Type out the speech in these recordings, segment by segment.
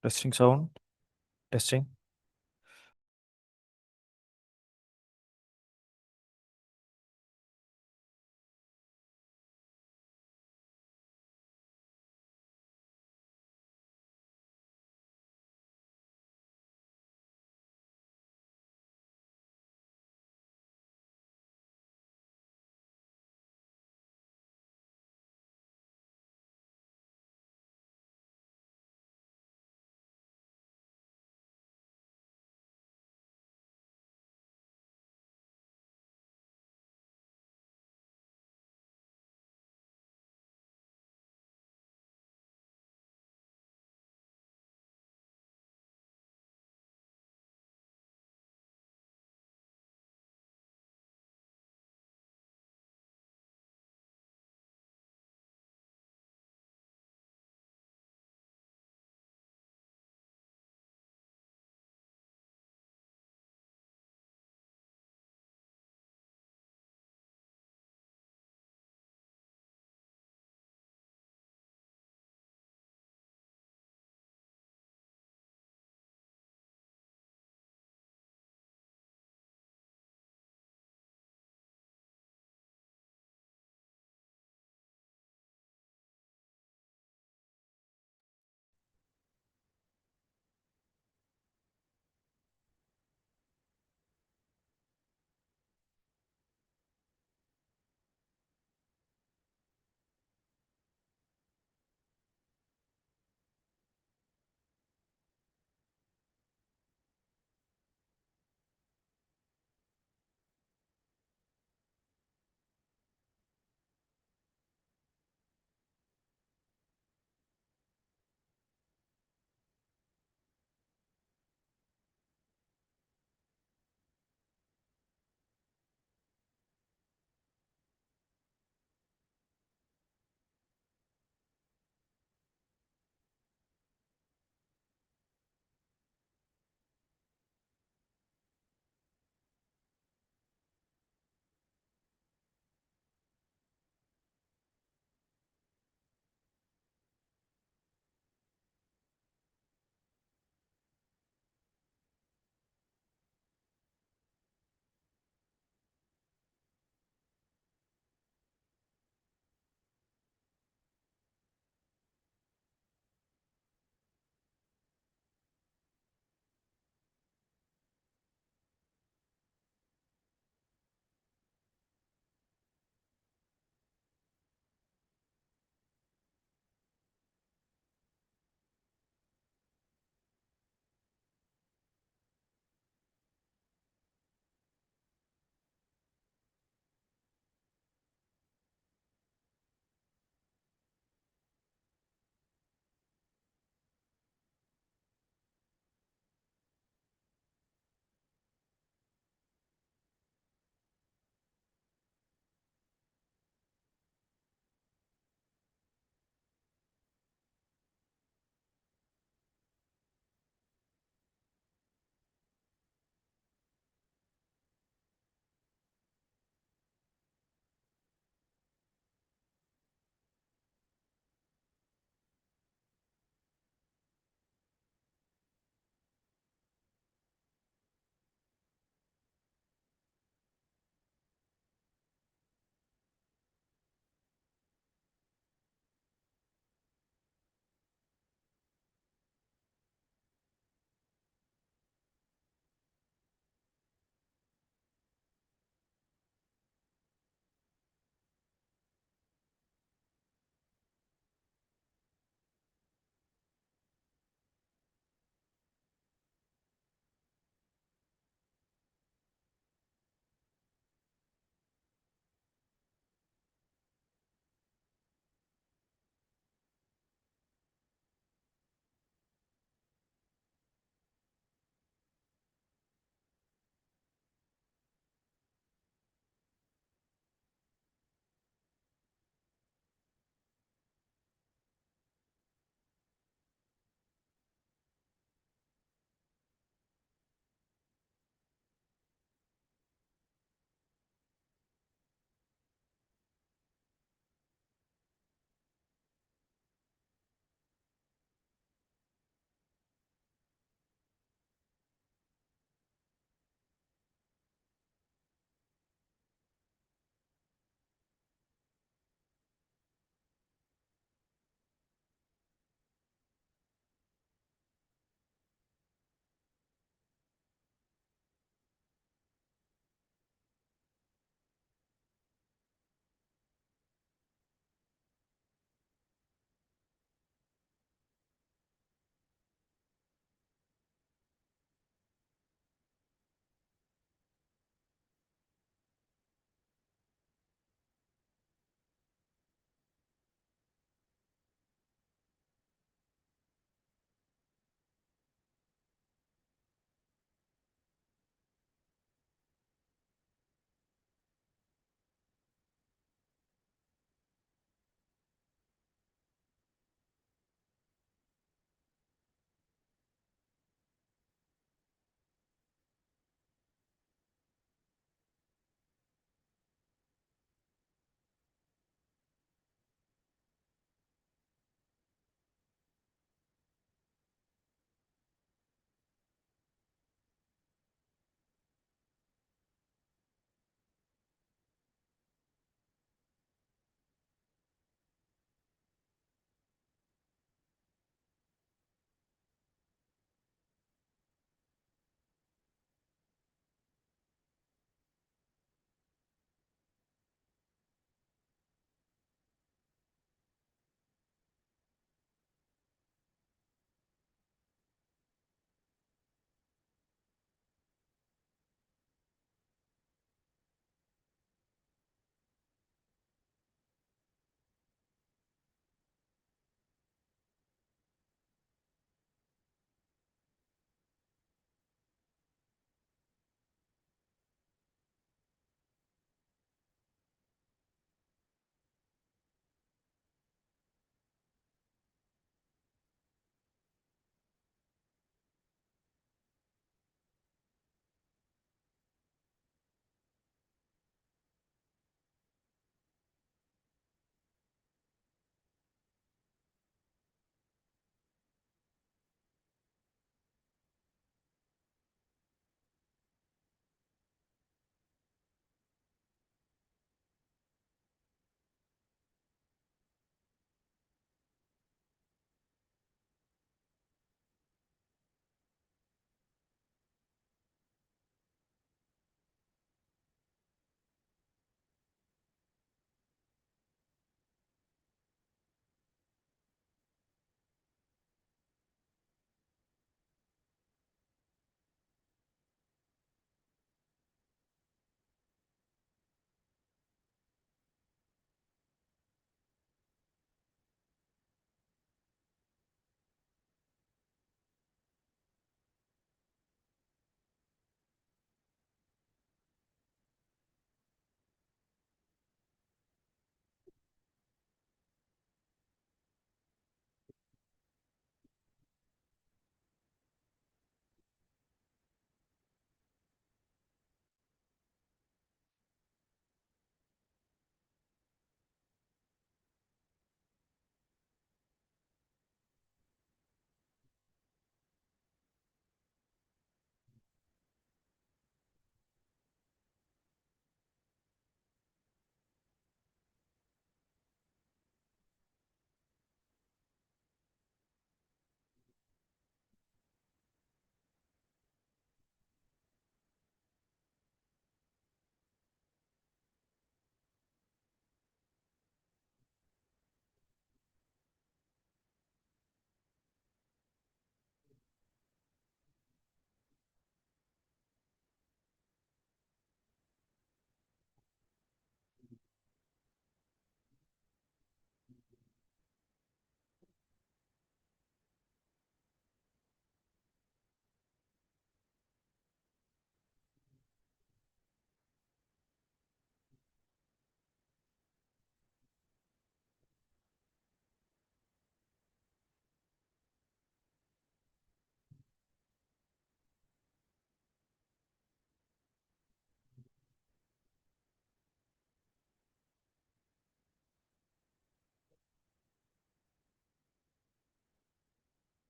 Testing sound. Testing.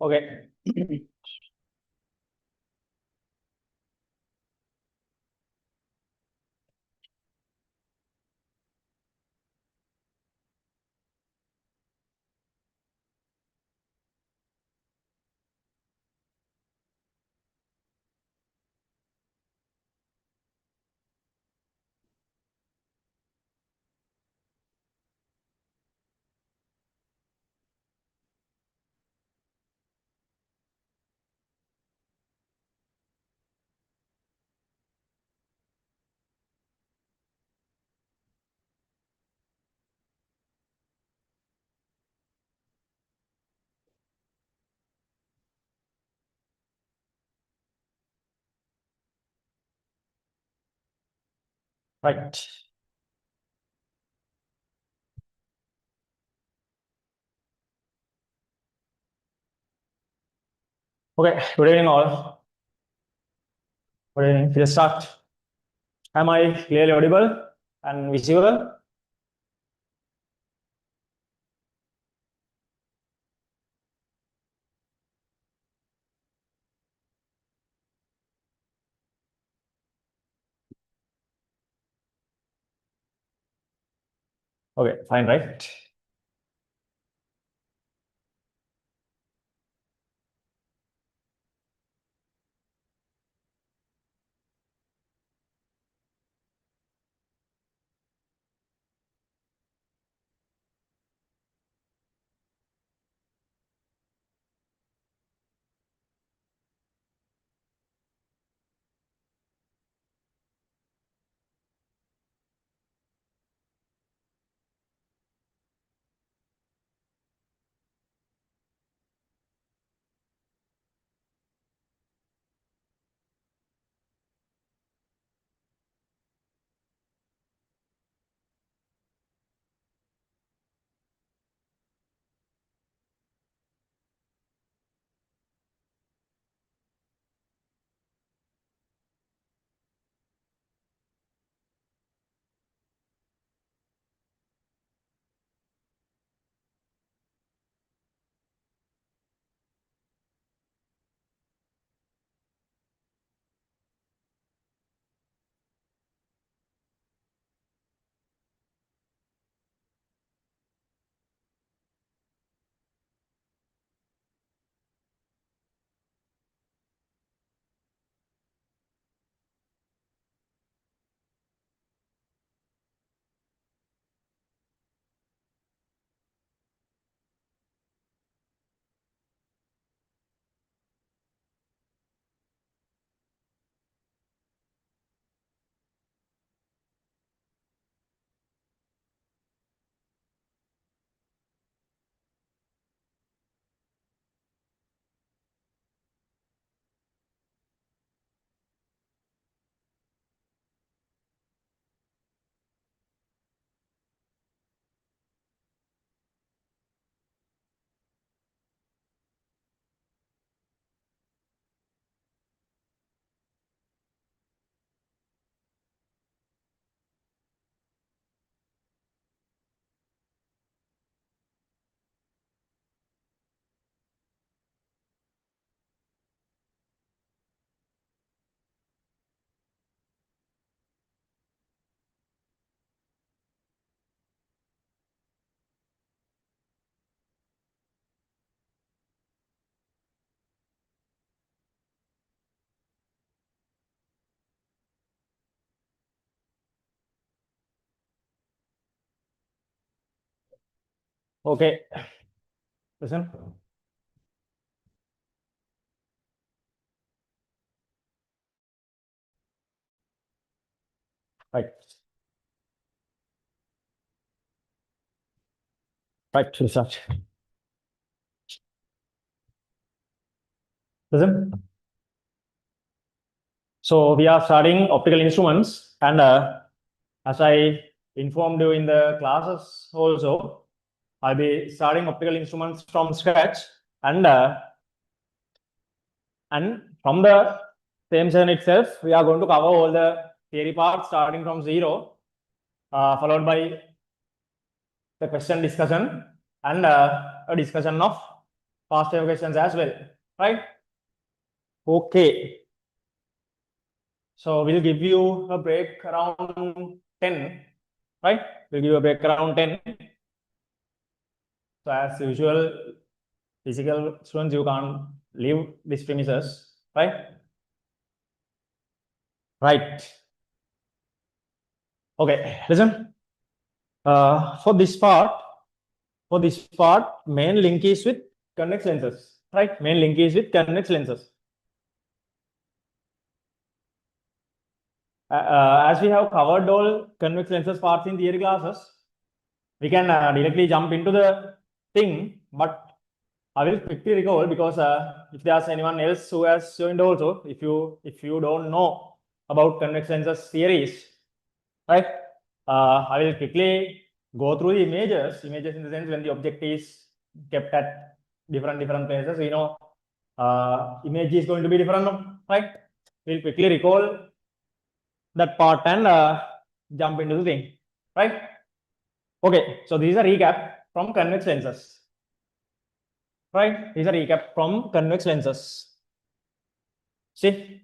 Okay. Right. Okay. Good evening, all. Good evening. We'll start. Am I clearly audible and visible? Okay, fine, right? Okay. Listen. Right. Right. To start. Listen. So we are starting optical instruments, and as I informed you in the classes also, I'll be starting optical instruments from scratch, and from the same session itself, we are going to cover all the theory parts starting from zero, followed by the question discussion and a discussion of past paper questions as well, right? Okay. So we'll give you a break around 10, right? We'll give you a break around 10. So as usual, physical students, you can't leave these premises, right? Right. Okay, listen. For this part, main link is with convex lenses, right? Main link is with convex lenses. As we have covered all convex lenses parts in theory classes, we can directly jump into the thing, but I will quickly recall because if there's anyone else who has joined also, if you don't know about convex lenses theories, right? I will quickly go through the images in the sense when the object is kept at different places, you know, image is going to be different, right? We'll quickly recall that part and jump into the thing, right? Okay, so this is a recap from convex lenses, right? This is a recap from convex lenses. See,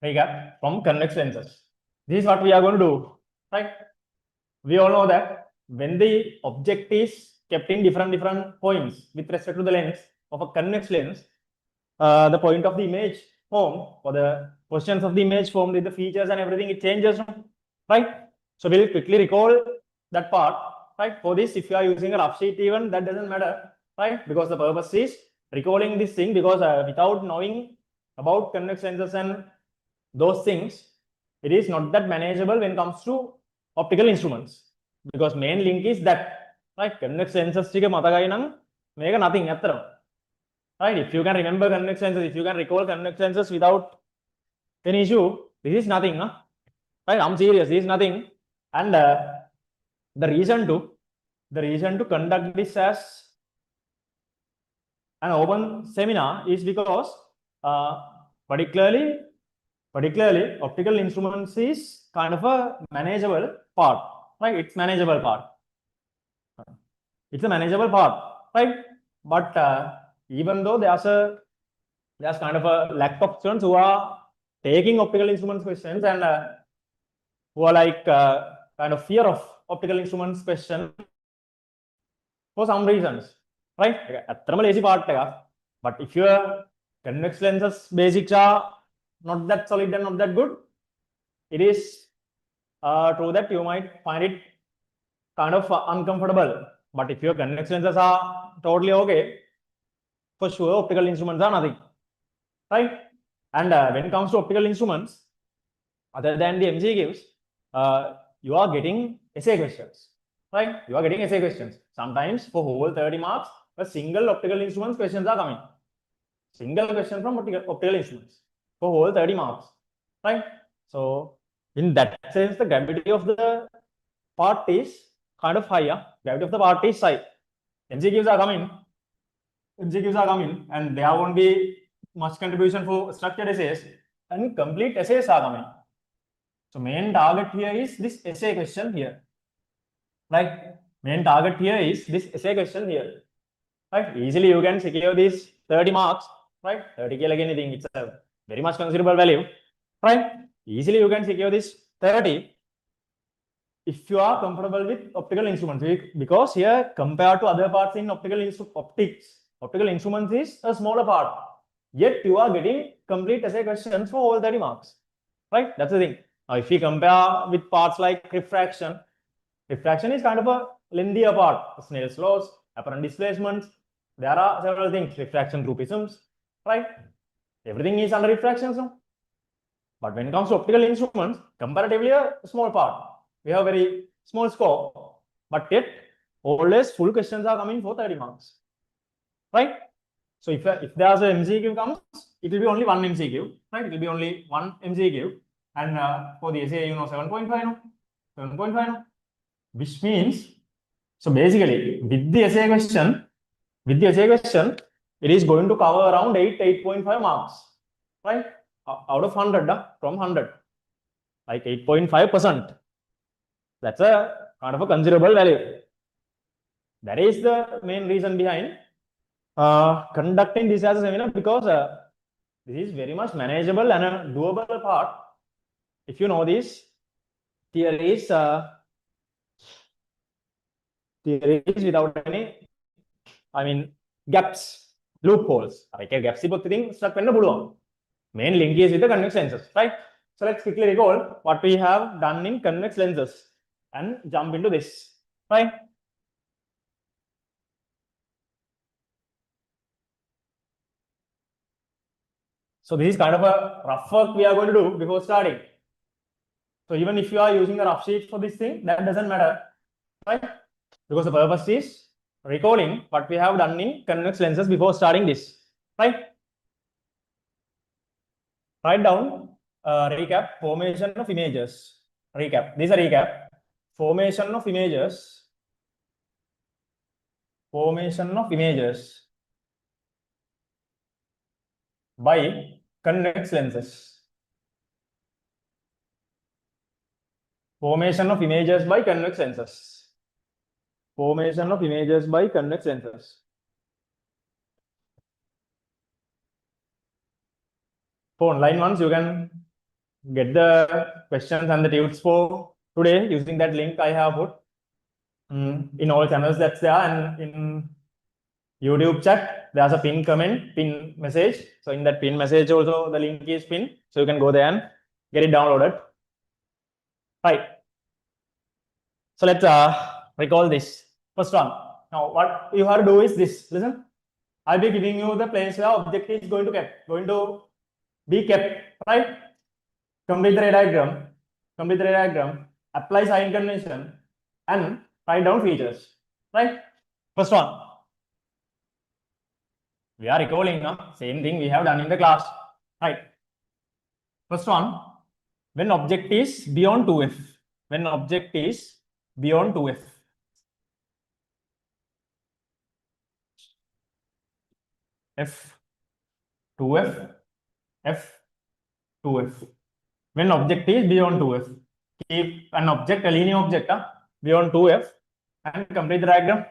recap from convex lenses. This is what we are going to do, right? We all know that when the object is kept in different points with respect to the lens of a convex lens, the point of the image form or the positions of the image formed with the features and everything, it changes, right? So we'll quickly recall that part, right? For this, if you are using a rough sheet even, that doesn't matter, right? Because the purpose is recalling this thing, because without knowing about convex lenses and those things, it is not that manageable when it comes to optical instruments, because main link is that, right? Convex lenses ටික මතකයි නම් මේක nothing අතරම, right? If you can remember convex lenses, if you can recall convex lenses without any issue, this is nothing, huh? Right? I'm serious, this is nothing. And the reason to conduct this as an open seminar is because particularly optical instruments is kind of a manageable part, right? It's manageable part. It's a manageable part, right? But even though there's kind of a lack of students who are taking optical instruments questions and who are like kind of fear of optical instruments question for some reasons, right? ඇත්තටම lazy part එකක්. But if your convex lenses basics are not that solid and not that good, it is true that you might find it kind of uncomfortable. But if your convex lenses are totally okay, for sure optical instruments are nothing, right? And when it comes to optical instruments, other than the MCQs, you are getting essay questions, right? You are getting essay questions. Sometimes for whole 30 marks, a single optical instruments questions are coming. Single question from optical instruments for whole 30 marks, right? So in that sense, the gravity of the part is kind of higher. Gravity of the part is high. MCQs are coming, and there won't be much contribution for structured essays, and complete essays are coming. So main target here is this essay question here, right? Main target here is this essay question here, right? Easily you can secure these 30 marks, right? 30 like anything, it's a very much considerable value, right? Easily you can secure this 30 if you are comfortable with optical instruments, because here compared to other parts in optical instruments is a smaller part, yet you are getting complete essay questions for all 30 marks, right? That's the thing. Now if we compare with parts like refraction is kind of a lengthier part. Snell's laws, apparent displacements, there are several things, refraction through prisms, right? Everything is under refraction. So. But when it comes to optical instruments, comparatively a small part. We have very small scope, but yet always full questions are coming for 30 marks, right? So if there's a MCQ comes, it will be only one MCQ, right? It will be only one MCQ, and for the essay, 7.5, no? 7.5, no? Which means, so basically with the essay question, it is going to cover around 8.5 marks, right? Out of 100, from 100, like 8.5%. That's a kind of a considerable value. That is the main reason behind conducting this as a seminar, because this is very much manageable and a doable part. If you know these theories, without any, I mean, gaps, loopholes. Gaps stuck main link is with the convex lenses, right? So let's quickly recall what we have done in convex lenses and jump into this, right? So this is kind of a rough work we are going to do before starting. So even if you are using a rough sheet for this thing, that doesn't matter, right? Because the purpose is recalling what we have done in convex lenses before starting this, right? Write down recap, formation of images. Recap. This is a recap. Formation of images. Formation of images by convex lenses. Formation of images by convex lenses. Formation of images by convex lenses. For online ones, you can get the questions and the tubes for today using that link I have put in all channels that's there, and in YouTube chat, there's a pin comment, pin message. So in that pin message also, the link is pinned. So you can go there and get it downloaded. Right. So let's recall this. First one. Now what you have to do is this. Listen. I'll be giving you the place where object is going to be kept. Right. Complete the ray diagram. Complete the ray diagram. Apply sign convention and write down features. Right. First one. We are recalling same thing we have done in the class, right? First one, when object is beyond 2f. When object is beyond 2f. F 2f, f 2f. When object is beyond 2f. Keep an object, a linear object, beyond 2f, and complete the diagram.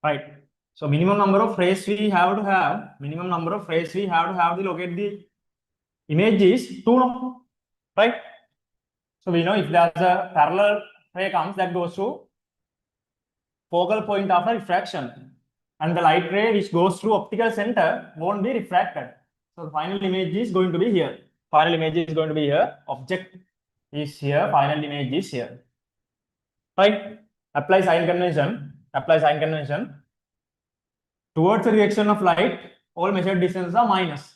Right. So minimum number of frames we have to have. Minimum number of frames we have to locate the image is 2, right? So we know if there's a parallel ray comes that goes to focal point after refraction, and the light ray which goes through optical center won't be refracted. So the final image is going to be here. Final image is going to be here. Object is here. Final image is here. Right? Apply sign convention. Apply sign convention. Towards the direction of light, all measured distances are minus.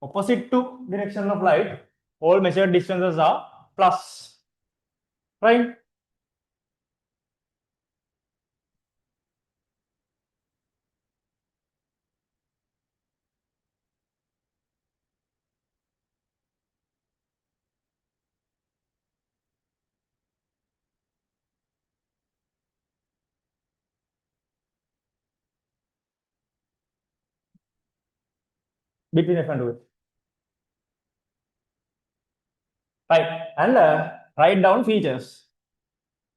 Opposite to direction of light, all measured distances are plus. Right? Between f and 2f. Right, and write down features.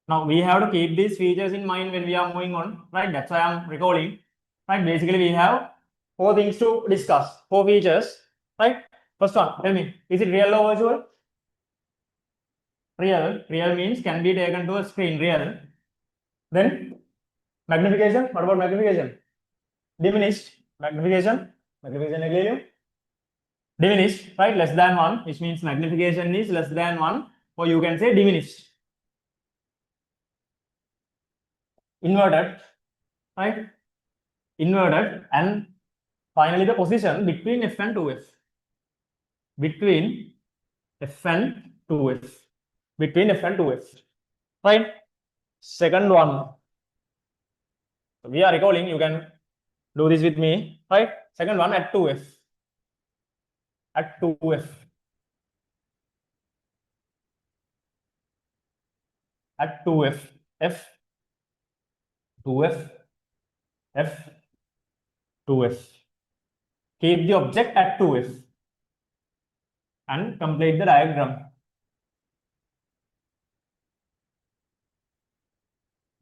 Now we have to keep these features in mind when we are moving on, right? That's why I'm recalling. Right, basically we have 4 things to discuss, 4 features, right? First one, tell me, is it real or virtual? Real means can be taken to a screen, real. Then magnification, what about magnification? Diminished, magnification diminished, right? Less than 1, which means magnification is less than 1, or you can say diminished. Inverted, right? Inverted, and finally the position between f and 2f. Between f and 2f. Between f and 2f. Right? Second one. So we are recalling, you can do this with me, right? Second one at 2f. At 2f. At 2f. F. 2f. F. 2f. Keep the object at 2f and complete the diagram.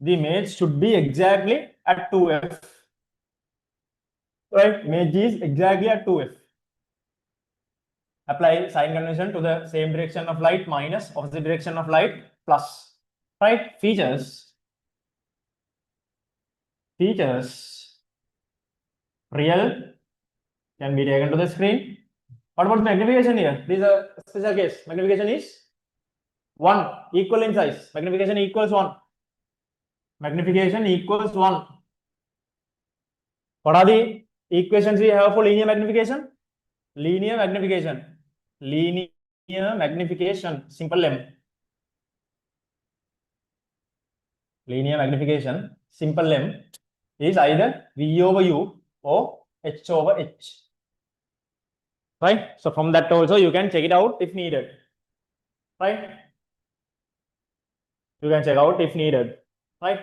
The image should be exactly at 2f. Right? Image is exactly at 2f. Apply sign convention to the same direction of light minus opposite direction of light plus. Right? Features. Real can be taken to the screen. What about magnification here? This is a special case. Magnification is 1, equal in size. Magnification equals 1. Magnification equals 1. What are the equations we have for linear magnification? Linear magnification. Linear magnification, simple M. Linear magnification, simple M, is either V over U or H over H. Right? So from that also you can check it out if needed. Right? You can check out if needed. Right?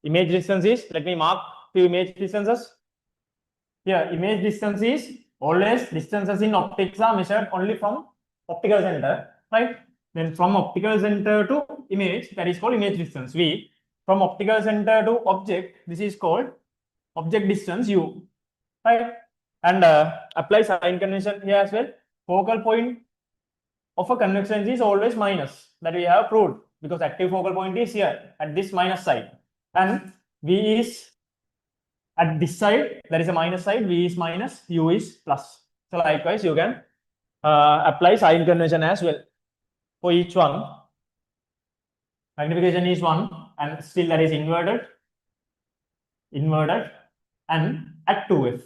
Image distance is, let me mark few image distances. Here, image distance is always distances in optics are measured only from optical center, right? Then from optical center to image, that is called image distance V. From optical center to object, this is called object distance U, right? And apply sign convention here as well. Focal point of a convex lens is always minus, that we have proved, because active focal point is here at this minus side, and V is at this side, there is a minus side, V is minus, U is plus. So likewise, you can apply sign convention as well for each one. Magnification is 1 and still that is inverted, and at 2f.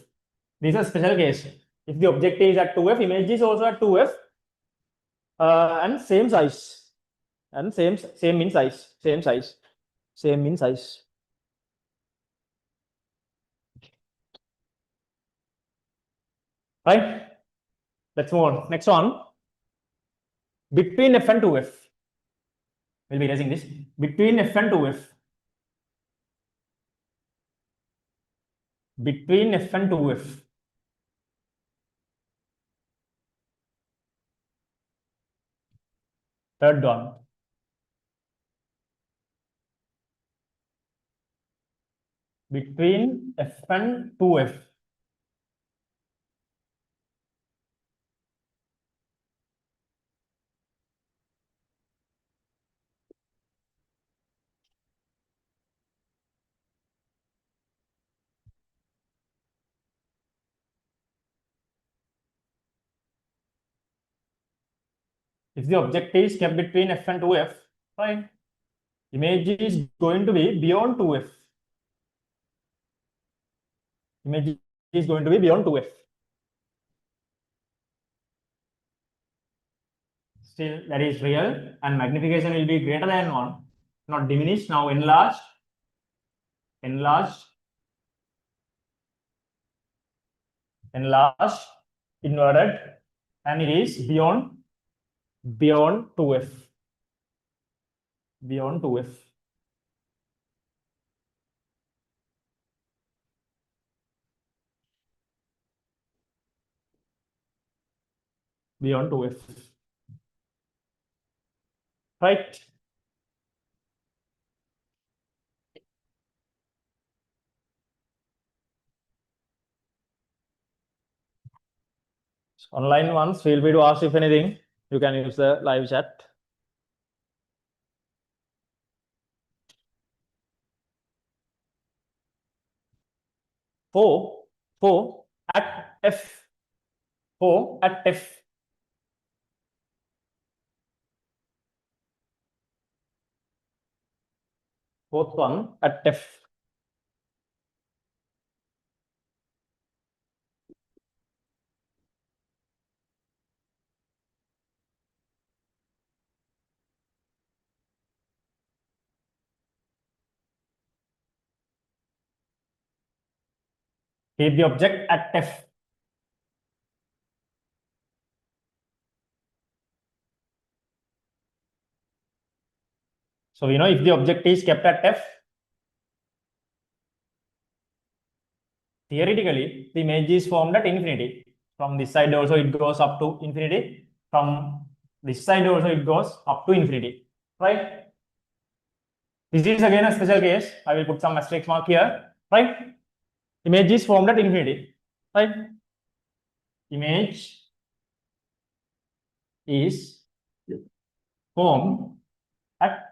This is a special case. If the object is at 2f, image is also at 2f, and same size, and same in size, same in size. Right? Let's move on. Next one. Between f and 2f. We'll be erasing this. Between f and 2f. Between f and 2f. Third one. Between f and 2f. If the object is kept between f and 2f, fine. Image is going to be beyond 2f. Image is going to be beyond 2f. Still, that is real, and magnification will be greater than 1, not diminished, now enlarged, inverted, and it is beyond 2f. Beyond 2f. Beyond 2f. Right? Online ones, feel free to ask if anything. You can use the live chat. Four at f. 4 at f. Fourth one at f. Keep the object at F. So we know if the object is kept at F, theoretically, the image is formed at infinity. From this side also it goes up to infinity. From this side also it goes up to infinity, right? This is again a special case. I will put some asterisk mark here, right? Image is formed at infinity, right? Image is formed at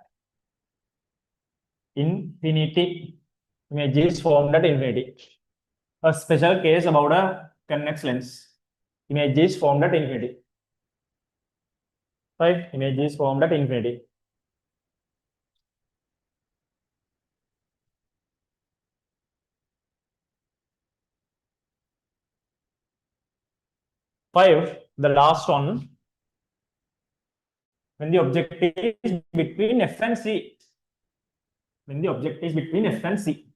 infinity. Image is formed at infinity. A special case about a convex lens. Image is formed at infinity. Right? Image is formed at infinity. Five, the last one. When the object is between F and C. When the object is between F and C.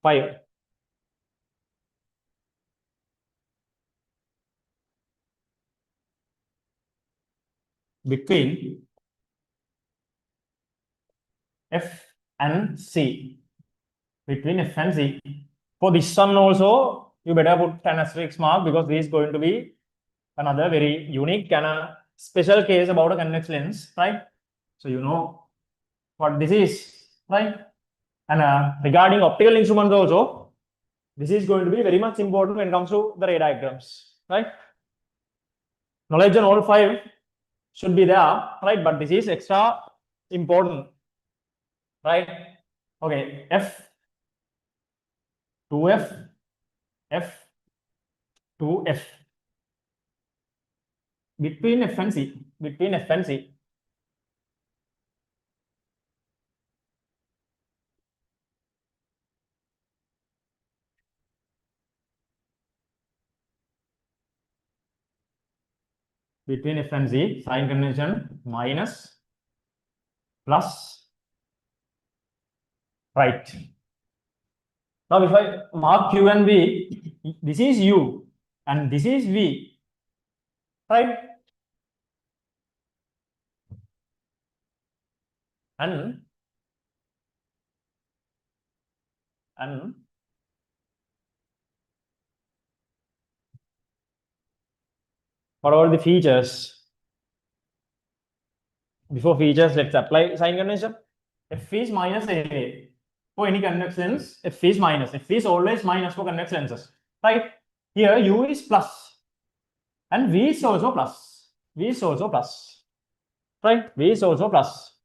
5. Between F and C. Between F and C. For this one also, you better put an asterisk mark because this is going to be another very unique and a special case about a convex lens, right? So you know what this is, right? And regarding optical instruments also, this is going to be very much important when it comes to the ray diagrams, right? Knowledge on all 5 should be there, right? But this is extra important, right? Okay, F, 2F, F, 2F. Between F and C, between F and C. Between F and Z, sign convention minus, plus, right. Now, if I mark Q and V, this is U and this is V, right? And what are the features? Before features, let's apply sign convention. F is minus A. For any convex lens, F is minus. F is always minus for convex lenses, right? Here, U is plus and V is also plus. V is also plus, right? V is also plus.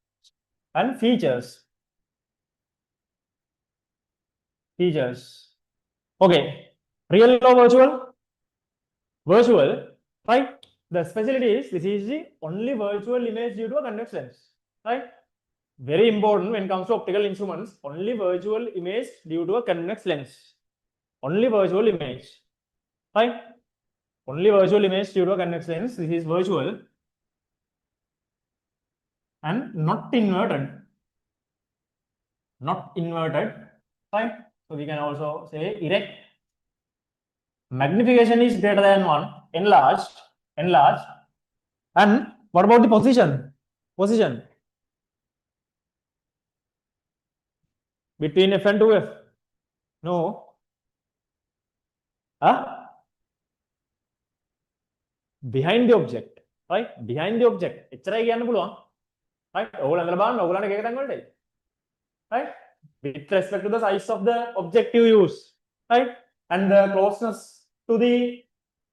And features. Features. Okay. Real or virtual? Virtual, right? The specialty is this is the only virtual image due to a convex lens, right? Very important when it comes to optical instruments, only virtual image due to a convex lens. Only virtual image, right? Only virtual image due to a convex lens. This is virtual and not inverted. Not inverted, right? So we can also say erect. Magnification is greater than 1, enlarged, enlarged. And what about the position? Position between F and 2F? No. Behind the object, right? Behind the object. එච්චරයි කියන්න පුළුවන්. Right? ඕගොල්ලෝ අඳලා බලන්න ඕගොල්ලන්ට එක තැන් වලටයි. Right? With respect to the size of the object you use, right? And the closeness to the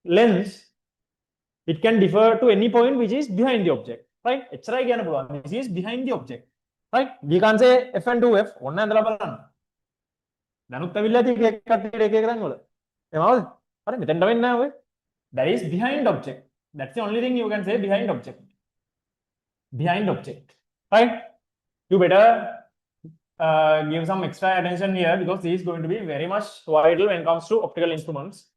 lens, it can differ to any point which is behind the object, right? එච්චරයි කියන්න පුළුවන්. This is behind the object, right? We can say F and 2F. ඔන්න අඳලා බලන්න. දැනුත් ඇවිල්ලා තියෙන්නේ එක කට්ටියට එක එක තැන් වල. එනවද? හරි මෙතෙන්ට වෙන්නේ නැහැ ඔය. That is behind object. That's the only thing you can say behind object. Behind object, right? You better give some extra attention here because this is going to be very much vital when it comes to optical instruments.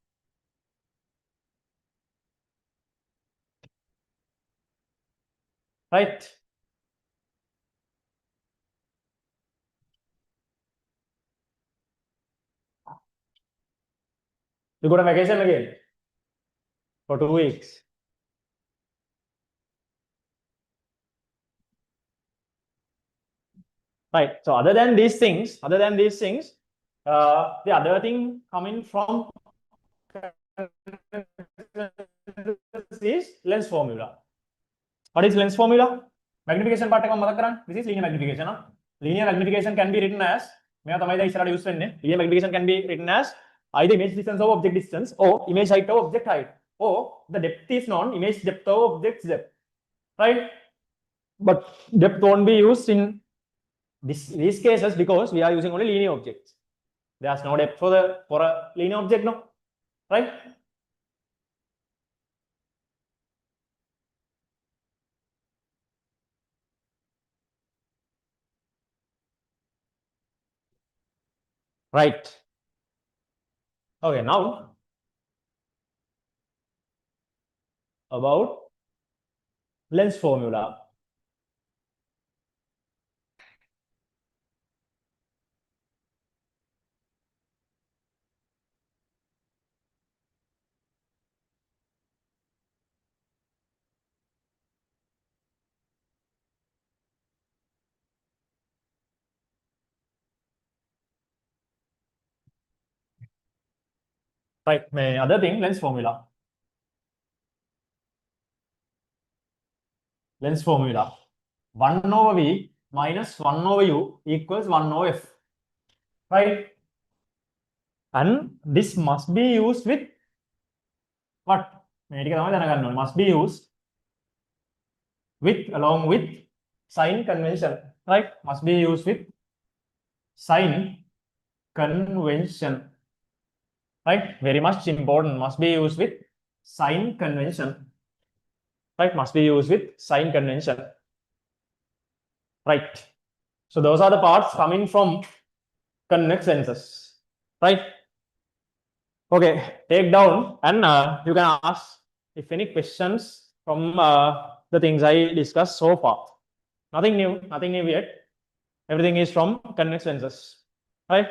Right? You go to vacation again for 2 weeks. Right. So other than these things, the other thing coming from is lens formula. What is lens formula? Magnification part this is linear magnification. Linear magnification can be written as linear magnification can be written as either image distance or object distance or image height or object height, or the depth is known, image depth or object depth, right? But depth won't be used in these cases because we are using only linear objects. There's no depth for a linear object, no, right? Right. Okay, now about lens formula. Right. Other thing, lens formula. Lens formula. 1 over V minus 1 over U equals 1 over F. Right? And this must be used with what? Must be used with along with sign convention. Right? Must be used with sign convention. Right? Very much important. Must be used with sign convention. Right? Must be used with sign convention. Right? So those are the parts coming from convex lenses. Right? Okay, take down and you can ask if any questions from the things I discussed so far. Nothing new yet. Everything is from convex lenses. Right?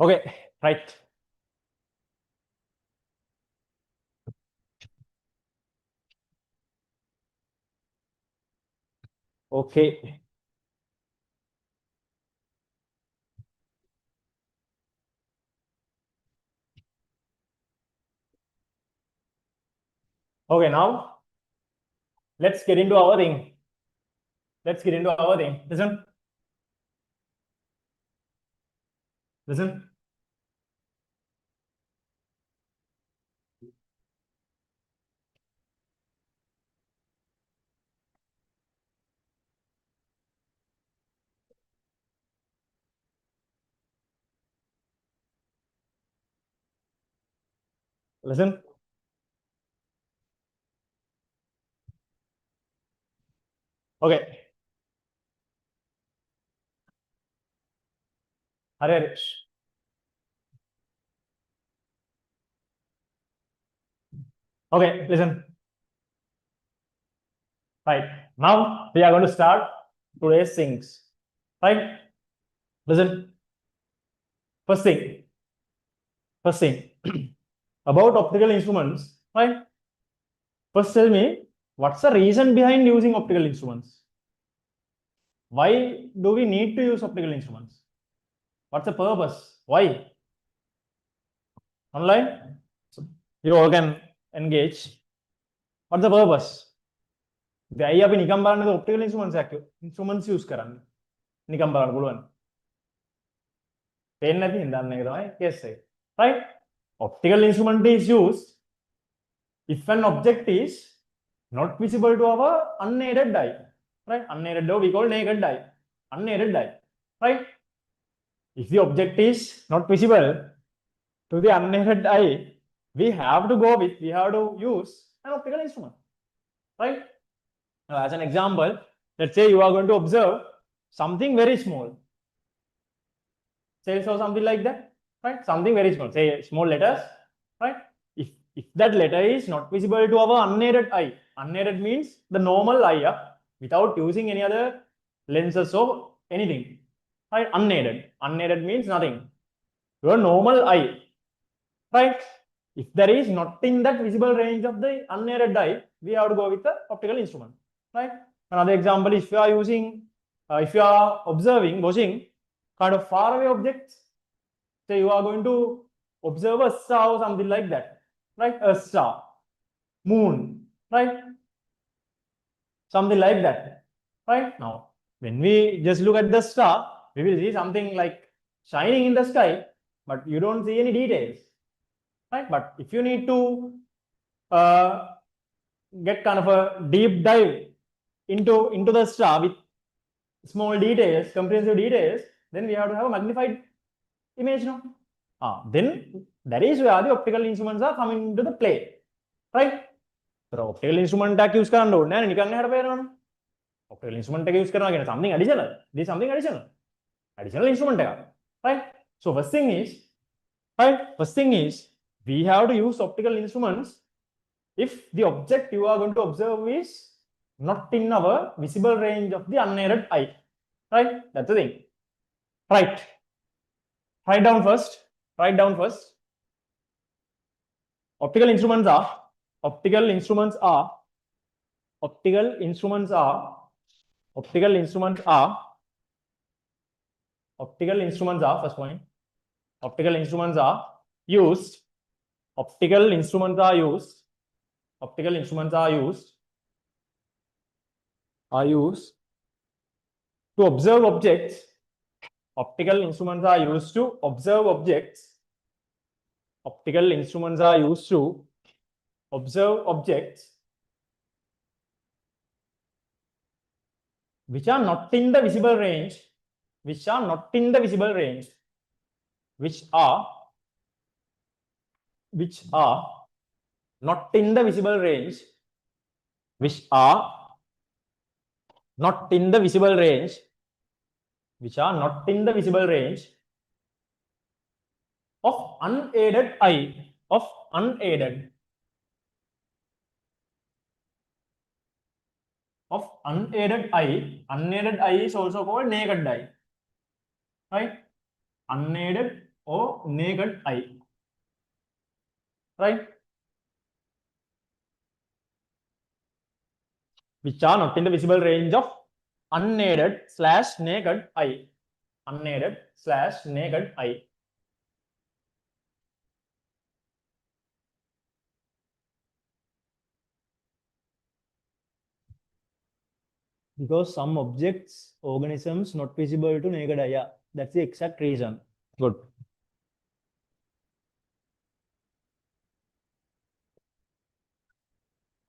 Okay, right. Okay. Okay, now let's get into our thing. Listen. Listen. Listen. Okay. Hare. Okay, listen. Right. Now we are going to start today's things. Right? Listen. First thing. About optical instruments. Right? First tell me, what's the reason behind using optical instruments? Why do we need to use optical instruments? What's the purpose? Why? Online? So you all can engage. What's the purpose? දැයි අපි නිකම් බලන්නද optical instruments use කරන්න. නිකම් බලන්න පුළුවන්. පේන්නේ නැති හින්දා අන්න ඒක තමයි case එක. Right? Optical instrument is used if an object is not visible to our unaided eye. Right? Unaided eye we call naked eye. Unaided eye. Right? If the object is not visible to the unaided eye, we have to use an optical instrument. Right? Now, as an example, let's say you are going to observe something very small. Say so something like that, right? Something very small, say small letters, right? If that letter is not visible to our unaided eye, unaided means the normal eye, without using any other lenses or anything, right? Unaided means nothing. Your normal eye, right? If there is not in that visible range of the unaided eye, we have to go with the optical instrument, right? Another example is if you are watching kind of far away objects, say you are going to observe a star or something like that, right? A star, moon, right? Something like that, right? Now, when we just look at the star, we will see something like shining in the sky, but you don't see any details, right? But if you need to get kind of a deep dive into the star with small details, comprehensive details, then we have to have a magnified image now. Then that is where the optical instruments are coming into the play, right? So optical instrument use කරන්න ඕනේ නෑ නිකන් එහාට පේනවනේ. Optical instrument use කරනවා කියන්නේ something additional. This is something additional. Additional instrument එකක්. Right? So first thing is we have to use optical instruments if the object you are going to observe is not in our visible range of the unaided eye. Right? That's the thing. Right. Write down first. Optical instruments are first point. Optical instruments are used to observe objects. Optical instruments are used to observe objects which are not in the visible range of unaided eye, Unaided eye is also called naked eye, right? Unaided or naked eye, right? Which are not in the visible range of unaided/naked eye. Because some objects, organisms not visible to naked eye. Yeah, that's the exact reason. Good.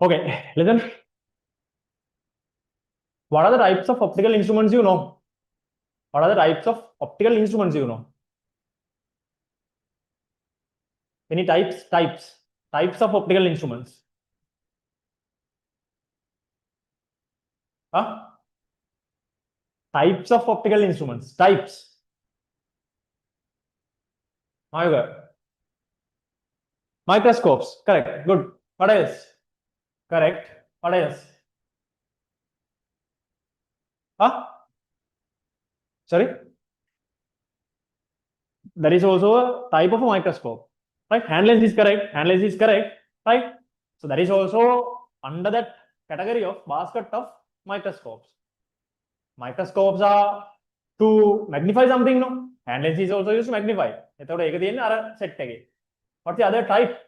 Okay, listen. What are the types of optical instruments you know? Any types? Types of optical instruments. Huh? Types of optical instruments. Types. Microscopes. Correct. Good. What else? Correct. What else? Huh? Sorry? That is also a type of a microscope. Right? Hand lens is correct. Hand lens is correct. Right? So that is also under that category of basket of microscopes. Microscopes are to magnify something, no? Hand lens is also used to magnify. What's the other type?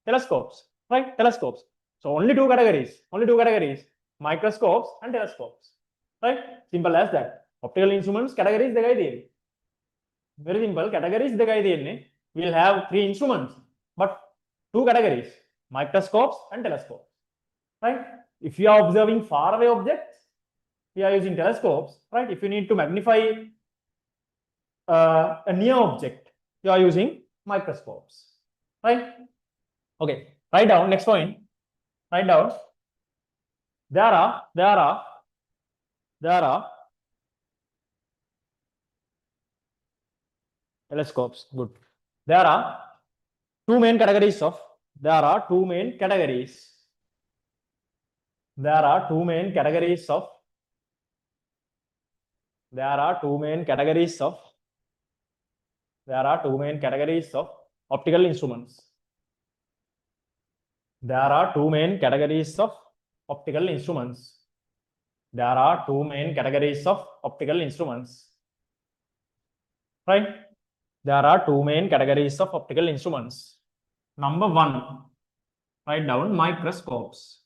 Telescopes. Right? Telescopes. So only two categories. Only two categories. Microscopes and telescopes. Right? Simple as that. Optical instruments categories the very simple categories the we'll have three instruments, but two categories, microscopes and telescopes. Right? If you are observing far away objects, we are using telescopes. Right? If you need to magnify a near object, you are using microscopes. Right? Okay. Write down. Next point. Write down. There are telescopes. Good. There are two main categories of. There are two main categories. There are two main categories of. There are two main categories of. There are two main categories of optical instruments. There are two main categories of optical instruments. There are two main categories of optical instruments. Right? There are two main categories of optical instruments. Number one, write down microscopes.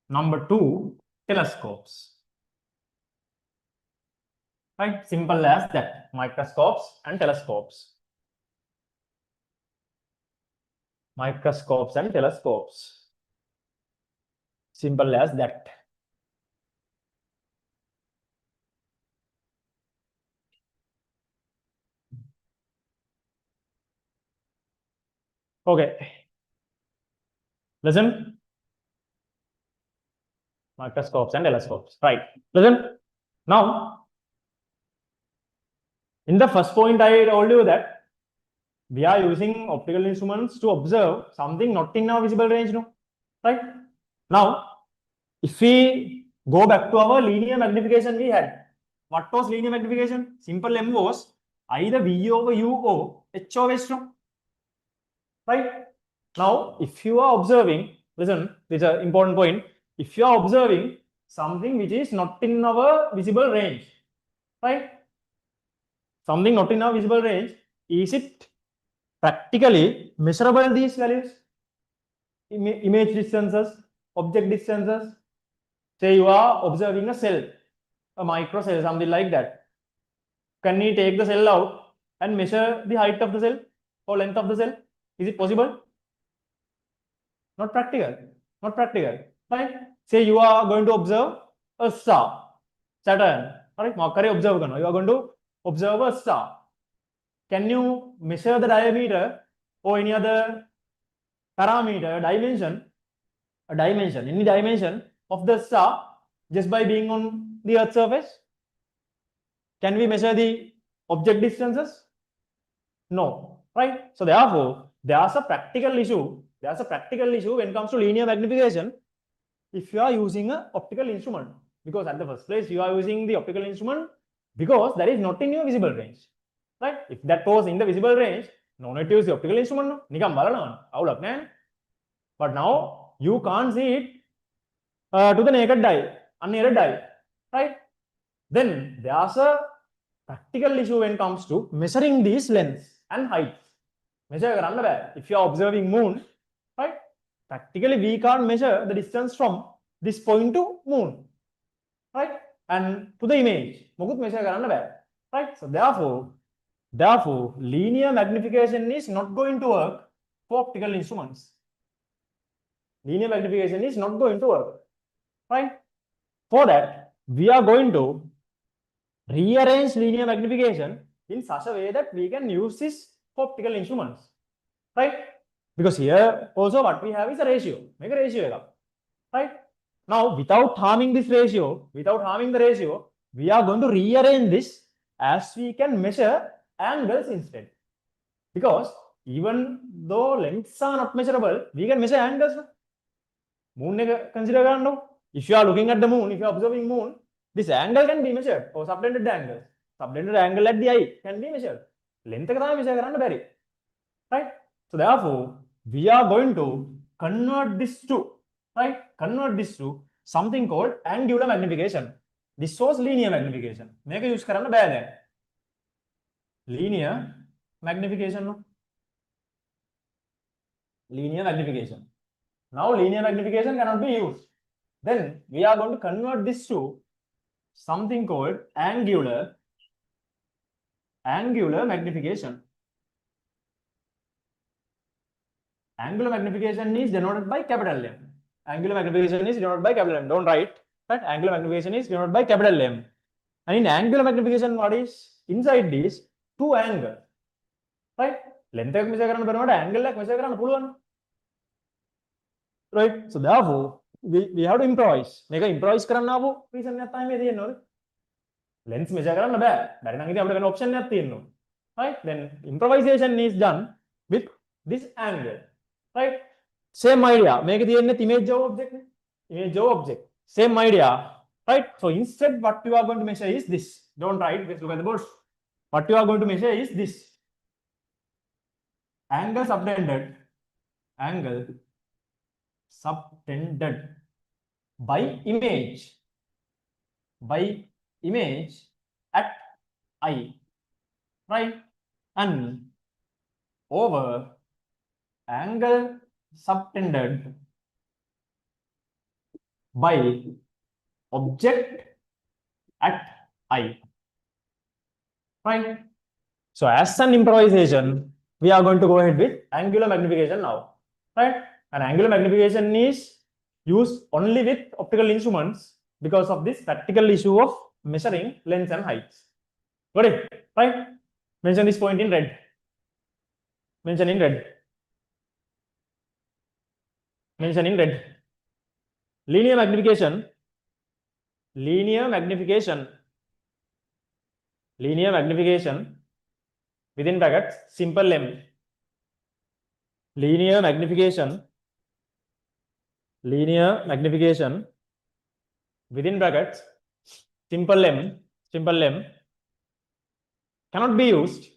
Number two, telescopes. Right? Simple as that. Microscopes and telescopes. Microscopes and telescopes. Simple as that. Okay. Listen. Microscopes and telescopes. Right. Listen. Now, in the first point, I told you that we are using optical instruments to observe something not in our visible range, no? Right? Now, if we go back to our linear magnification we had, what was linear magnification? Simple M was either V over U or H over S, no? Right? Now, if you are observing, listen, this is an important point. If you are observing something which is not in our visible range, right? Something not in our visible range, is it practically measurable, these values? Image distances, object distances. Say you are observing a cell, a micro cell, something like that. Can we take the cell out and measure the height of the cell or length of the cell? Is it possible? Not practical. Not practical. Right? Say you are going to observe a star, Saturn. Right? You are going to observe a star. Can you measure the diameter or any other parameter, any dimension of the star just by being on the Earth's surface? Can we measure the object distances? No. Right? So therefore, there's a practical issue. There's a practical issue when it comes to linear magnification if you are using an optical instrument. Because at the first place, you are using the optical instrument because that is not in your visible range. Right? If that was in the visible range, no need to use the optical instrument. But now you can't see it to the naked eye, unaided eye. Right? Then there's a practical issue when it comes to measuring these lengths and heights. If you are observing moon, right? Practically we can't measure the distance from this point to moon, right? And to the image. Right? So therefore, linear magnification is not going to work for optical instruments. Linear magnification is not going to work. Right? For that, we are going to rearrange linear magnification in such a way that we can use this optical instruments, right? Because here also what we have is a ratio. Make a ratio, right? Now, without harming this ratio, without harming the ratio, we are going to rearrange this as we can measure angles instead. Because even though lengths are not measurable, we can measure angles. Moon consider now. If you are looking at the moon, if you are observing moon, this angle can be measured, or subtended angle. Subtended angle at the eye can be measured. Length can measure very, right? So therefore, we are going to convert this to, right? Convert this to something called angular magnification. This was linear magnification. Make use karana bad. Linear magnification, no? Linear magnification. Now linear magnification cannot be used. Then we are going to convert this to something called angular magnification. Angular magnification is denoted by capital M. Angular magnification is denoted by capital M. Don't write, right? Angular magnification is denoted by capital M. And in angular magnification, what is inside this? Two angles, right? Length එක measure කරන්න බැරි වුණාට angle එක measure කරන්න පුළුවන්. Right? So therefore, we have to improvise. මේක improvise කරන්න ආපු reason එකක් තමයි මේ තියෙන්නේ. Length measure කරන්න බෑ. බැරි නම් ඉතින් අපිට වෙන option එකක් තියෙනවා. Right? Then improvisation is done with this angle. Right? Same idea. මේක තියෙන්නේ image of object. Image of object. Same idea. Right? So instead, what you are going to measure is this. Don't write, just look at the board. What you are going to measure is this. Angle subtended by image at eye, right? And over angle subtended by object at eye, right? So as an improvisation, we are going to go ahead with angular magnification now, right? And angular magnification is used only with optical instruments because of this practical issue of measuring lengths and heights. Got it? Right? Mention this point in red. Mention in red. Mention in red. Linear magnification within brackets simple m. Linear magnification within brackets simple m cannot be used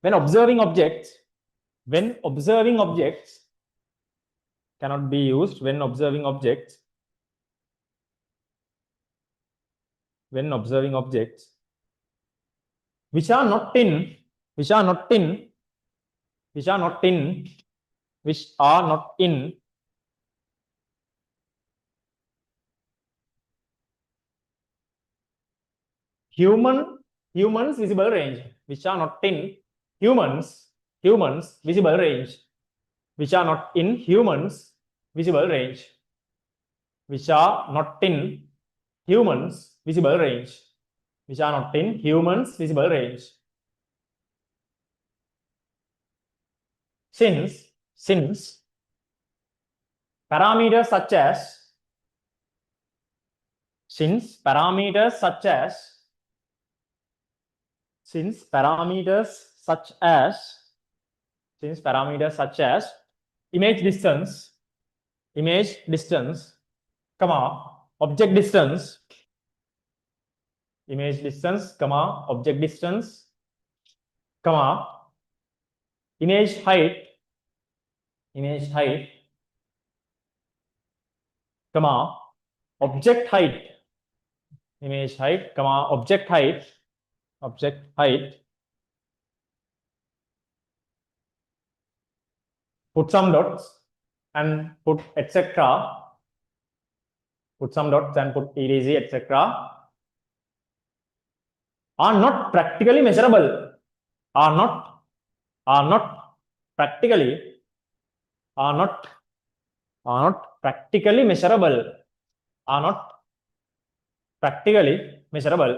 when observing objects cannot be used when observing objects which are not in humans visible range, which are not in humans visible range, which are not in humans visible range, which are not in humans visible range, which are not in humans visible range. Since parameters such as image distance, comma, object distance, image distance, comma, object distance, comma, image height, comma, object height, image height, comma, object height, put some dots and put etc. Put some dots and put EDZ, etc. Are not practically measurable. Are not practically measurable. Are not practically measurable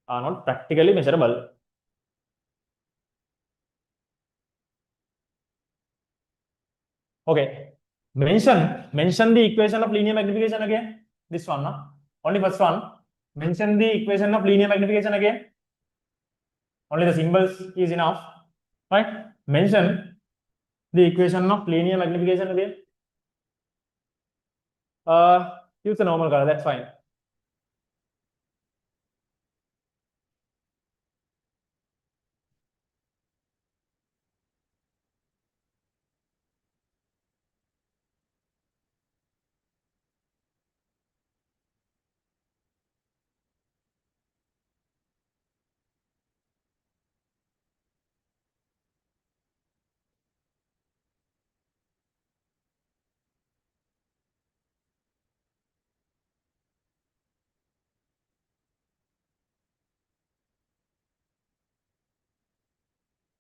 are not practically measurable. Okay. Mention the equation of linear magnification again. This one, no? Only first one. Mention the equation of linear magnification again. Only the symbols is enough. Right? Mention the equation of linear magnification again. Use the normal color, that's fine.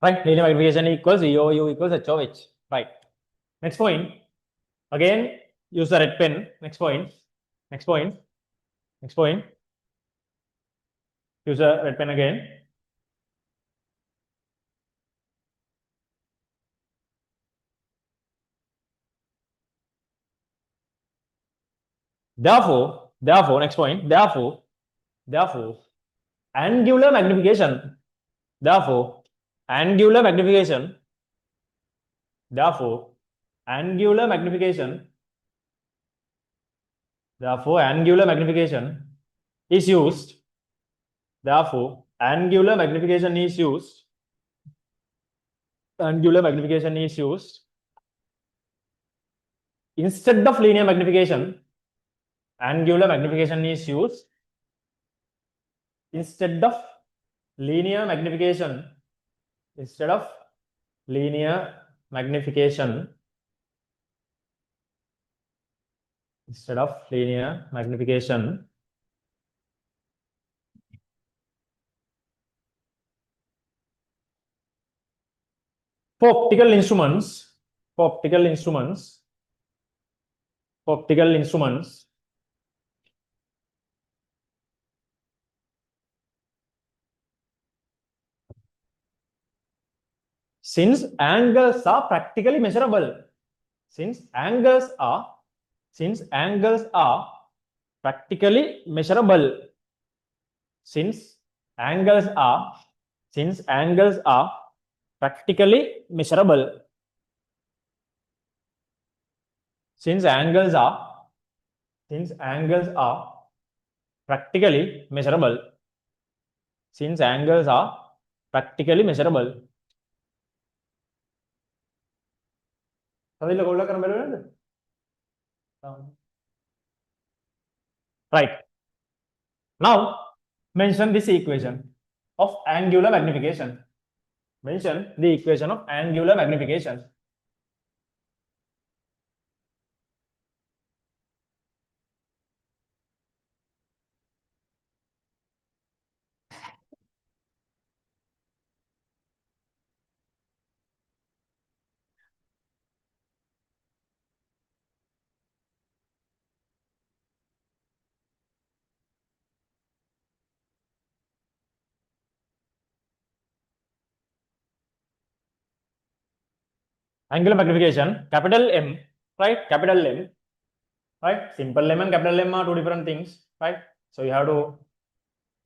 Right? Linear magnification equals E over U equals H over H. Right. Next point. Again, use the red pen. Next point. Next point. Next point. Use the red pen again. Therefore, next point. Therefore, angular magnification. Therefore, angular magnification. Therefore, angular magnification. Therefore, angular magnification is used. Therefore, angular magnification is used. Angular magnification is used instead of linear magnification. Angular magnification is used instead of linear magnification. Instead of linear magnification. Instead of linear magnification. For optical instruments, for optical instruments, for optical instruments, since angles are practically measurable, since angles are practically measurable, since angles are practically measurable, since angles are practically measurable, since angles are practically measurable. Right. Now, mention this equation of angular magnification. Mention the equation of angular magnification. Angular magnification, capital M, right? Capital M, right? Simple M and capital M are two different things, right? So you have to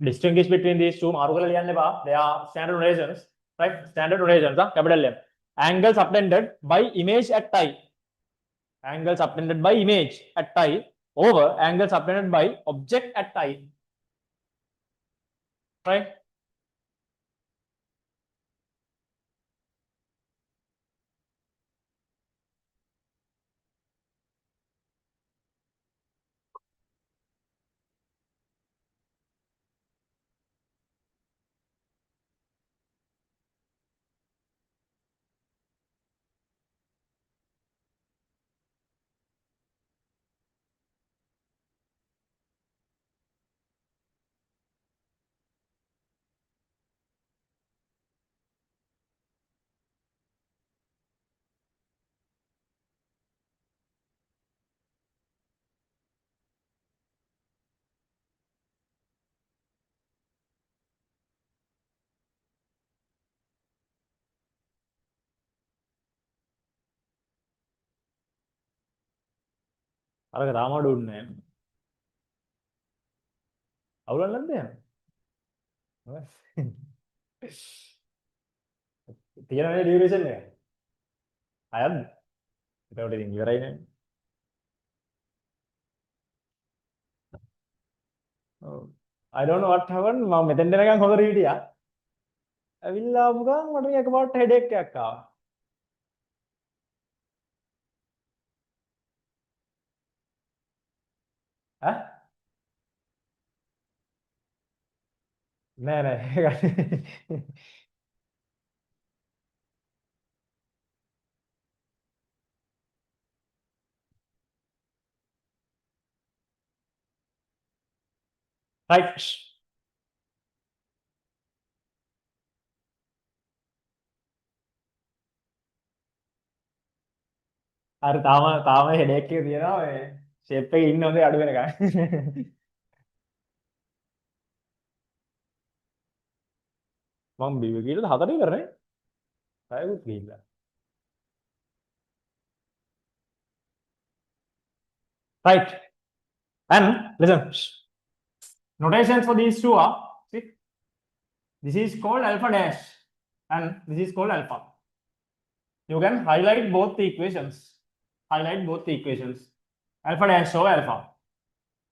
distinguish between these two. They are standard notations, right? Standard notations, capital M. Angles subtended by image at tie. Angles subtended by image at tie over angles subtended by object at tie, right? අරක තාම අඩුන්නේ නැහැ. අවුලක් නැද්ද? තියෙනනේ duration එක. අයත්. එතකොට ඉතින් ඉවරයිනේ. I don't know what happened. මම මෙතෙන් දෙනකන් හොඳට හිටියා. ඇවිල්ලා ආපු ගමන් මට මේ එකපාරට හෙඩේක් එකක් ආවා. ඈ? නෑ නෑ. right. අර තාම හෙඩේක් එක තියෙනවා මේ ෂේප් එකේ ඉන්න හොඳේ අඩු වෙනකන්. මම බිව කියලා 4 ඉවරනේ. 6කුත් ගිහිල්ලා. right. And listen. Notations for these two are, see, this is called alpha dash and this is called alpha. You can highlight both the equations. Highlight both the equations. Alpha dash or alpha.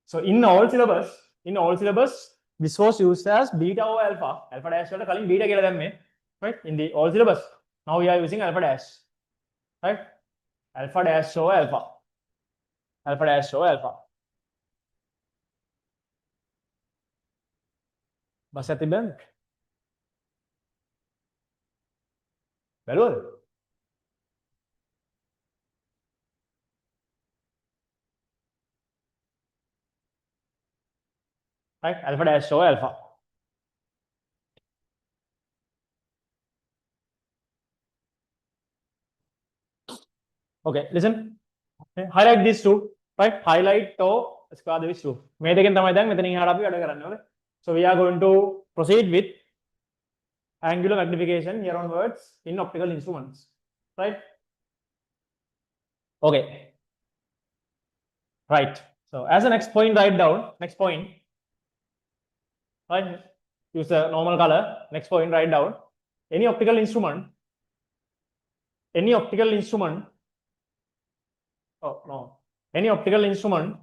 So in all syllabus, this was used as beta or alpha. Alpha dash වලට කලින් beta කියලා දැම්මේ. Right? In the all syllabus. Now we are using alpha dash. Right? Alpha dash or alpha. Alpha dash or alpha. Bus ඇති බෑන්. බැලුවද? Right? Alpha dash or alpha. Okay, listen. Okay, highlight these two. Right? Highlight or square these two. මේ දෙකෙන් තමයි දැන් මෙතනින් එහාට අපි වැඩ කරන්නේ. Okay? So we are going to proceed with angular magnification here onwards in optical instruments. Right? Okay. Right. So as a next point, write down. Next point. Right? Use a normal color. Next point, write down. Any optical instrument. Any optical instrument. Oh no. Any optical instrument.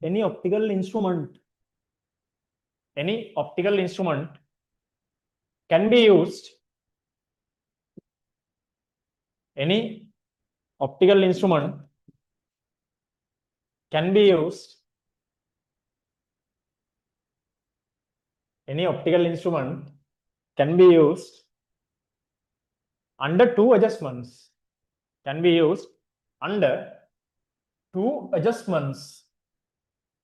Any optical instrument. Any optical instrument can be used. Any optical instrument can be used. Any optical instrument can be used under two adjustments. Can be used under two adjustments.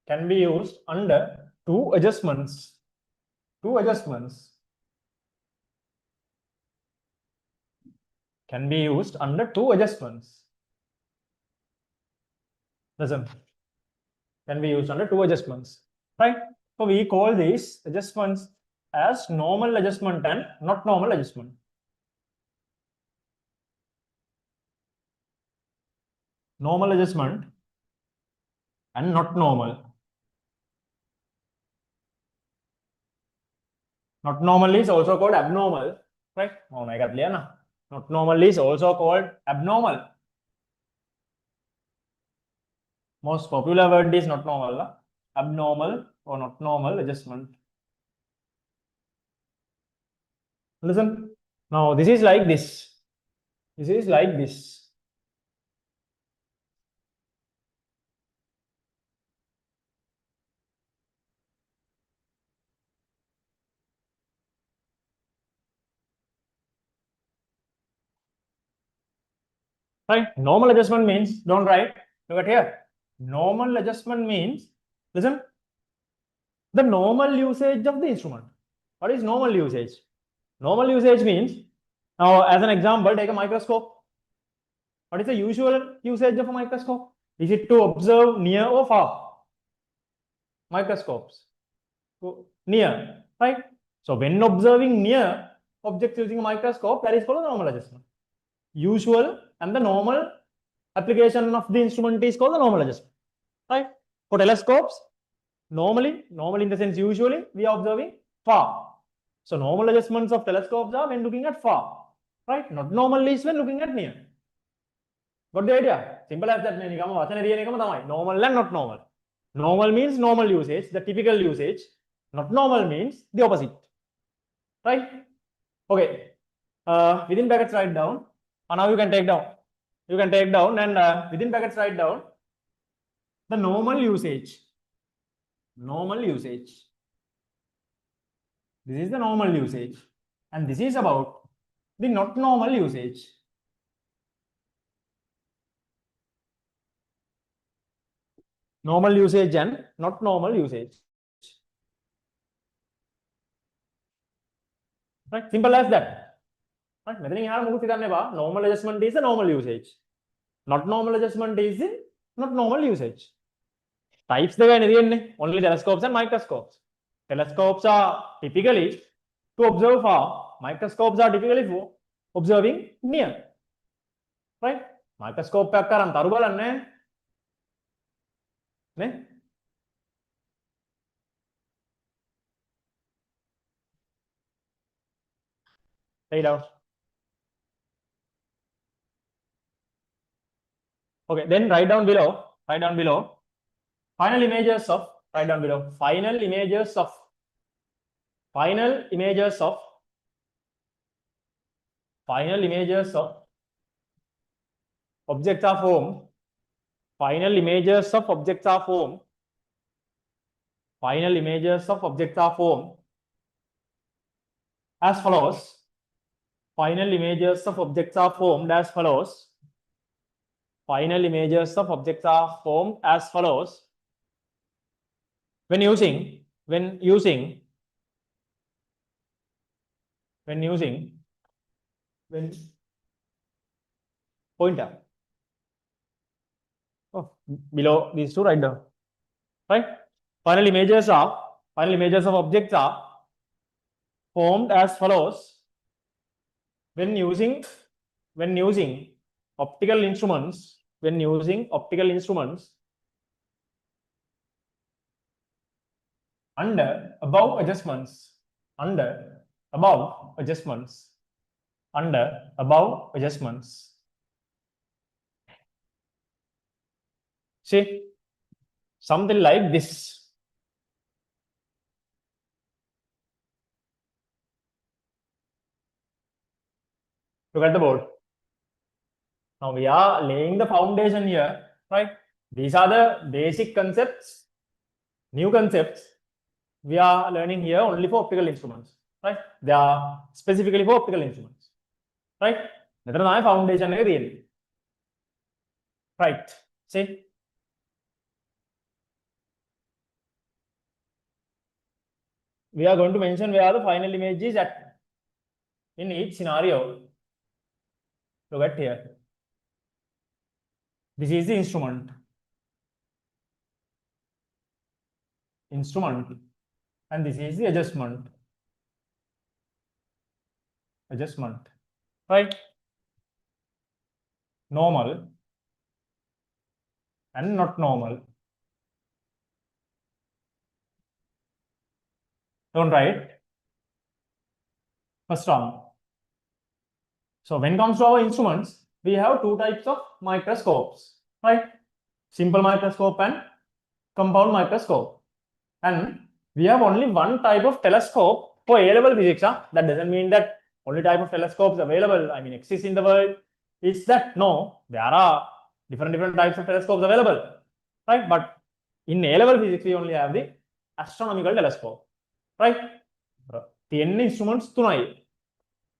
Can be used under two adjustments. Two adjustments. Can be used under two adjustments. Listen. Can be used under two adjustments. Right? So we call these adjustments as normal adjustment and not normal adjustment. Normal adjustment and not normal. Not normal is also called abnormal. Right? Oh my God, Leena. Not normal is also called abnormal. Most popular word is not normal. Abnormal or not normal adjustment. Listen. Now this is like this. This is like this. Right? Normal adjustment means, don't write. Look at here. Normal adjustment means, listen, the normal usage of the instrument. What is normal usage? Normal usage means, now as an example, take a microscope. What is the usual usage of a microscope? Is it to observe near or far? Microscopes. Near, right? So when observing near objects using a microscope, that is called a normal adjustment. Usual and the normal application of the instrument is called the normal adjustment, right? For telescopes, normal in the sense usually we are observing far. So normal adjustments of telescopes are when looking at far, right? Not normal is when looking at near. Got the idea? Simple as that. Normal and not normal. Normal means normal usage, the typical usage. Not normal means the opposite, right? Okay. Within brackets write down. And now you can take down. You can take down and within brackets write down the normal usage. Normal usage. This is the normal usage. And this is about the not normal usage. Normal usage and not normal usage. Right? Simple as that. Right? Normal adjustment is the normal usage. Not normal adjustment is the not normal usage. Types only telescopes and microscopes. Telescopes are typically to observe far. Microscopes are typically for observing near. Right? Microscope pakkaram tarubalanne. Ne? Write down. Okay, then write down below. Write down below. Final images of. Write down below. Final images of. Final images of. Final images of objects are formed. Final images of objects are formed. Final images of objects are formed as follows. Final images of objects are formed as follows. Final images of objects are formed as follows. When using pointer. Oh, below these two, write down. Right? Final images of objects are formed as follows. When using optical instruments, under above adjustments. See, something like this. Look at the board. Now we are laying the foundation here, right? These are the basic concepts, new concepts we are learning here only for optical instruments, right? They are specifically for optical instruments, right? That's the foundation really. Right? See. We are going to mention where the final image is at in each scenario. Look at here. This is the instrument. And this is the adjustment. Right? Normal and not normal. Don't write. First one. So when it comes to our instruments, we have two types of microscopes, right? Simple microscope and compound microscope. And we have only one type of telescope for A-level physics. That doesn't mean that only type of telescopes available, exist in the world. Is that no, there are different types of telescopes available, right? But in A-level physics, we only have the astronomical telescope, right? The instruments tunai.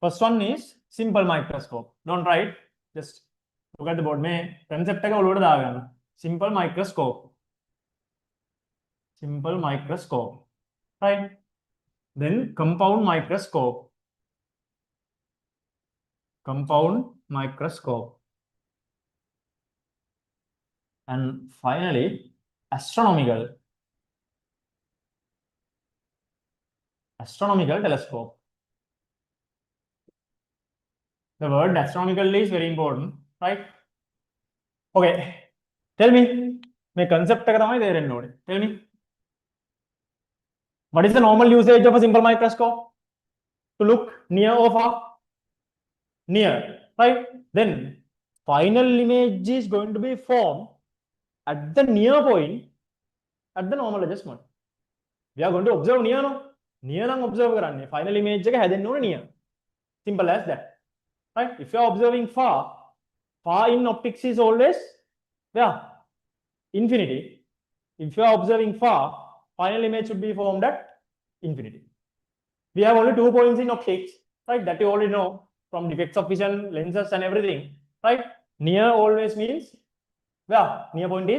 First one is simple microscope. Don't write, just look at the board. May concept simple microscope. Right? Then compound microscope. And finally, astronomical telescope. The word astronomical is very important, right? Okay, tell me මේ concept එක තමයි තේරෙන්න ඕනේ. Tell me, what is the normal usage of a simple microscope? To look near or far? Near, right? Then final image is going to be formed at the near point at the normal adjustment. We are going to observe near, no? Near නම් observe කරන්නේ. Final image එක හැදෙන්න ඕනේ near. Simple as that, right? If you are observing far, far in optics is always where? Infinity. If you are observing far, final image should be formed at infinity. We have only 2 points in optics, right? That you already know from defects of vision, lenses, and everything, right? Near always means where? Near point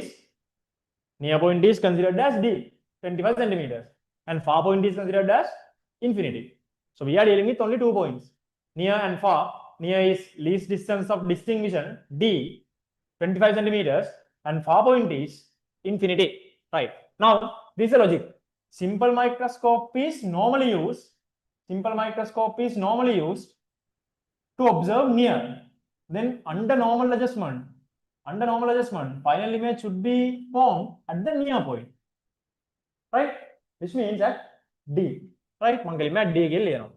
is considered as D, 25 centimeters, and far point is considered as infinity. So we are dealing with only 2 points, near and far. Near is least distance of distinction, D, 25 centimeters, and far point is infinity, right? Now this is the logic. Simple microscope is normally used to observe near. Then under normal adjustment, final image should be formed at the near point, right? Which means at D, right? මම කලින්ම at D කියලා ලියනවා.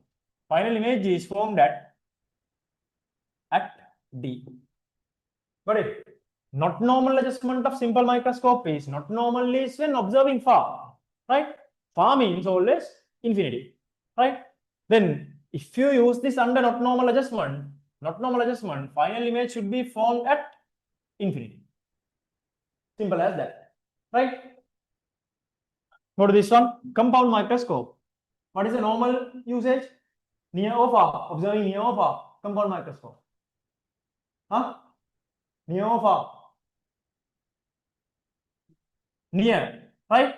Final image is formed at D. Got it? Not normal adjustment of simple microscope is not normal is when observing far, right? Far means always infinity, right? Then if you use this under not normal adjustment, final image should be formed at infinity. Simple as that, right? Go to this one, compound microscope. What is the normal usage? Near or far? Observing near or far? Compound microscope. Huh? Near or far? Near, right?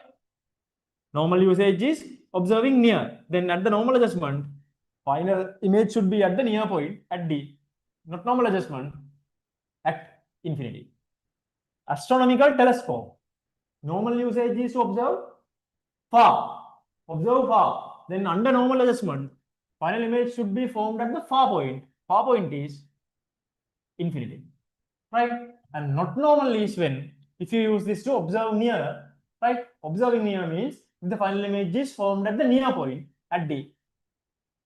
Normal usage is observing near. Then at the normal adjustment, final image should be at the near point at D. Not normal adjustment at infinity. Astronomical telescope. Normal usage is to observe far. Then under normal adjustment, final image should be formed at the far point. Far point is infinity, right? And not normal is when if you use this to observe near, right? Observing near means if the final image is formed at the near point at D,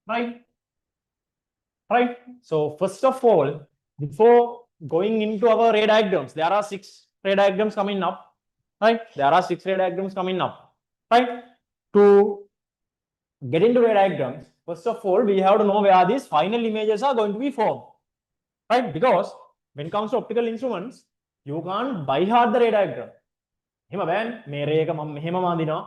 right? So first of all, before going into our ray diagrams, there are 6 ray diagrams coming up, right? Right? To get into ray diagrams, first of all, we have to know where these final images are going to be formed, right? Because when it comes to optical instruments, you can't by heart the ray diagram. එහෙම බෑනේ. මේ ray එක මම මෙහෙම වඳිනවා.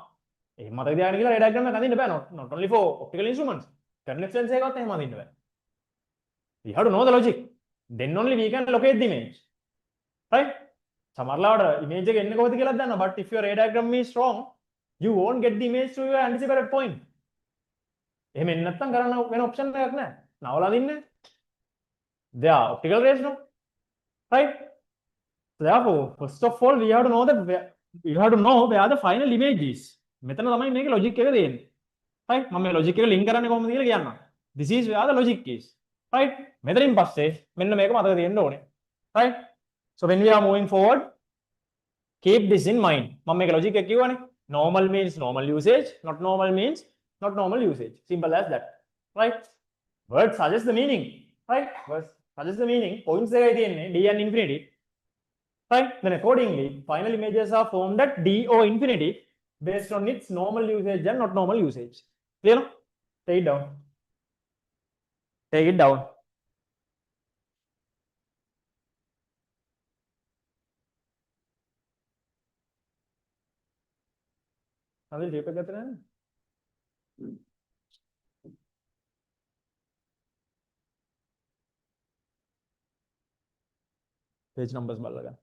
එහෙම මතක තියාගන්න කියලා ray diagram එක අඳින්න බෑ. Not only for optical instruments. convex lens එකවත් එහෙම අඳින්න බෑ. We have to know the logic. Then only we can locate the image, right? සමහරවිට image එක එන්නේ කොහොමද කියලාත් දන්නවා. But if your ray diagram is wrong, you won't get the image to your anticipated point. එහෙම එන්නේ නැත්නම් කරන්න වෙන option එකක් නැහැ. නවලා අඳින්න. They are optical rays, no? Right? So therefore, first of all, we have to know where the final image is. මෙතන තමයි මේකේ logic එක තියෙන්නේ. Right? මම මේ logic එක link කරන්නේ කොහොමද කියලා කියන්නම්. This is where the logic is. Right? මෙතනින් පස්සේ මෙන්න මේක මතක තියෙන්න ඕනේ. Right? So when we are moving forward, keep this in mind. මම මේක logic එක කිව්වනේ. Normal means normal usage, not normal means not normal usage. Simple as that. Right? Word suggests the meaning. Right? Word suggests the meaning. Points එකයි තියෙන්නේ D and infinity. Right? Then accordingly, final images are formed at D or infinity based on its normal usage and not normal usage. Clear? No? Take it down. Now tape එක ගත්තද? Page numbers බලලා ගන්න.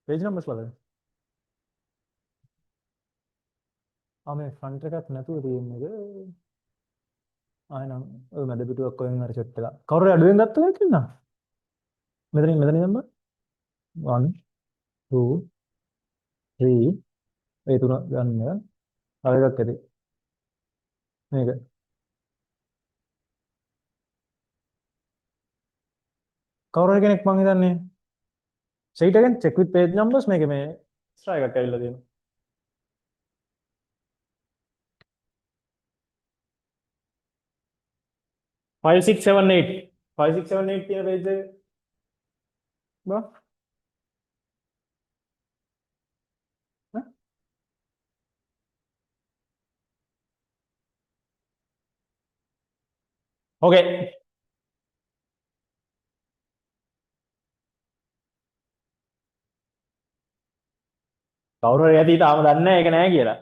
Page numbers බලන්න. මේ front එකක් නැතුව තියෙන එක. ආයෙනම් ඔය මැද පිටුවක් කොහෙන් හරි සෙට් එකක්. කවුරු හරි අඩුවෙන් ගත්තා කියලා? මෙතනින් යන්න. 1 2 3 ඒ තුන ගන්න. තව එකක් ඇති. මේක. කවුරු හරි කෙනෙක් මං හිතන්නේ say it again, check with page numbers. මේක මේ extra එකක් ඇවිල්ලා තියෙනවා. 5 6 7 8 5 6 7 8 තියෙන page එක බා okay කවුරු හරි ඇති තාම දන්නේ නැහැ ඒක නෑ කියලා.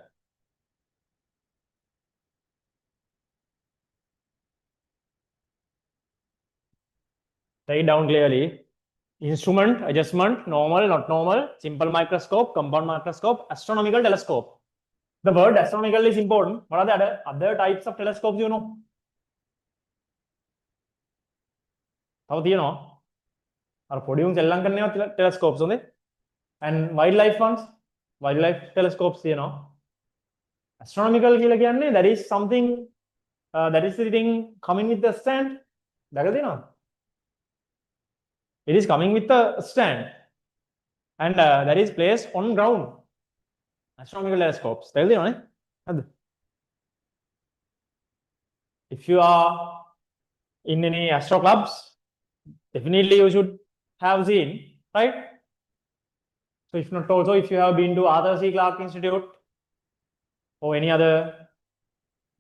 Write down clearly. Instrument, adjustment, normal, not normal, simple microscope, compound microscope, astronomical telescope. The word astronomical is important. What are the other types of telescopes you know? තව තියෙනවා. අර පොඩි උන් සෙල්ලම් කරනවා telescopes උනේ. And wildlife ones, wildlife telescopes තියෙනවා. Astronomical කියලා කියන්නේ that is something that is the thing coming with the stand. දැකලා තියෙනවද? It is coming with a stand and that is placed on ground. Astronomical telescopes. If you are in any astro clubs, definitely you should have seen, right? So if not also, if you have been to Arthur C. Clarke Institute or any other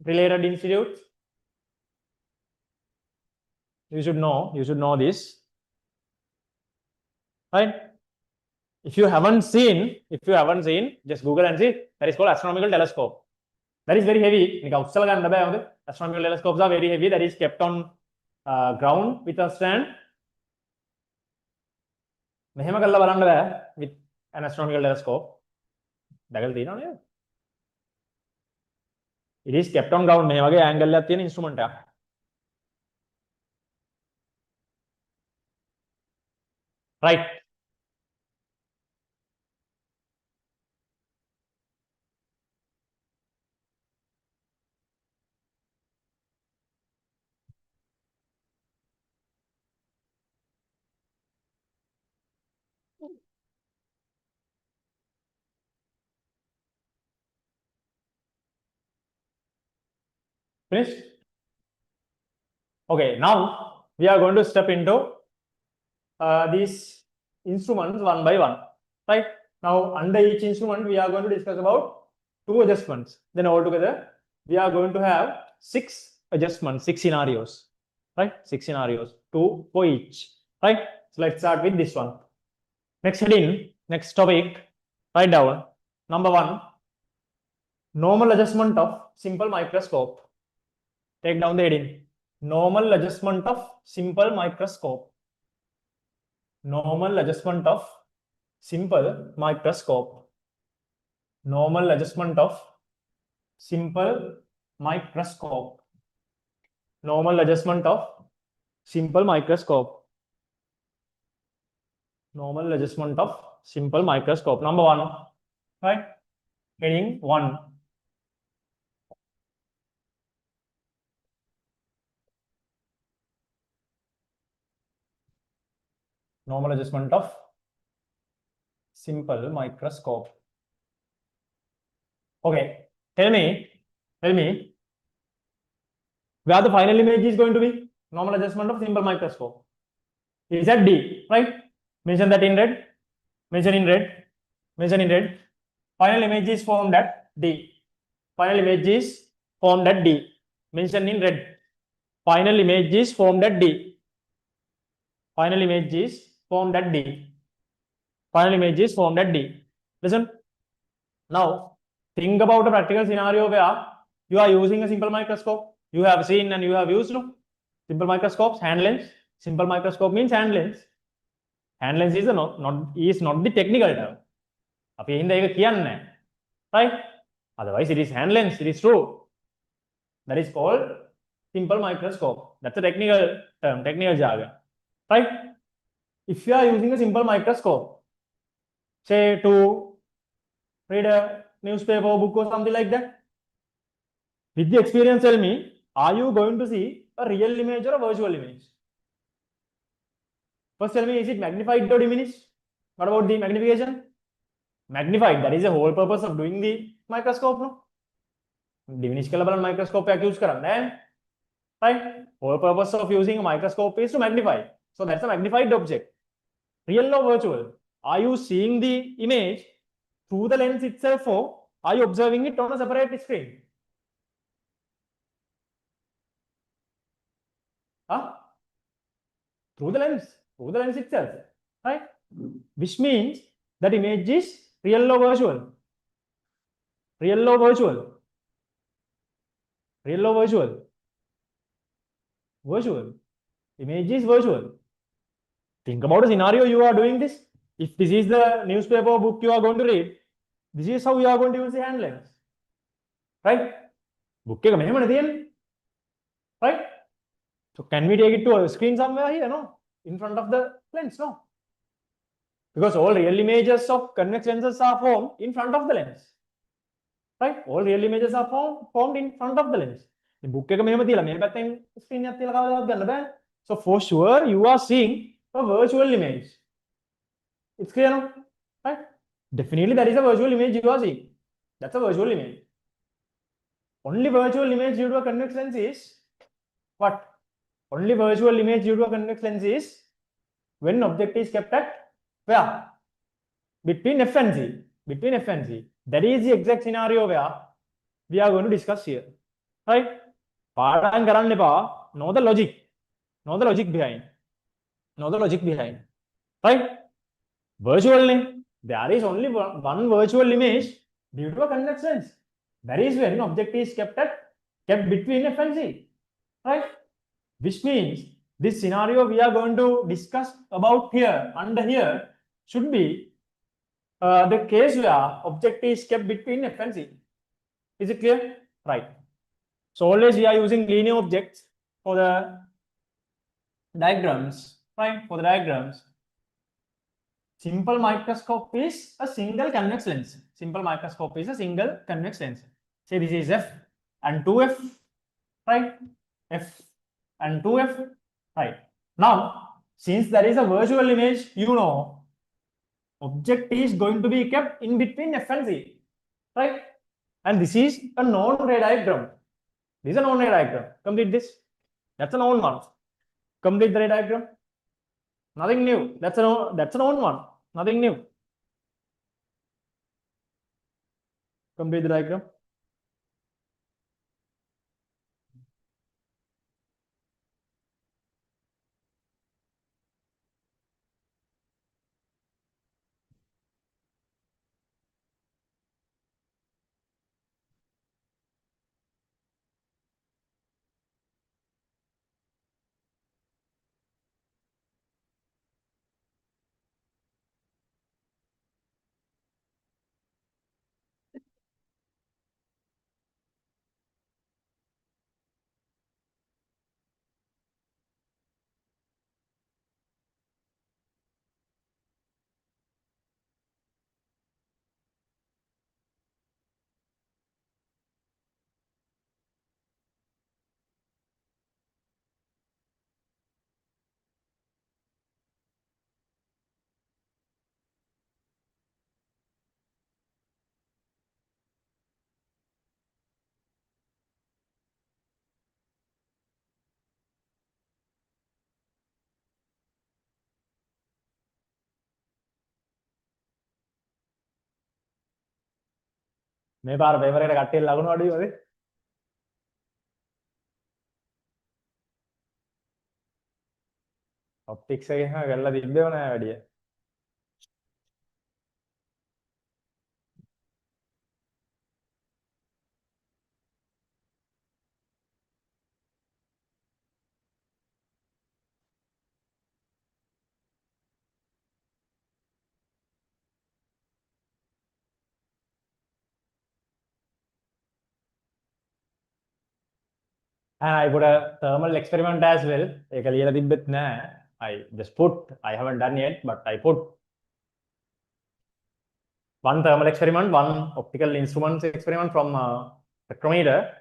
related institute, you should know this. Right? If you haven't seen, just Google and see. That is called astronomical telescope. That is very heavy. Astronomical telescopes are very heavy. That is kept on ground with a stand. With an astronomical telescope. It is kept on ground. Angle instrument. Right. Finished? Okay, now we are going to step into these instruments one by one. Right? Now, under each instrument, we are going to discuss about 2 adjustments. Then altogether, we are going to have 6 adjustments, 6 scenarios. Right? 6 scenarios, 2 for each. Right? So let's start with this one. Next heading, next topic, write down. Number 1, normal adjustment of simple microscope. Take down the heading. Normal adjustment of simple microscope. Normal adjustment of simple microscope. Normal adjustment of simple microscope. Normal adjustment of simple microscope. Normal adjustment of simple microscope. Number 1, right? Heading 1. Normal adjustment of simple microscope. Okay, tell me where the final image is going to be. Normal adjustment of simple microscope is at D, right? Mention that in red. Mention in red. Mention in red. Final image is formed at D. Final image is formed at D. Mention in red. Final image is formed at D. Final image is formed at D. Final image is formed at D. Listen. Now, think about a practical scenario where you are using a simple microscope. You have seen and you have used simple microscopes, hand lens. Simple microscope means hand lens. hand lens is not the technical term. අපි හින්දා ඒක කියන්නේ නැහැ. Right? Otherwise it is hand lens, it is true. That is called simple microscope. That's a technical term, technical jargon. Right? If you are using a simple microscope, say to read a newspaper or book or something like that, with the experience, tell me, are you going to see a real image or a virtual image? First tell me, is it magnified or diminished? What about the magnification? Magnified, that is the whole purpose of doing the microscope, no? Diminished කරලා බලන්න microscope එකක් use කරන්නේ නැහැ. Right? Whole purpose of using a microscope is to magnify. So that's a magnified object. Real or virtual? Are you seeing the image through the lens itself, or are you observing it on a separate screen? Huh? Through the lens itself, right? Which means that image is real or virtual? Real or virtual? Real or virtual? Virtual. Image is virtual. Think about a scenario you are doing this. If this is the newspaper book you are going to read, this is how you are going to use the hand lens. Right? Book එක මෙහෙමනේ තියෙන්නේ. Right? So can we take it to a screen somewhere here? No. In front of the lens, no. Because all real images of convex lenses are formed in front of the lens. Right? All real images are formed in front of the lens. The book එක මෙහෙම තියලා මේ පැත්තෙන් screen එකක් තියලා කවදාවත් ගන්න බෑ. So for sure you are seeing a virtual image. It's clear now? Right? Definitely that is a virtual image you are seeing. That's a virtual image. Only virtual image due to a convex lens is what? Only virtual image due to a convex lens is when object is kept at where? Between F and C. Between F and C. That is the exact scenario where we are going to discuss here. Right? පාඩම් කරන්න එපා. Know the logic. Know the logic behind. Know the logic behind. Right? Virtually, there is only one virtual image due to a convex lens. That is when object is kept between F and C. Right? Which means this scenario we are going to discuss about here, under here, should be the case where object is kept between F and C. Is it clear? Right. So always we are using linear objects for the diagrams. Right? For the diagrams. Simple microscope is a single convex lens. Simple microscope is a single convex lens. Say this is F and 2F. Right? F and 2F. Right. Now, since there is a virtual image, you know, object is going to be kept in between F and C. Right? And this is a known ray diagram. This is a known ray diagram. Complete this. That's a known one. Complete the ray diagram. Nothing new. That's a known one. Nothing new. Complete the diagram. මේ පාර paper එකට කට්ටිය ලකුණු අඩුයි වගේ. Optics එකෙන් කරලා තිබ්බේව නෑ වැඩිය. And I put a thermal experiment as well. I just put, I haven't done yet, but I put one thermal experiment, one optical instruments experiment from spectrometer,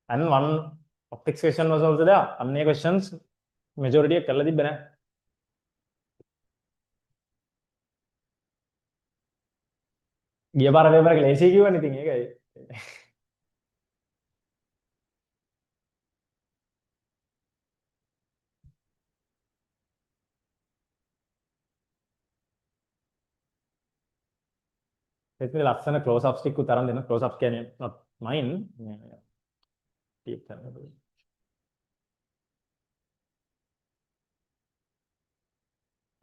and one optics question was also there. अन्य questions majority කරලා තිබ්බ නෑ. ගිය පාර paper එක ලේසි කිව්වනේ ඉතින් ඒකයි. ඒත් මේ ලස්සන close ups ටික උතරන් දෙන්න. close ups කියන්නේ not mine.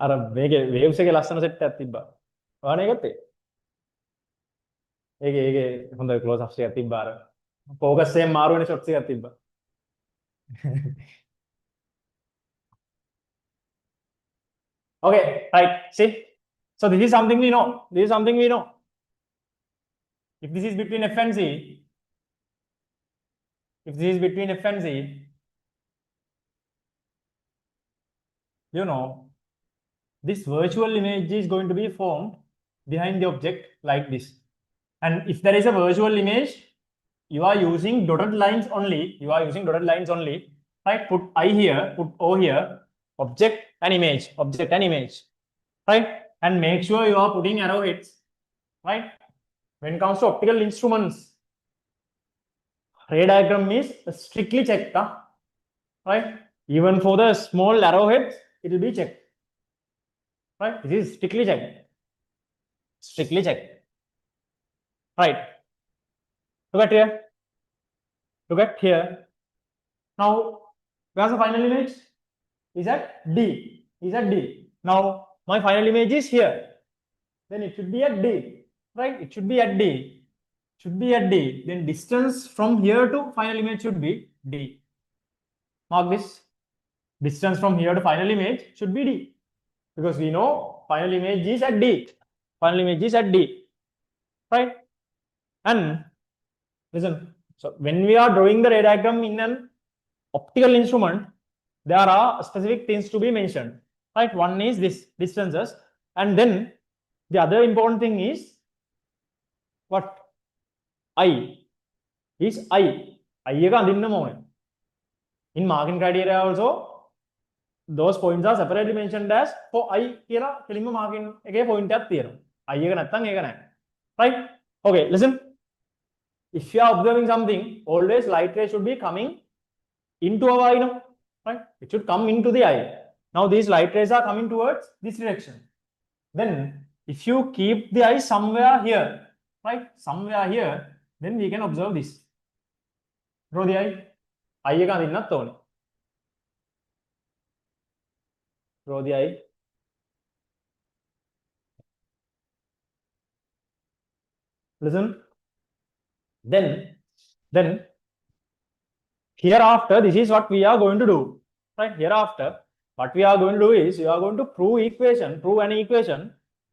අර මේකේ waves එකේ ලස්සන set එකක් තිබ්බා. ඔයානේ ගත්තේ? ඒකේ හොඳ close ups ටිකක් තිබ්බා අර. focus එකෙන් මාරු වෙන shots එකක් තිබ්බා. Okay, right. See? So this is something we know. This is something we know. If this is between F and Z, if this is between F and Z, you know, this virtual image is going to be formed behind the object like this. And if there is a virtual image, you are using dotted lines only. You are using dotted lines only. Right? Put I here, put O here, object and image, object and image. Right? And make sure you are putting arrowheads. Right? When it comes to optical instruments, ray diagram is strictly checked. Right? Even for the small arrowheads, it will be checked. Right? This is strictly checked. Strictly checked. Right. Look at here. Look at here. Now, where's the final image? Is at D. Is at D. Now, my final image is here. Then it should be at D. Right? It should be at D. Should be at D. Then distance from here to final image should be D. Mark this. Distance from here to final image should be D. Because we know final image is at D. Final image is at D. Right? And listen, so when we are drawing the ray diagram in an optical instrument, there are specific things to be mentioned. Right? One is this distances, and then the other important thing is what? I is I. I එක අඳින්නම ඕනේ. In marking criteria also, those points are separately mentioned as for I කියලා කෙලින්ම marking එකේ point එකක් තියෙනවා. I එක නැත්තම් ඒක නැහැ. Right? Okay, listen. If you are observing something, always light ray should be coming into our eye, no? Right? It should come into the eye. Now these light rays are coming towards this direction. Then if you keep the eye somewhere here, right? Somewhere here, then we can observe this. Draw the eye. Eye එක අඳින්නත් ඕනේ. Draw the eye. Listen. Then hereafter, this is what we are going to do. Right? Hereafter, what we are going to do is we are going to prove an equation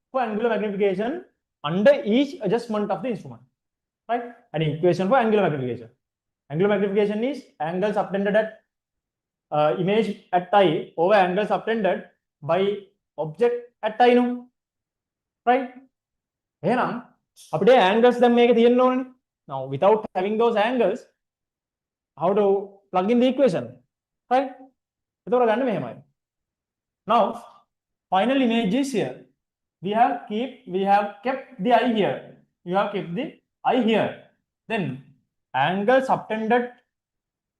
for angular magnification under each adjustment of the instrument. Right? An equation for angular magnification. Angular magnification is angle subtended at image at I over angle subtended by object at I. No? Right? එහෙනම් අපිට angles දැන් මේක තියෙන්න ඕනේ. Now, without having those angles, how to plug in the equation? Right? Now, final image is here. We have kept the eye here. You have kept the eye here. Then angle subtended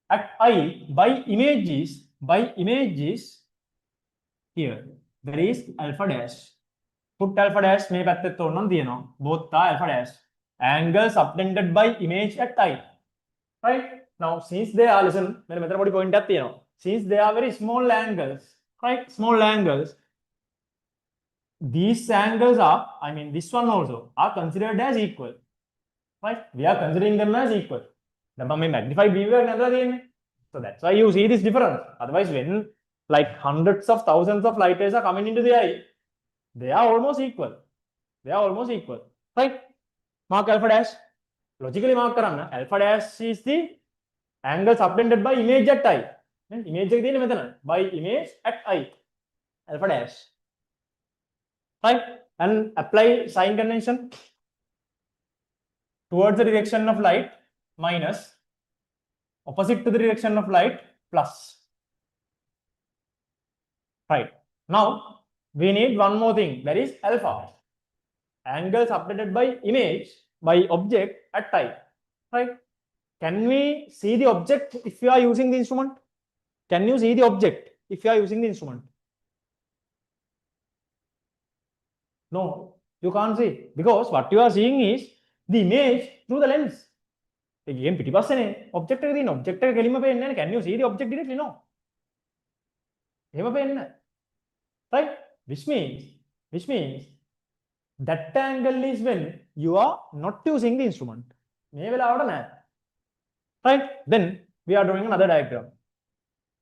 at eye by image is here. There is alpha dash. Put alpha dash මේ පැත්තට තෝරන්න තියෙනවා. Both are alpha dash. Angle subtended by image at eye. Right? Now, since they are, listen, මෙන්න මෙතන පොඩි point එකක් තියෙනවා. Since they are very small angles, right? Small angles. These angles are, I mean, this one also are considered as equal. Right? We are considering them as equal. Then we magnify view another thing. So that's why you see this difference. Otherwise, when like hundreds of thousands of light rays are coming into the eye, they are almost equal. They are almost equal. Right? Mark alpha dash. Logically mark karanna. Alpha dash is the angle subtended by image at I. Image එක තියෙන්නේ මෙතන. By image at I. Alpha dash. Right? And apply sign convention towards the direction of light minus opposite to the direction of light plus. Right. Now we need one more thing, that is alpha. Angle subtended by image by object at I. Right? Can we see the object if you are using the instrument? Can you see the object if you are using the instrument? No, you can't see, because what you are seeing is the image through the lens. Again, පිටිපස්සනේ object එක තියෙන object එක කෙලින්ම පේන්නේ නැහැ. Can you see the object directly? No. එහෙම පේන්නේ නැහැ. Right? Which means that angle is when you are not using the instrument. මේ වෙලාවට නැහැ. Right? Then we are drawing another diagram.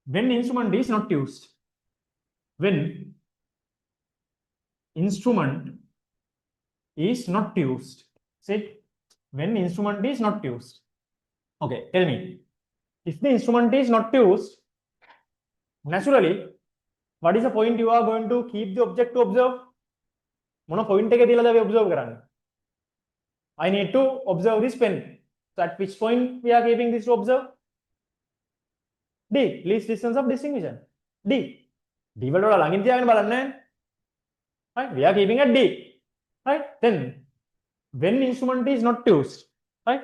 When instrument is not used. When instrument is not used. See, when instrument is not used. Okay, tell me. If the instrument is not used, naturally, what is the point you are going to keep the object to observe? මොන point එක තියලාද අපි observe කරන්නේ? I need to observe this pen. So at which point we are keeping this to observe? D, least distance of distinction. D. D වලට වඩා ළඟින් තියාගෙන බලන්නේ. Right? We are keeping at D. Right? Then, when instrument is not used, right?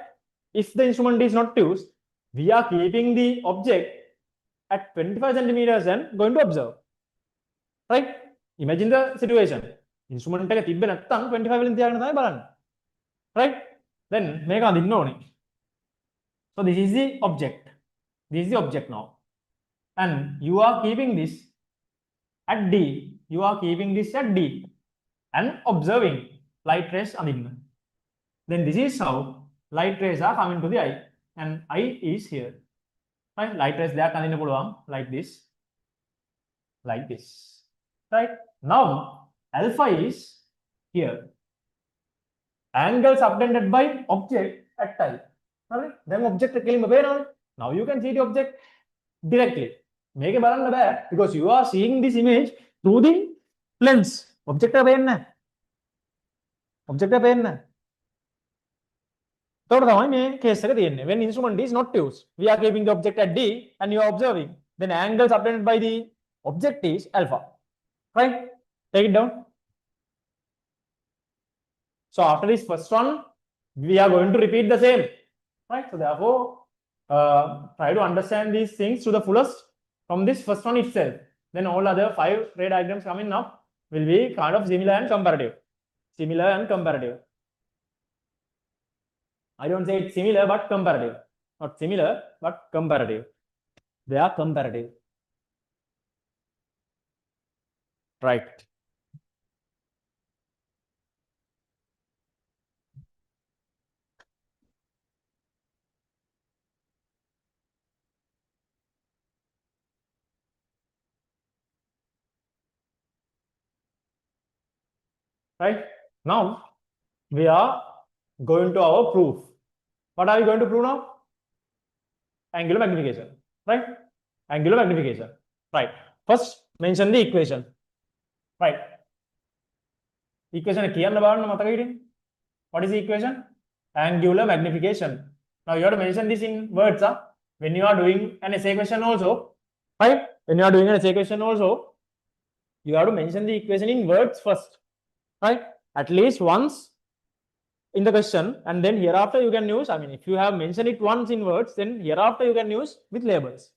If the instrument is not used, we are keeping the object at 25 centimeters and going to observe. Right? Imagine the situation. Instrument එක තිබ්බේ නැත්නම් 25 වලින් තියාගෙන තමයි බලන්නේ. Right? Then මේක අඳින්න ඕනේ. So this is the object. This is the object now. And you are keeping this at D. You are keeping this at D and observing light rays අඳින්න. Then this is how light rays are coming to the eye, and eye is here. Right? Light rays දෙයක් අඳින්න පුළුවන් like this. Right? Now alpha is here. Angle subtended by object at eye. Right? Then object කෙලින්ම පේනවනේ. Now you can see the object directly. මේක බලන්න බෑ because you are seeing this image through the lens. Object එක පේන්නේ නැහැ. Object එක පේන්නේ නැහැ. එතකොට තමයි මේ case එක තියෙන්නේ. When instrument is not used, we are keeping the object at D and you are observing. Then angle subtended by the object is alpha. Right? Take it down. So after this first one, we are going to repeat the same. Right? So therefore, try to understand these things to the fullest from this first one itself. Then all other 5 ray diagrams coming up will be kind of similar and comparative. Similar and comparative. I don't say it's similar but comparative. Not similar but comparative. They are comparative. Right. Right? Now we are going to our proof. What are we going to prove now? Angular magnification. Right? Angular magnification. Right. First mention the equation. Right. Equation කියන්න බලන්න මතක හිටින්. What is the equation? Angular magnification. Now you have to mention this in words. When you are doing an essay question also, right? When you are doing an essay question also, you have to mention the equation in words first. Right? At least once in the question, and then hereafter you can use, I mean, if you have mentioned it once in words, then hereafter you can use with labels.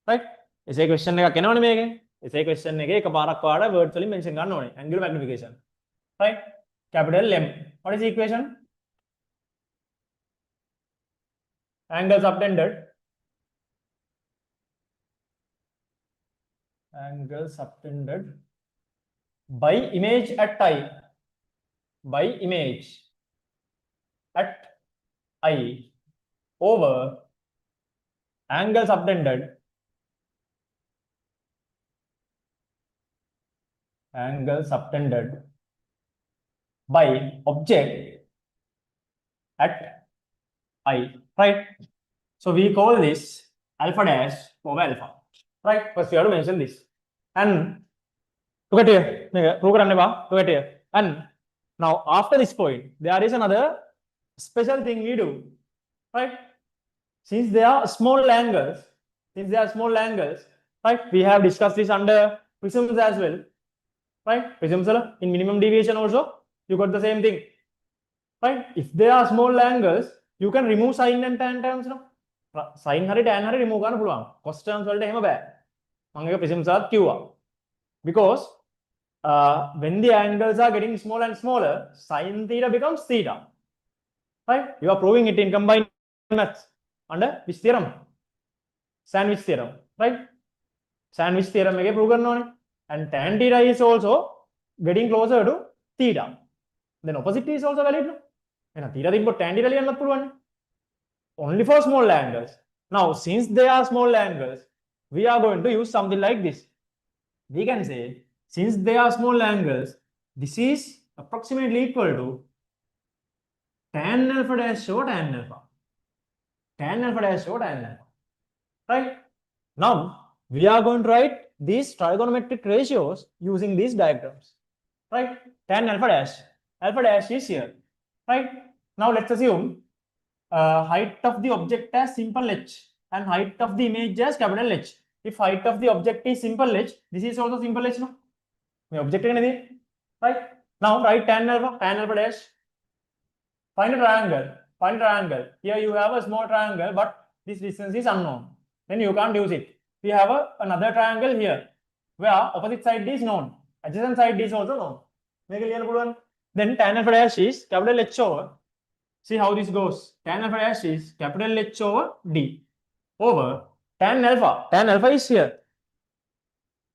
Right? Essay question එකක් එනවනේ මේකේ. Essay question එකේ එකපාරක් වාඩ words වලින් mention ගන්න ඕනේ. Angular magnification. Right? Capital M. What is the equation? Angle subtended. Angle subtended by image at I. By image at I over angle subtended by object at I. Right? So we call this alpha dash over alpha. Right? First, you have to mention this. And look at here. Look at here. And now, after this point, there is another special thing we do. Right? Since they are small angles, right? We have discussed this under prisms as well. Right? Prisms in minimum deviation also, you got the same thing. Right? If they are small angles, you can remove sine and tan terms. No? Sine hari tan hari remove කරන්න පුළුවන්. Cos terms වලට එහෙම බෑ. මම එක prisms එකක් කිව්වා. Because when the angles are getting smaller and smaller, sine theta becomes theta. Right? You are proving it in combined maths under which theorem? Sandwich theorem. Right? Sandwich theorem එකේ prove කරන්න ඕනේ. And tan theta is also getting closer to theta. Then opposite is also valid. No? And theta තිබ්බොත් tan theta ලියන්නත් පුළුවන්. Only for small angles. Now, since they are small angles, we are going to use something like this. We can say, since they are small angles, this is approximately equal to tan alpha dash over tan alpha. Tan alpha dash over tan alpha. Right? Now, we are going to write these trigonometric ratios using these diagrams. Right? Tan alpha dash is here. Right? Now, let's assume height of the object as simple h and height of the image as capital H. If height of the object is simple h, this is also simple h. No? The object is right. Now write tan alpha dash. Find a triangle. Here you have a small triangle, but this distance is unknown. Then you can't use it. We have another triangle here, where opposite side is known, adjacent side is also known. Then tan alpha dash is capital H over. See how this goes. Tan alpha dash is capital H over D over tan alpha. Tan alpha is here.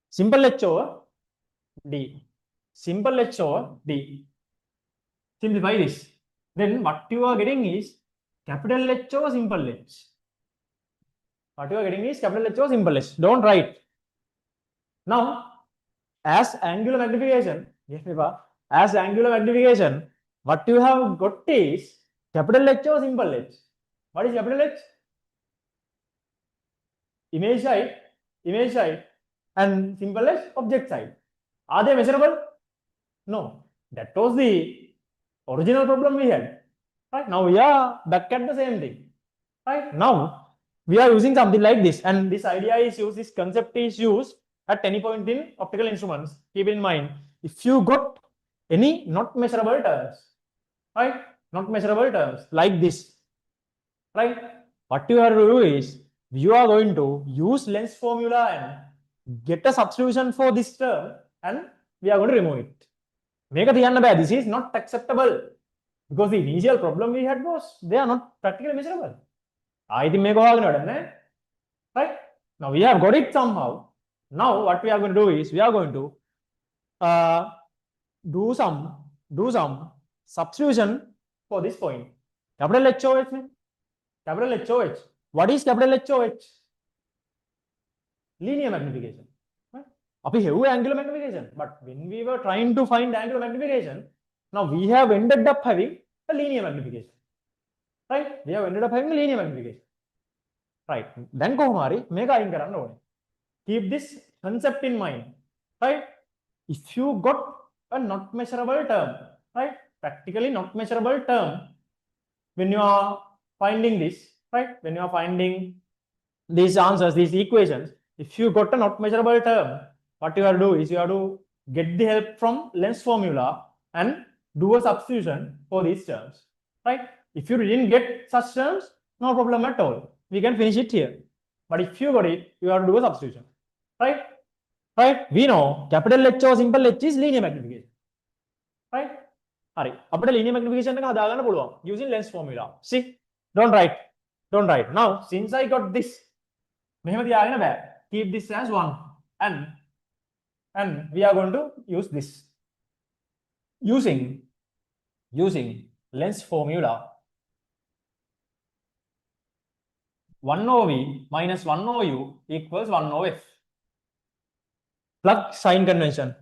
Simple H over D. Simple H over D. Simplify this. Then what you are getting is capital H over simple H. What you are getting is capital H over simple H. Don't write. Now, as angular magnification, what you have got is capital H over simple H. What is capital H? Image side, and simple H, object side. Are they measurable? No. That was the original problem we had. Right? Now we are back at the same thing. Right? Now we are using something like this, and this idea is used, this concept is used at any point in optical instruments. Keep in mind, if you got any not measurable terms, right? Not measurable terms like this, right? What you have to do is you are going to use lens formula and get a substitution for this term, and we are going to remove it. This is not acceptable because the initial problem we had was they are not practically measurable. I think right? Now we have got it somehow. Now what we are going to do is we are going to do some substitution for this point. Capital H O H. Capital H O H. What is capital H O H? Linear magnification. Right? We have angular magnification, but when we were trying to find angular magnification, now we have ended up having a linear magnification. Right? We have ended up having a linear magnification. Right? Then kohomari meka ayin karanna one. Keep this concept in mind. Right? If you got a not measurable term, right? Practically not measurable term, when you are finding this, right? When you are finding these answers, these equations, if you got a not measurable term, what you have to do is you have to get the help from lens formula and do a substitution for these terms, right? If you didn't get such terms, no problem at all. We can finish it here. But if you got it, you have to do a substitution, right? Right? We know capital H or simple H is linear magnification, right? Apne linear magnification එක හදාගන්න පුළුවන් using lens formula. See, don't write. Now, since I got this, මෙහෙම තියාගෙන බෑ. Keep this as 1 and we are going to use this using lens formula. 1 over V minus 1 over U equals 1 over F. Plug sign convention.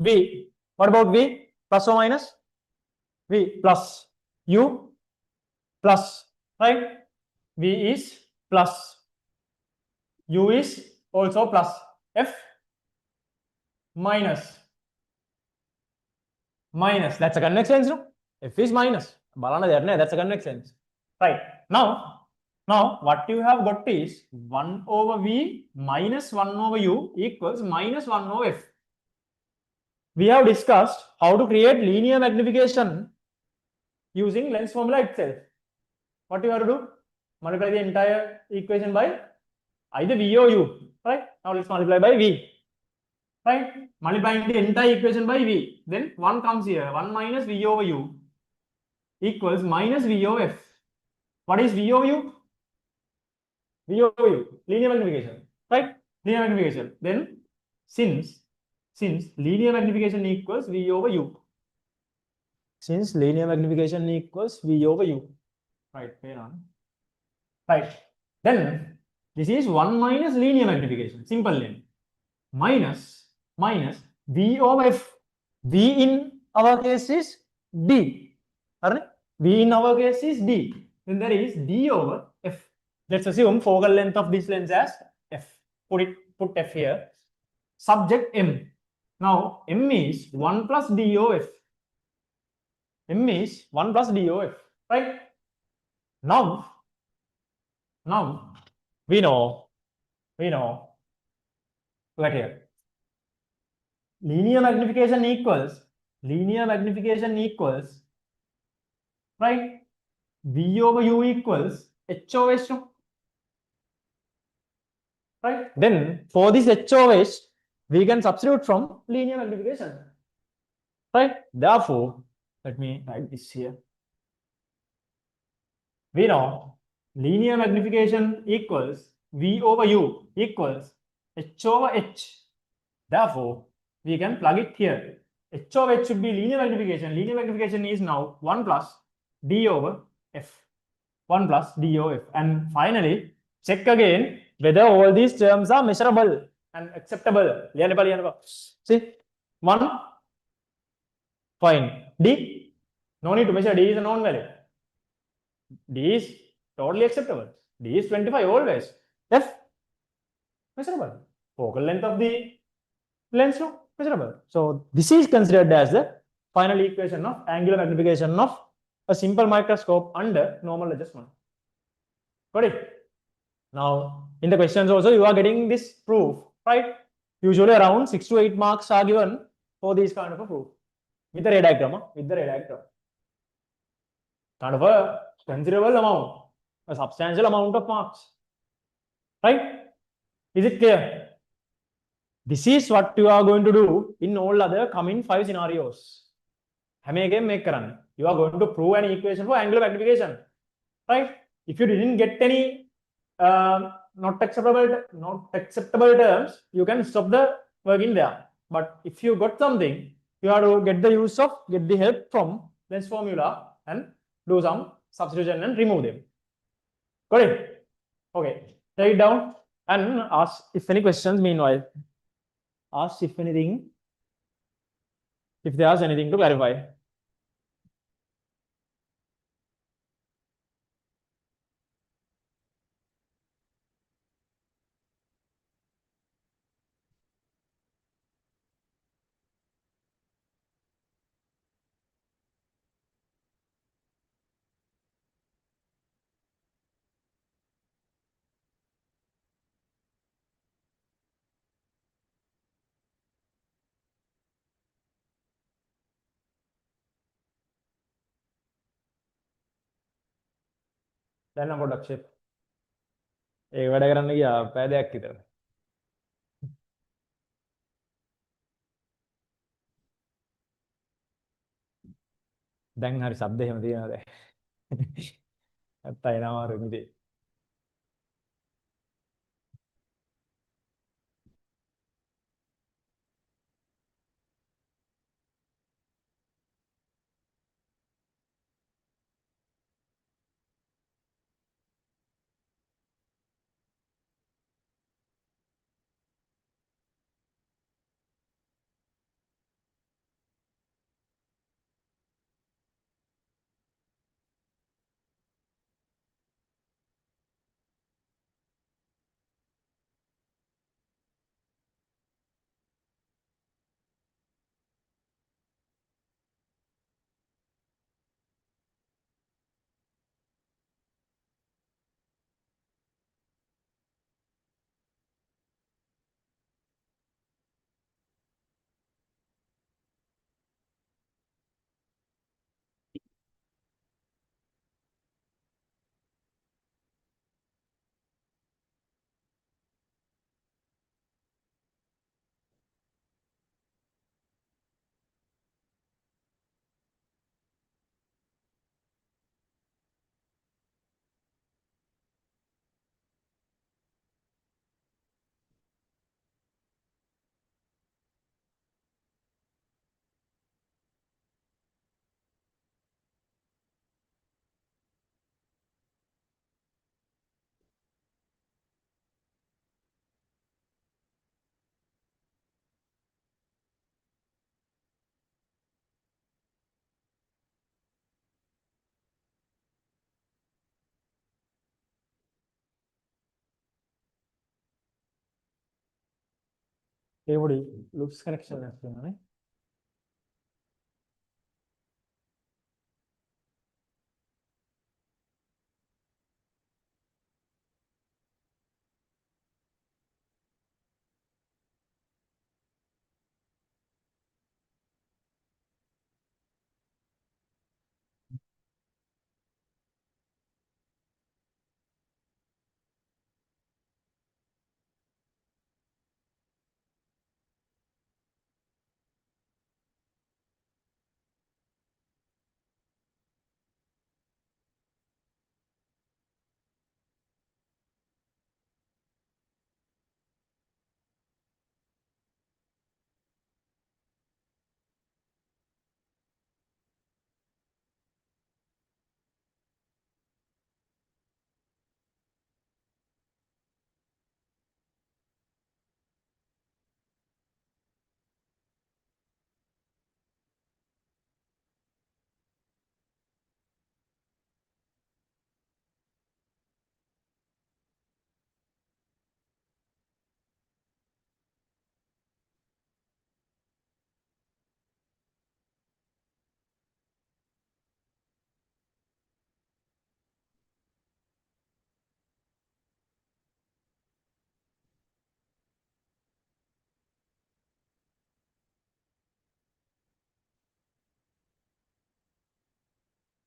V. What about V? Plus or minus? V plus U plus, right? V is plus, u is also plus, f minus, that's a convex lens, no? F is minus. That's a convex lens. Right. Now what you have got is 1 over v minus 1 over u equals minus 1 over f. We have discussed how to create linear magnification using lens formula itself. What you have to do? Multiply the entire equation by either v or u. Right? Now let's multiply by v. Right? Multiplying the entire equation by v. Then 1 comes here. 1 minus v over u equals minus v over f. What is v over u? V over u. Linear magnification. Right? Linear magnification. Then since linear magnification equals v over u. Since linear magnification equals v over u. Right, fair on. Right. Then this is 1 minus linear magnification. Simple name. Minus v over f. V in our case is d. V in our case is d. Then there is d over f. Let's assume focal length of this lens as f. Put f here. Subject m. Now m is 1 plus d over f. M is 1 plus d over f. Right? Now we know. Look at here. Linear magnification equals, right? V over u equals h over h. Right? Then for this h over h, we can substitute from linear magnification. Right? Therefore, let me write this here. We know linear magnification equals v over u equals h over h. Therefore, we can plug it here. H of h should be linear magnification. Linear magnification is now 1 plus d over f. 1 plus d over f. And finally, check again whether all these terms are measurable and acceptable. See, 1, fine. D, no need to measure. D is a known value. D is totally acceptable. D is 25 always. F, measurable. Focal length of the lens, no? Measurable. So this is considered as the final equation of angular magnification of a simple microscope under normal adjustment. Got it? Now in the questions also you are getting this proof, right? Usually around 6 to 8 marks are given for this kind of a proof with the ray diagram. Kind of a considerable amount, a substantial amount of marks, right? Is it clear? This is what you are going to do in all other coming 5 scenarios. You are going to prove an equation for angular magnification, right? If you didn't get any not acceptable terms, you can stop the work in there. But if you got something, you have to get the help from lens formula and do some substitution and remove them. Got it? Okay, take it down and ask if any questions meanwhile. Ask if there's anything to clarify. Then about Akship. एक වැඩ කරන්න ගියා පැය දෙකක් විතර. දැන් හරි શબ્ද එහෙම තියෙනවා දැන්. නැත්නම් එනවා රුමිදී. loops connection.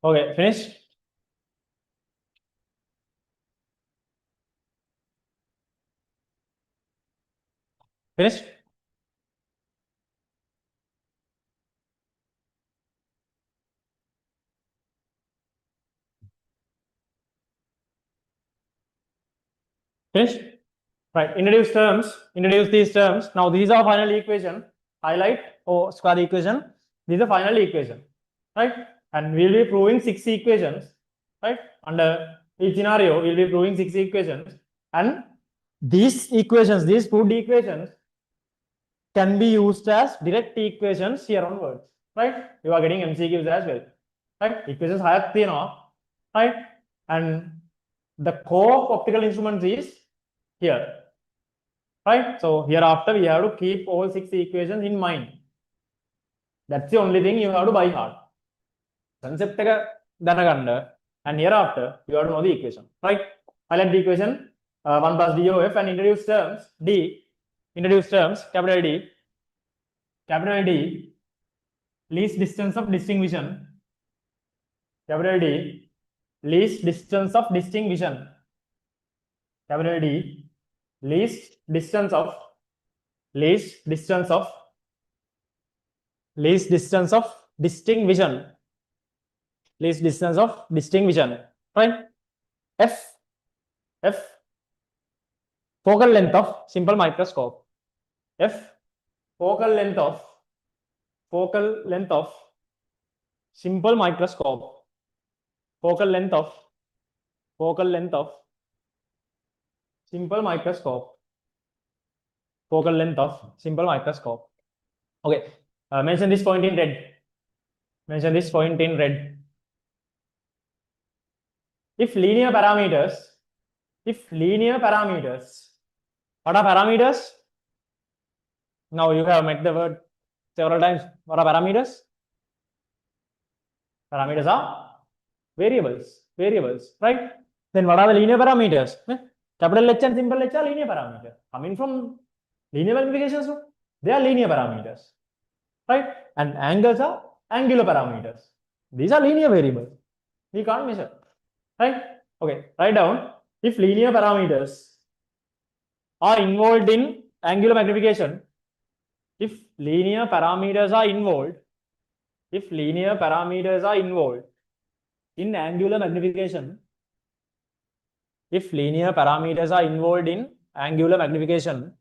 Okay, finished. Finished. Finished. Right. Introduce these terms. Now these are final equation. Highlight or square equation. These are final equation. Right. And we'll be proving 6 equations. Right. Under each scenario, we'll be proving 6 equations. And these equations, these proved equations, can be used as direct equations here onwards. Right. You are getting MCQs as well. Right. Equations higher, right. And the core of optical instruments is here. Right. So hereafter we have to keep all 6 equations in mind. That's the only thing you have to by heart. Concept and hereafter you have to know the equation. Right. Highlight the equation 1 plus DOF and introduce terms D. Introduce terms capital D, least distance of distinction, capital D, least distance of distinction, capital D, least distance of distinction, least distance of distinction, right? F focal length of simple microscope. F focal length of simple microscope. Focal length of simple microscope. Focal length of simple microscope. Okay. Mention this point in red. If linear parameters, what are parameters? Now you have met the word several times. What are parameters? Parameters are variables, right? Then what are the linear parameters? Capital H and simple H are linear parameters. Coming from linear magnifications, they are linear parameters, right? And angles are angular parameters. These are linear variables. We can't measure, right? Okay, write down if linear parameters are involved in angular magnification. If linear parameters are involved in angular magnification, if linear parameters are involved in angular magnification,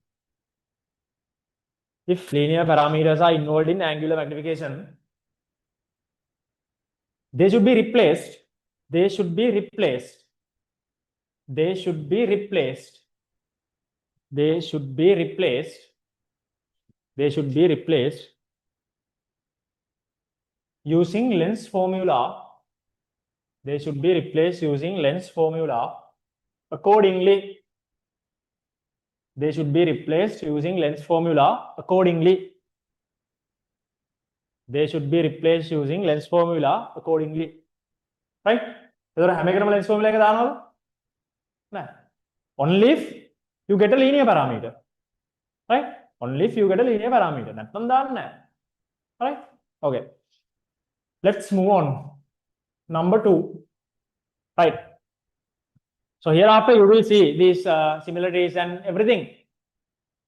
they should be replaced. Using lens formula. They should be replaced using lens formula accordingly. they should be replaced using lens formula accordingly. They should be replaced using lens formula accordingly. Right? lens formula only if you get a linear parameter. Right? Only if you get a linear parameter. Right? Okay. Let's move on. Number 2. Right. So hereafter you will see these similarities and everything.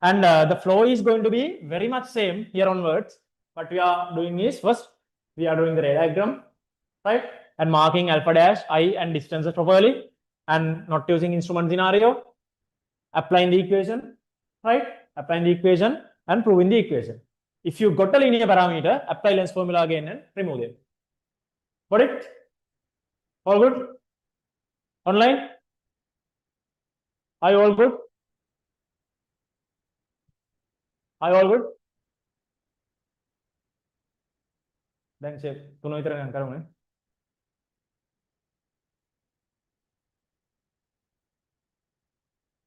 And the flow is going to be very much same here onwards. What we are doing is first we are doing the ray diagram, right? And marking alpha dash, I and distances properly, and not using instrument scenario, applying the equation, right? Applying the equation and proving the equation. If you got a linear parameter, apply lens formula again and remove it. Got it? All good? Online? Are you all good? Are you all good? Then say,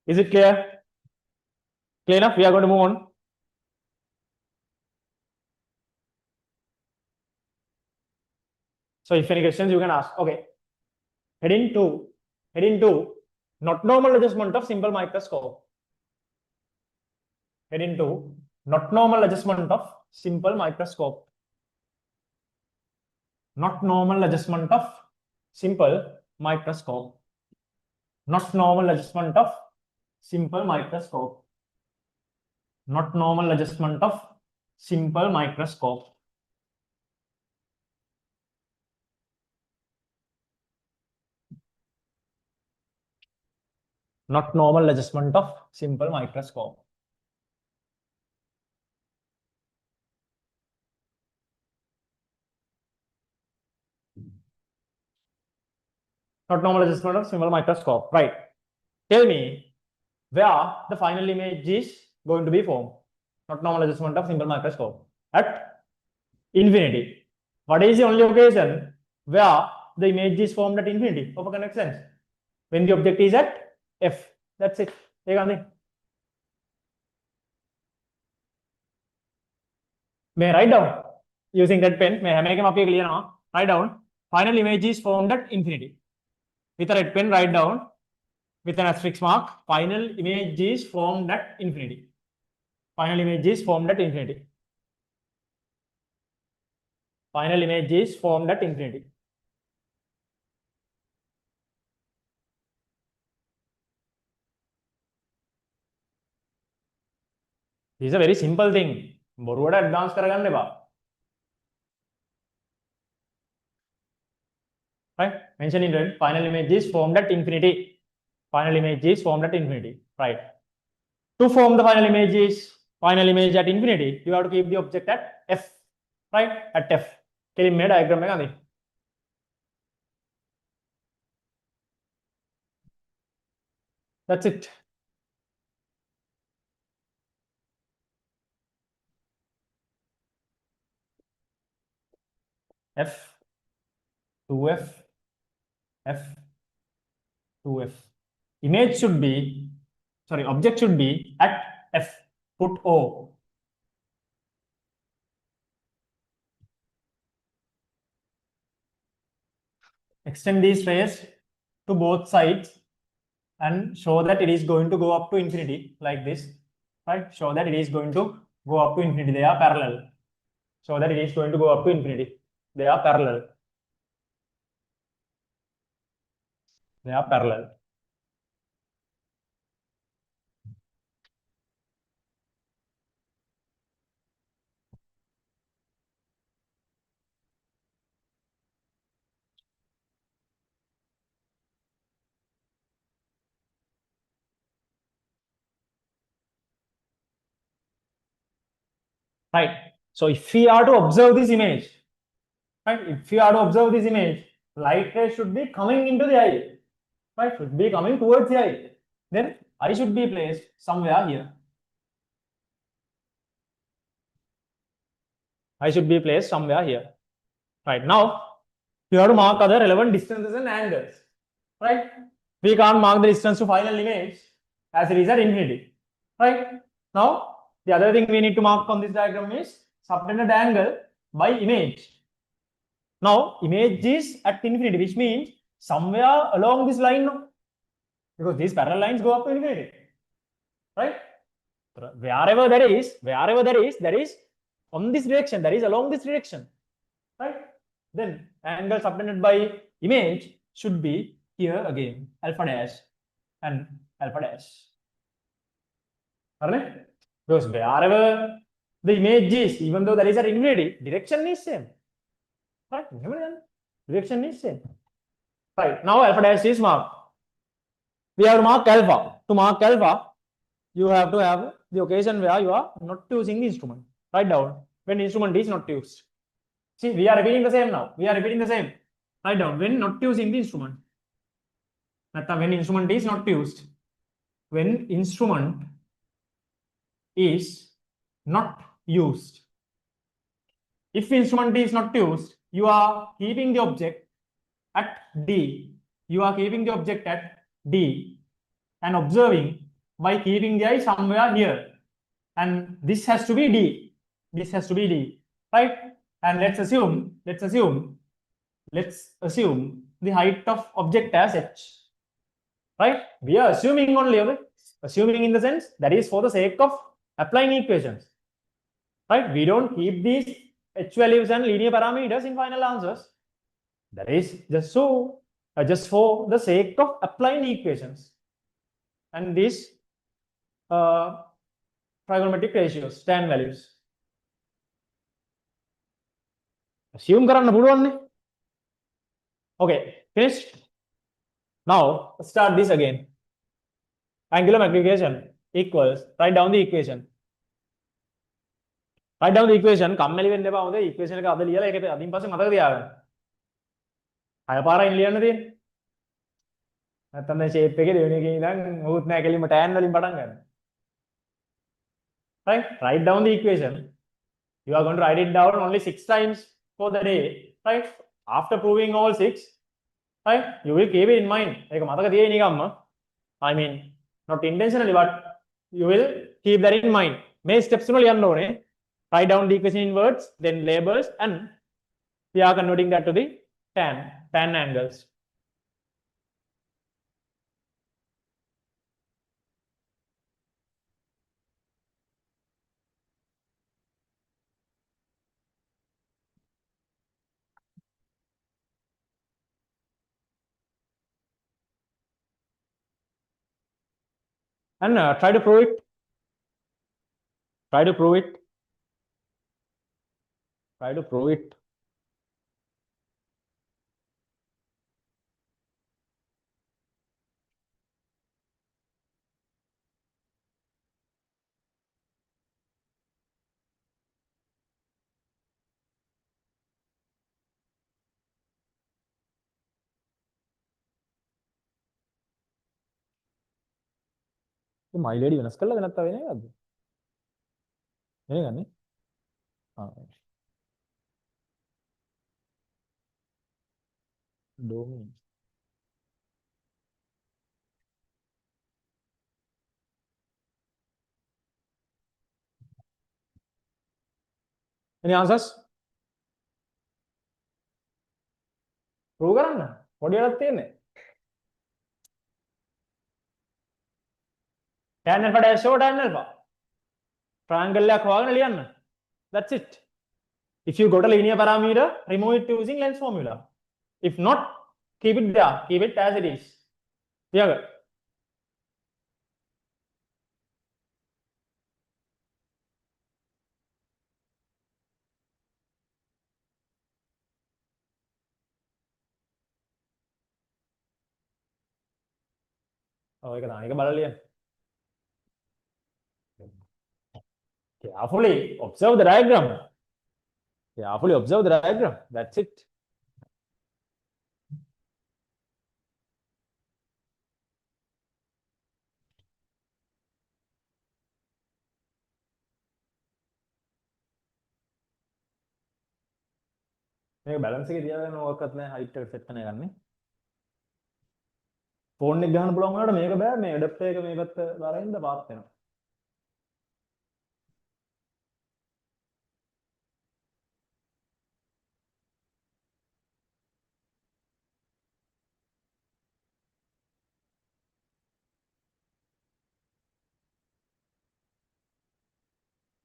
is it clear? Clear enough? We are going to move on. So if any questions you can ask. Okay. Heading 2, not normal adjustment of simple microscope. Heading 2, not normal adjustment of simple microscope. Not normal adjustment of simple microscope. Not normal adjustment of simple microscope. Not normal adjustment of simple microscope. Not normal adjustment of simple microscope. Not normal adjustment of simple microscope. Right. Tell me where the final image is going to be formed. Not normal adjustment of simple microscope. At infinity. What is the only occasion where the image is formed at infinity of a convex lens? When the object is at F. That's it. May I write down using red pen? May I make them clear now? Write down. Final image is formed at infinity. With a red pen, write down with an asterisk mark. Final image is formed at infinity. Final image is formed at infinity. Final image is formed at infinity. This is a very simple thing. Boruwada advance karaganne ba. Right? Mention in red. Final image is formed at infinity. Final image is formed at infinity. Right. To form the final image at infinity, you have to keep the object at F. Right? At F. Can you make a diagram? That's it. F, 2F, F, 2F. Image should be, sorry, object should be at F. Put O. Extend these rays to both sides and show that it is going to go up to infinity like this. Right? Show that it is going to go up to infinity. They are parallel. Show that it is going to go up to infinity. They are parallel. They are parallel. Right. So if we are to observe this image, right? If we are to observe this image, light ray should be coming into the eye, right? Should be coming towards the eye. Then eye should be placed somewhere here. Eye should be placed somewhere here. Right. Now, you have to mark other relevant distances and angles. Right? We can't mark the distance to final image as it is at infinity. right? Now the other thing we need to mark on this diagram is subtended angle by image. Now image is at infinity, which means somewhere along this line, no? Because these parallel lines go up to infinity, right? Wherever there is on this direction, that is along this direction, right? Then angle subtended by image should be here again, alpha dash and alpha dash. Because wherever the image is, even though there is an infinity, direction is same, right? Direction is same, right? Now alpha dash is marked. We have to mark alpha. To mark alpha, you have to have the occasion where you are not using the instrument. Write down when instrument is not used. See, we are repeating the same now. We are repeating the same. Write down when not using the instrument. When instrument is not used. When instrument is not used. If instrument is not used, you are keeping the object at D. You are keeping the object at D and observing by keeping the eye somewhere here. And this has to be D. This has to be D, right? And let's assume the height of object as h, right? We are assuming only, okay? Assuming in the sense that is for the sake of applying equations, right? We don't keep these h values and linear parameters in final answers. That is just for the sake of applying equations and these trigonometric ratios, tan values. Assume කරන්න පුළුවන්. Okay, finished. Now start this again. Angular magnification equals, write down the equation. Write down the equation. කම්මැලි වෙන්න එපා. හොඳයි equation එක අද ලියලා ඒක අදින් පස්සේ මතක තියාගන්න. හය පාරයින් ලියන්න තියෙන්නේ. නැත්නම් දැන් shape එකේ දෙවෙනි එකේ ඉඳන් මොකුත් නැහැ කෙලින්ම tan වලින් පටන් ගන්න. Right? Write down the equation. You are going to write it down only 6 times for the day, right? After proving all 6, right? You will keep it in mind. ඒක මතක තියෙයි නිකම්ම. I mean, not intentionally, but you will keep that in mind. මේ steps තුන ලියන්න ඕනේ. Write down the equation in words, then labels, and we are converting that to the tan angles. And try to prove it. Try to prove it. Try to prove it. My lady වෙනස් කළාද නැත්නම් වෙන එකක්ද? වෙන එකක් නේ. domain. Any answers? Prove කරන්න. පොඩි එකක් තියෙන්නේ. tan alpha dash or tan alpha. Triangle එකක් හොයාගෙන ලියන්න. That's it. If you got a linear parameter, remove it using lens formula. If not, keep it there. Keep it as it is. Yeah. Oh, ඒක තමයි. ඒක බලලා ලියන්න. Carefully observe the diagram. Carefully observe the diagram. That's it. මේක balance එකේ තියාගන්න ඕකත් නැහැ height එක set කරන ගන්නේ. ෆෝන් එක ගහන්න පුළුවන් වුණාට මේක බෑ මේ ඇඩැප්ටර් එක මේ පැත්ත දාලා ඉඳලා පාත් වෙනවා.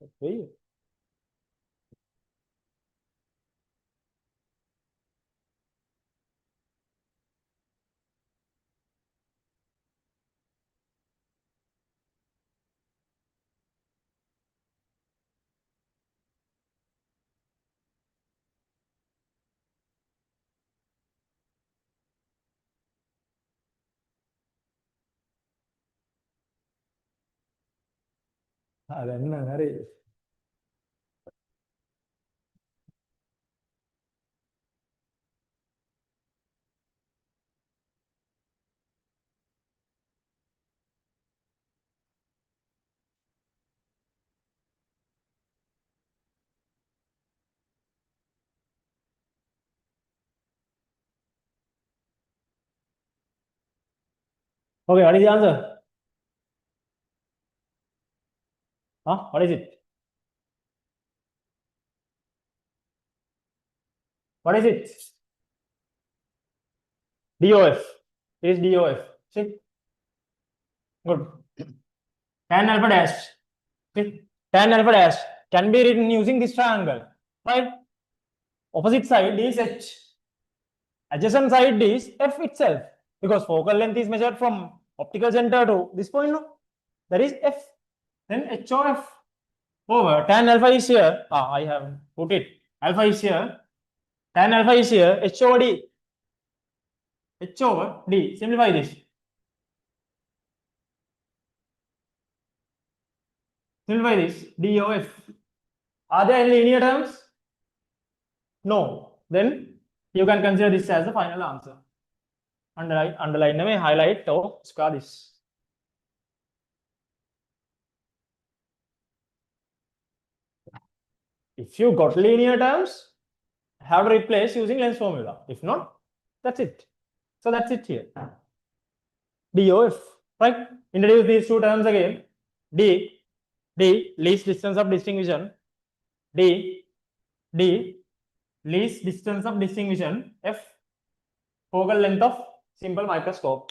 Okay. Then, okay, what is the answer? Huh? What is it? What is it? DOF. It is DOF. See? Good. Tan alpha dash. See? Tan alpha dash can be written using this triangle. Right? Opposite side is H. Adjacent side is F itself. Because focal length is measured from optical center to this point. No? That is F. Then HOF over tan alpha is here. I have put it. Alpha is here. Tan alpha is here. H over D. H over D. Simplify this. Simplify this. DOF. Are there any linear terms? No. Then you can consider this as the final answer. Underline में highlight or square this. If you got linear terms, have to replace using lens formula. If not, that's it. So that's it here. DOF, right? Introduce these two terms again. D, least distance of distinction. D, least distance of distinction. F, focal length of simple microscope.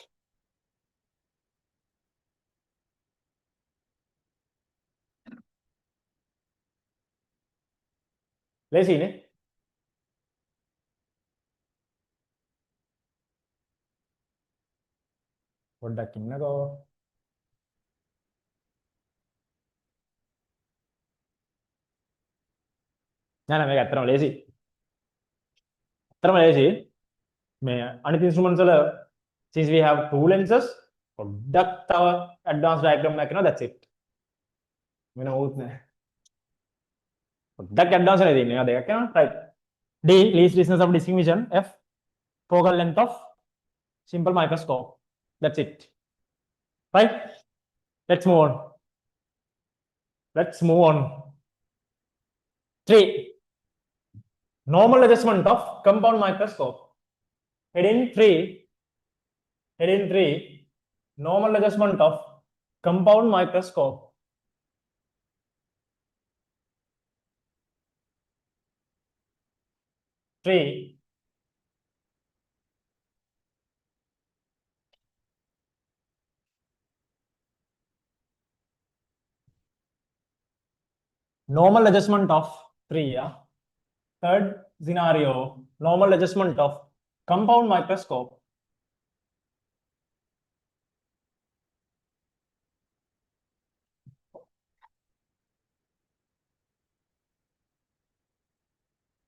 Lazy, ne? පොඩ්ඩක් ඉන්නකෝ. නෑ මේක ඇත්තටම ලේසි. ඇත්තටම ලේසි. මේ අනිත් instruments වල since we have two lenses පොඩ්ඩක් තව advanced diagram එකක් කරනවා, that's it. වෙන ඕත් නෑ. පොඩ්ඩක් advanced එකක් තියෙනවා. දෙකක් කරනවා. Right. D, least distance of distinction. F, focal length of simple microscope. That's it. Right? Let's move on. Let's move on. 3. Normal adjustment of compound microscope. Heading 3. Normal adjustment of compound microscope. Normal adjustment of 3. Yeah. Third scenario, normal adjustment of compound microscope.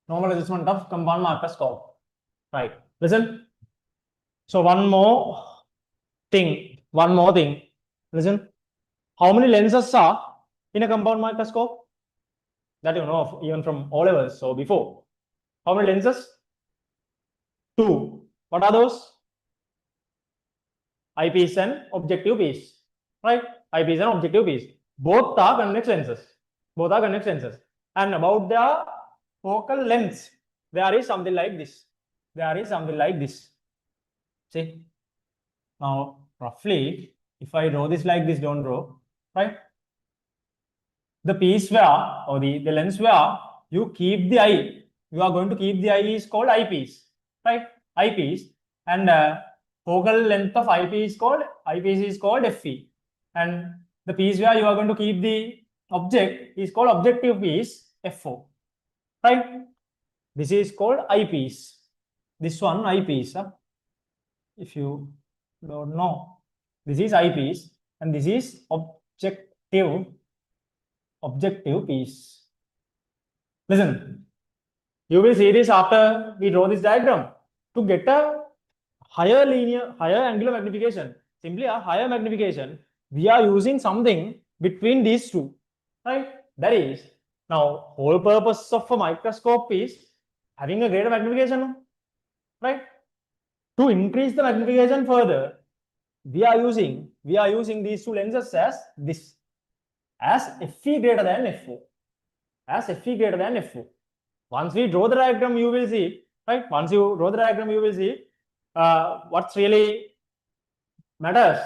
Normal adjustment of compound microscope. Right. Listen. So one more thing. Listen. How many lenses are in a compound microscope? That you know of even from O levels. So before, how many lenses? 2. What are those? Eyepiece and objective piece. Right? Eyepiece and objective piece. Both are convex lenses. And about the focal length, there is something like this. See? Now, roughly, if I draw this like this, don't draw. Right? The piece where, or the lens where you keep the eye, you are going to keep the eye is called eyepiece, right? Eyepiece, and focal length of eyepiece is called FE, and the piece where you are going to keep the object is called objective piece f4, right? This is called eyepiece. This one eyepiece. If you don't know, this is eyepiece and this is objective piece. Listen, you will see this after we draw this diagram. To get a higher angular magnification, simply a higher magnification, we are using something between these two, right? That is, now whole purpose of a microscope is having a greater magnification, right? To increase the magnification further, we are using these two lenses as this, as Fe greater than F4, as Fe greater than F4. Once we draw the diagram, you will see, right? Once you draw the diagram, you will see what's really matters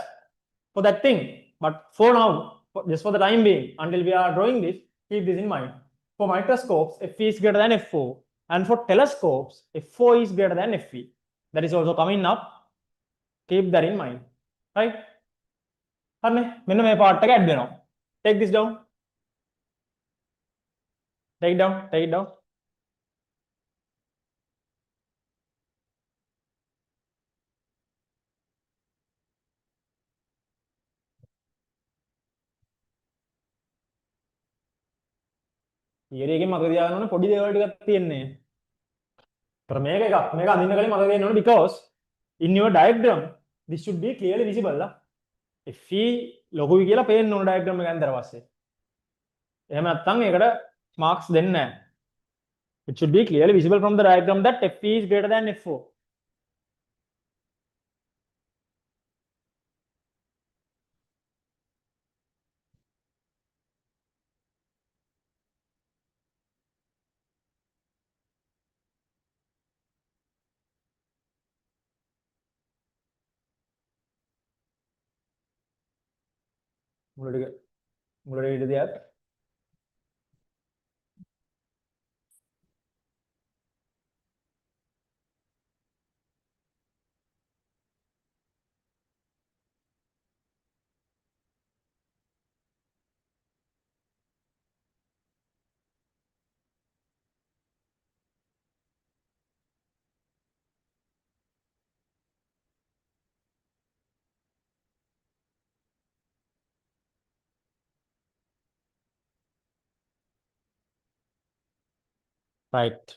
for that thing. But for now, just for the time being, until we are drawing this, keep this in mind. For microscopes, Fe is greater than F4, and for telescopes, F4 is greater than Fe. That is also coming up. Keep that in mind, right? Take this down. Take it down. Take it down. Theory එකෙන් මතක තියාගන්න ඕනේ පොඩි දේවල් ටිකක් තියෙන්නේ. මේක අඳින්න කලින් මතක තියෙන්න ඕනේ because in your diagram this should be clearly visible. Fe ලොකුයි කියලා පේන්න ඕන diagram එක අඳලා පස්සේ. එහෙම නැත්නම් ඒකට marks දෙන්නේ නැහැ. It should be clearly visible from the diagram that Fe is greater than F4. මුලට ඉඩ දෙයක්. Right.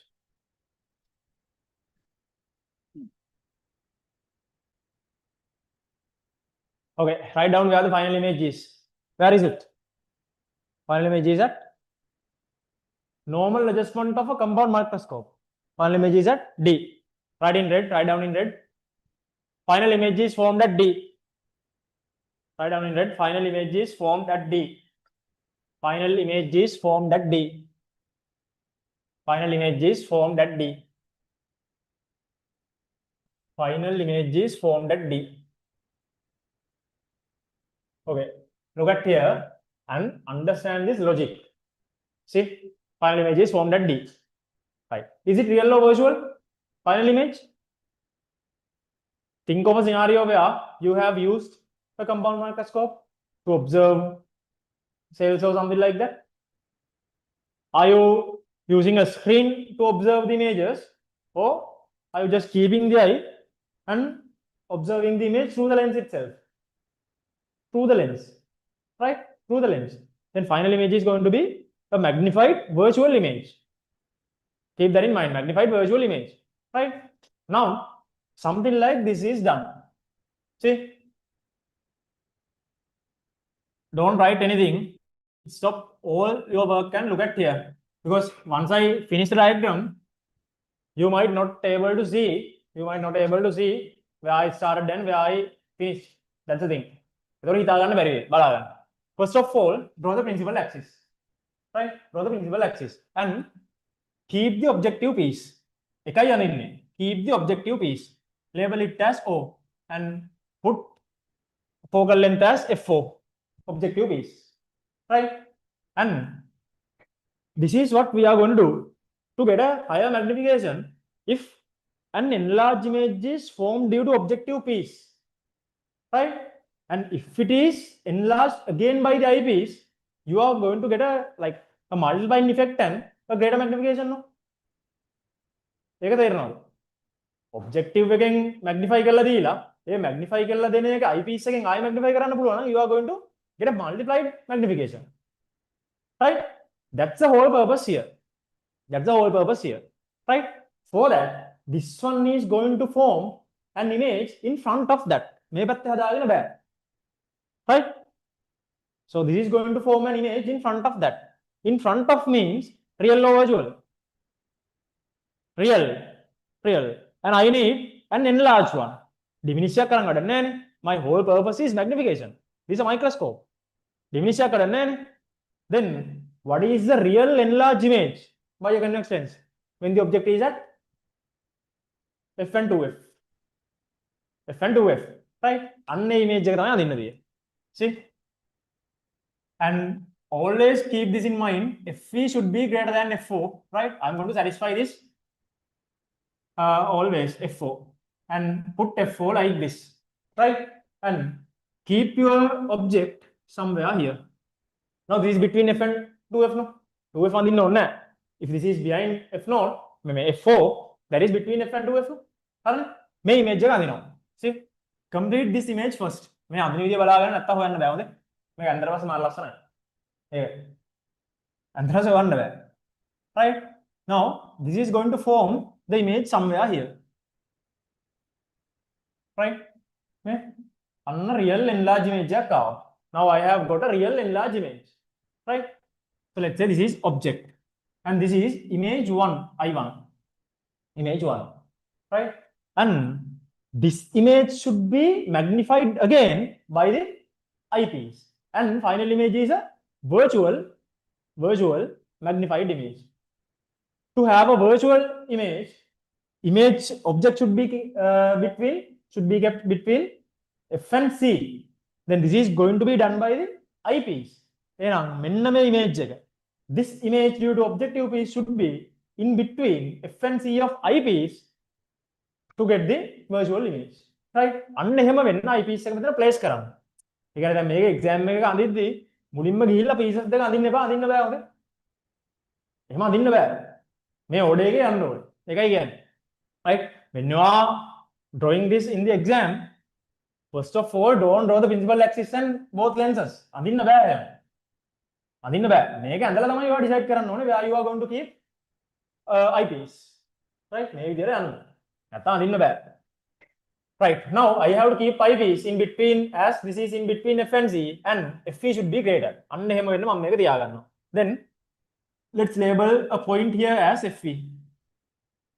Okay, write down where the final image is. Where is it? Final image is at normal adjustment of a compound microscope. Final image is at D. Write in red, write down in red. Final image is formed at D. Write down in red. Final image is formed at D. Final image is formed at D. Final image is formed at D. Final image is formed at D. Okay, look at here and understand this logic. See, final image is formed at D. Right. Is it real or virtual? Final image? Think of a scenario where you have used a compound microscope to observe cells or something like that. Are you using a screen to observe the images, or are you just keeping the eye and observing the image through the lens itself? Through the lens, right? Through the lens. Then final image is going to be a magnified virtual image. Keep that in mind, magnified virtual image, right? Now, something like this is done. See, don't write anything. Stop all your work and look at here. Because once I finish the diagram, you might not be able to see, where I started and where I finished. That's the thing. First of all, draw the principal axis. Right? Draw the principal axis and keep the objective piece. Keep the objective piece. Label it as O and put focal length as F4. Objective piece. Right? And this is what we are going to do to get a higher magnification if an enlarged image is formed due to objective piece, right? And if it is enlarged again by the eyepiece, you are going to get a multiplying effect and a greater magnification. No? Objective එකෙන් magnify කරලා දීලා ඒ magnify කරලා දෙන එක eyepiece එකෙන් ආයෙ magnify කරන්න පුළුවන් නම් you are going to get a multiplied magnification, right? That's the whole purpose here. That's the whole purpose here, right? For that, this one is going to form an image in front of that. මේ පැත්තේ හදාගෙන බෑ, right? So this is going to form an image in front of that. In front of means real or virtual? Real. And I need an enlarged one. Diminish කරන්න වැඩක් නැහැ නේ. My whole purpose is magnification. This is a microscope. Diminish කරන්න නැහැ නේ. Then what is the real enlarged image by a convex lens when the object is at f and 2f? F and 2f, right? අන්න image එක තමයි අදින්න තියෙන්නේ. See? And always keep this in mind. Fe should be greater than f4, right? I'm going to satisfy this always f4 and put f4 like this, right? And keep your object somewhere here. Now this is between f and 2f, no? 2f on the node. If this is behind f0, f4, that is between f and 2f. May image see, complete this image first. May අඳින විදිය බලාගෙන නැත්තම් හොයන්න බෑ හොඳේ. මේක අnder පස්සේ මාර ලස්සනයි. ඒක. අnder පස්සේ හොයන්න බෑ. Right? Now this is going to form the image somewhere here, right? Anna real enlarged image. Now I have got a real enlarged image, right? So let's say this is object and this is image 1, I1, image 1, right? And this image should be magnified again by the eyepiece, and final image is a virtual magnified image. To have a virtual image object should be kept between f and c. Then this is going to be done by the eyepiece. මෙන්න මේ image එක. This image due to objective piece should be in between f and c of eyepiece to get the virtual image, right? අන්න එහෙම වෙන්න eyepiece එක මෙතන place කරන්න. ඒ කියන්නේ දැන් මේක exam එකක අඳිද්දි මුලින්ම ගිහිල්ලා pieces දෙක අඳින්න එපා, අඳින්න බෑ හොඳේ. එහෙම අඳින්න බෑ. මේ order එකේ යන්න ඕනේ. ඒකයි කියන්නේ. Right? When you are drawing this in the exam, first of all, don't draw the principal axis and both lenses. අඳින්න බෑ. අඳින්න බෑ. මේක ඇඳලා තමයි ඔයා decide කරන්න ඕනේ where you are going to keep eyepiece. Right? මේ විදිහට යන්න. නැත්නම් අඳින්න බෑ. Right. Now I have to keep eyepiece in between, as this is in between f and c, and fe should be greater. අන්න එහෙම වෙන්න මම මේක තියාගන්නවා. Then let's label a point here as fe.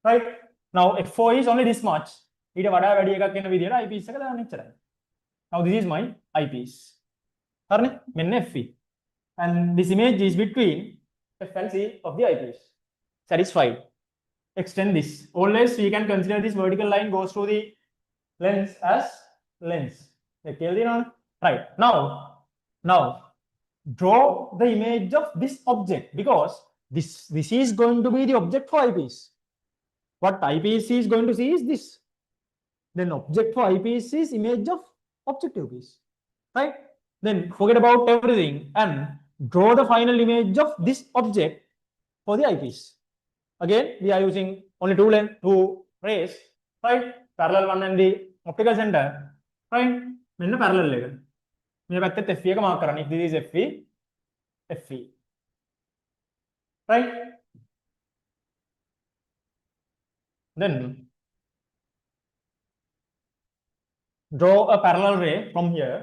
Right? Now f4 is only this much. ඊට වඩා වැඩි එකක් වෙන විදිහට eyepiece එක දාන්න ඉච්චරයි. Now this is my eyepiece. හරිනේ? මෙන්න fe. And this image is between f and c of the eyepiece. Satisfied. Extend this. Always we can consider this vertical line goes through the lens as lens. Right. Now draw the image of this object, because this is going to be the object for eyepiece. What eyepiece is going to see is this. Then object for eyepiece is image of objective piece, right? Then forget about everything and draw the final image of this object for the eyepiece. Again, we are using only two rays, right? Parallel one and the optical center, right? මෙන්න parallel එක. මේ පැත්තේ FE එක mark කරන්න. If this is FE, right? Then draw a parallel ray from here.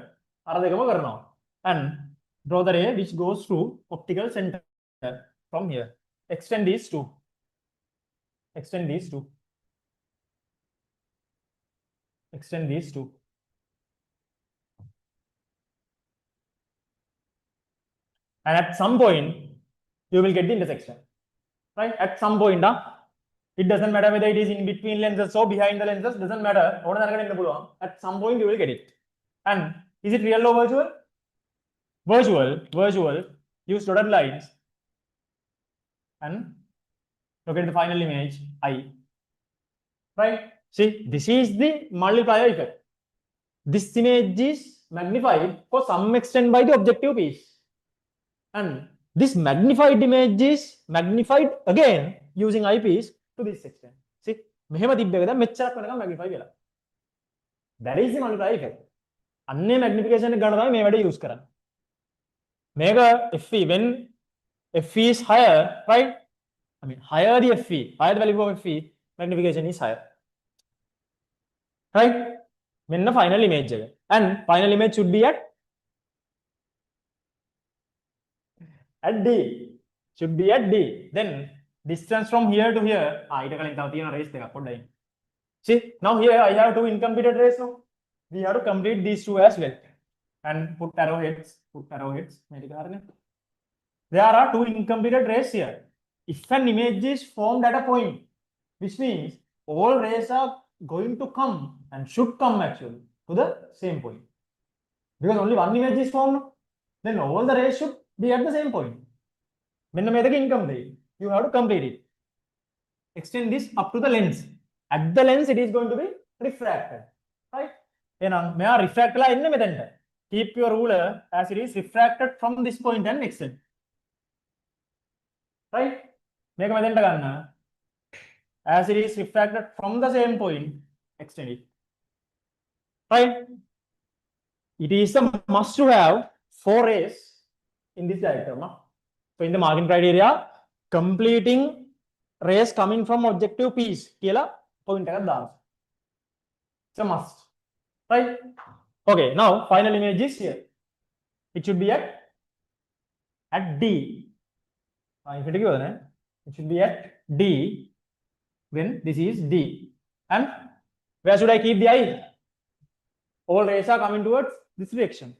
අර දෙකම කරනවා. And draw the ray which goes through optical center from here. Extend these two. Extend these two. Extend these two. And at some point, you will get the intersection. Right? At some point, it doesn't matter whether it is in between lenses or behind the lenses, doesn't matter. At some point, you will get it. And is it real or virtual? Virtual. Use dotted lines. And look at the final image, I. Right? See, this is the multiplier effect. This image is magnified for some extent by the objective piece. And this magnified image is magnified again using eyepiece to this extent. See, මෙහෙම තිබ්බ එක දැන් මෙච්චරක් වෙනකම් magnify වෙලා. That is the multiplier effect. අන්නේ magnification එක ගන්න තමයි මේ වැඩේ use කරන්නේ. මේක FE when FE is higher, right? I mean higher the FE, higher the value of FE, magnification is higher. Right? මෙන්න final image එක. And final image should be at D. Should be at D. Then distance from here to here. ඊට කලින් තව තියෙන race දෙකක් පොඩ්ඩයි. See, now here I have two incompleted rays now. We have to complete these two as well. And put arrowheads. There are two incompleted rays here. If an image is formed at a point, which means all rays are going to come and should come actually to the same point. Because only one image is formed, then all the rays should be at the same point. When the income day, you have to complete it. Extend this up to the lens. At the lens, it is going to be refracted. Right? May I refract la inne medenta. Keep your ruler as it is refracted from this point and extend. Right? Make medenta ganna. As it is refracted from the same point, extend it. Right? It is a must to have 4 rays in this diagram. So in the marking criteria, completing rays coming from objective piece කියලා point එකක් දාන්න. It's a must. Right? Okay, now final image is here. It should be at D. It should be at D when this is D. And where should I keep the eye? All rays are coming towards this direction.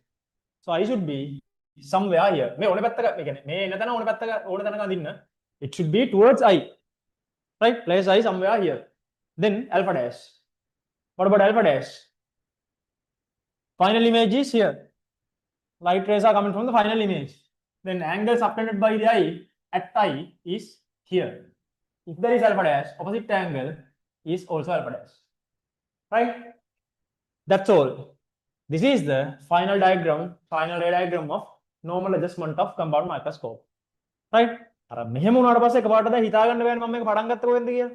So I should be somewhere here. It should be towards I. Right? Place I somewhere here. Then alpha dash. What about alpha dash? Final image is here. Light rays are coming from the final image. Then angle subtended by the eye at I is here. If there is alpha dash, opposite angle is also alpha dash. Right? That's all. This is the final diagram, final ray diagram of normal adjustment of compound microscope. Right? අර මෙහෙම උනාට පස්සේ එකපාරට දැන් හිතා ගන්න බෑනේ මම මේක පටන් ගත්ත කොහෙන්ද කියලා.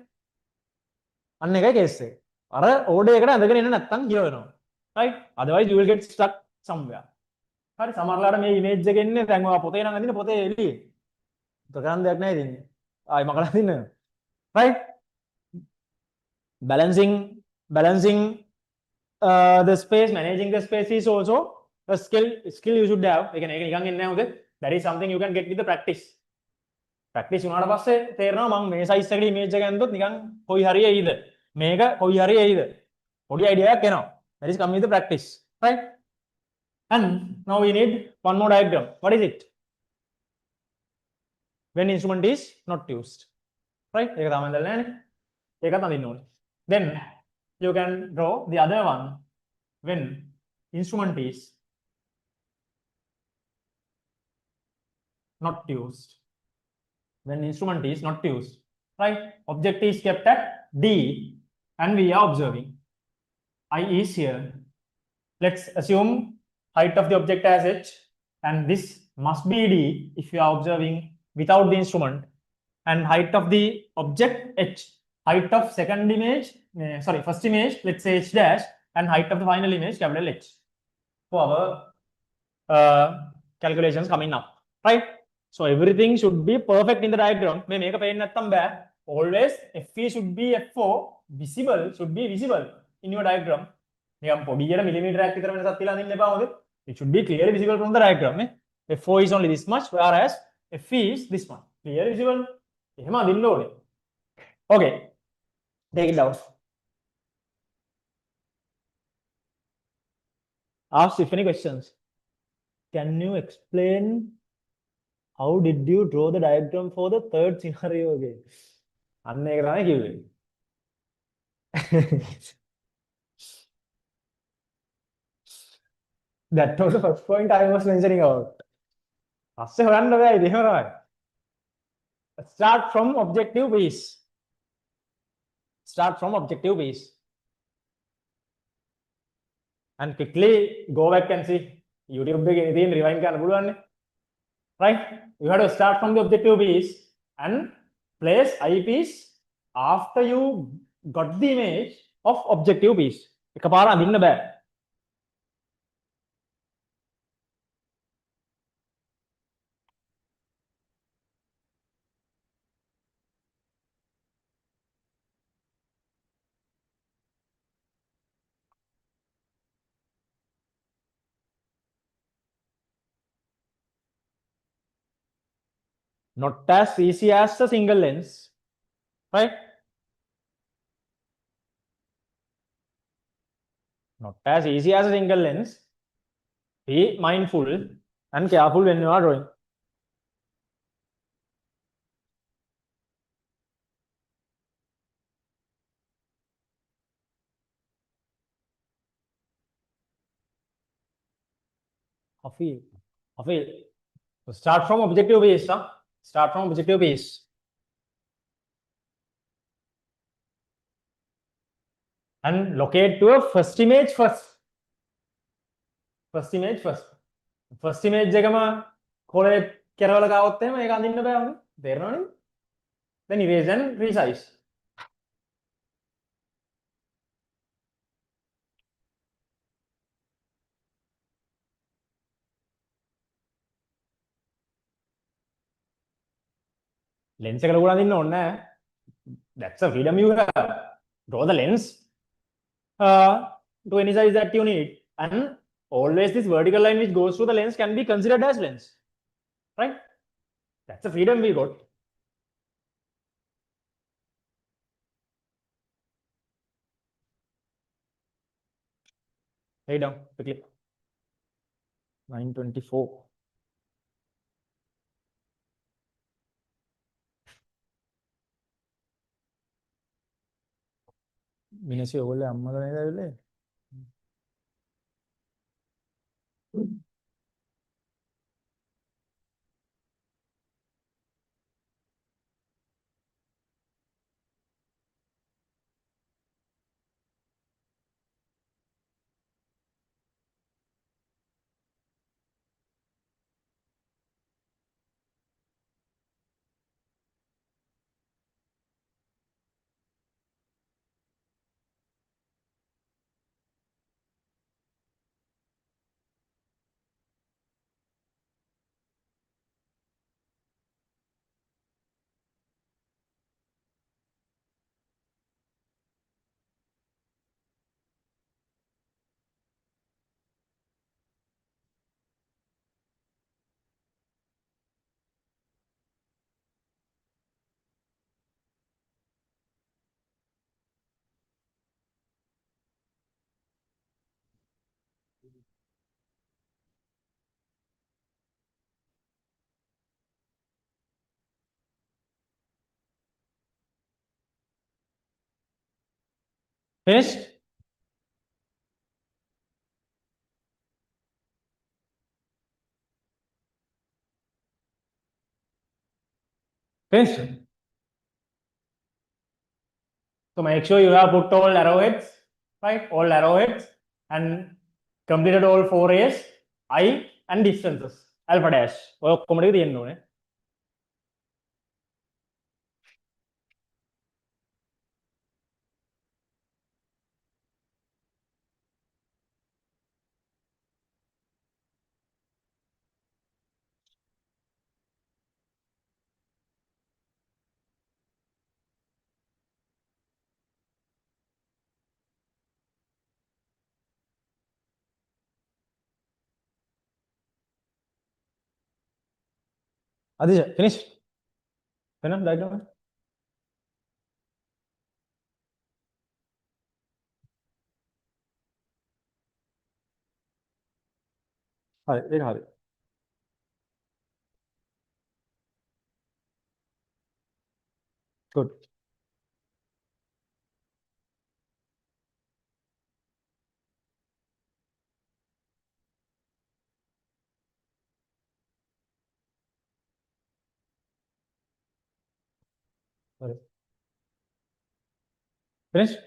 අන්න එකයි කේස් එක. අර ඕඩර් එකට ඇඳගෙන එන්න නැත්තම් ගිය වෙනවා. Right? Otherwise you will get stuck somewhere. හරි සමහරලාට මේ ඉමේජ් එක එන්නේ දැන් ඔයා පොතේ නම් අඳින්න පොතේ එළියේ. ඒක කරන්න දෙයක් නැහැ ඉතින්. ආයි මකලා අඳින්න. Right? Balancing the space, managing the space is also a skill you should have. ඒක නිකන් එන්නේ නැහැ උදේ. That is something you can get with the practice. Practice උනාට පස්සේ තේරෙනවා මම මේ size එකට image එක ඇඳුවොත් නිකන් කොයි හරි එයිද මේක කොයි හරි එයිද පොඩි idea එකක් එනවා. That is come with the practice. Right? And now we need one more diagram. What is it? When instrument is not used. Right? ඒක තමයි දැල්ලා නෑනේ. ඒකත් අඳින්න ඕනේ. Then you can draw the other one when instrument is not used. When instrument is not used, right? Object is kept at D and we are observing. I is here. Let's assume height of the object as H and this must be D if you are observing without the instrument, and height of the object H, height of second image, first image, let's say H dash, and height of the final image capital H for our calculations coming up, right? So everything should be perfect in the diagram. මේ මේක පේන්න නැත්තම් බෑ. Always FE should be F4, visible should be visible in your diagram. නිකම් පොඩියට මිලිමීටරයක් විතර වෙනසක් තියලා අඳින්න එපා හොඳ. It should be clearly visible from the diagram. F4 is only this much, whereas FE is this much. Clearly visible. එහෙම අඳින්න ඕනේ. Okay. Take it down. Ask if any questions. Can you explain how did you draw the diagram for the third scenario again? අන්න ඒක තමයි කිව්වේ. That was the first point I was mentioning about. පස්සේ හොයන්න බෑ ඉතින් එහෙම තමයි. Start from objective base. Start from objective base. And quickly go back and see. YouTube එකේ තියෙන rewind කරන්න පුළුවන් නේ. right? You have to start from the objective piece and place eyepiece after you got the image of objective piece. එකපාර අඳින්න බෑ. Not as easy as a single lens, right? Not as easy as a single lens. Be mindful and careful when you are drawing. Hafeel. So start from objective base, huh? Start from objective base. And locate to a first image first. First image first. First image එකම කොලේ කෙරවල ගාවොත් එහෙම ඒක අඳින්න බෑ වුනේ. තේරෙනවනේ? Then erase and resize. Lens එක ලොකුට අඳින්න ඕනේ නැහැ. That's a freedom you have. Draw the lens to any size that you need, and always this vertical line which goes through the lens can be considered as lens, right? That's the freedom we got. Lay down quickly. 9:24. මිනිස්සු ඔයගොල්ලෝ අම්මලා නේද ඇවිල්ලා? Finished? Finished? So make sure you have put all arrowheads, right? All arrowheads and completed all 4 A's, I and distances. Alpha dash. ඔය ඔක්කොම ටික තියෙන්න ඕනේ. Adisha, finished? Finished diagram? හරි ඒක හරි. Good. හරි. Finished?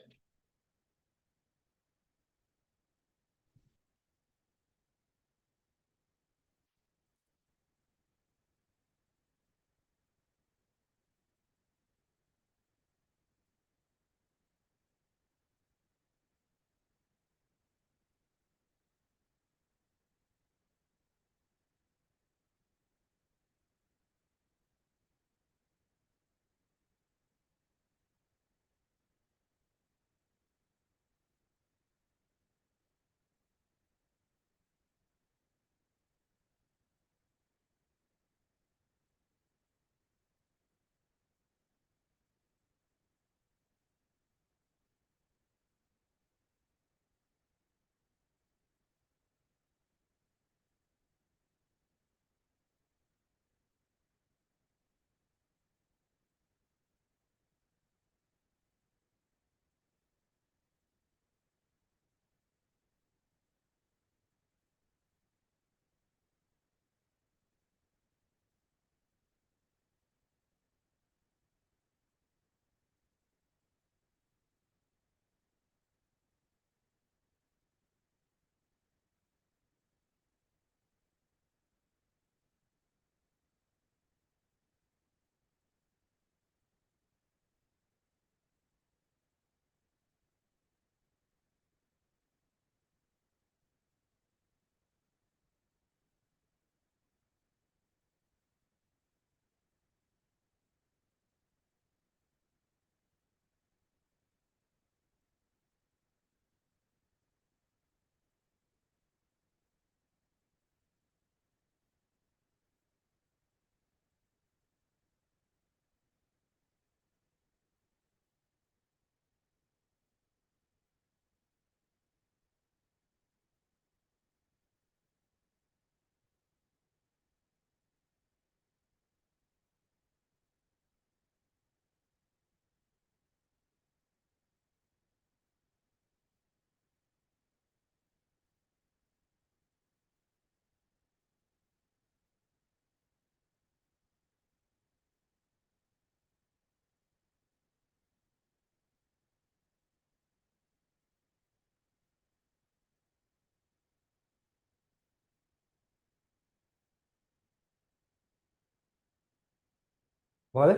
මොකද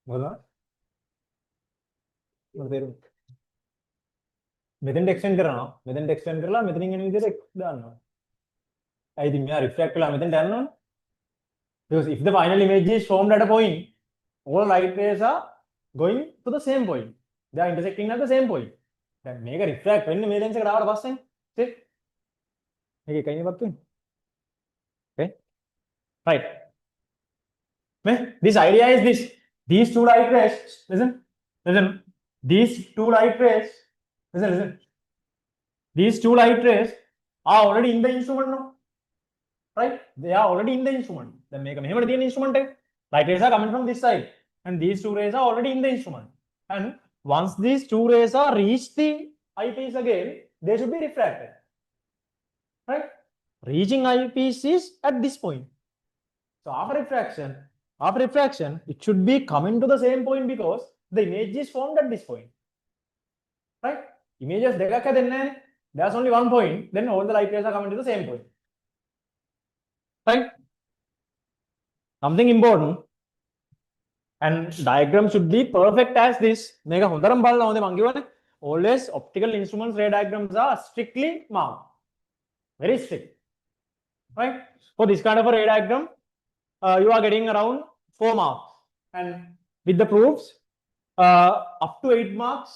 මොකද මොකද තේරුම් මෙතෙන්ට එක්ස්ටෙන්ඩ් කරනවා මෙතෙන්ට එක්ස්ටෙන්ඩ් කරලා මෙතනින් එන විදිහට දාන්නවා ඇයි ඉතින් මෙයා රිෆ්ලැක්ට් වෙලා මෙතෙන්ට යන්න ඕනේ because if the final image is formed at a point all light rays are going to the same point they are intersecting at the same point දැන් මේක රිෆ්ලැක්ට් වෙන්නේ මේ ලෙන්ස් එකට ආවට පස්සේ see මේක එකයි නේ පත් වෙන්නේ okay right this idea is this these two light rays listen these two light rays listen these two light rays are already in the instrument now right they are already in the instrument then මේක මෙහෙමද තියෙන instrument එක light rays are coming from this side and these two rays are already in the instrument and once these two rays are reach the eyepiece again they should be refracted right reaching eyepiece is at this point so after refraction it should be coming to the same point because the image is formed at this point right images දෙකක් හැදෙන්නේ නැහැ there's only one point then all the light rays are coming to the same point right something important and diagram should be perfect as this මේක හොඳටම බලලා හොඳේ මං කියවනේ always optical instruments ray diagrams are strictly marked very strict right for this kind of a ray diagram you are getting around 4 marks and with the proofs up to 8 marks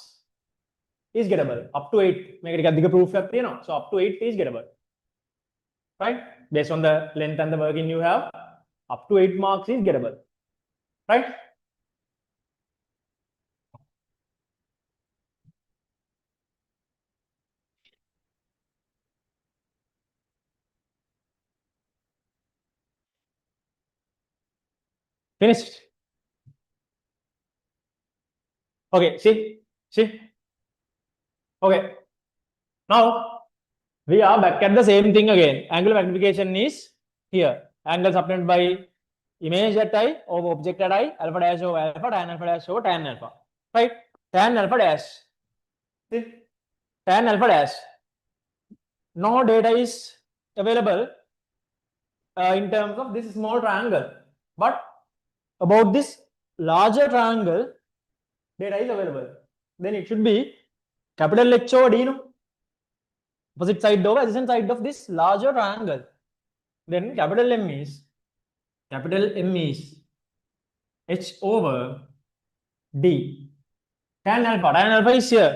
is gettable up to 8 මේක ටිකක් දිග proof එකක් තියෙනවා so up to 8 is gettable right based on the length and the working you have up to 8 marks is gettable right finished okay see okay now we are back at the same thing again angular magnification is here angle subtended by image at I over object at I alpha dash over alpha tan alpha dash over tan alpha right tan alpha dash see tan alpha dash no data is available in terms of this small triangle but about this larger triangle data is available then it should be capital H over D no opposite side over adjacent side of this larger triangle then capital M is H over D tan alpha is here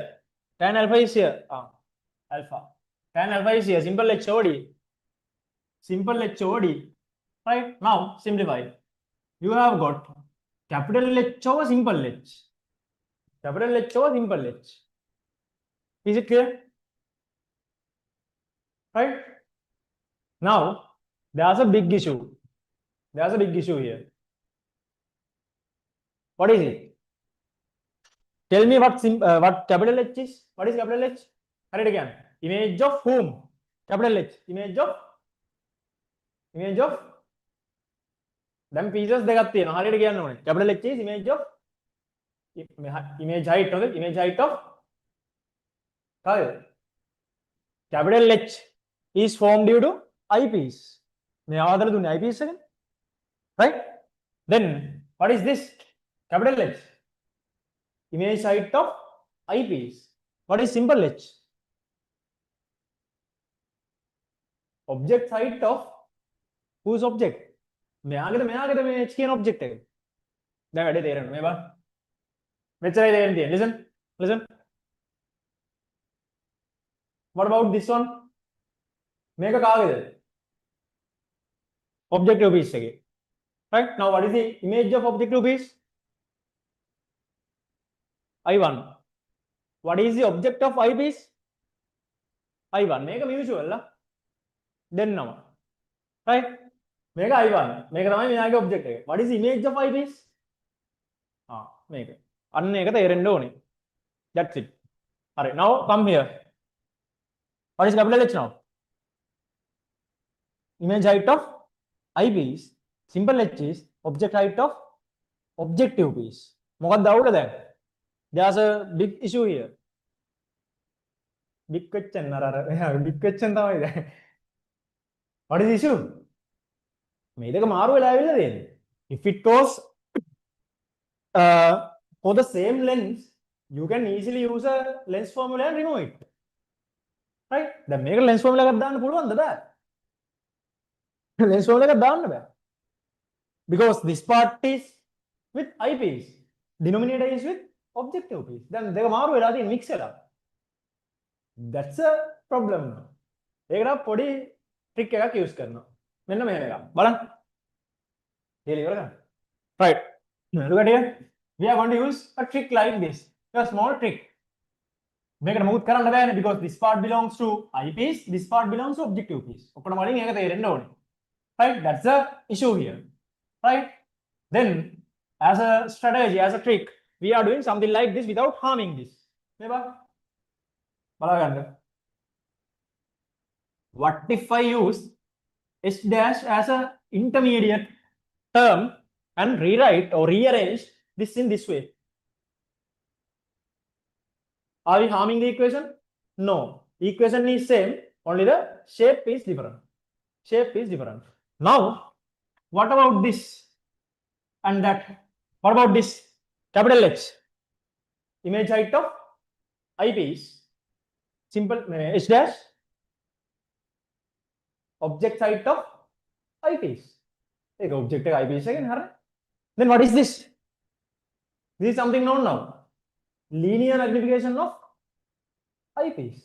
alpha tan alpha is here simple H over D right now simplify you have got capital H over simple H is it clear right now there's a big issue here what is it tell me what capital H is what is capital H read again image of whom capital H image of then pieces දෙකක් තියෙනවා හරියට කියන්න ඕනේ capital H is image of image height of capital H is formed due to eyepiece මේ ආවදල දුන්නේ eyepiece එක right then what is this capital H image height of eyepiece what is simple H object height of whose object මෙයාගේද මේ H කියන object එක දැන් වැඩේ තේරෙනවා මේ බලන්න මෙච්චරයි තේරෙන්න තියෙන්නේ listen what about this one මේක කාගේද objective piece එකේ right now what is the image of objective piece I1 what is the object of eyepiece I1 මේක mutual ලා දෙන්නම right මේක I1 මේක තමයි මෙයාගේ object එක what is the image of eyepiece මේක අන්න ඒක තේරෙන්න ඕනේ that's it හරි now come here what is capital H now image height of eyepiece simple H is object height of objective piece මොකක්ද අවුල දැන් there's a big issue here big question big question තමයි දැන් what is the issue මේ දෙක මාරු වෙලා ආවිල්ලා තියෙන්නේ If it goes for the same lens, you can easily use a lens formula and remove it. Right? Then make a lens formula එකක් දාන්න පුළුවන්ද බෑ. lens formula එකක් දාන්න බෑ. Because this part is with eyepiece, denominator is with objective piece. Then දෙක මාරු වෙලා තියෙන mix වෙලා. That's a problem. ඒකට පොඩි trick එකක් use කරනවා. මෙන්න මෙහෙම එකක්. බලන්න. කියලා ඉවර කරන්න. Right. Look at here. We are going to use a trick like this. A small trick. මේකට මොකුත් කරන්න බෑනේ because this part belongs to eyepiece, this part belongs to objective piece. ඔක්කොම වලින් ඒක තේරෙන්න ඕනේ. Right? That's the issue here. Right? Then as a strategy, as a trick, we are doing something like this without harming this. What if I use S dash as a intermediate term and rewrite or rearrange this in this way? Are we harming the equation? No. Equation is same, only the shape is different. Shape is different. Now, what about this and that? What about this? Capital H. Image height of eyepiece. Simple H dash. Object height of eyepiece. Take object eyepiece again. Then what is this? This is something known now. Linear magnification of eyepiece.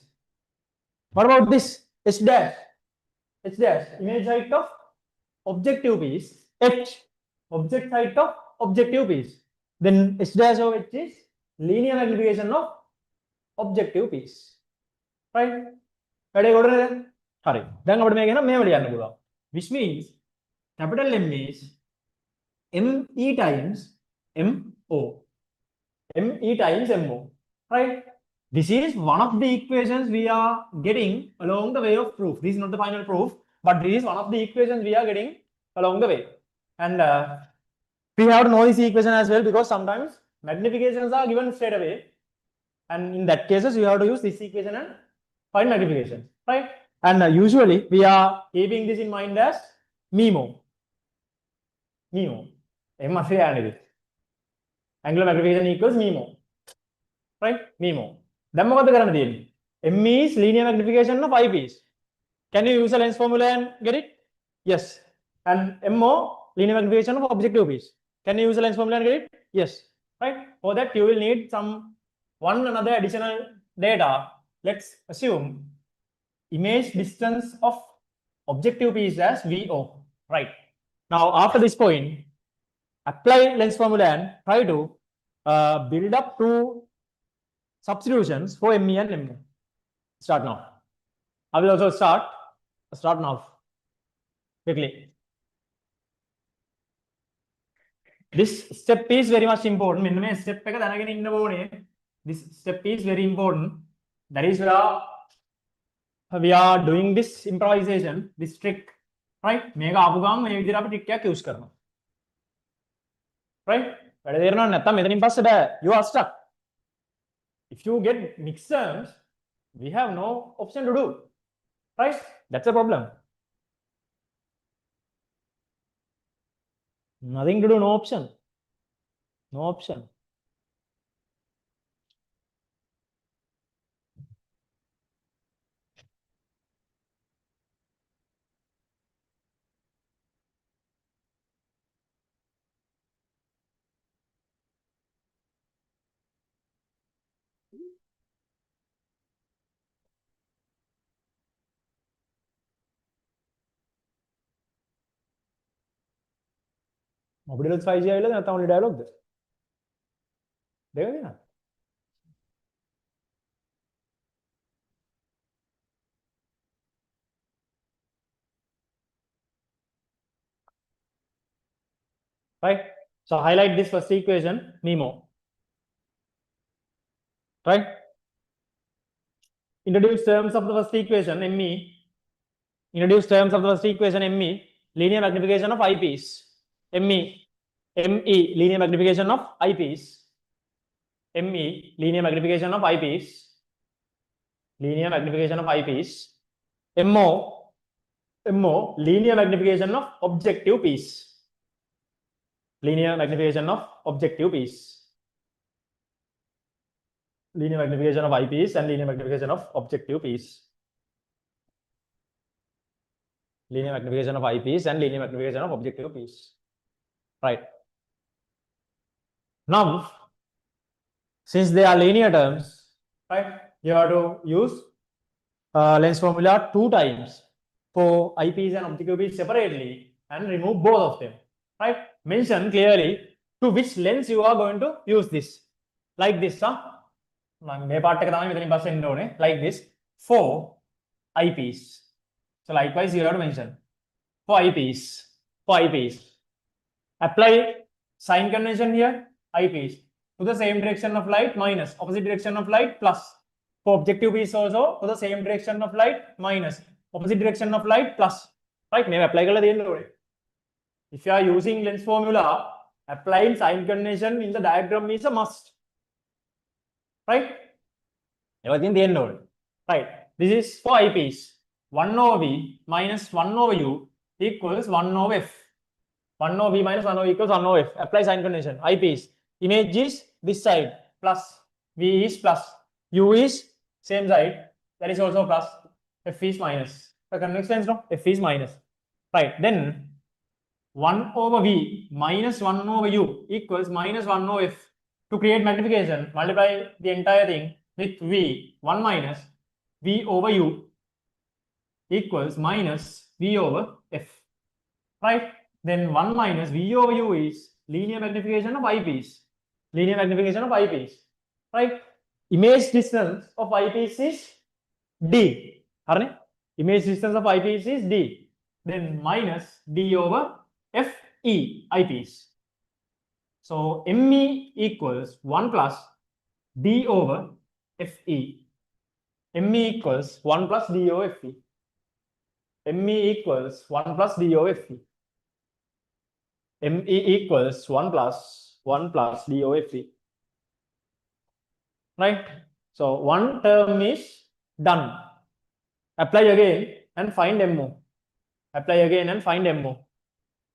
What about this? H dash. H dash. Image height of objective piece. H. Object height of objective piece. Then H dash of H is linear magnification of objective piece. Right? Which means capital M is ME times MO. ME times MO. Right? This is one of the equations we are getting along the way of proof. This is not the final proof, but this is one of the equations we are getting along the way. And we have to know this equation as well because sometimes magnifications are given straight away. And in that cases, you have to use this equation and find magnification. Right? And usually we are keeping this in mind as MIMO. MIMO. Angular magnification equals MIMO. Right? MIMO. Then M is linear magnification of eyepiece. Can you use a lens formula and get it? Yes. And MO, linear magnification of objective piece. Can you use a lens formula and get it? Yes. Right? For that, you will need one another additional data. Let's assume image distance of objective piece as VO. Right. Now, after this point, apply lens formula and try to build up two substitutions for ME and MO. Start now. I will also start now. Quickly. This step is very much important. This step is very important. That is where we are doing this improvisation, this trick. Right? Mega apugang may vidira trick kya use karna. Right? You are stuck. If you get mixed terms, we have no option to do. Right? That's a problem. Nothing to do, no option. No option. Optical 5G आइला ना only dialogue दे देखोगे ना right? So highlight this first equation, MIMO. Right? Introduce terms of the first equation, ME. Introduce terms of the first equation, ME. Linear magnification of eyepiece. ME. ME. Linear magnification of eyepiece. ME. Linear magnification of eyepiece. Linear magnification of eyepiece. MO. MO. Linear magnification of objective piece. linear magnification of objective piece. Linear magnification of eyepiece and linear magnification of objective piece. Linear magnification of eyepiece and linear magnification of objective piece. Right. Now, since they are linear terms, right, you have to use lens formula 2 times for eyepiece and objective piece separately and remove both of them. Right? Mention clearly to which lens you are going to use this. Like this, like this for eyepiece. So likewise, you have to mention for eyepiece. For eyepiece, apply sign convention here. Eyepiece to the same direction of light minus opposite direction of light plus. For objective piece also to the same direction of light minus opposite direction of light plus. Right? Maybe apply kala deyanna. If you are using lens formula, applying sign convention in the diagram is a must. Right? Everything deyanna. Right. This is for eyepiece. 1 over V minus 1 over U equals 1 over F. 1 over V minus 1 over equals 1 over F. Apply sign convention. Eyepiece. Image is this side plus. V is plus. U is same side. That is also plus. F is minus. The convex lens, no? F is minus. Right. Then 1 over V minus 1 over U equals minus 1 over F. To create magnification, multiply the entire thing with V. 1 minus V over U equals minus V over F. Right? Then 1 minus V over U is linear magnification of eyepiece. Linear magnification of eyepiece. Right? Image distance of eyepiece is D. Image distance of eyepiece is D. Then minus D over FE eyepiece. So ME equals 1 plus D over FE. ME equals 1 plus D over FE. ME equals 1 plus D over FE. ME equals 1 plus D over FE. Right? So one term is done. Apply again and find MO. Apply again and find MO.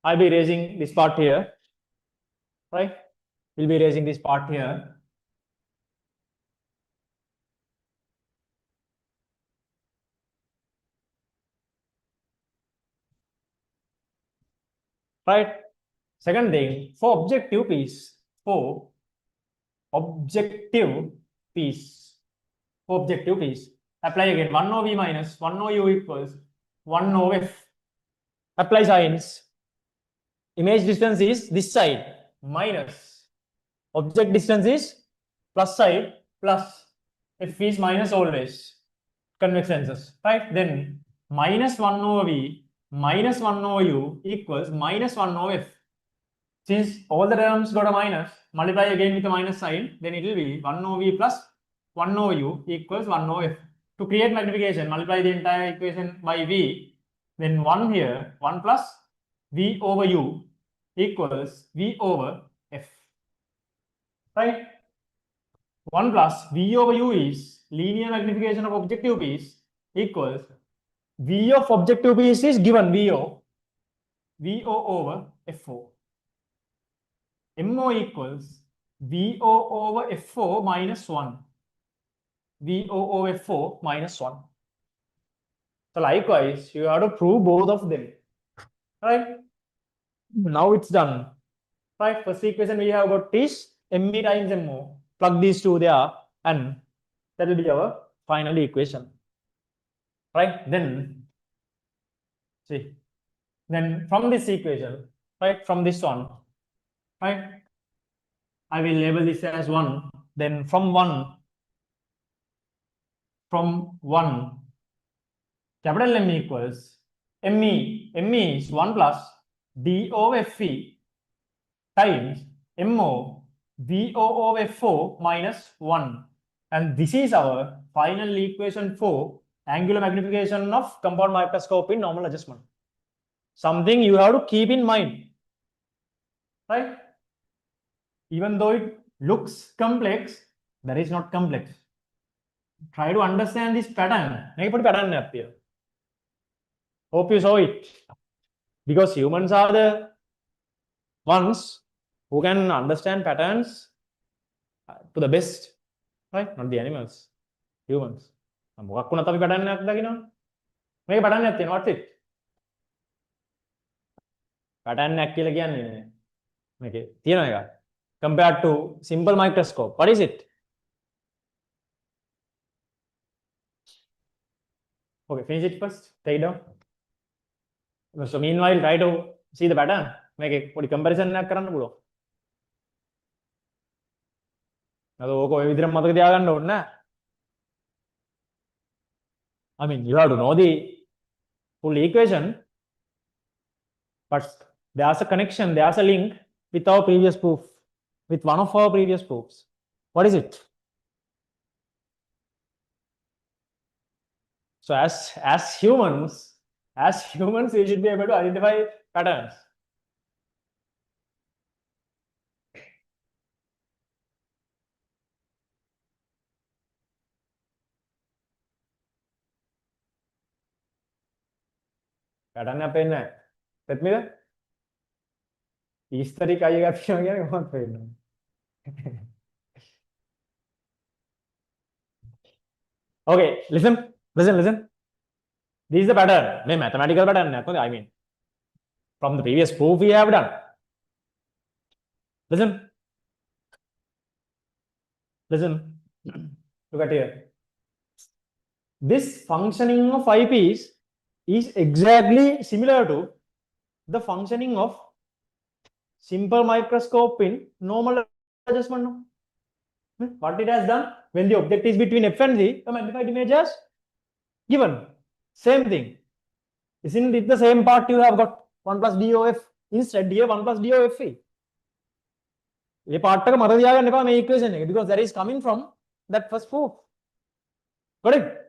I'll be erasing this part here. Right? We'll be erasing this part here. Right? Second thing, for objective piece, for objective piece, apply again 1 over V minus 1 over U equals 1 over F. Apply signs. Image distance is this side minus object distance is plus side plus F is minus always. Convex lenses. Right? Then minus 1 over V minus 1 over U equals minus 1 over F. Since all the terms got a minus, multiply again with a minus sign, then it will be 1 over V plus 1 over U equals 1 over F. To create magnification, multiply the entire equation by V, then 1 here, 1 plus V over U equals V over F. Right? 1 plus V over U is linear magnification of objective piece equals V of objective piece is given VO over FO. MO equals VO over FO minus 1. VO over FO minus 1. So likewise, you have to prove both of them. Right? Now it's done. Right? First equation we have got is ME times MO. Plug these two there and that will be our final equation. Right? Then, see, then from this equation, right, from this one, right, I will label this as 1. Then from 1, capital M equals ME is 1 plus D over FE times MO VO over FO minus 1. And this is our final equation for angular magnification of compound microscope in normal adjustment. Something you have to keep in mind. Right? Even though it looks complex, that is not complex. Try to understand this pattern. Hope you saw it. Because humans are the ones who can understand patterns to the best, right? Not the animals, humans. මොකක් වුණත් අපි pattern එකක් දකිනවා. මේක pattern එකක් තියෙනවා. What's it? pattern එකක් කියලා කියන්නේ මේකේ තියෙන එක. Compared to simple microscope, what is it? Okay, finish it first. Take it down. So meanwhile, try to see the pattern. මේකේ පොඩි comparison එකක් කරන්න පුළුවන්. අද ඕක ඔය විදිහට මතක තියාගන්න ඕනේ නෑ. I mean, you have to know the full equation, but there's a connection, there's a link with our previous proof, with one of our previous proofs. What is it? So as humans, we should be able to identify patterns. Pattern එක පේන්නේ නැහැ. Let me know. Historic අය එකක් තියෙනවා කියන්නේ කොහොමද පේන්නේ? Okay, listen. This is the pattern. මේ mathematical pattern එකක් නේද? I mean, from the previous proof we have done. Listen. Look at here. This functioning of eyepiece is exactly similar to the functioning of simple microscope in normal adjustment. What it has done, when the object is between f and g, the magnified image has given. Same thing. Isn't it the same part you have got 1 plus DOF? Instead here 1 plus DOF. ये part का मत दिया करने का मैं equation है, because that is coming from that first proof. Correct?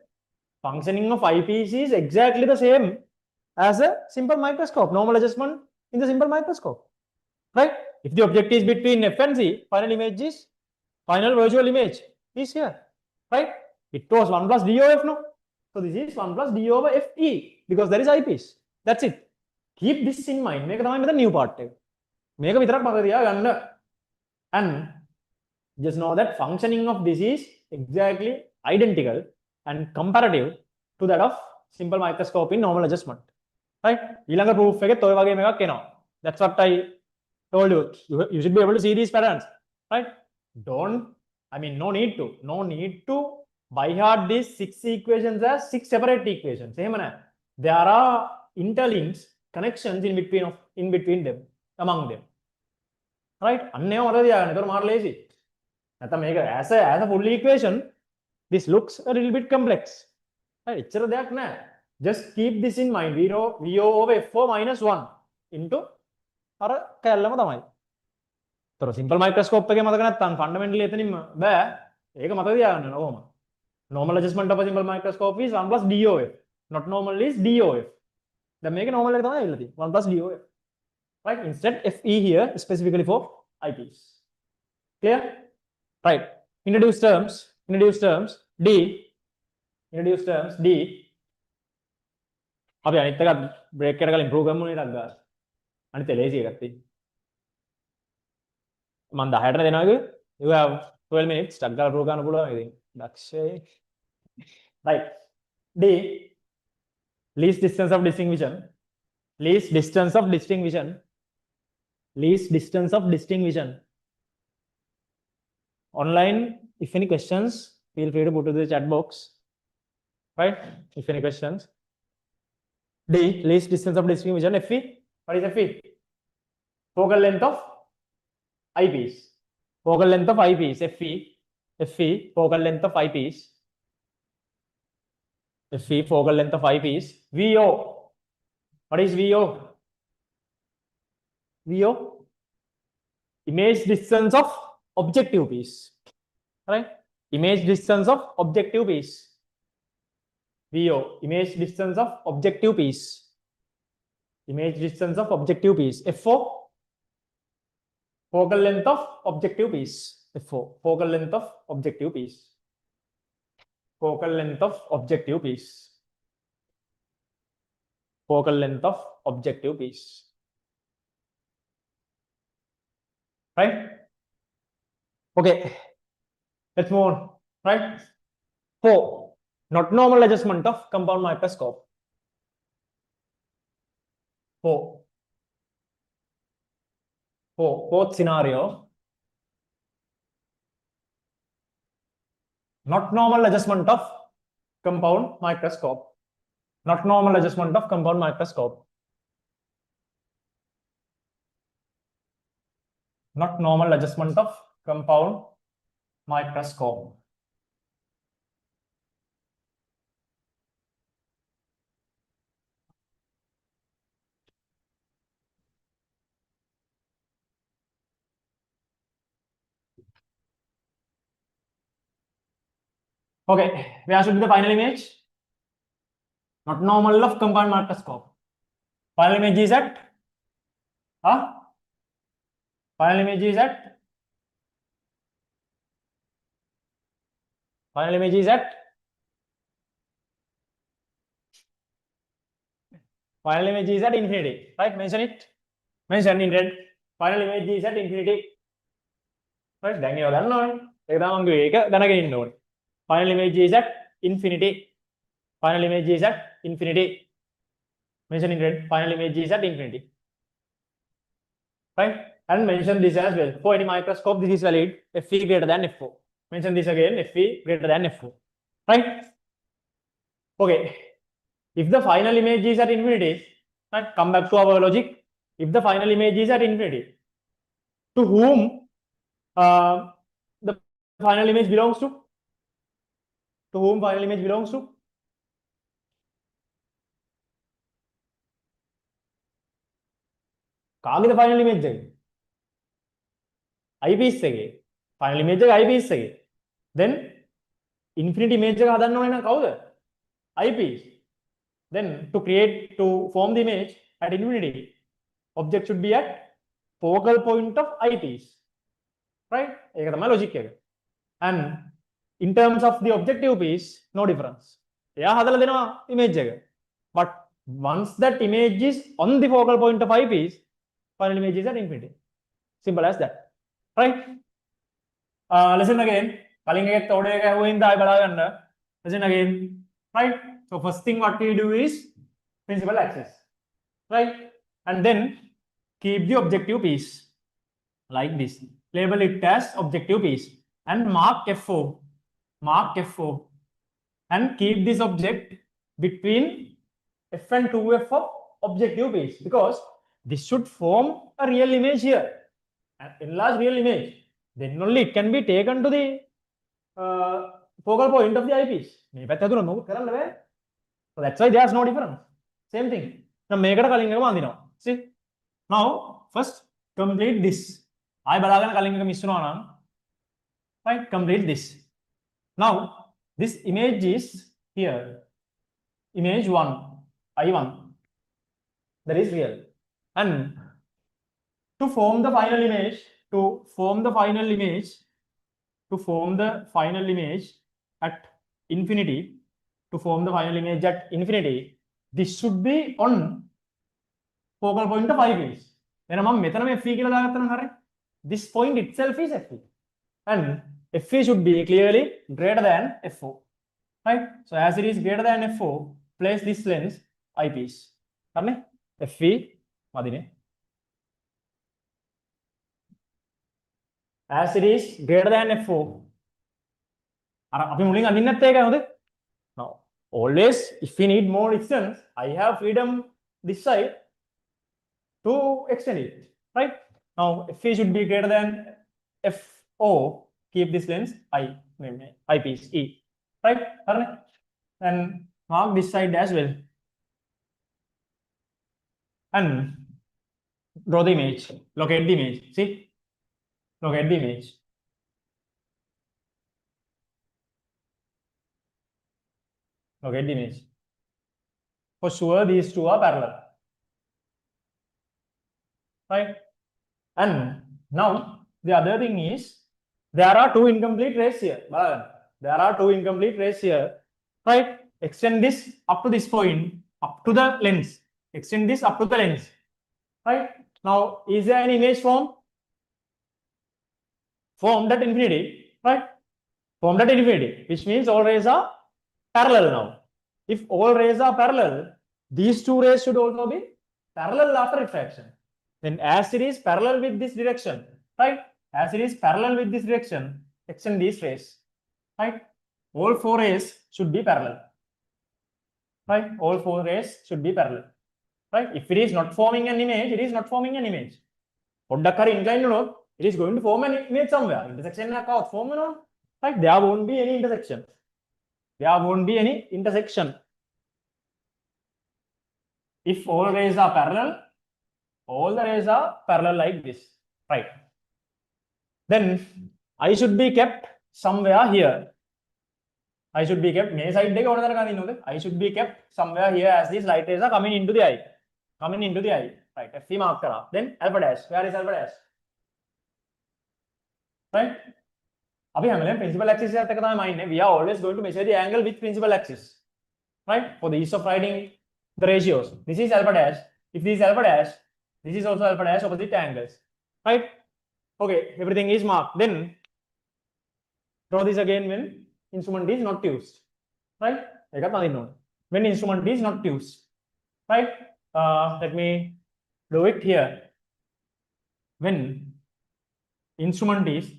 Functioning of eyepiece is exactly the same as a simple microscope, normal adjustment in the simple microscope, right? If the object is between f and z, final virtual image is here, right? It was 1 plus d over f, no? So this is 1 plus d over fe, because there is eyepiece. That's it. Keep this in mind. Make the new part. Make a and just know that functioning of this is exactly identical and comparative to that of simple microscope in normal adjustment, right? ඊළඟ proof එකෙත් ඔය වගේම එකක් එනවා. That's what I told you. You should be able to see these patterns, right? No need to by heart these 6 equations as 6 separate equations. There are interlinks, connections in between them, among them, right? Lazy. As a full equation, this looks a little bit complex, right? Just keep this in mind. VO over F4 minus 1 into simple microscope fundamentally normal adjustment of a simple microscope is 1 plus DOF. Not normal is DOF. Then make a normal 1 plus DOF. Right? Instead, FE here specifically for eyepiece. Clear? Right. Introduced terms D. අපි අනිත් එක break එකට කලින් improve කරමු නේ ටක් ගාලා. අනිත් ලේසි එකක් තියෙන්නේ. මම 10ට දෙනවා කිව්වේ. You have 12 minutes ටක් ගාලා ප්‍රූව් කරන්න පුළුවන් ඉතින්. දක්ෂයි. Right. D. Least distance of distinction. Online, if any questions, feel free to put to the chat box, right? If any questions. D, least distance of distinction. FE, what is FE? Focal length of eyepiece. FE, focal length of eyepiece. FE, focal length of eyepiece. VO, what is VO? Image distance of objective piece, right? Image distance of objective piece. VO, image distance of objective piece. F4, focal length of objective piece. F4, focal length of objective piece. right? Okay, let's move on, right? 4. Not normal adjustment of compound microscope. 4. Fourth scenario. Not normal adjustment of compound microscope. Not normal adjustment of compound microscope. Not normal adjustment of compound microscope. Okay, where should be the final image? Not normal of compound microscope. Final image is at final image is at final image is at final image is at infinity, right? Mention it. Mention in red. Final image is at infinity. Right? දැන් ඒවා ගන්නවනේ. ඒක තමයි මම කිව්වේ. ඒක දැනගෙන ඉන්න ඕනේ. Final image is at infinity. Final image is at infinity. Mention in red. Final image is at infinity. Right? And mention this as well. For any microscope, this is valid. Fe greater than F4. Mention this again. Fe greater than F4. Right? Okay. If the final image is at infinity, right? Come back to our logic. If the final image is at infinity, to whom the final image belongs to? To whom final image belongs to? කාගේද final image එක? eyepiece එකේ. Final image එක eyepiece එකේ. Then infinity image එක හදන්න ඕනේ නම් කවුද? Eyepiece. Then to form the image at infinity, object should be at focal point of eyepiece. Right? ඒක තමයි logic එක. And in terms of the objective piece, no difference. එයා හදලා දෙනවා image එක. But once that image is on the focal point of eyepiece, final image is at infinity. Simple as that. Right? Listen again. කලින් එකත් order එක ඇහුවෙන් ආයි බලා ගන්න. Listen again. Right? So first thing what we do is principal axis. Right? And then keep the objective piece like this. Label it as objective piece and mark F4. Mark F4 and keep this object between F and 2F of objective piece, because this should form a real image here, an enlarged real image. Then only it can be taken to the focal point of the eyepiece. So that's why there's no difference. Same thing. Now, see? Now, first complete this. Right? Complete this. Now, this image is here. Image 1, I1. That is real. And to form the final image, at infinity, this should be on focal point of eyepiece. This point itself is Fe. And Fe should be clearly greater than F4. Right? So as it is greater than F4, place this lens eyepiece. Fe madine. As it is greater than F4. Now, always if we need more distance, I have freedom this side to extend it. Right? Now, Fe should be greater than F0. Keep this lens eyepiece E. Right? And mark this side as well. And draw the image. Locate the image. See? Locate the image. Locate the image. For sure, these two are parallel. Right? And now, the other thing is, there are two incomplete rays here. Right? Extend this up to this point, up to the lens. Extend this up to the lens. Right? Now, is there an image formed? formed at infinity, right? Formed at infinity, which means all rays are parallel now. If all rays are parallel, these two rays should also be parallel after refraction. Then as it is parallel with this direction, right? As it is parallel with this direction, extend these rays, right? All four rays should be parallel, right? All four rays should be parallel, right? If it is not forming an image, it is not forming an image. Inclined or not, it is going to form an image somewhere. Intersection form or not, right? There won't be any intersection. There won't be any intersection. If all rays are parallel, all the rays are parallel like this, right? Then I should be kept somewhere here. I should be kept I should be kept somewhere here as these light rays are coming into the eye. Coming into the eye. Right. FC mark kara. Then alpha dash. Where is alpha dash? Right? Principal axis we are always going to measure the angle with principal axis. Right? For the ease of writing the ratios. This is alpha dash. If this is alpha dash, this is also alpha dash, opposite angles. Right? Okay, everything is marked. Then draw this again when instrument is not used. Right? When instrument is not used. Right? Let me do it here. When instrument is,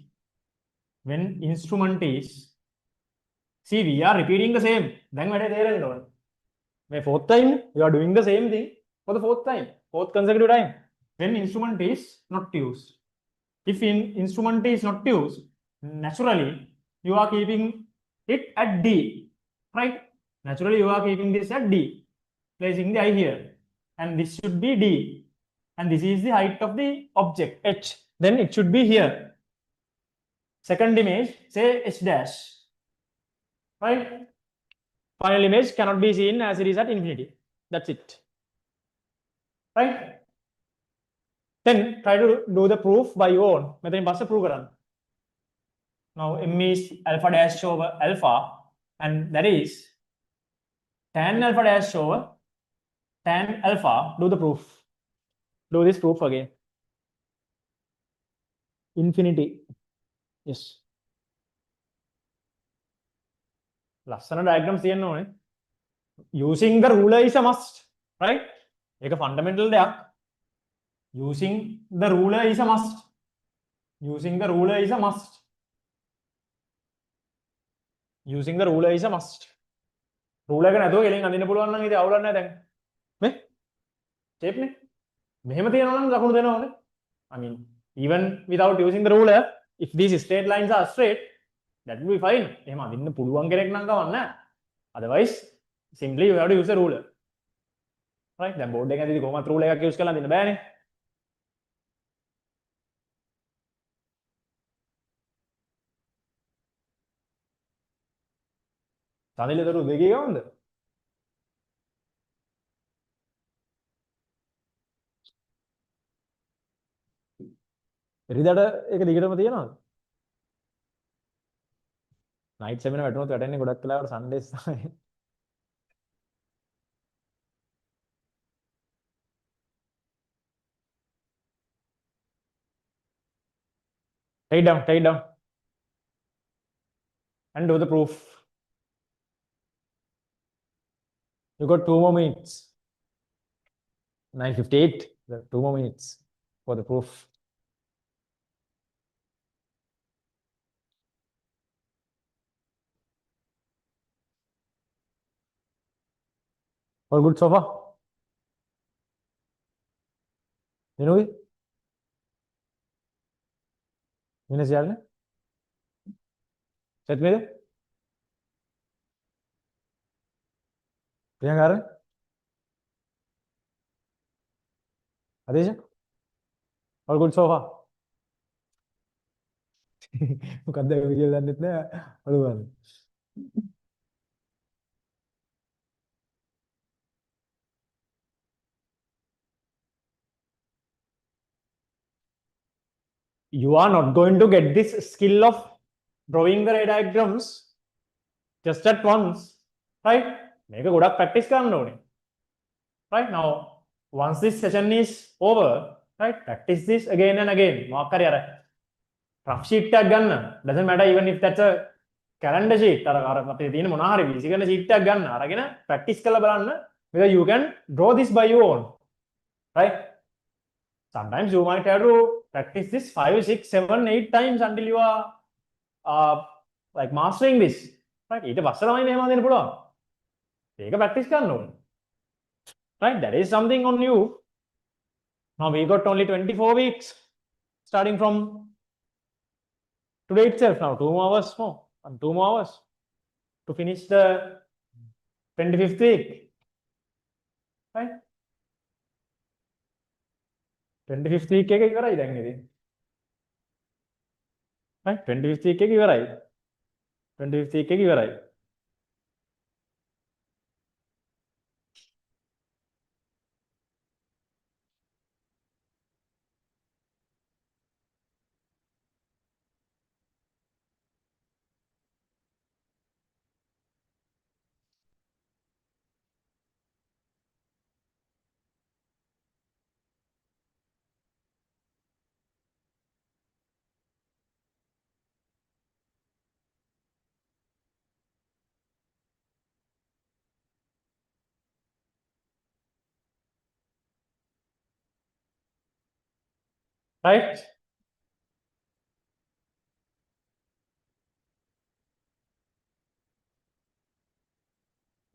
see, we are repeating the same. Then fourth time, you are doing the same thing for the fourth time, fourth consecutive time. When instrument is not used. If instrument is not used, naturally, you are keeping it at D, right? Naturally, you are keeping this at D, placing the eye here. And this should be D. And this is the height of the object, H. Then it should be here. Second image, say H dash, right? Final image cannot be seen as it is at infinity. That's it, right? Then try to do the proof by your own. Now M is alpha dash over alpha, and that is tan alpha dash over tan alpha. Do the proof. Do this proof again. Infinity. Yes. Lassana diagrams using the ruler is a must, right? Like a fundamental there. Using the ruler is a must. Using the ruler is a must. Using the ruler is a must. Ruler can do getting and පුළුවන් නම් ඉතින් අවුලක් නැහැ දැන්. නේ? shape නේ. මෙහෙම තියනවා නම් ලකුණු දෙනවනේ. I mean, even without using the ruler, if these straight lines are straight, that will be fine. එහෙම අදින්න පුළුවන් කෙනෙක් නම් කවන්න නැහැ. Otherwise, simply you have to use a ruler. Right? දැන් board එකේ ඇඳිදි කොහොමද ruler එකක් use කරලා අඳින්න බෑනේ. සානිලතරු දෙකේ ගවන්ද? එරිදාට ඒක දිගටම තියෙනවද? නයිට් සෙමිනාර් වැටුණොත් වැටෙන්නේ ගොඩක් වෙලාවට සන්ඩේස් තමයි. Take it down. And do the proof. You got 2 more minutes. 9:58. 2 more minutes for the proof. All good so far? You know it? Minus yaar ne? Set me there? Priyanka are? Adesha? All good so far? මොකක්ද video දන්නෙත් නෑ අලුවන්නේ. You are not going to get this skill of drawing the ray diagrams just at once, right? Make a good practice කරන්න ඕනේ. Right? Now, once this session is over, right? Practice this again and again. Mark කරේ අර rough sheet එකක් ගන්න. doesn't matter even if that's a calendar sheet. අර අපේ තියෙන මොනවා හරි physical sheet එකක් ගන්න. අරගෙන practice කරලා බලන්න whether you can draw this by your own. Right? Sometimes you might have to practice this 5, 6, 7, 8 times until you are like mastering this. Right? ඊට පස්සේ තමයි මෙහෙම හදන්න පුළුවන්. ඒක practice කරන්න ඕනේ. Right? That is something on you. Now we got only 24 weeks starting from today itself. Now 2 more hours more and 2 more hours to finish the 25th week. Right? 25th week එක ඉවරයි දැන් ඉතින්. Right? 25th week එක ඉවරයි. 25th week එක ඉවරයි. Right?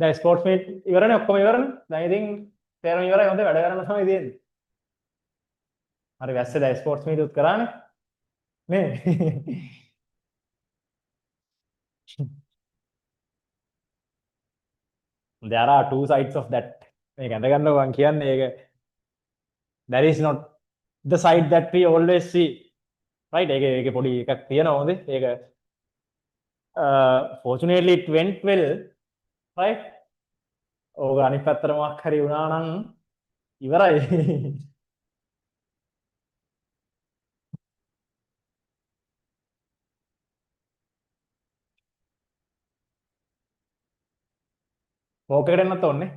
දැන් sports meet ඉවරනේ ඔක්කොම ඉවරනේ. දැන් ඉතින් තේරම ඉවරයි හොඳ වැඩ කරන්න තමයි තියෙන්නේ. හරි වැස්සේ දැන් ස්පෝර්ට්ස් මීට් උත් කරානේ. නේ? There are two sides of that. මේක අඳ ගන්නව මං කියන්නේ ඒක. That is not the side that we always see. Right? ඒකේ පොඩි එකක් තියෙනවා හොඳේ. ඒක fortunately it went well. Right? ඕක අනිත් පැත්තට මොකක් හරි වුණා නම් ඉවරයි. walk එකට එන්නත් ඕනේ.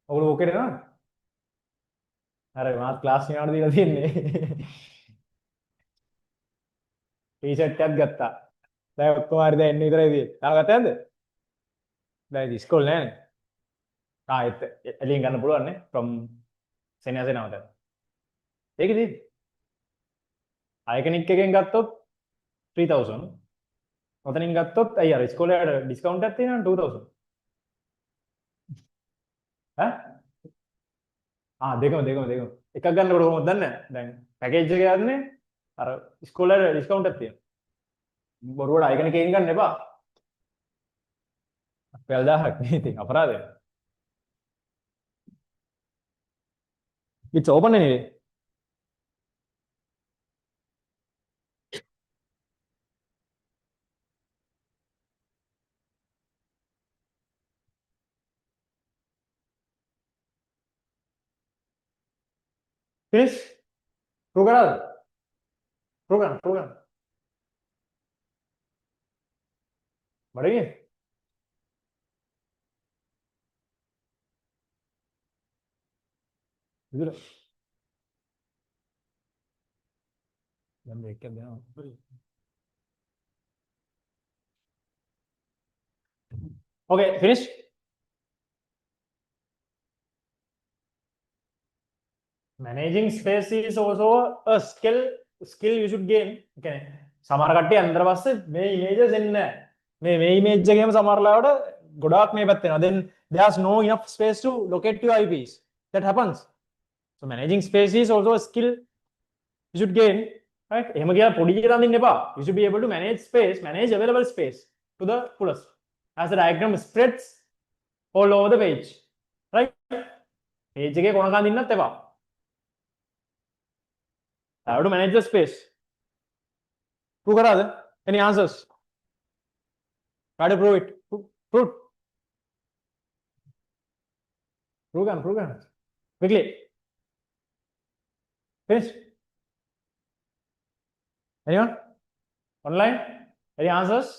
ඔගොල්ලෝ walk එකට එනවද? අර මාත් ක්ලාස් නිවාඩු දීලා තියෙන්නේ. ටී-ෂර්ට් එකක් ගත්තා. දැන් ඔක්කොම හරි දැන් එන්න විතරයි තියෙන්නේ. තාම ගත්තේ නැද්ද? දැන් ඉස්කෝලේ නෑනේ. එළියෙන් ගන්න පුළුවන් නේ from සෙනෙහසේ නවත. ඒකෙදි අයකනික් එකෙන් ගත්තොත් 3000. ඔතනින් ගත්තොත් අය අර ඉස්කෝලේ වල ඩිස්කවුන්ට් එකක් තියෙනවා 2000. දෙකම එකක් ගන්නකොට කොහොමද දන්නේ නැහැ. දැන් පැකේජ් එක යන්නේ අර ඉස්කෝලේ වල ඩිස්කවුන්ට් එකක් තියෙනවා. බොරුවට අයකනික් එකෙන් ගන්න එපා. අපේ 1000ක් නේ ඉතින් අපරාධයක්. It's open anyway. Finish? Prove කරාද? Prove කරන්න. බඩගියේ? විදුර. දැන් මේක දෙනවා. Okay, finish? Managing space is also a skill you should gain. Okay. සමහර කට්ටිය අnder පස්සේ මේ images එන්නේ නැහැ. මේ image එකේම සමහර ලාවට ගොඩාක් මේ පැත්ත එනවා. Then there's no enough space to locate your eyepiece. That happens. So managing space is also a skill you should gain. Right? එහෙම කියලා පොඩි එකක් අඳින්න එපා. You should be able to manage space, manage available space to the fullest. As the diagram spreads all over the page. Right? Page එකේ කොනක අඳින්නත් එපා. How to manage the space? Prove කරාද? Any answers? Try to prove it. Prove. Prove. Quickly. Finish. Anyone? Online? Any answers?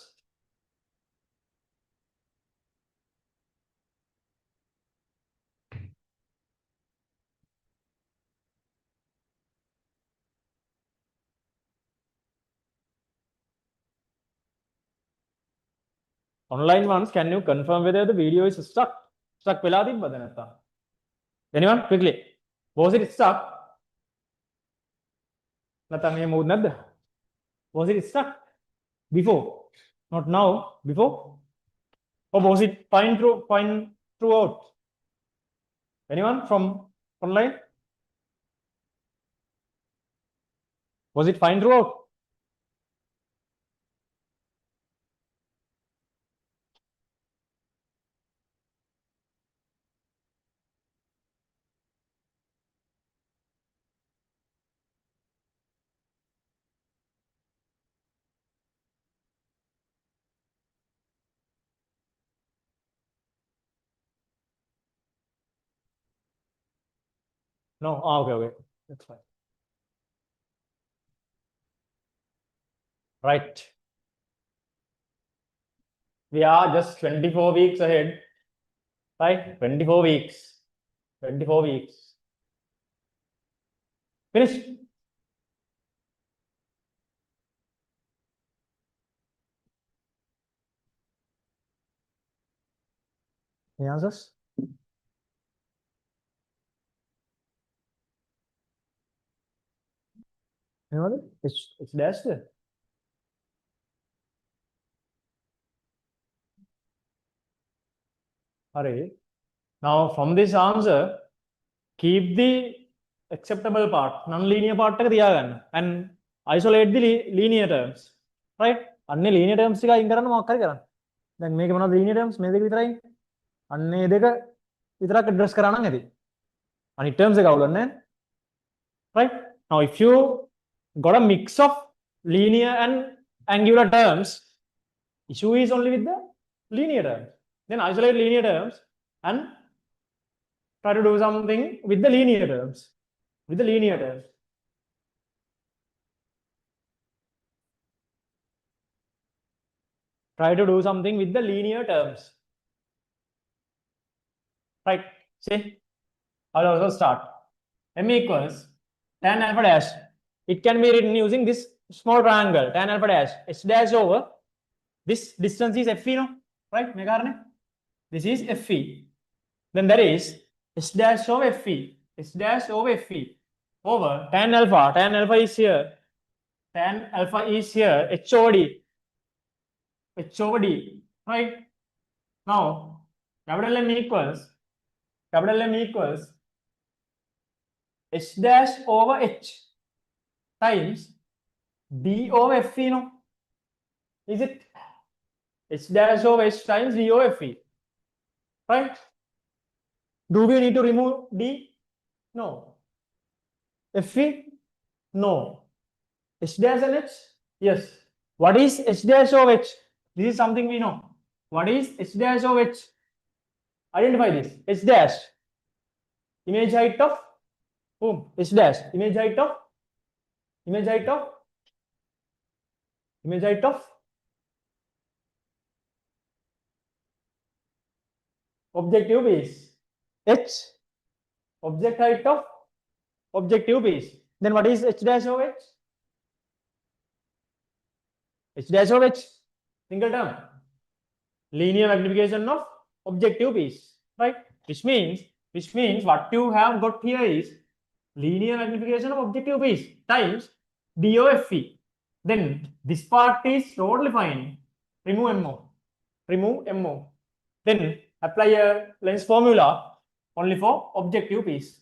Online ones, can you confirm whether the video is stuck? Stuck වෙලා තිබ්බද නැත්තම්? Anyone? Quickly. Was it stuck? නැත්තම් මේ mood නැද්ද? Was it stuck before? Not now, before? Or was it fine throughout? Anyone from online? Was it fine throughout? No. Okay. That's fine. Right. We are just 24 weeks ahead. Right? 24 weeks. 24 weeks. Finished? Any answers? Anyone? It's dashed there. Hurry. Now, from this answer, keep the acceptable part, non-linear part and isolate the linear terms. Right? अन्य linear terms ටික අයින් කරන්න මොකක් හරි කරන්න. දැන් මේක මොනවද linear terms මේ දෙක විතරයි. අන්නේ දෙක විතරක් address කරා නම් ඇති. අනිත් terms එක අවුලක් නැහැ. Right? Now, if you got a mix of linear and angular terms, issue is only with the linear terms. Then isolate linear terms and try to do something with the linear terms. With the linear terms. Try to do something with the linear terms. Right? See? I'll also start. M equals tan alpha dash. It can be written using this small triangle. Tan alpha dash. H dash over. This distance is Fe, no? Right? This is Fe. Then there is H dash over Fe. H dash over Fe. Over tan alpha. Tan alpha is here. Tan alpha is here. H over D. H over D. Right? Now, capital M equals H dash over H times D over Fe, no? Is it? H dash over H times D over Fe. Right? Do we need to remove D? No. Fe? No. H dash and H? Yes. What is H dash over H? This is something we know. What is H dash over H? Identify this. H dash. Image height of whom? H dash. Image height of objective piece. H. Object height of objective piece. Then what is H dash over H? H dash over H. Single term. Linear magnification of objective piece. Right? Which means what you have got here is linear magnification of objective piece times D over Fe. Then this part is totally fine. Remove MO. Then apply a lens formula only for objective piece.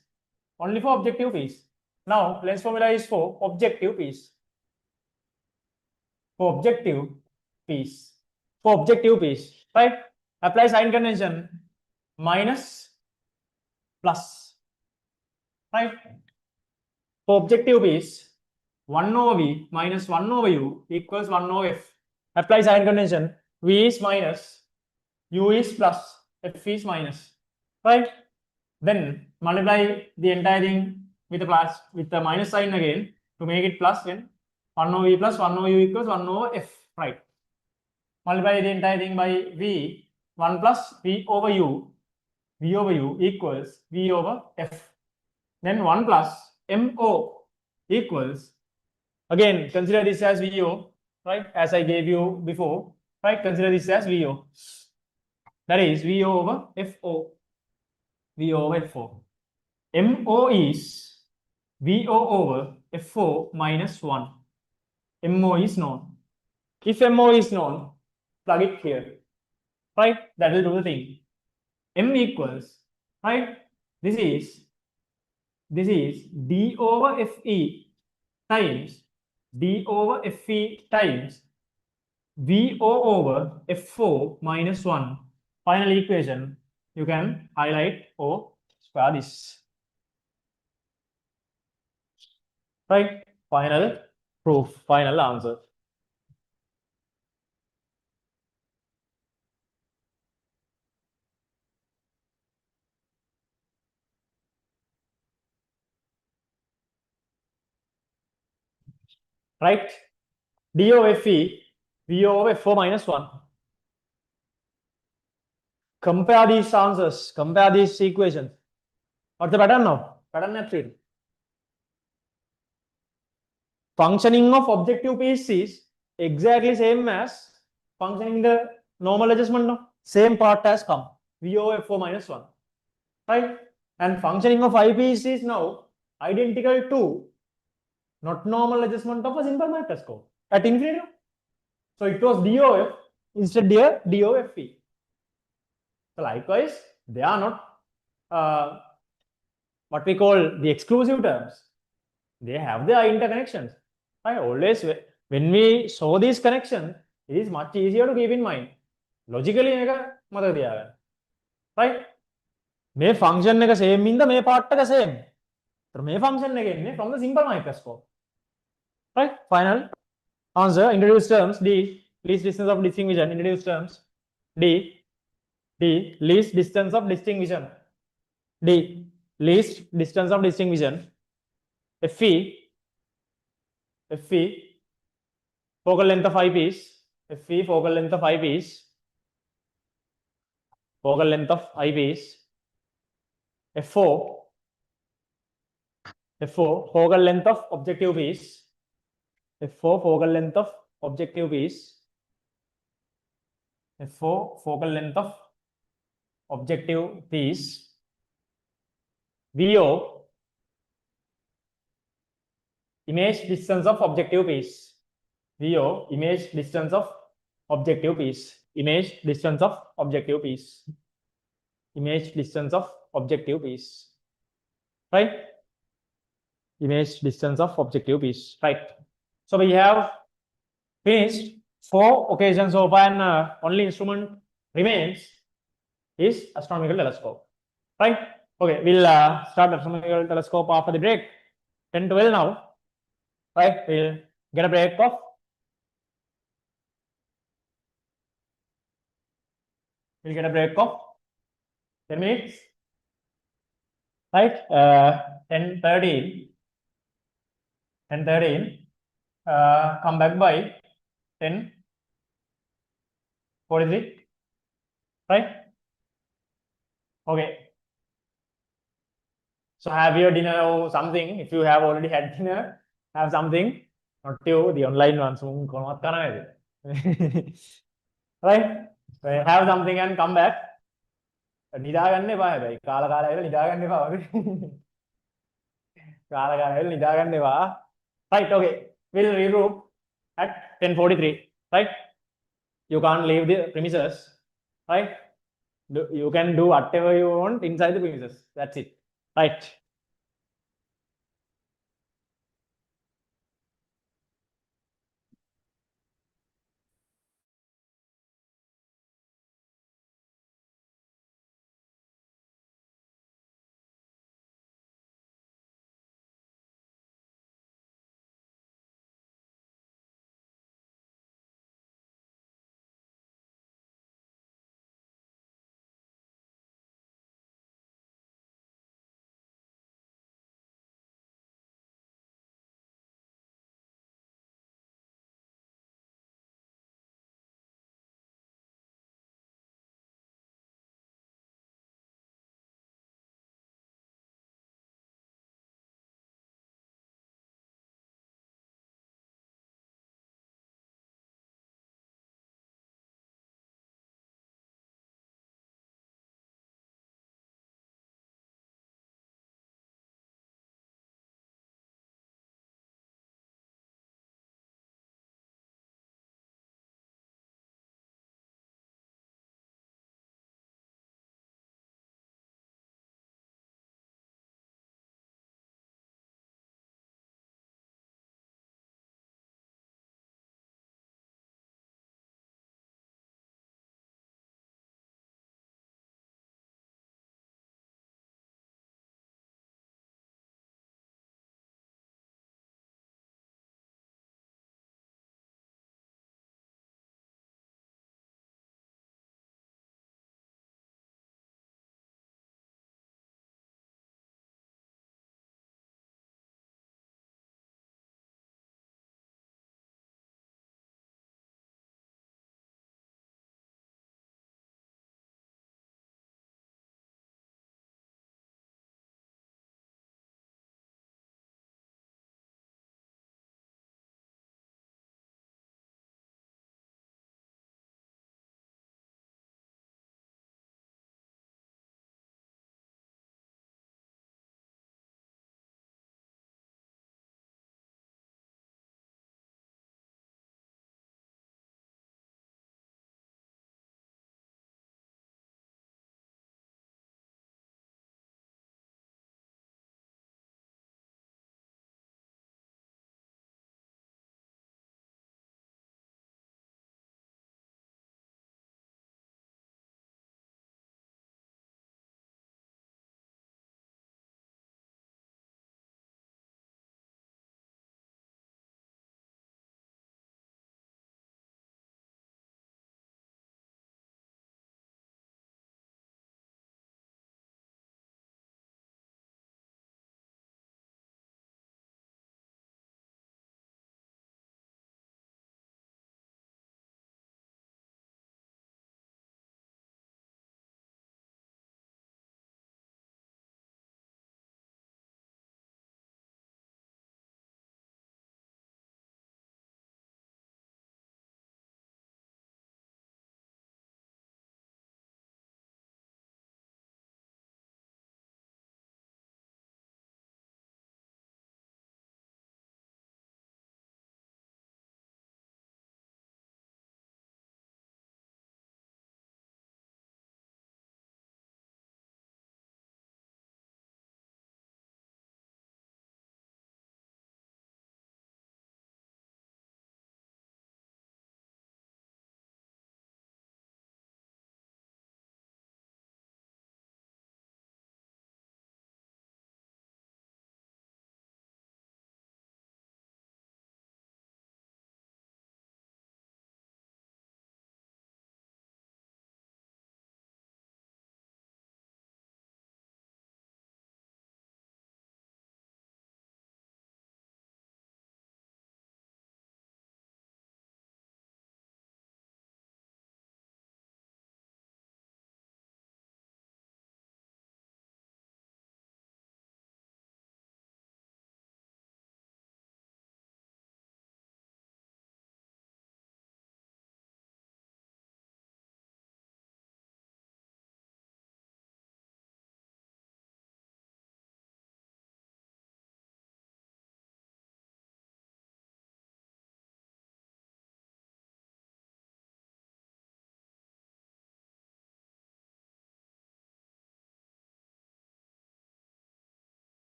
Now lens formula is for objective piece. For objective piece. Right? Apply sign convention. Minus plus. Right? For objective piece, 1 over V minus 1 over U equals 1 over F. Apply sign convention. V is minus, U is plus, F is minus. Right? Then multiply the entire thing with the minus sign again to make it plus. Then 1 over V plus 1 over U equals 1 over F. Right? Multiply the entire thing by V. 1 plus V over U equals V over F. Then 1 plus MO equals, again consider this as VO, right? As I gave you before, right? Consider this as VO. That is VO over FO. VO over FO. MO is VO over FO minus 1. MO is known. If MO is known, plug it here, right? That will do the thing. M equals, right? This is D over FE times D over FE times VO over F4 minus 1. Final equation, you can highlight or square this. Right? Final proof, final answer. Right? D over FE, VO over F4 minus 1. Compare these answers, compare these equations. What's the pattern now? Pattern absolute. Functioning of objective piece is exactly same as functioning the normal adjustment. No? Same part has come. VO F4 minus 1. Right? And functioning of eyepiece is now identical to not normal adjustment of a simple microscope at infinity. So it was DOF instead here DOFE. So likewise, they are not what we call the exclusive terms. They have their interconnections. I always, when we saw these connections, it is much easier to keep in mind. Logically, right? May function එක same mean the may part එක same. So may function again from the simple microscope. Right? Final answer. Introduced terms D. Least distance of distinction. Introduced terms D. Least distance of distinction. D. Least distance of distinction. FE. Focal length of eyepiece. FE focal length of eyepiece. Focal length of eyepiece. F4 focal length of objective piece. F4 focal length of objective piece. F4 focal length of objective piece. VO image distance of objective piece. VO image distance of objective piece. Image distance of objective piece. Image distance of objective piece. Right? Image distance of objective piece. Right. So we have finished 4 occasions so far, and only instrument remains is astronomical telescope. Right? Okay, we'll start astronomical telescope after the break. 10:12 now. Right? We'll get a break of 10 minutes. Right? 10:13. Come back by 10:43. Right? Okay. So have your dinner or something. If you have already had dinner, have something. Not you, the online ones. Right? Have something and come back. නිදාගන්න එපා හැබැයි කාලා කාලා ඇවිල්ලා නිදාගන්න එපා වගේ කාලා කාලා ඇවිල්ලා නිදාගන්න එපා. Right, okay, we'll regroup at 10:43. Right, you can't leave the premises. Right, you can do whatever you want inside the premises. That's it. Right.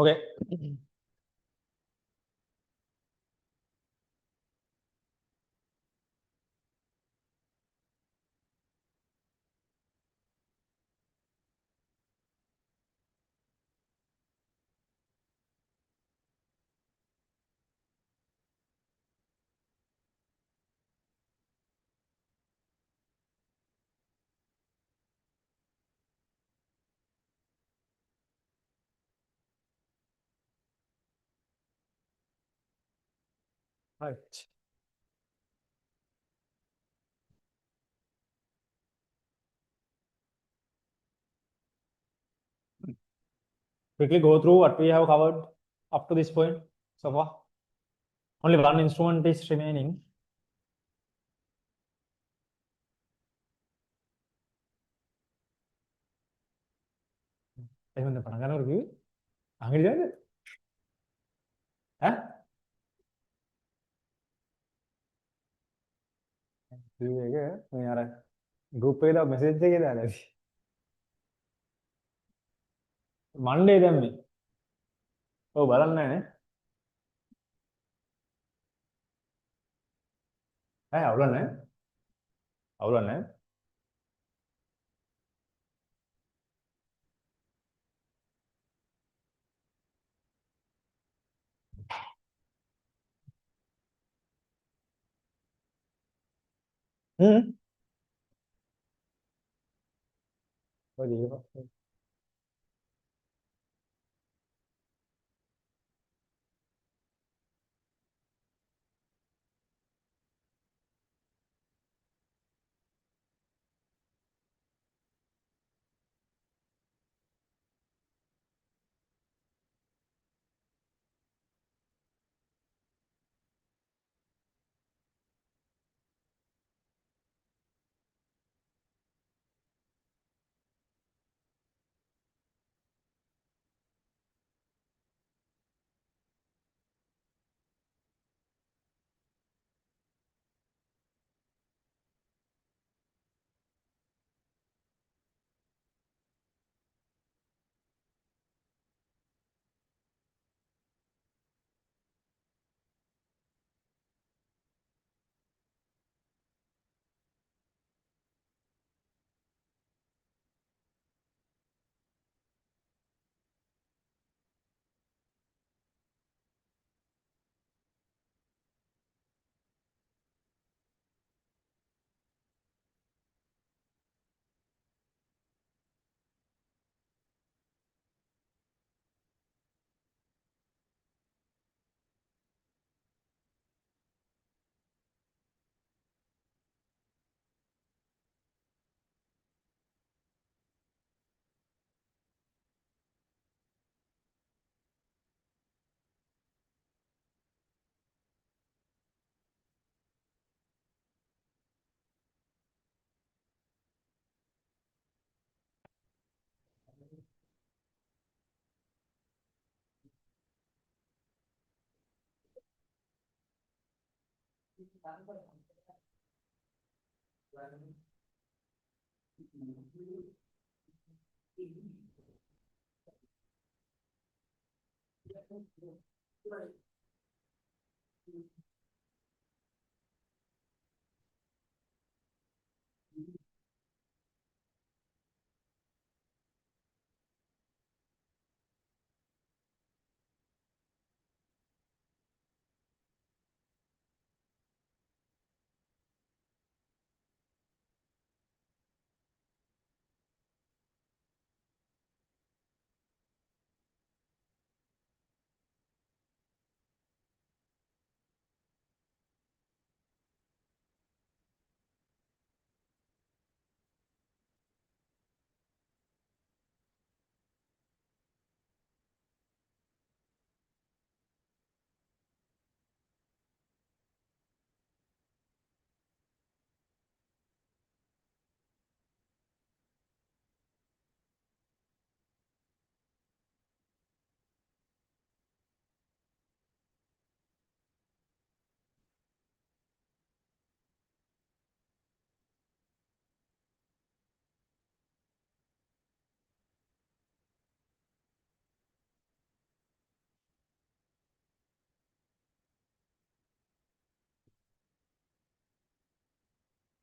Okay. Right. Quickly go through what we have covered up to this point so far. Only one instrument is remaining. Even the Panagana review. Angry. Huh? Group message. Monday them. Oh, බලන්න අවුලන්නේ අවුලන්නේ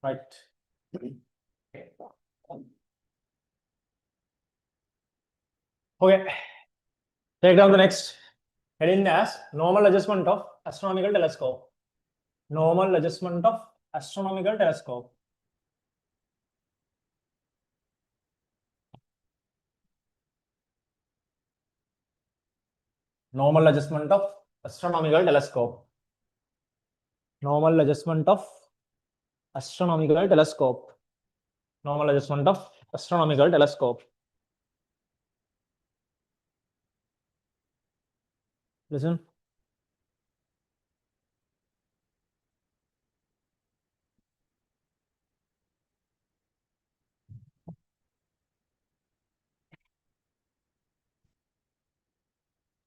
right? Okay, take down the next heading as normal adjustment of astronomical telescope. Normal adjustment of astronomical telescope. Normal adjustment of astronomical telescope. Normal adjustment of astronomical telescope. Normal adjustment of astronomical telescope. Listen.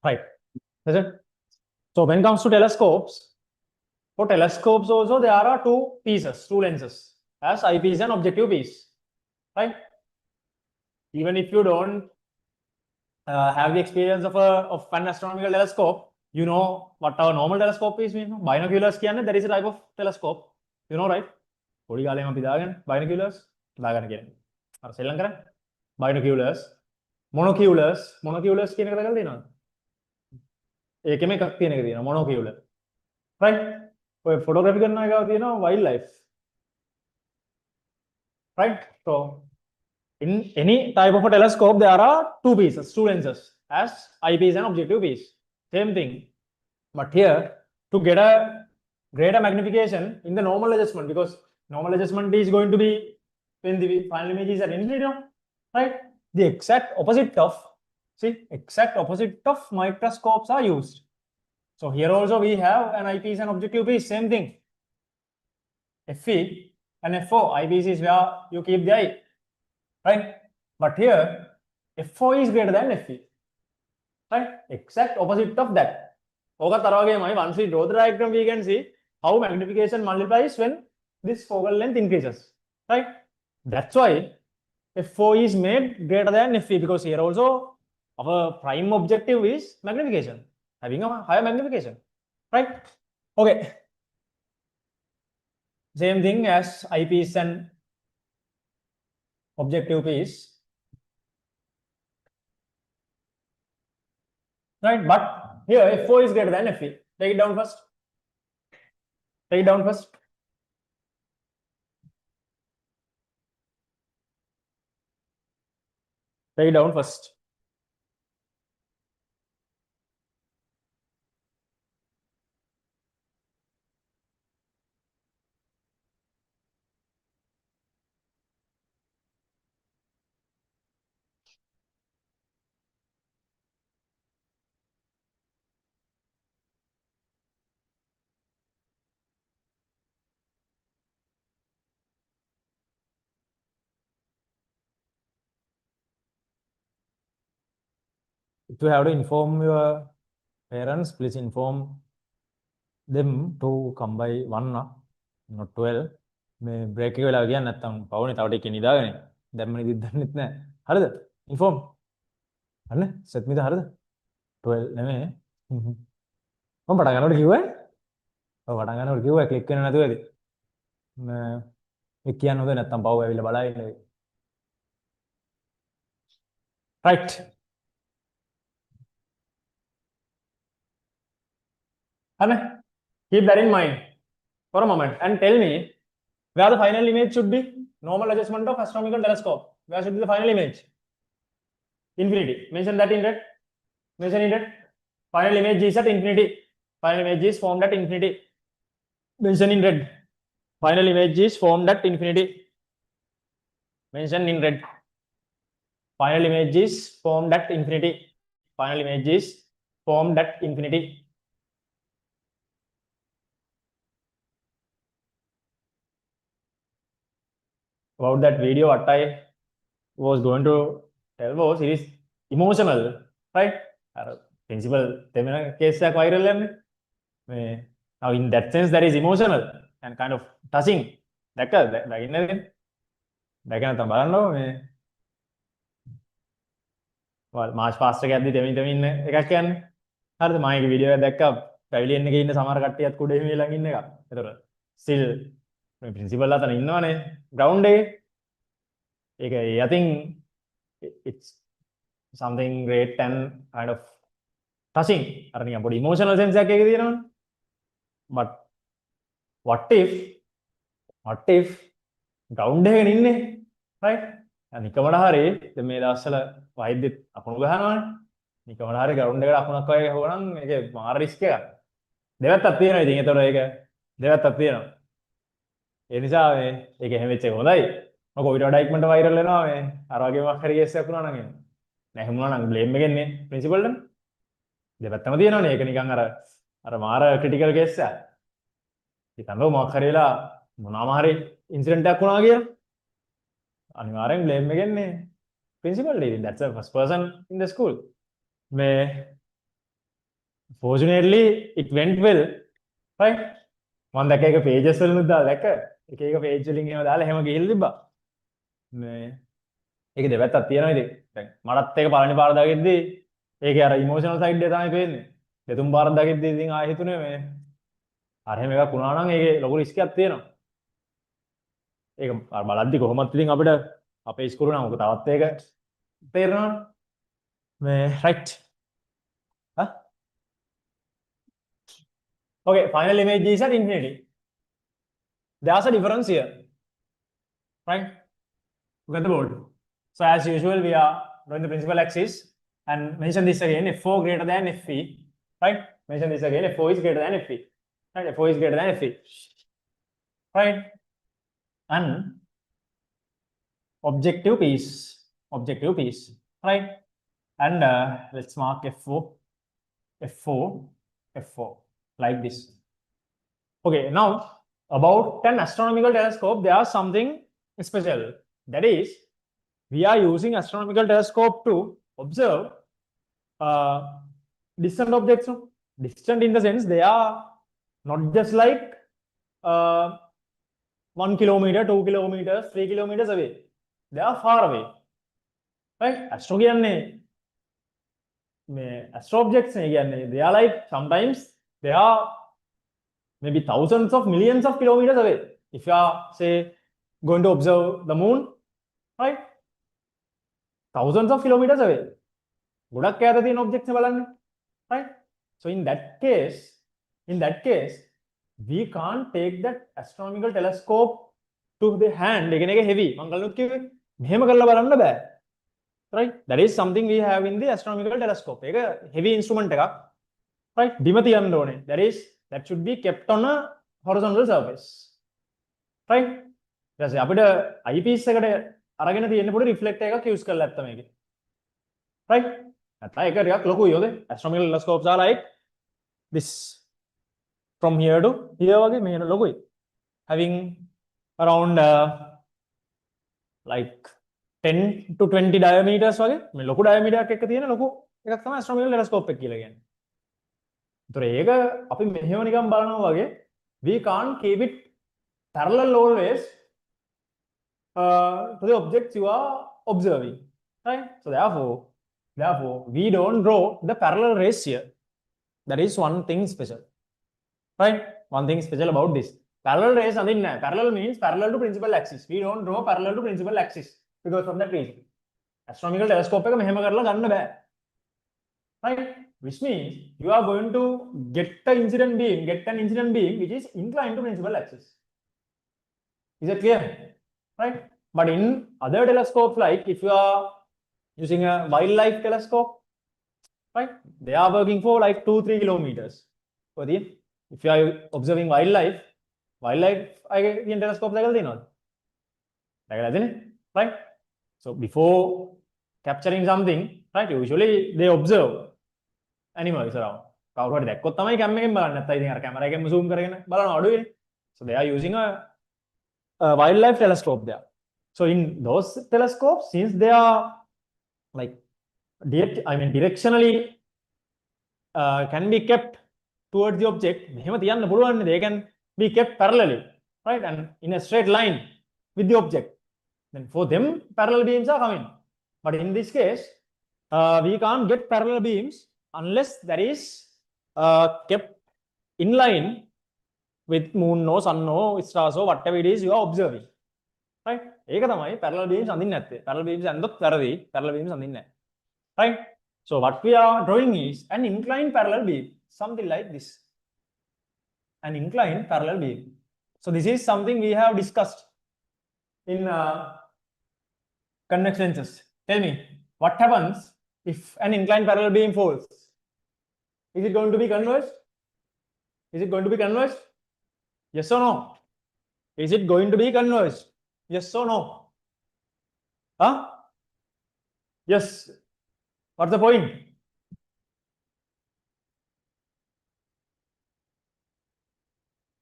Right. Listen. So when it comes to telescopes, for telescopes also there are two pieces, two lenses, as eyepiece and objective piece. Right? Even if you don't have the experience of an astronomical telescope, you know what our normal telescope is. Binoculars කියන්නේ there is a type of telescope. You know, right? පොඩි කාලේ අපි දාගෙන binoculars දාගන්න කියන්නේ. අර සෙල්ලම් කරන්නේ. Binoculars, monoculars කියන එක දැකලා තියෙනවද? ඒකෙම එකක් තියෙන එක තියෙනවා monocular. Right? ඔය photography කරන එක තියෙනවා wildlife. Right? So in any type of a telescope, there are two pieces, two lenses, as eyepiece and objective piece. Same thing. But here, to get a greater magnification in the normal adjustment, because normal adjustment is going to be when the final image is at infinity, right? The exact opposite of, exact opposite of microscopes are used. So here also we have an eyepiece and objective piece, same thing. FE and FO, eyepiece is where you keep the eye. Right? But here, F4 is greater than FE. Right? Exact opposite of that. Once we draw the diagram, we can see how magnification multiplies when this focal length increases. Right? That's why F4 is made greater than FE, because here also our prime objective is magnification, having a higher magnification. Right? Okay. Same thing as eyepiece and objective piece, right? But here F4 is greater than FE. Take it down first. Take it down first. Take it down first. If you have to inform your parents, please inform them to come by 1, not 12. මේ break එක වෙලා ගියා නැත්තම් පවුනේ තව ටිකක් නිදාගන්නේ. දැම්ම නිදිත් දන්නෙත් නැහැ. හරිද? ඉන්ෆෝම්. හරිනේ? සෙට් මිද හරිද? 12 නෙමෙයි. මම පටන් ගන්නකොට කිව්වේ. ඔව් පටන් ගන්නකොට කිව්වා ක්ලික් වෙන්නේ නැතුව ඇති. මේ කියන්න හොඳ නැත්තම් පව් ඇවිල්ලා බලා ඉන්න. Right. Keep that in mind for a moment and tell me where the final image should be. Normal adjustment of astronomical telescope. Where should be the final image? Infinity. Mention that in red. Mention in red. Final image is at infinity. Final image is formed at infinity. Mention in red. Final image is formed at infinity. Mention in red. Final image is formed at infinity. Final image is formed at infinity. About that video, what I was going to tell was it is emotional, right? Principal case viral. Now in that sense, that is emotional and kind of touching. That March past එකක්දී දෙමින් දෙමින් එකක් කියන්නේ. හරිද? මම ඒක video එකක් දැක්කා. පැවිලියන් එකේ ඉන්න සමහර කට්ටියත් කුඩේ මෙලන් ඉන්න එක. ඒතර still මේ principal අතන ඉන්නවනේ ground එකේ. ඒක I think it's something great and kind of touching. අර නිකන් පොඩි emotional sense එකක් ඒකේ තියෙනවනේ. But what if ground එකේ ඉන්නේ, right? නිකමඩ හරි දැන් මේ දවස්වල වෛද්‍යෙත් අකුණු ගහනවානේ. නිකමඩ හරි ground එකට අකුණක් වගේ ගහුවනම් ඒකේ මාර රිස්ක් එකක්. දෙවත්තක් තියෙනවා ඉතින් ඒතකොට ඒක දෙවත්තක් තියෙනවා. ඒ නිසා මේ ඒක එහෙම වෙච්ච එක හොඳයි. මොකද ඊට වඩා ඉක්මනට වෛරල් වෙනවා මේ අර වගේ මොකක් හරි කේස් එකක් වුණා නම් එහෙම. නැහැ වුණා නම් බ්ලේම් එක එන්නේ ප්‍රින්සිපල්ටම. දෙපැත්තම තියෙනවනේ. ඒක නිකන් අර මාර ක්‍රිටිකල් කේස් එකක්. හිතන්න මොකක් හරි වෙලා මොනවාම හරි ඉන්සිඩන්ට් එකක් වුණා කියලා. අනිවාර්යෙන් බ්ලේම් එක එන්නේ ප්‍රින්සිපල්ට. ඉතින් that's the first person in the school. මේ fortunately it went well, right? මම දැක්ක එක pages වලිනුත් දාලා දැක්ක. එක page වලින් එහෙම දාලා එහෙම ගිහිල්ලා තිබ්බා. මේ ඒක දෙපැත්තක් තියෙනවා ඉතින්. දැන් මටත් ඒක පළවෙනි පාර දාගෙද්දි ඒකේ අර emotional side එක තමයි පේන්නේ. දෙතුන් පාරක් දාගෙද්දි ඉතින් ආයෙ හිතුනේ මේ අර එහෙම එකක් වුණා නම් ඒකේ ලොකු රිස්ක් එකක් තියෙනවා. ඒක බලද්දි කොහොමද ඉතින් අපිට අපේ ඉස්කෝලේ නම් ඔක තවත් ඒක තේරෙනවනේ. මේ right. Okay, final image is at infinity. There's a difference here, right? Look at the board. So as usual, we are drawing the principal axis and mention this again, F4 greater than Fe, right? Mention this again, F4 is greater than Fe, right? F4 is greater than Fe, right? And objective piece, right? And let's mark F4, like this. Okay, now about an astronomical telescope, there is something special. That is, we are using astronomical telescope to observe distant objects. Distant in the sense they are not just like 1 kilometer, 2 kilometers, 3 kilometers away. They are far away, right? Astro astro objects they are like sometimes they are maybe thousands of millions of kilometers away. If you are, say, going to observe the moon, right? Thousands of kilometers away. ගොඩක් ඈත තියෙන objects බලන්න, right? So in that case, we can't take that astronomical telescope to the hand. ඒක නේ heavy. මම කලිනුත් කිව්වේ මෙහෙම කරලා බලන්න බෑ. Right? That is something we have in the astronomical telescope. ඒක heavy instrument එකක්. Right? බිම තියන්න ඕනේ. That should be kept on a horizontal surface. Right? ඊට අපිට eyepiece එකට අරගෙන තියෙන්න පොඩි reflector එකක් use කරලා නැත්නම් මේකේ. Right? නැත්නම් ඒක ටිකක් ලොකුයි හොද? Astronomical telescopes are like this. From here to here වගේ මේ ලොකුයි. Having around like 10 to 20 diameters වගේ මේ ලොකු diameter එකක් එක්ක තියෙන ලොකු එකක් තමයි astronomical telescope එක කියලා කියන්නේ. ඒතර ඒක අපි මෙහෙම නිකන් බලනවා වගේ we can't keep it parallel always to the objects you are observing, right? So therefore we don't draw the parallel rays here. That is one thing special, right? One thing special about this parallel rays. Parallel means parallel to principal axis. We don't draw parallel to principal axis because of that reason. Astronomical telescope එක මෙහෙම කරලා ගන්න බෑ, right? Which means you are going to get an incident beam which is inclined to principal axis. Is it clear? Right? But in other telescopes, like if you are using a wildlife telescope, right? They are working for like 2-3 kilometers. If you are observing wildlife telescope right? So before capturing something, right? Usually they observe animals around. කවුරු හරි දැක්කොත් තමයි කැම් එකෙන් බලන්නේ. නැත්නම් ඉතින් අර camera එකෙන් zoom කරගෙන බලනවා අඩුයිනේ. So they are using a wildlife telescope there. So in those telescopes, since they are like directionally can be kept towards the object, මෙහෙම තියන්න පුළුවන් නේද? They can be kept parallelly, right? And in a straight line with the object. Then for them parallel beams are coming. But in this case, we can't get parallel beams unless that is kept in line with moon no, sun no, stars or whatever it is you are observing. Right? ඒක තමයි parallel beams අඳින්න නැත්තේ. Parallel beams ඇඳොත් වැරදි. Parallel beams අඳින්නේ නැහැ. Right? So what we are drawing is an inclined parallel beam, something like this. An inclined parallel beam. So this is something we have discussed in convex lenses. Tell me, what happens if an inclined parallel beam falls? Is it going to be converged? Is it going to be converged? Yes or no? Is it going to be converged? Yes or no? Huh? Yes. What's the point?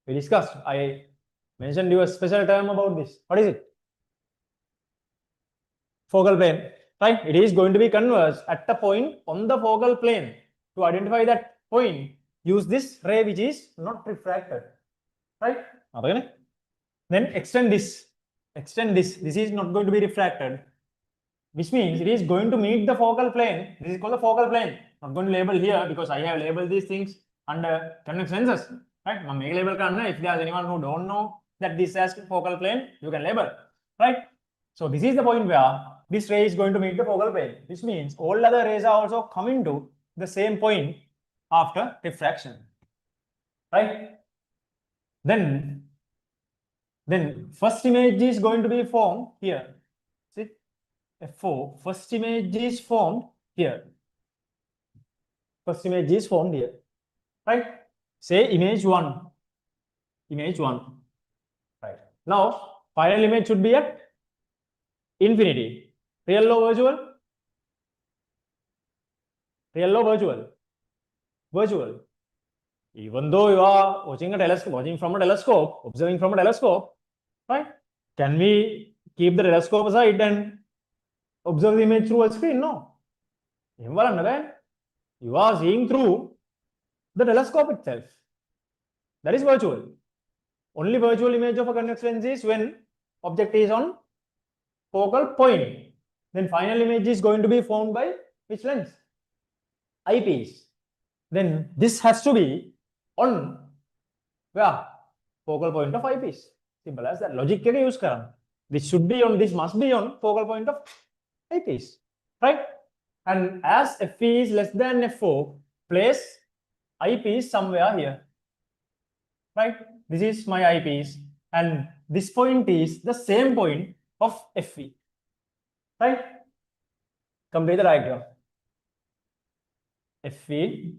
We discussed. I mentioned you a special term about this. What is it? Focal plane. Right? It is going to be converged at the point on the focal plane. To identify that point, use this ray which is not refracted. Right? Then extend this. Extend this. This is not going to be refracted, which means it is going to meet the focal plane. This is called the focal plane. I'm not going to label here because I have labeled these things under convex lenses. Right? Label if there's anyone who don't know that this has focal plane, you can label. Right? So this is the point where this ray is going to meet the focal plane, which means all other rays are also coming to the same point after refraction. Right? Then first image is going to be formed here. See, F4, first image is formed here. First image is formed here. Right? Say image 1. Image 1. Right. Now, final image should be at infinity. Real or virtual? Real or virtual? Virtual. Even though you are watching a telescope, watching from a telescope, observing from a telescope, right? Can we keep the telescope aside and observe the image through a screen? No. You are seeing through the telescope itself. That is virtual. Only virtual image of a convex lens is when object is on focal point. Then final image is going to be formed by which lens? Eyepiece. Then this has to be on where? Focal point of eyepiece. Simple as that. Logic can use karan. This should be on, this must be on focal point of eyepiece. Right? And as Fe is less than F4, place eyepiece somewhere here. Right? This is my eyepiece. And this point is the same point of Fe. Right? Complete the diagram. Fe.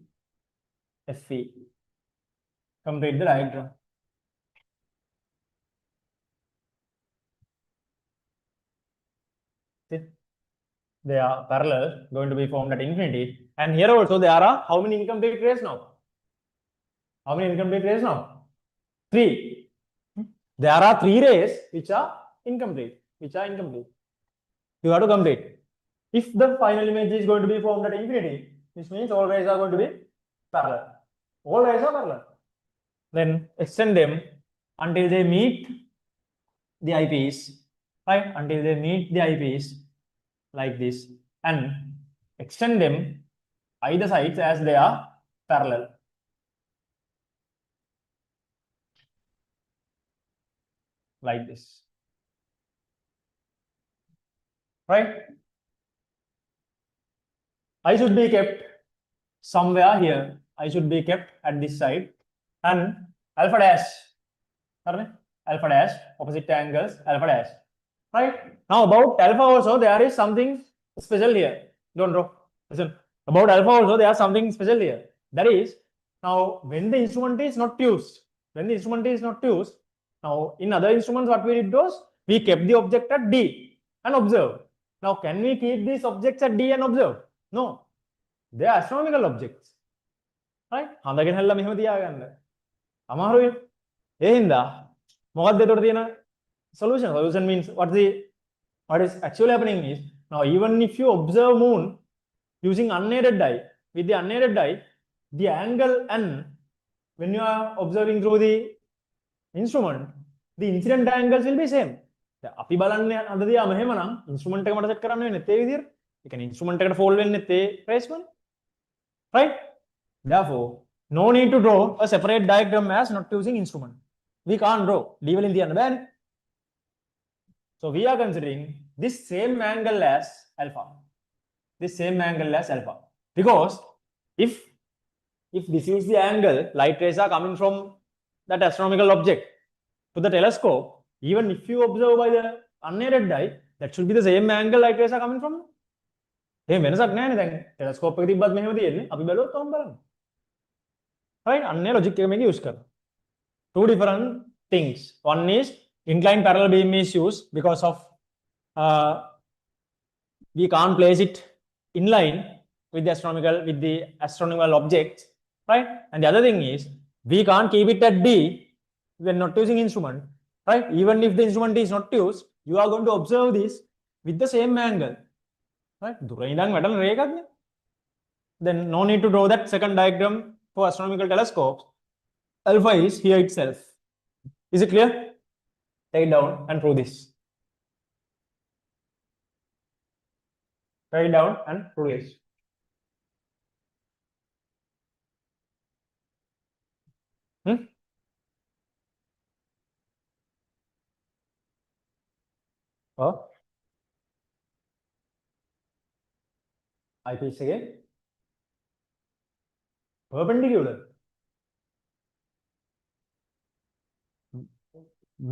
Complete the diagram. See? They are parallel, going to be formed at infinity. And here also there are how many incomplete rays now? How many incomplete rays now? 3. There are 3 rays which are incomplete. You have to complete. If the final image is going to be formed at infinity, this means all rays are going to be parallel. All rays are parallel. Then extend them until they meet the eyepiece, right? Until they meet the eyepiece like this, and extend them either sides as they are parallel. Like this. Right? I should be kept somewhere here. I should be kept at this side. And alpha dash. Alpha dash, opposite angles, alpha dash. Right? Now about alpha also, there is something special here. Don't draw. Listen. About alpha also, there is something special here. That is, now when the instrument is not used, now in other instruments, what we did was, we kept the object at D and observe. Now, can we keep these objects at D and observe? No. They are astronomical objects. Right? හඳගෙන හැල්ලා මෙහෙම තියාගන්න. අමාරුයි. ඒ හින්දා මොකක්ද එතකොට තියෙන solution? Solution means what is actually happening is, now even if you observe moon using unaided eye, with the unaided eye, the angle n, when you are observing through the instrument, the incident angles will be same. අපි බලන්නේ අද දිහාම එහෙමනම් instrument එක මට set කරන්න වෙන්නේ ඒ විදිහට. ඒ කියන්නේ instrument එකට fold වෙන්නේ ඒ placement. Right? Therefore, no need to draw a separate diagram as not using instrument. We can't draw. Level in the end. So we are considering this same angle as alpha. This same angle as alpha. Because if this is the angle, light rays are coming from that astronomical object to the telescope, even if you observe by the unaided eye, that should be the same angle light rays are coming from. එහෙම වෙනසක් නැහැ නේ දැන් telescope එක තිබ්බත් මෙහෙම තියෙන්නේ අපි බැලුවොත් කොහොම බලන්න. right අන්නේ logic එක මේක use කරනවා. Two different things. One is inclined parallel beam is used because of we can't place it in line with the astronomical objects, right? And the other thing is we can't keep it at D when not using instrument, right? Even if the instrument is not used, you are going to observe this with the same angle, right? Then no need to draw that second diagram for astronomical telescopes. Alpha is here itself. Is it clear? Take it down and prove this. Write it down and prove this. eyepiece again. Perpendicular.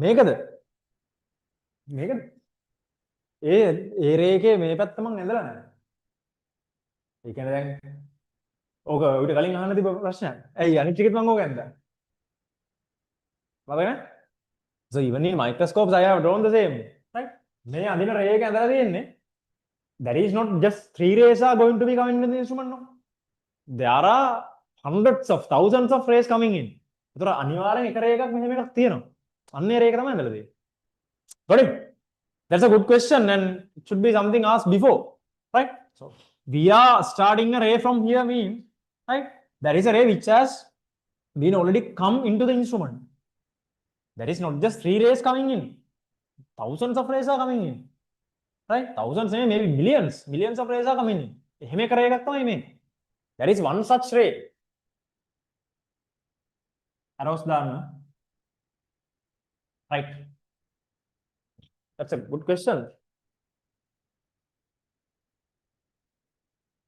මේකද? මේකද? ඒ රේඛයේ මේ පැත්ත මං ඇඳලා නැහැ. ඒ කියන්නේ දැන් ඕක ඊට කලින් අහන්න තිබ්බ ප්‍රශ්නයක්. ඇයි අනිත් ටිකෙත් මං ඕක ඇඳලා? මතකද? So even in microscopes I have drawn the same, right? මේ අඳින රේඛ ඇඳලා තියෙන්නේ. That is not just three rays are going to be coming into the instrument, no. There are hundreds of thousands of rays coming in. ඒතර අනිවාර්යෙන් එක රේඛයක් මෙහෙම එකක් තියෙනවා. අන්නේ රේඛ තමයි ඇඳලා තියෙන්නේ. Got it? That's a good question and it should be something asked before, right? So we are starting a ray from here means, right? There is a ray which has been already come into the instrument. There is not just three rays coming in. Thousands of rays are coming in. Right? Thousands, maybe millions of rays are coming in. එහෙම එක රේයක් තමයි මේ. There is one such ray. Arrows දාන්න. Right. That's a good question.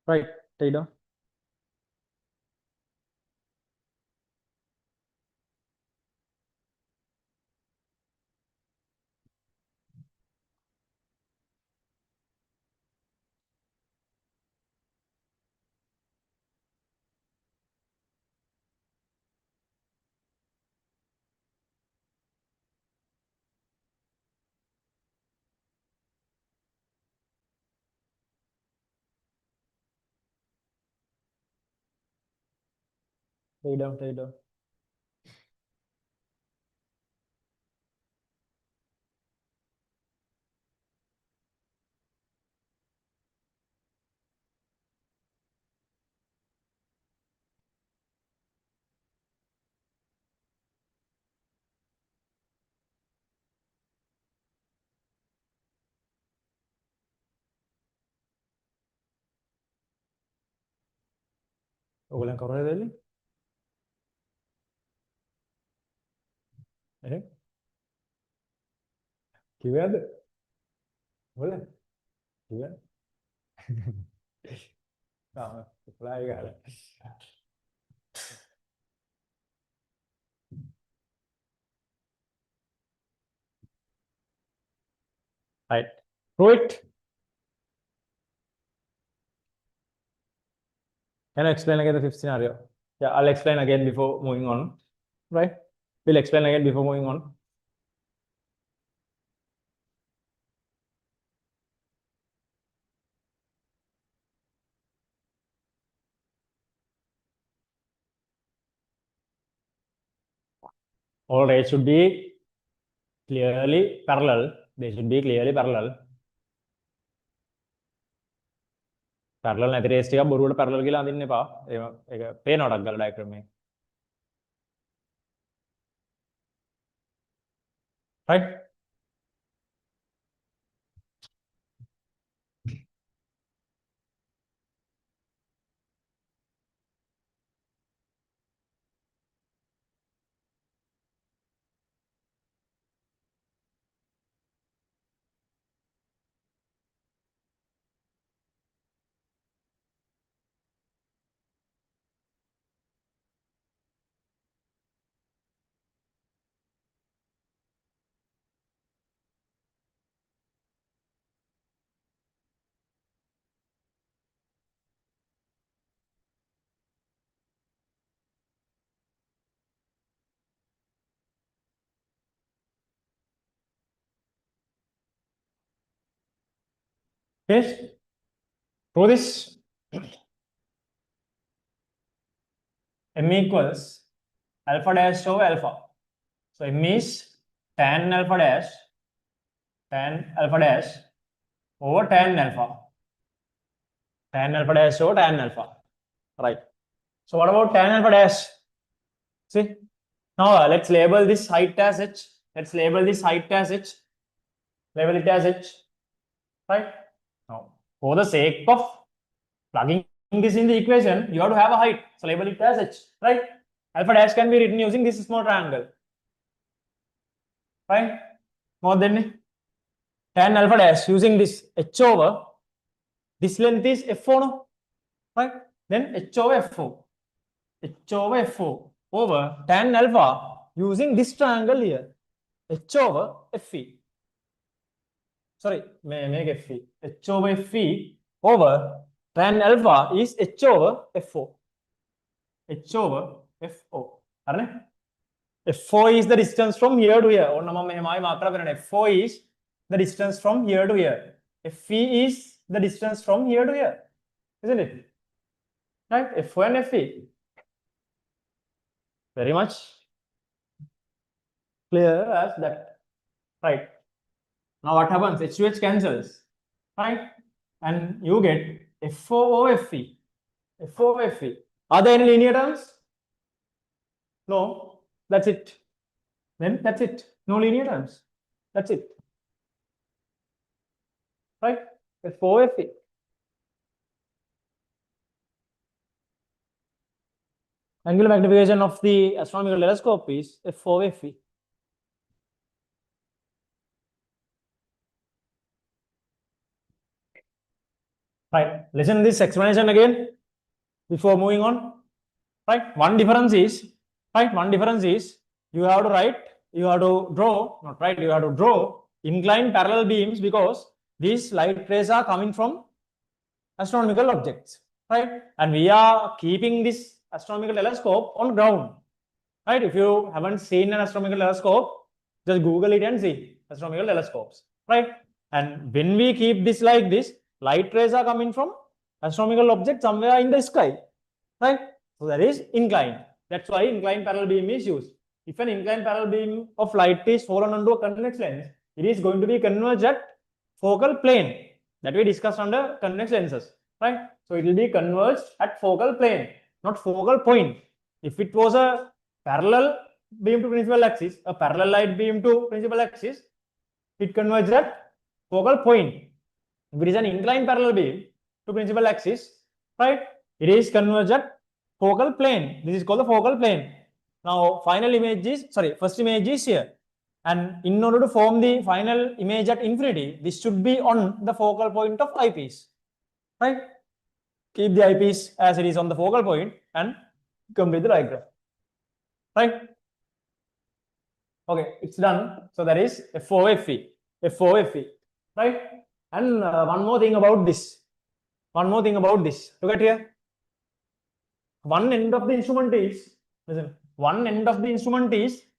Right, take it down. Take it down, take it down. ඔයගොල්ලන් කවුරුහරි දෙන්නේ? කිව්වද? ඔයගොල්ලන් කිව්වද? reply ගාලා. Right. Prove it. Can I explain again the fifth scenario? Yeah, I'll explain again before moving on. Right? We'll explain again before moving on. All rays should be clearly parallel. They should be clearly parallel. Parallel නැති rays ටිකක් බොරුවට parallel කියලා අඳින්න එපා. ඒක පේනවටක් ගාලා diagram එකේ. Right? Okay, through this m equals alpha dash over alpha. So m is tan alpha dash over tan alpha. Tan alpha dash over tan alpha. Right. So what about tan alpha dash? See, now let's label this height as h. Let's label this height as h. Label it as h. Right. Now, for the sake of plugging this in the equation, you have to have a height. So label it as h. Right. Alpha dash can be written using this small triangle. Right. More than tan alpha dash using this h over this length is f4, no? Right? Then h over f4. H over f4 over tan alpha using this triangle here. H over fe. Sorry, make fe. H over fe over tan alpha is h over f4. H over f4. F4 is the distance from here to here. F4 is the distance from here to here. Fe is the distance from here to here. Isn't it? Right? F4 and Fe. Very much clear as that. Right. Now what happens? H to H cancels. Right? And you get F4 over Fe. F4 over Fe. Are there any linear terms? No. That's it. Then that's it. No linear terms. That's it. Right? F4 over Fe. Angular magnification of the astronomical telescope is F4 over Fe. Right. Listen to this explanation again before moving on. Right. One difference is you have to draw inclined parallel beams because these light rays are coming from astronomical objects. Right. And we are keeping this astronomical telescope on ground. Right. If you haven't seen an astronomical telescope, just Google it and see astronomical telescopes. Right. And when we keep this like this, light rays are coming from astronomical objects somewhere in the sky. Right. So that is inclined. That's why inclined parallel beam is used. If an inclined parallel beam of light is fallen onto a convex lens, it is going to be converged at focal plane that we discussed under convex lenses. Right. So it will be converged at focal plane, not focal point. If it was a parallel beam to principal axis, a parallel light beam to principal axis, it converges at focal point. If it is an inclined parallel beam to principal axis, right, it is converged at focal plane. This is called the focal plane. Now, first image is here. And in order to form the final image at infinity, this should be on the focal point of eyepiece. Right? Keep the eyepiece as it is on the focal point and complete the diagram. Right? Okay, it's done. So that is F4 Fe. F4 Fe. Right? And one more thing about this. Look at here. One end of the instrument is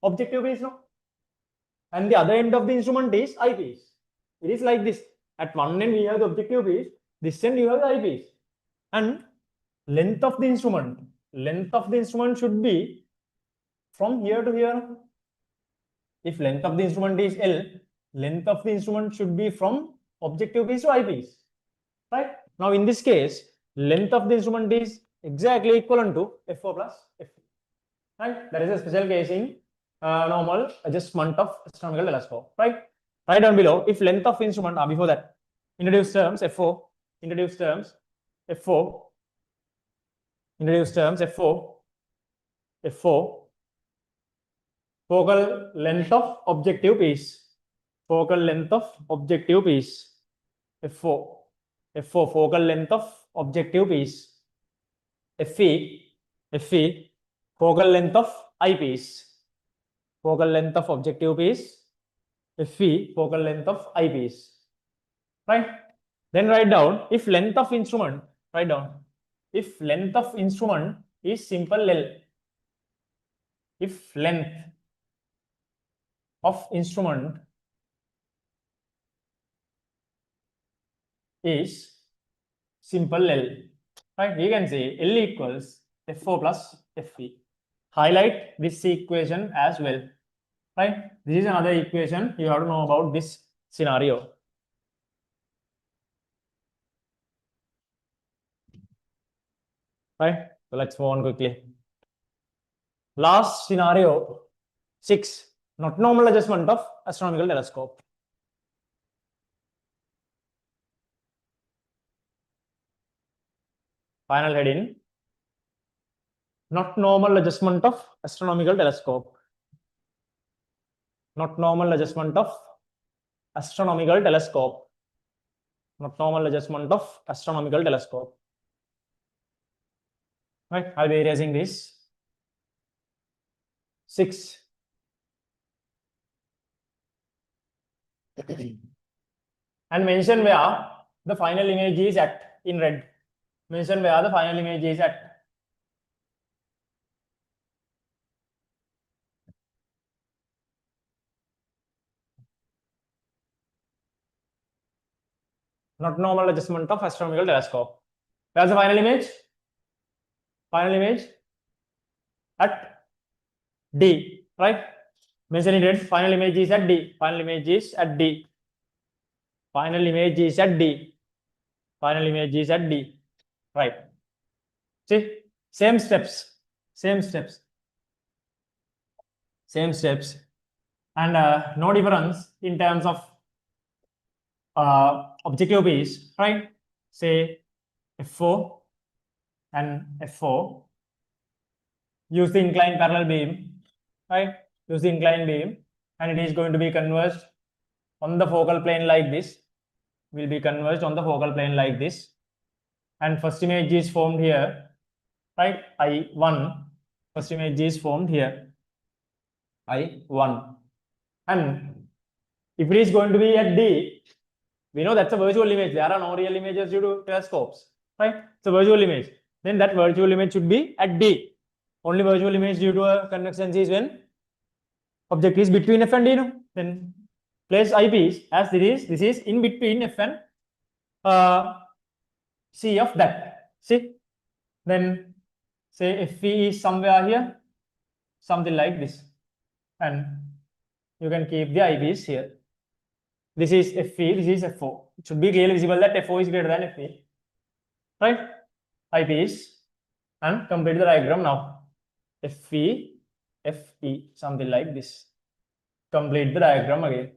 objective piece, no? And the other end of the instrument is eyepiece. It is like this. At one end we have the objective piece, this end you have the eyepiece. And length of the instrument should be from here to here. If length of the instrument is L, length of the instrument should be from objective piece to eyepiece. Right? Now in this case, length of the instrument is exactly equivalent to F4 plus F. Right? That is a special case in normal adjustment of astronomical telescope. Right? Right down below, if length of instrument, before that, introduce terms F4, introduce terms F4, focal length of objective piece, F4, focal length of objective piece, Fe, focal length of eyepiece, focal length of objective piece, Fe, focal length of eyepiece. Right? Then write down if length of instrument, is simple L, if length of instrument is simple L, right? We can say L equals FO plus FE. Highlight this equation as well, right? This is another equation you have to know about this scenario. Right? So let's move on quickly. Last scenario 6, not normal adjustment of astronomical telescope. Final heading, not normal adjustment of astronomical telescope. Not normal adjustment of astronomical telescope. Not normal adjustment of astronomical telescope. Right? I'll be erasing this. 6. And mention where the final image is at in red. Mention where the final image is at. Not normal adjustment of astronomical telescope. Where's the final image? Final image at D, right? Mention it red. Final image is at D. Final image is at D. Final image is at D. Final image is at D. Right. See, same steps. Same steps. Same steps. And no difference in terms of objective piece, right? Say F4 and F4. Use the inclined parallel beam, right? Use the inclined beam, and it is going to be converged on the focal plane like this. Will be converged on the focal plane like this. And first image is formed here, right? I1. First image is formed here. I1. And if it is going to be at D, we know that's a virtual image. There are no real images due to telescopes, right? It's a virtual image. Then that virtual image should be at D. Only virtual image due to a convex lens is when object is between F and D. No? Then place eyepiece as this is in between F and C of that. See? Then say FE is somewhere here, something like this. And you can keep the eyepiece here. This is FE, this is FO. It should be clearly visible that FO is greater than FE. Right? Eyepiece. And complete the diagram now. FE, FE, something like this. Complete the diagram again.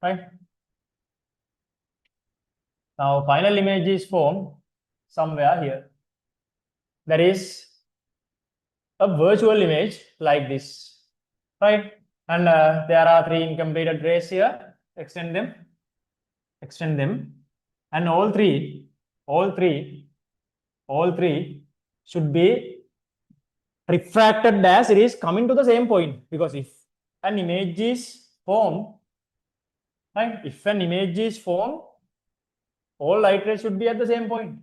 Right? Now, final image is formed somewhere here. That is a virtual image like this. Right? And there are 3 incompleted rays here. Extend them. Extend them. And all three should be refracted as it is coming to the same point. Because if an image is formed, right? If an image is formed, all light rays should be at the same point.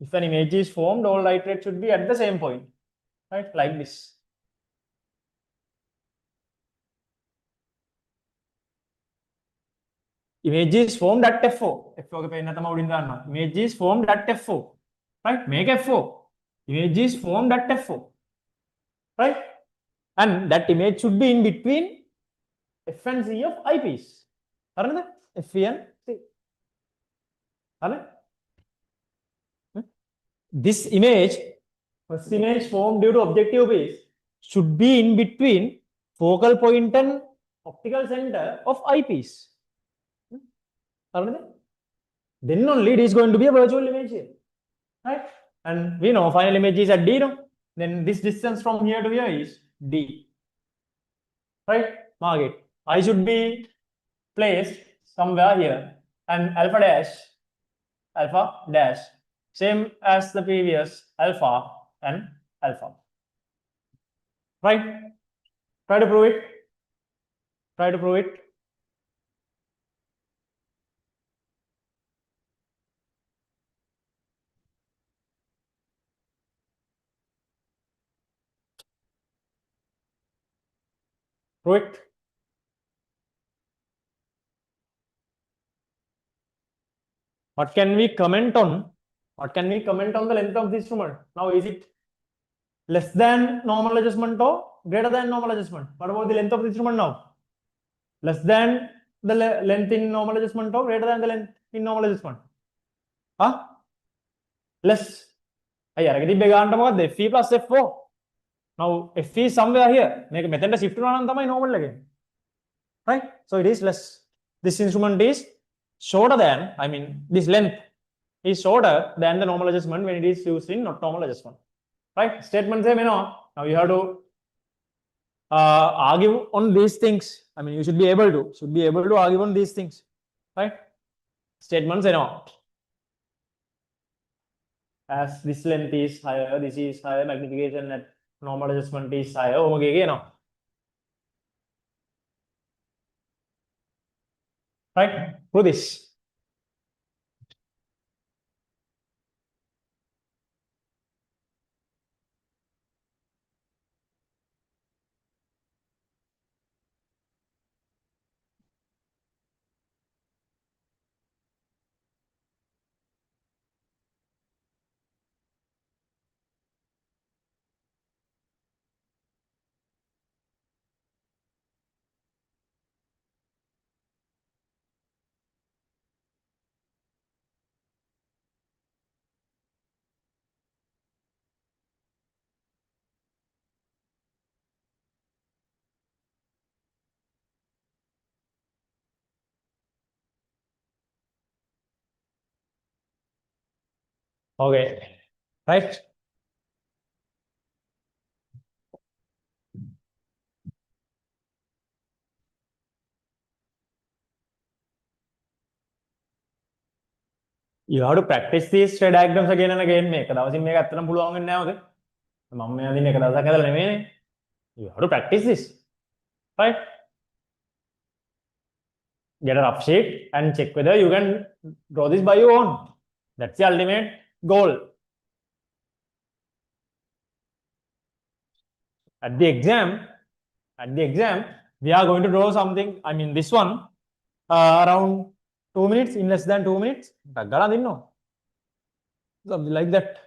If an image is formed, all light rays should be at the same point, right? Like this. Image is formed at F4. Image is formed at F4, right? Make F4. Image is formed at F4, right? And that image should be in between F and C of eyepiece. F and C. This image, first image formed due to objective piece, should be in between focal point and optical center of eyepiece. Then only it is going to be a virtual image here, right? And we know final image is at D, no? Then this distance from here to here is D, right? Mark it. I should be placed somewhere here, and alpha dash, same as the previous alpha and alpha, right? Try to prove it. Try to prove it. Prove it. What can we comment on? What can we comment on the length of the instrument? Now, is it less than normal adjustment or greater than normal adjustment? What about the length of the instrument now? Less than the length in normal adjustment or greater than the length in normal adjustment? Huh? Less. Fe plus F4. Now, F is somewhere here. Make method shift normal again. Right? So it is less. This instrument is shorter than, I mean, this length is shorter than the normal adjustment when it is used in not normal adjustment. Right? Statement say, now you have to argue on these things. I mean, you should be able to argue on these things. Right? Statements say, no. As this length is higher, this is higher, magnification at normal adjustment is higher. Okay, you know. Right? Prove this. Okay. Right? You have to practice these straight diagrams again and again. You have to practice this. Right? Get a rough sheet and check whether you can draw this by your own. That's the ultimate goal. At the exam, we are going to draw something. I mean, this one around 2 minutes, in less than 2 minutes. Something like that.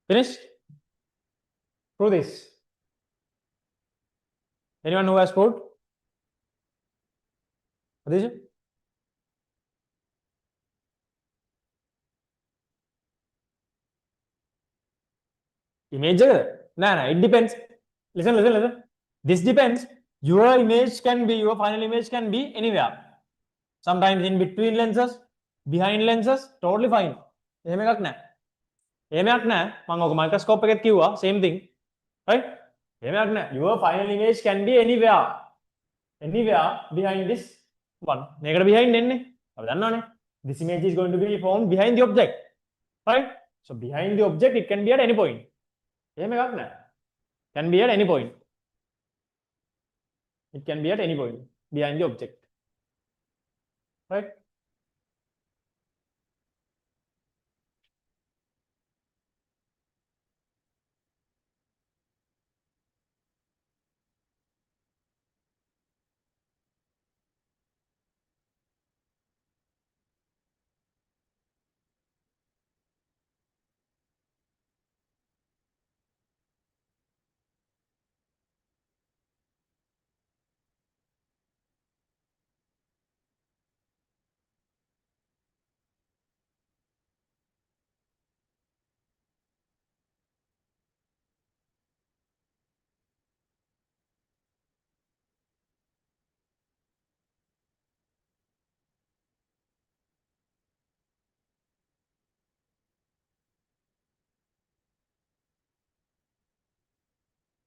Finished? Prove this. Anyone who has proved? Aditya? Image? No, it depends. Listen. This depends. Your final image can be anywhere. Sometimes in between lenses, behind lenses, totally fine. Microscope same thing. Right? Your final image can be anywhere behind this one. Behind this image is going to be formed behind the object. Right? So behind the object, it can be at any point. Can be at any point. It can be at any point behind the object. Right?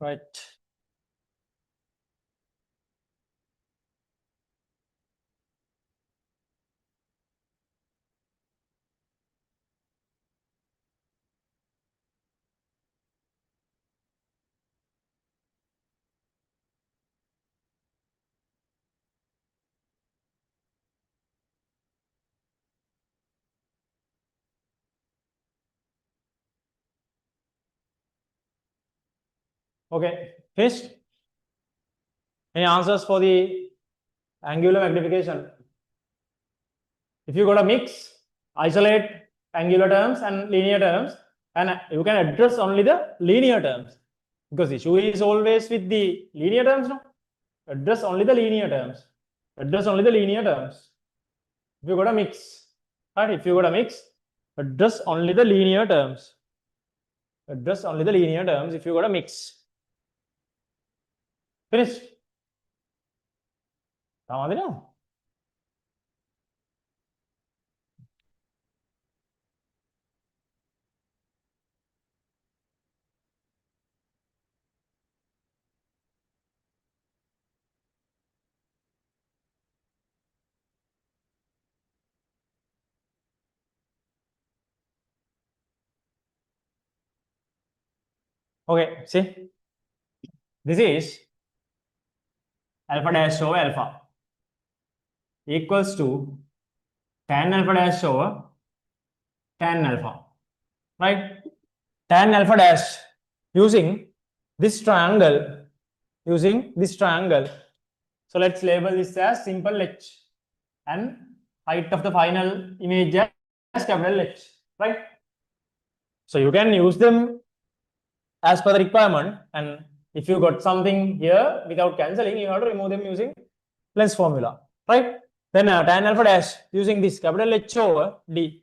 Right. Okay, finished? Any answers for the angular magnification? If you got a mix, isolate angular terms and linear terms, and you can address only the linear terms, because issue is always with the linear terms, no? Address only the linear terms. Address only the linear terms. If you got a mix, right? If you got a mix, address only the linear terms. Address only the linear terms if you got a mix. Finished? Okay, see, this is alpha dash over alpha equals to tan alpha dash over tan alpha, right? Tan alpha dash using this triangle, So let's label this as simple H and height of the final image as capital H, right? So you can use them as per the requirement, and if you got something here without cancelling, you have to remove them using Lens formula, right? Then tan alpha dash using this capital H over D,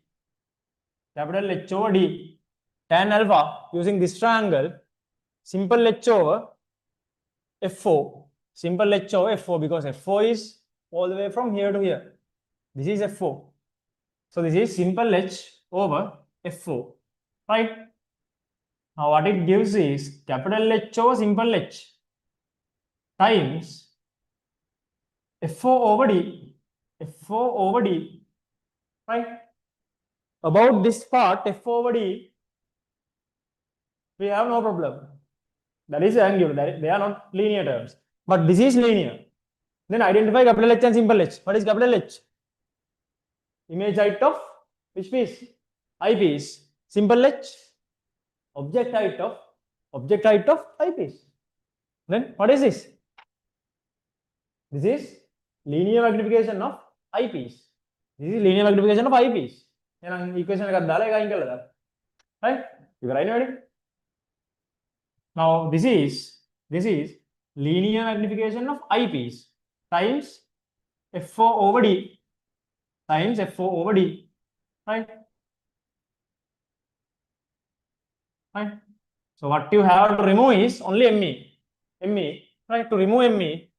capital H over D, tan alpha using this triangle, simple H over F4, simple H over F4, because F4 is all the way from here to here. This is F4. So this is simple H over F4, right? Now what it gives is capital H over simple H times F4 over D, F4 over D, right? About this part, F4 over D, we have no problem. That is angular, they are not linear terms. But this is linear. Then identify capital H and simple H. What is capital H? Image height of which piece? Eyepiece. Simple H? Object height of eyepiece. Then what is this? This is linear magnification of eyepiece. This is linear magnification of eyepiece. Equation right? You are right. Now this is linear magnification of eyepiece times F4 over D times F4 over D, right? Right. So what you have to remove is only ME, right? To remove ME,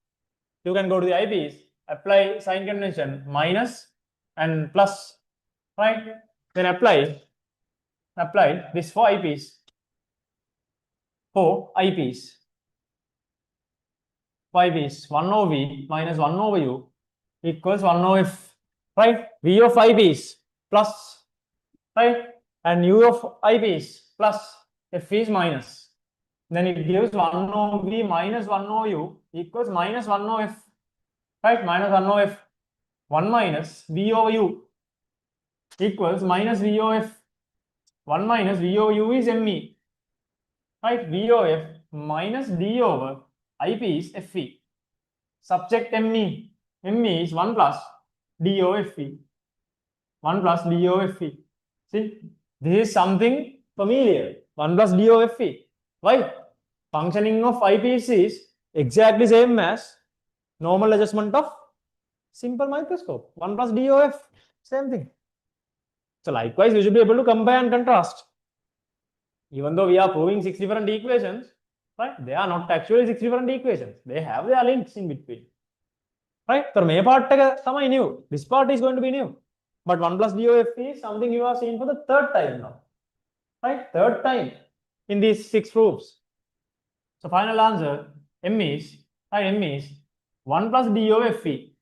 you can go to the eyepiece, apply sign convention, minus and plus, right? Then apply this for eyepiece. For eyepiece. 5 is 1 over V minus 1 over U equals 1 over F, right? V of eyepiece plus, right? And U of eyepiece plus F is minus. Then it gives 1 over V minus 1 over U equals minus 1 over F, right? Minus 1 over F. 1 minus V over U equals minus V over F. 1 minus V over U is ME, right? V over F minus D over eyepiece FE. Subject ME. ME is 1 plus D over FE. 1 plus D over FE. See, this is something familiar. 1 plus D over FE. Why? Functioning of eyepiece is exactly same as normal adjustment of simple microscope. 1 plus D over F. Same thing. So likewise, we should be able to compare and contrast. Even though we are proving 6 different equations, right? They are not actually 6 different equations. They have their links in between. Right? So may part new. This part is going to be new. But 1 plus DOF is something you are seeing for the third time now. Right? Third time in these 6 proofs. So final answer M is 1 plus DOFE.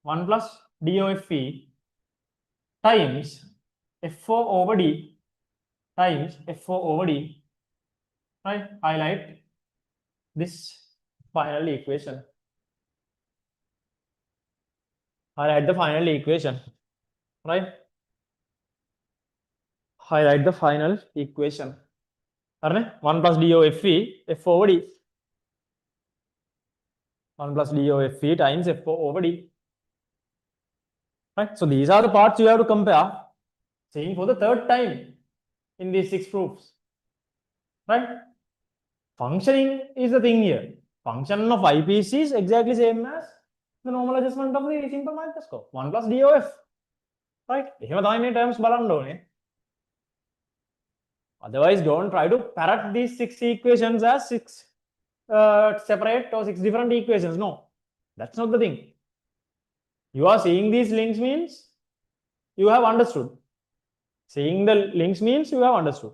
1 plus DOFE times F4 over D times F4 over D. Right? Highlight this final equation. Highlight the final equation. Right? Highlight the final equation. 1 plus d of Fe, F over d. 1 plus d of Fe times F over d. Right? So these are the parts you have to compare, saying for the third time in these 6 proofs. Right? Functioning is the thing here. Function of eyepiece is exactly same as the normal adjustment of the simple microscope. 1 plus d of F. Right? එහෙම තමයි මේ terms බලන්න ඕනේ. Otherwise, don't try to parrot these 6 equations as 6 separate or 6 different equations. No, that's not the thing. You are seeing these links means you have understood. Seeing the links means you have understood.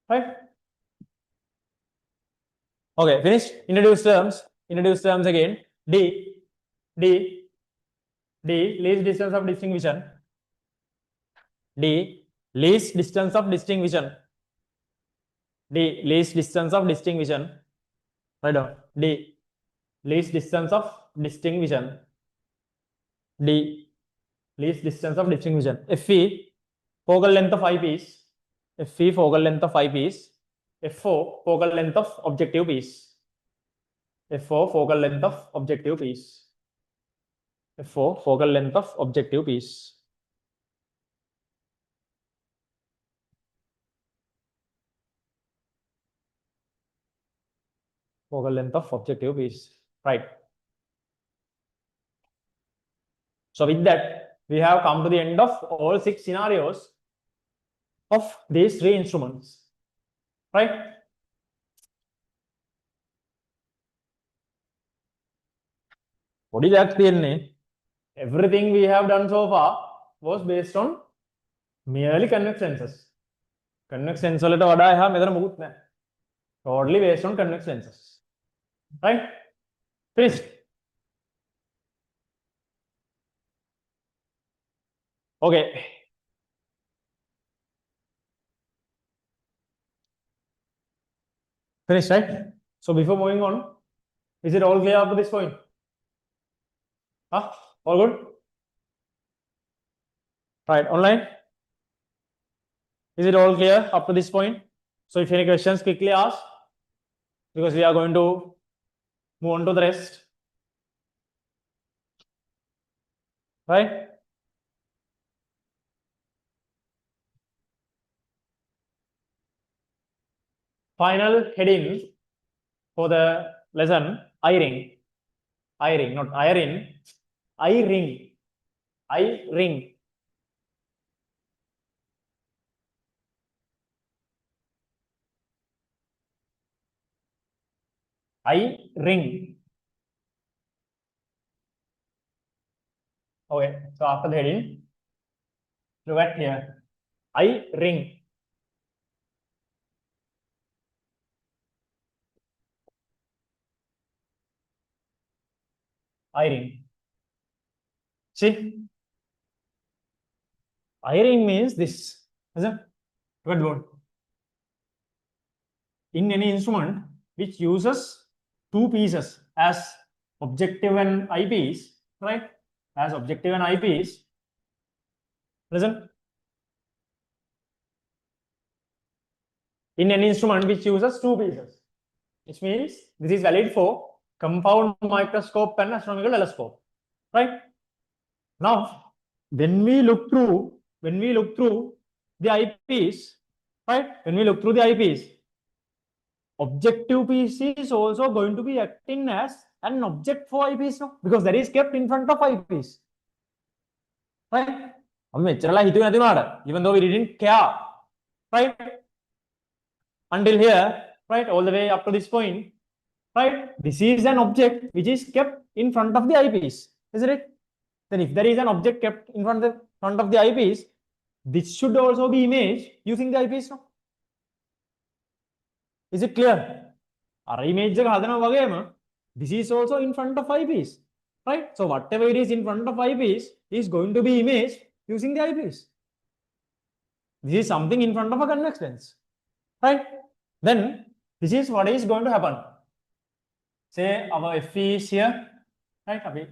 Right? Okay, finished. Introduce terms. Introduce terms again. D, least distance of distinction. D, least distance of distinction. D, least distance of distinction. Write down. D, least distance of distinction. D, least distance of distinction. Fe, focal length of eyepiece. Fe, focal length of eyepiece. F4, focal length of objective piece. F4, focal length of objective piece. F4, focal length of objective piece. Focal length of objective piece. Right. So with that, we have come to the end of all 6 scenarios of these 3 instruments. Right? What is that? Everything we have done so far was based on merely convex lenses. Convex lens වලට වඩා එහා මෙතන මොකුත් නැහැ. Totally based on convex lenses. Right? Finished. Okay. Finished, right? So before moving on, is it all clear up to this point? Huh? All good? Right, online? Is it all clear up to this point? So if any questions, quickly ask, because we are going to move on to the rest. Right? Final heading for the lesson, eye ring, not iron, eye ring, eye ring. Eye ring. Okay, so after the heading, look at here, eye ring. Eye ring. See, eye ring means this. Look at the board. In any instrument which uses 2 pieces as objective and eyepiece, right? As objective and eyepiece. Listen. In any instrument which uses 2 pieces, which means this is valid for compound microscope and astronomical telescope, right? Now, when we look through the eyepiece, right? When we look through the eyepiece, objective piece is also going to be acting as an object for eyepiece, no? Because that is kept in front of eyepiece, right? Even though we didn't care, right? Until here, right? All the way up to this point, right? This is an object which is kept in front of the eyepiece, isn't it? Then if there is an object kept in front of the eyepiece, this should also be imaged using the eyepiece, no? Is it clear? Our image this is also in front of eyepiece, right? So whatever it is in front of eyepiece is going to be imaged using the eyepiece. This is something in front of a convex lens, right? Then this is what is going to happen. Say our Fe is here, right? Fe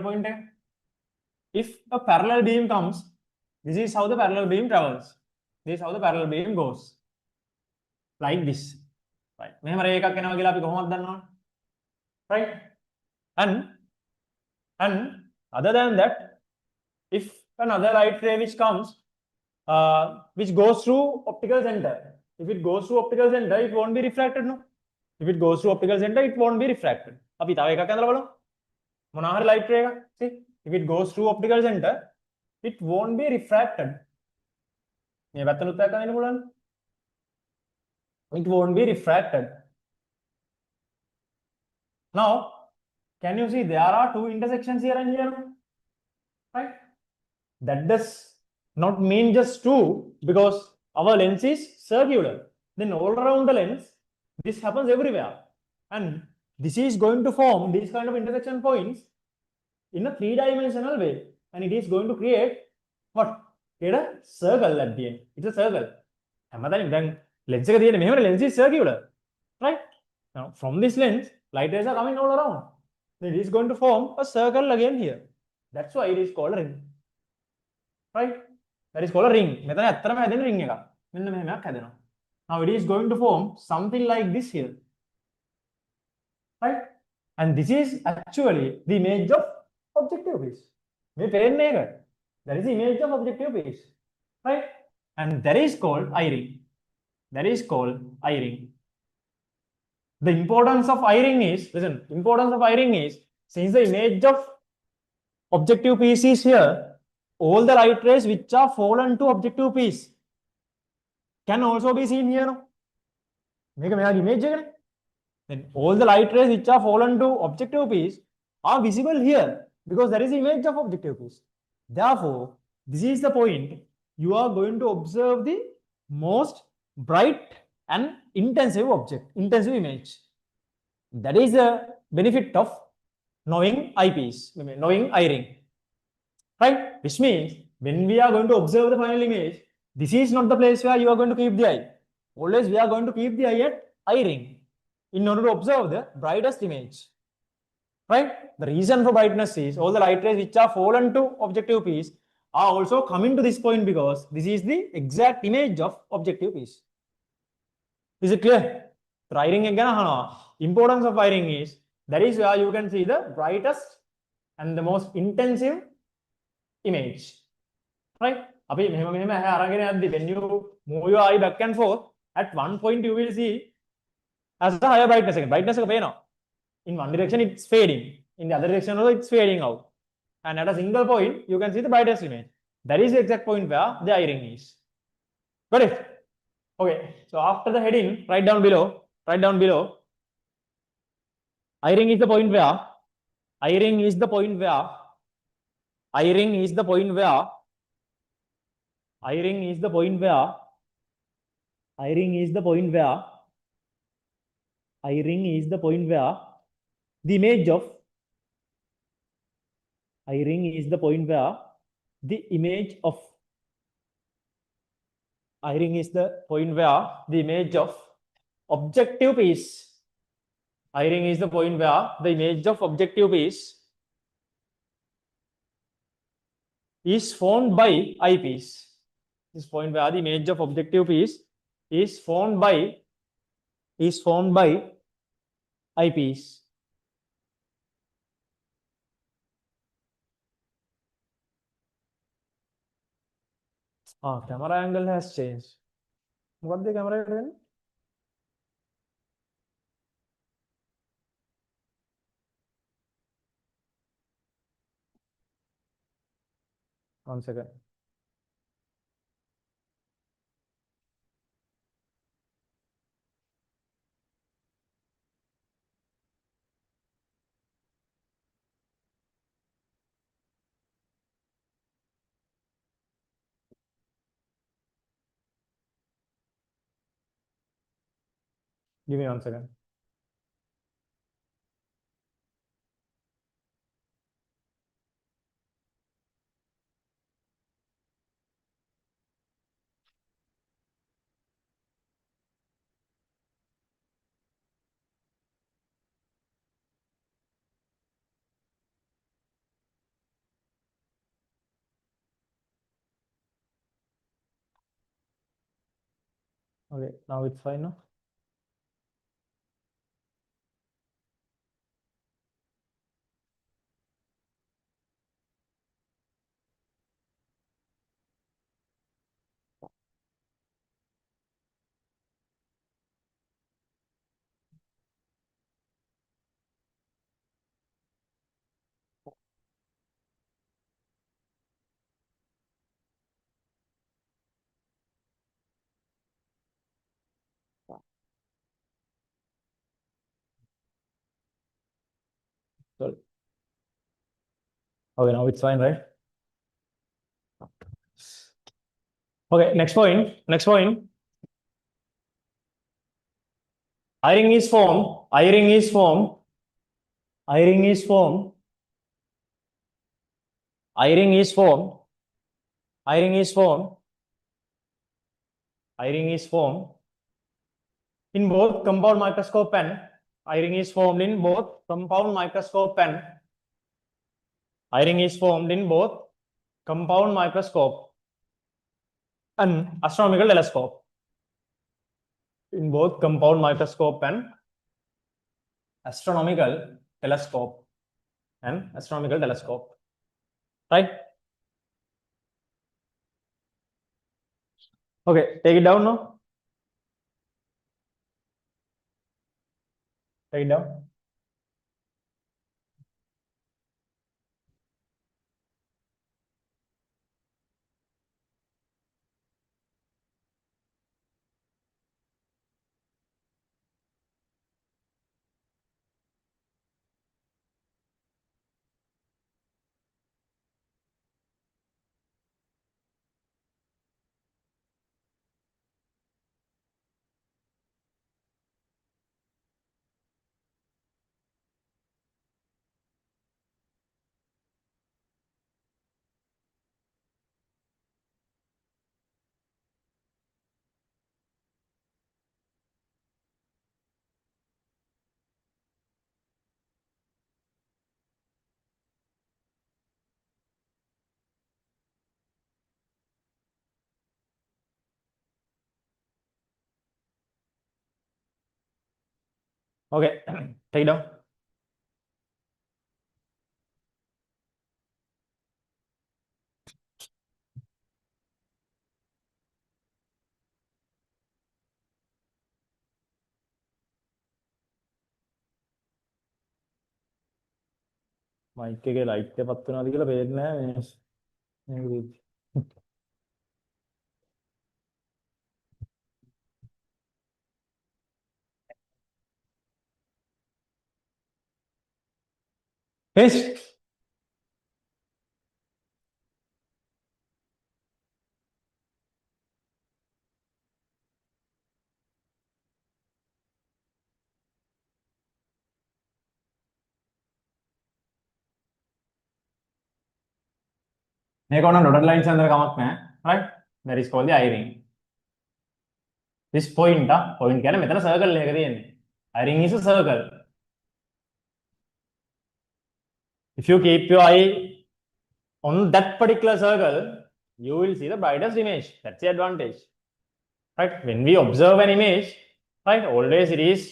point. If a parallel beam comes, this is how the parallel beam travels. This is how the parallel beam goes. like this. Right. මෙහෙම ray එකක් එනවා කියලා අපි කොහොමද දන්නවනේ? Right? And other than that, if another light ray which comes, which goes through optical center, if it goes through optical center, it won't be refracted, no? If it goes through optical center, it won't be refracted. අපි තව එකක් අඳලා බලමු. මොනවා හරි light ray එකක්. See, if it goes through optical center, it won't be refracted. මේ පැත්තට උත්තරයක් ගන්න පුළුවන්. It won't be refracted. Now, can you see there are two intersections here and here, right? That does not mean just two, because our lens is circular. Then all around the lens, this happens everywhere, and this is going to form these kind of intersection points in a three-dimensional way, and it is going to create what? Create a circle at the end. It's a circle. Then lens එක තියෙන මෙහෙම lens is circular, right? Now from this lens, light rays are coming all around. Then it is going to form a circle again here. That's why it is called a ring, right? That is called a ring. මෙතන ඇත්තටම හැදෙන ring එකක්. මෙන්න මෙහෙමයක් හැදෙනවා. Now it is going to form something like this here, right? And this is actually the image of objective piece. මේ පේන්නේ එක. That is the image of objective piece, right? And that is called eye ring. That is called eye ring. The importance of eye ring is, listen, importance of eye ring is, since the image of objective piece is here, all the light rays which are fallen to objective piece can also be seen here, no? Make a image again. Then all the light rays which are fallen to objective piece are visible here, because that is the image of objective piece. Therefore, this is the point you are going to observe the most bright and intensive image. That is the benefit of knowing eyepiece, knowing eye ring, right? Which means when we are going to observe the final image, this is not the place where you are going to keep the eye. Always we are going to keep the eye at eye ring in order to observe the brightest image, right? The reason for brightness is all the light rays which are fallen to objective piece are also coming to this point, because this is the exact image of objective piece. Is it clear? Eye ring again, importance of eye ring is, that is where you can see the brightest and the most intensive image, right? අපි මෙහෙම ඇහැ අරගෙන යද්දි, when you move your eye back and forth, at one point you will see as a higher brightness again. Brightness එක පේනවා. In one direction it's fading, in the other direction also it's fading out, and at a single point you can see the brightest image. That is the exact point where the eye ring is. Got it? Okay, so after the heading, write down below, eye ring is the point where, eye ring is the point where, eye ring is the point where, eye ring is the point where, eye ring is the point where, eye ring is the point where the image of, eye ring is the point where the image of, eye ring is the point where the image of objective piece, eye ring is the point where the image of objective piece is formed by eyepiece. This point where the image of objective piece is formed by eyepiece. Camera angle has changed. What the camera doing? One second. Give me 1 second. Okay, now it's fine now. Sorry. Okay, now it's fine, right? Okay, next point. Next point. I-ring is formed. I-ring is formed. I-ring is formed. I-ring is formed. I-ring is formed. I-ring is formed in both compound microscope and I-ring is formed in both compound microscope and I-ring is formed in both compound microscope and astronomical telescope. In both compound microscope and astronomical telescope right? Okay, take it down now. Take it down. Okay, take it down. Mic के light के पत्तों ना दिखला भेजना है Fish. මේක dotted lines अंदर කමක් නැහැ right that is called the I-ring this point point කියන්නේ මෙතන circle එකක තියෙන්නේ I-ring is a circle if you keep your eye on that particular circle you will see the brightest image that's the advantage right when we observe an image right always it is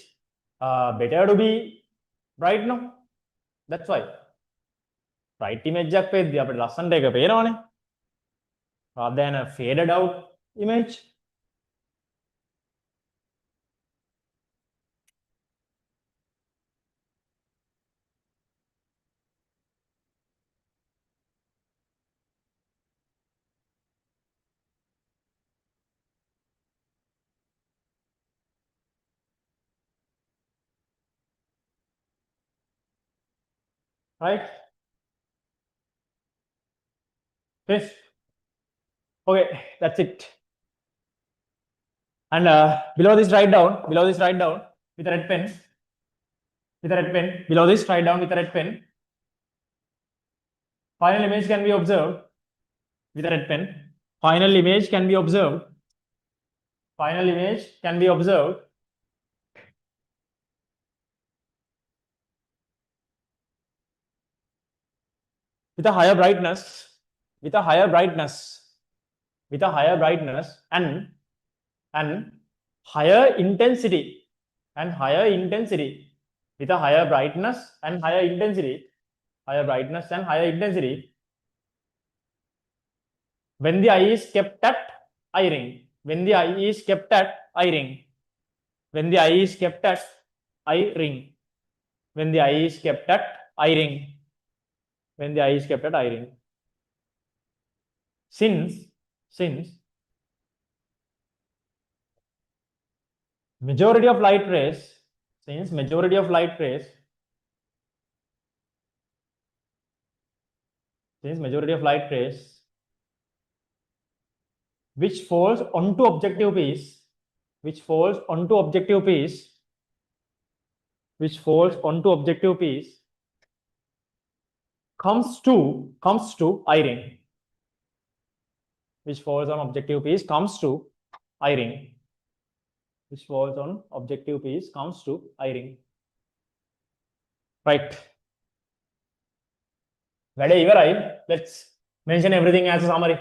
better to be bright no that's why bright image එකක් වෙද්දී අපිට ලස්සනට එක පේනවනේ rather than a faded out image right yes okay that's it and below this write down with a red pen below this write down with a red pen final image can be observed with a red pen final image can be observed with a higher brightness and higher intensity with a higher brightness and higher intensity when the eye is kept at I-ring when the eye is kept at I-ring when the eye is kept at I-ring when the eye is kept at I-ring when the eye is kept at I-ring since majority of light rays since majority of light rays which falls onto objective piece, which falls onto objective piece, which falls onto objective piece comes to eye ring, which falls on objective piece comes to eye ring, which falls on objective piece comes to eye ring. Right. වැඩේ ඉවරයි. Let's mention everything as a summary.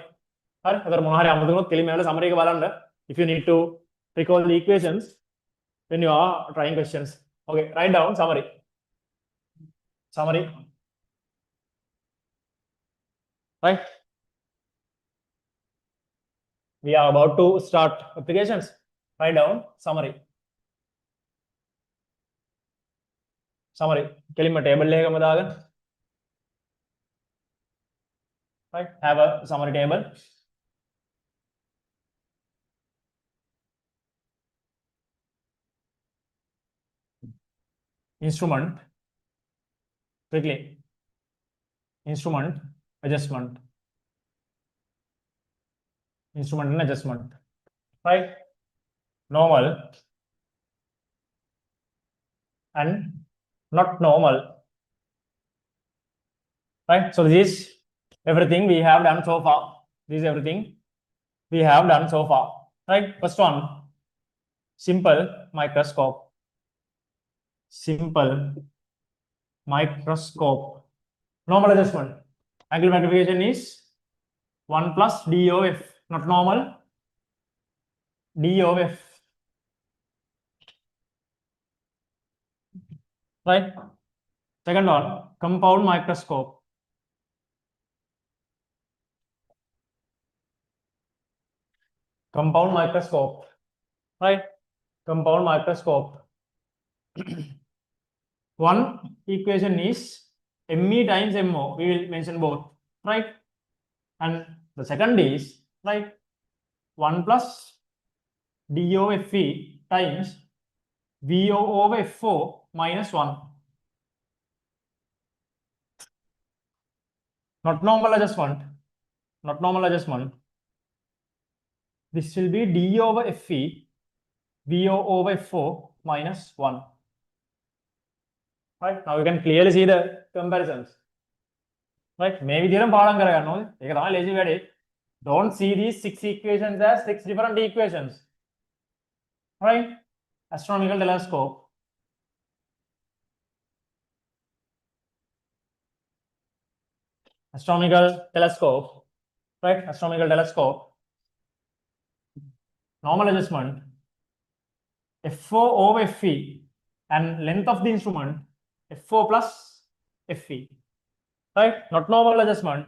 හරි. අතර මොනවා හරි අමුතුනොත් කෙලින්ම යලා summary එක බලන්න. If you need to recall the equations when you are trying questions. Okay, write down summary. Summary. Right. We are about to start applications. Write down summary. Summary. කෙලින්ම table එකකම දාගන්න. Right, have a summary table. Instrument, quickly. Instrument, adjustment. Instrument and adjustment. Right, normal and not normal. Right, so this is everything we have done so far. This is everything we have done so far. Right, first one, simple microscope. Simple microscope. Normal adjustment. Angle magnification is 1 plus d of f. Not normal, d of f. Right. Second one, compound microscope. Compound microscope. Right. Compound microscope. One equation is ME times MO. We will mention both. Right. And the second is, right, 1 plus d of fe times VO over FO minus 1. Not normal adjustment. Not normal adjustment. This will be d over fe VO over FO minus 1. Right. Now you can clearly see the comparisons. Right. මේ විදිහටම පාඩම් කරගන්න ඕනේ. ඒක තමයි lazy වැඩේ. Don't see these 6 equations as 6 different equations. Right. Astronomical telescope. Astronomical telescope. Right. Astronomical telescope. Normal adjustment. FO over FE and length of the instrument FO plus FE. Right. Not normal adjustment.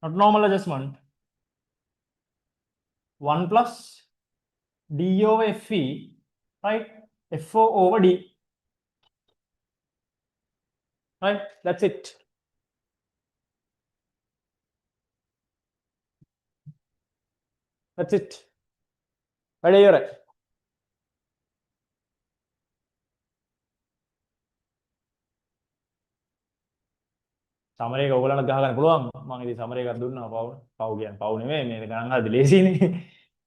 Not normal adjustment. 1 plus d over fe, right, FO over d. Right, that's it. That's it. Right here. සමරේ එක ඔයගලන්ට ගහගන්න පුළුවන්. මම ඉතින් සමරේ එකක් දුන්නා පව් කියන්නේ පව් නෙමෙයි මේක ගණන් හරි ලේසියිනේ.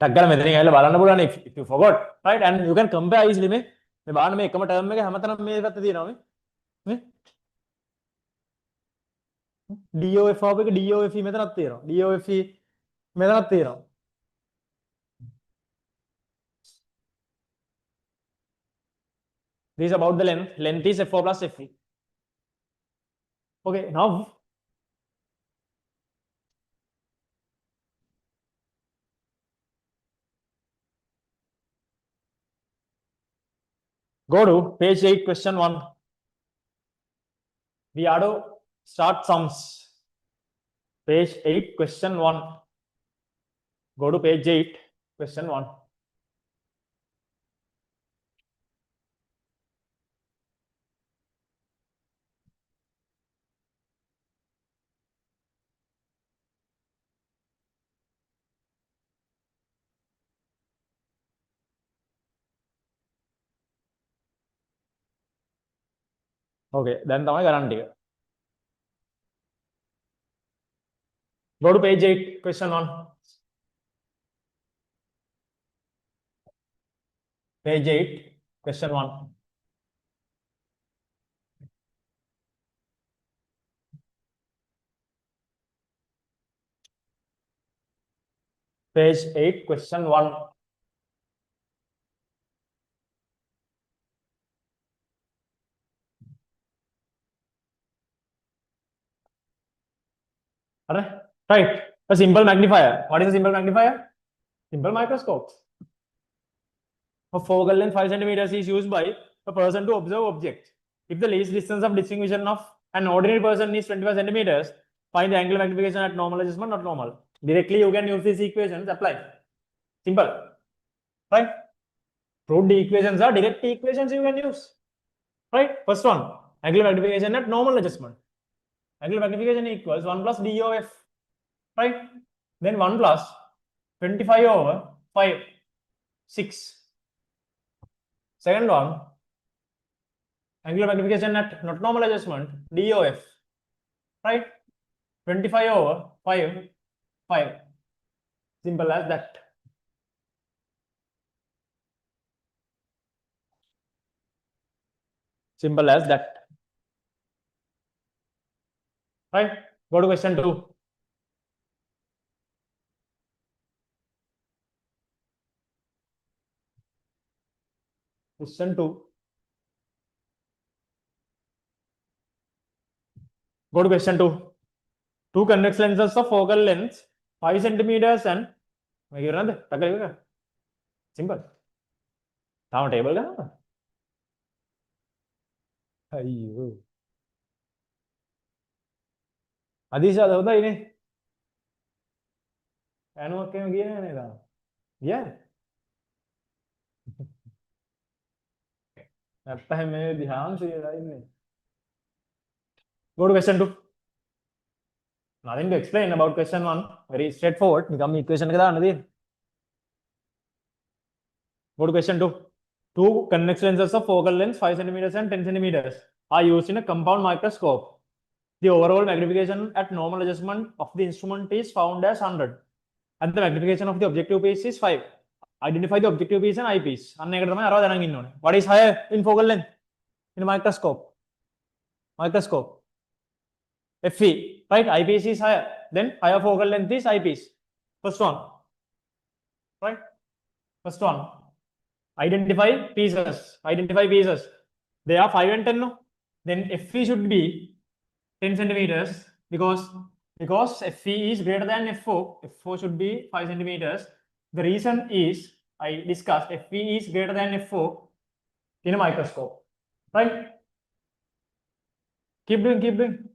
ටක් ගාලා මෙතනින් ඇවිල්ලා බලන්න පුළුවන් if you forgot, right, and you can compare easily මේ බලන්න මේ එකම ටර්ම් එක හැමතැනම මේ පැත්තේ තියෙනවා මේ DOF ආපු එක DOFE මෙතනක් තියෙනවා. DOFE මෙතනක් තියෙනවා. This is about the length. Length is FO plus FE. Okay, now go to page 8, question 1. We are to start sums. Page 8, question 1. Go to page 8, question 1. Okay, then තමයි ගණන් ටික. Go to page 8, question 1. Page 8, question 1. Page 8, question 1. Right. A simple magnifier. What is a simple magnifier? Simple microscope. A focal length 5 centimeters is used by a person to observe object. If the least distance of distinction of an ordinary person is 25 centimeters, find the angle of magnification at normal adjustment, not normal. Directly you can use these equations, apply. Simple. Right? Proved equations are direct equations you can use. Right? First one, angle of magnification at normal adjustment. Angle of magnification equals 1 plus d of f. Right? Then 1 plus 25 over 5, 6. Second one, angular magnification at not normal adjustment, DOF, right? 25 over 5, 5. Simple as that. Simple as that. Right? Go to question 2. Question 2. Go to question 2. Two convex lenses of focal length 5 centimeters and simple. Down table ka? Ayyo. Adisha da hota ini. Ano kaya gina na ida? Yeah. लगता है मेरे ध्यान से ये line में. Go to question 2. Nothing to explain about question 1. Very straightforward. Become equation kada anadi. Go to question 2. Two convex lenses of focal length 5 centimeters and 10 centimeters are used in a compound microscope. The overall magnification at normal adjustment of the instrument is found as 100. And the magnification of the objective piece is 5. Identify the objective piece and eyepiece. What is higher in focal length? In a microscope. Microscope. FE, right? Eyepiece is higher. Then higher focal length is eyepiece. First one. Right? First one. Identify pieces. Identify pieces. They are 5 and 10, no? Then FE should be 10 centimeters because FE is greater than FO. FO should be 5 centimeters. The reason is, I discussed, FE is greater than FO in a microscope. Right? Keep doing.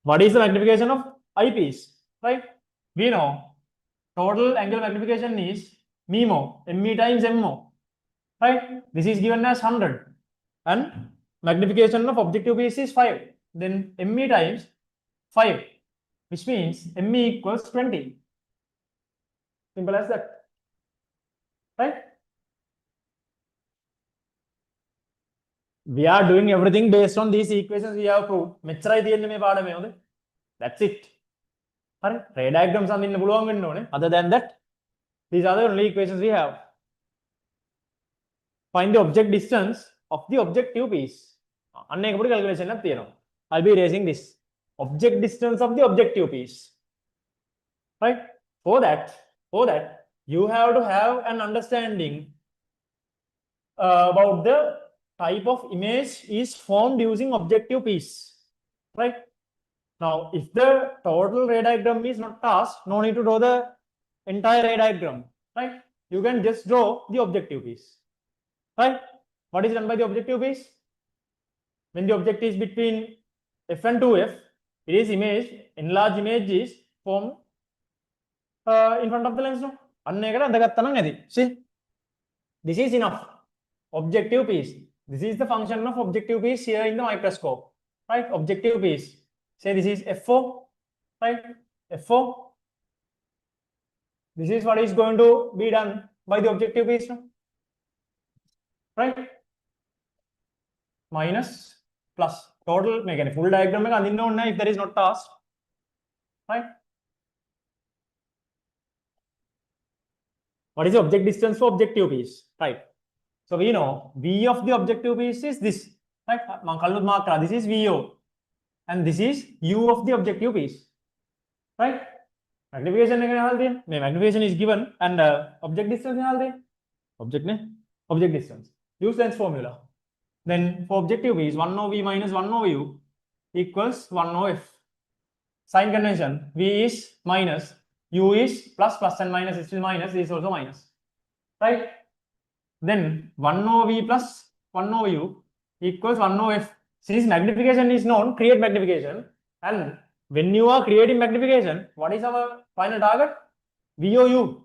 What is the magnification of eyepiece? Right? We know total angular magnification is MIMO, ME times MO. Right? This is given as 100. And magnification of objective piece is 5. Then ME times 5, which means ME equals 20. Simple as that. Right? We are doing everything based on these equations we have proved. That's it. Ray diagrams are in the other than that, these are the only equations we have. Find the object distance of the objective piece. I'll be raising this. Object distance of the objective piece. Right? For that, you have to have an understanding about the type of image is formed using objective piece. Right? Now, if the total ray diagram is not tasked, no need to draw the entire ray diagram. Right? You can just draw the objective piece. Right? What is done by the objective piece? When the object is between f and 2f, it is image, enlarged image is formed in front of the lens. No? See, this is enough. Objective piece. This is the function of objective piece here in the microscope. Right? Objective piece. Say this is FO. Right? FO. This is what is going to be done by the objective piece. No? Right? Minus plus total make full diagram if there is not task. Right? What is the object distance for objective piece? Right. So we know V of the objective piece is this. Right. This is VO. And this is U of the objective piece. Right. Magnification is given and object distance object distance. Use lens formula. Then for objective piece, 1 over V minus 1 over U equals 1 over F. Sign convention, V is minus, U is plus, plus and minus is still minus, is also minus. Right? Then 1 over V plus 1 over U equals 1 over F. Since magnification is known, create magnification. And when you are creating magnification, what is our final target? VOU.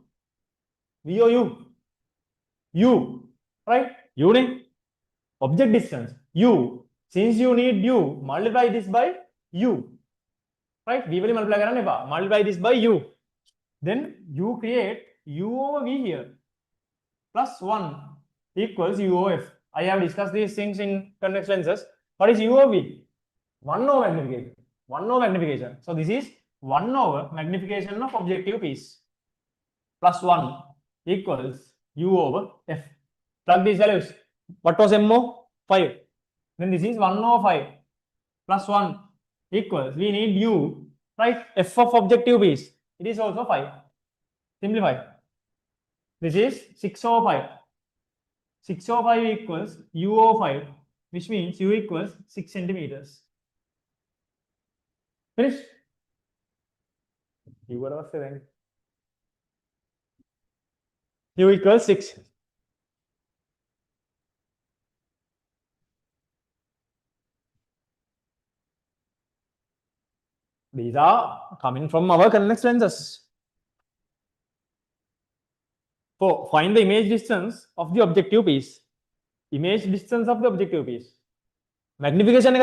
VOU. U. Right? U. Object distance. U. Since you need U, multiply this by U. Right? V will multiply this by U. Then you create U over V here. Plus 1 equals U over F. I have discussed these things in convex lenses. What is U over V? 1 over magnification. 1 over magnification. So this is 1 over magnification of objective piece. Plus 1 equals U over F. Plug these values. What was MO? 5. Then this is 1 over 5 plus 1 equals, we need U, right? F of objective piece. It is also 5. Simplify. This is 6 over 5. 6 over 5 equals U over 5, which means U equals 6 centimeters. Finish? U equals 6. These are coming from our convex lenses. So find the image distance of the objective piece. Image distance of the objective piece. Magnification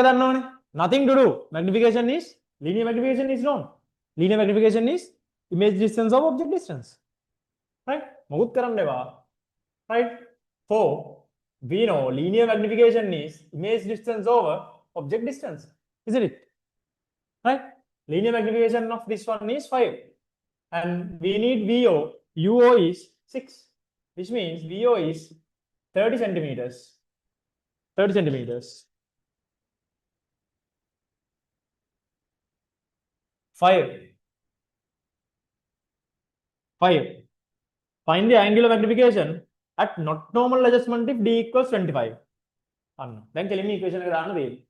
nothing to do. Magnification is linear magnification is known. Linear magnification is image distance of object distance. Right? Right? So we know linear magnification is image distance over object distance, isn't it? Right? Linear magnification of this one is 5. And we need VO. UO is 6, which means VO is 30 centimeters. 30 centimeters. 5. 5. Find the angular magnification at not normal adjustment if D equals 25. Then tell me equation.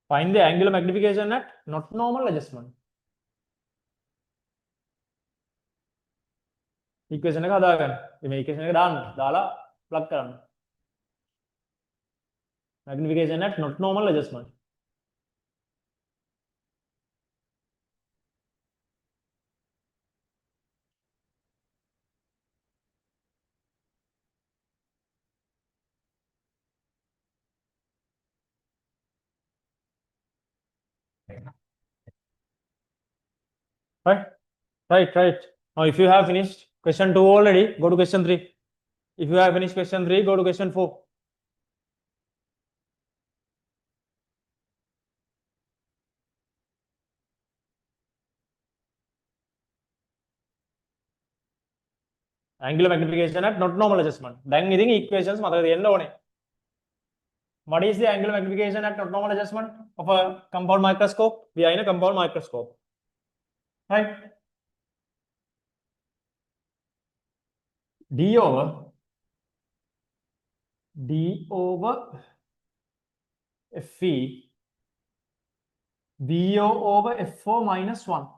Find the angular magnification at not normal adjustment. Equation equation plug magnification at not normal adjustment. Right. Now, if you have finished question 2 already, go to question 3. If you have finished question 3, go to question 4. Angular magnification at not normal adjustment. Then we think equations. What is the angular magnification at not normal adjustment of a compound microscope? We are in a compound microscope. Right? D over FE VO over FO minus 1.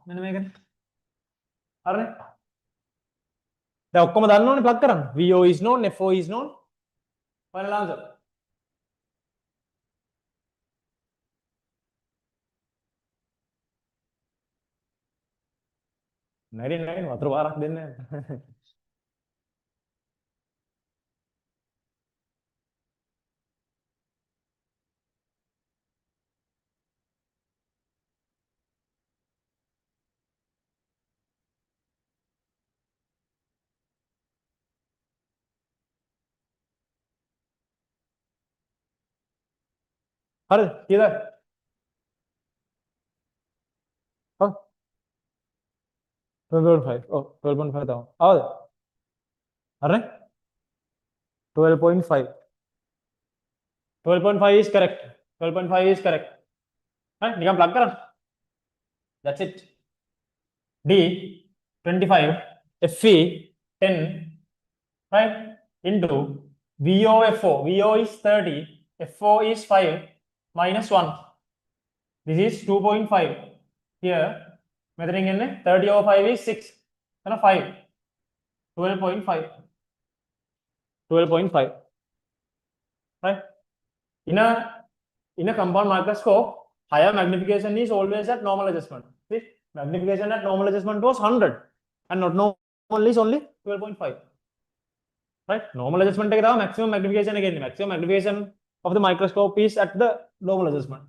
VO is known, FO is known. Final answer. Either. 12.5. Oh, 12.5 thousand. Oh, are 12.5. 12.5 is correct. 12.5 is correct. Right? You can plug it. That's it. D 25, Fe 10, right? Into VOFO. VO is 30, FO is 5 minus 1. This is 2.5. Here, measuring in 30 over 5 is 6. And 5. 12.5. 12.5. Right? In a compound microscope, higher magnification is always at normal adjustment. See? Magnification at normal adjustment was 100 and not normal is only 12.5. Right? Normal adjustment take maximum magnification again. Maximum magnification of the microscope is at the normal adjustment.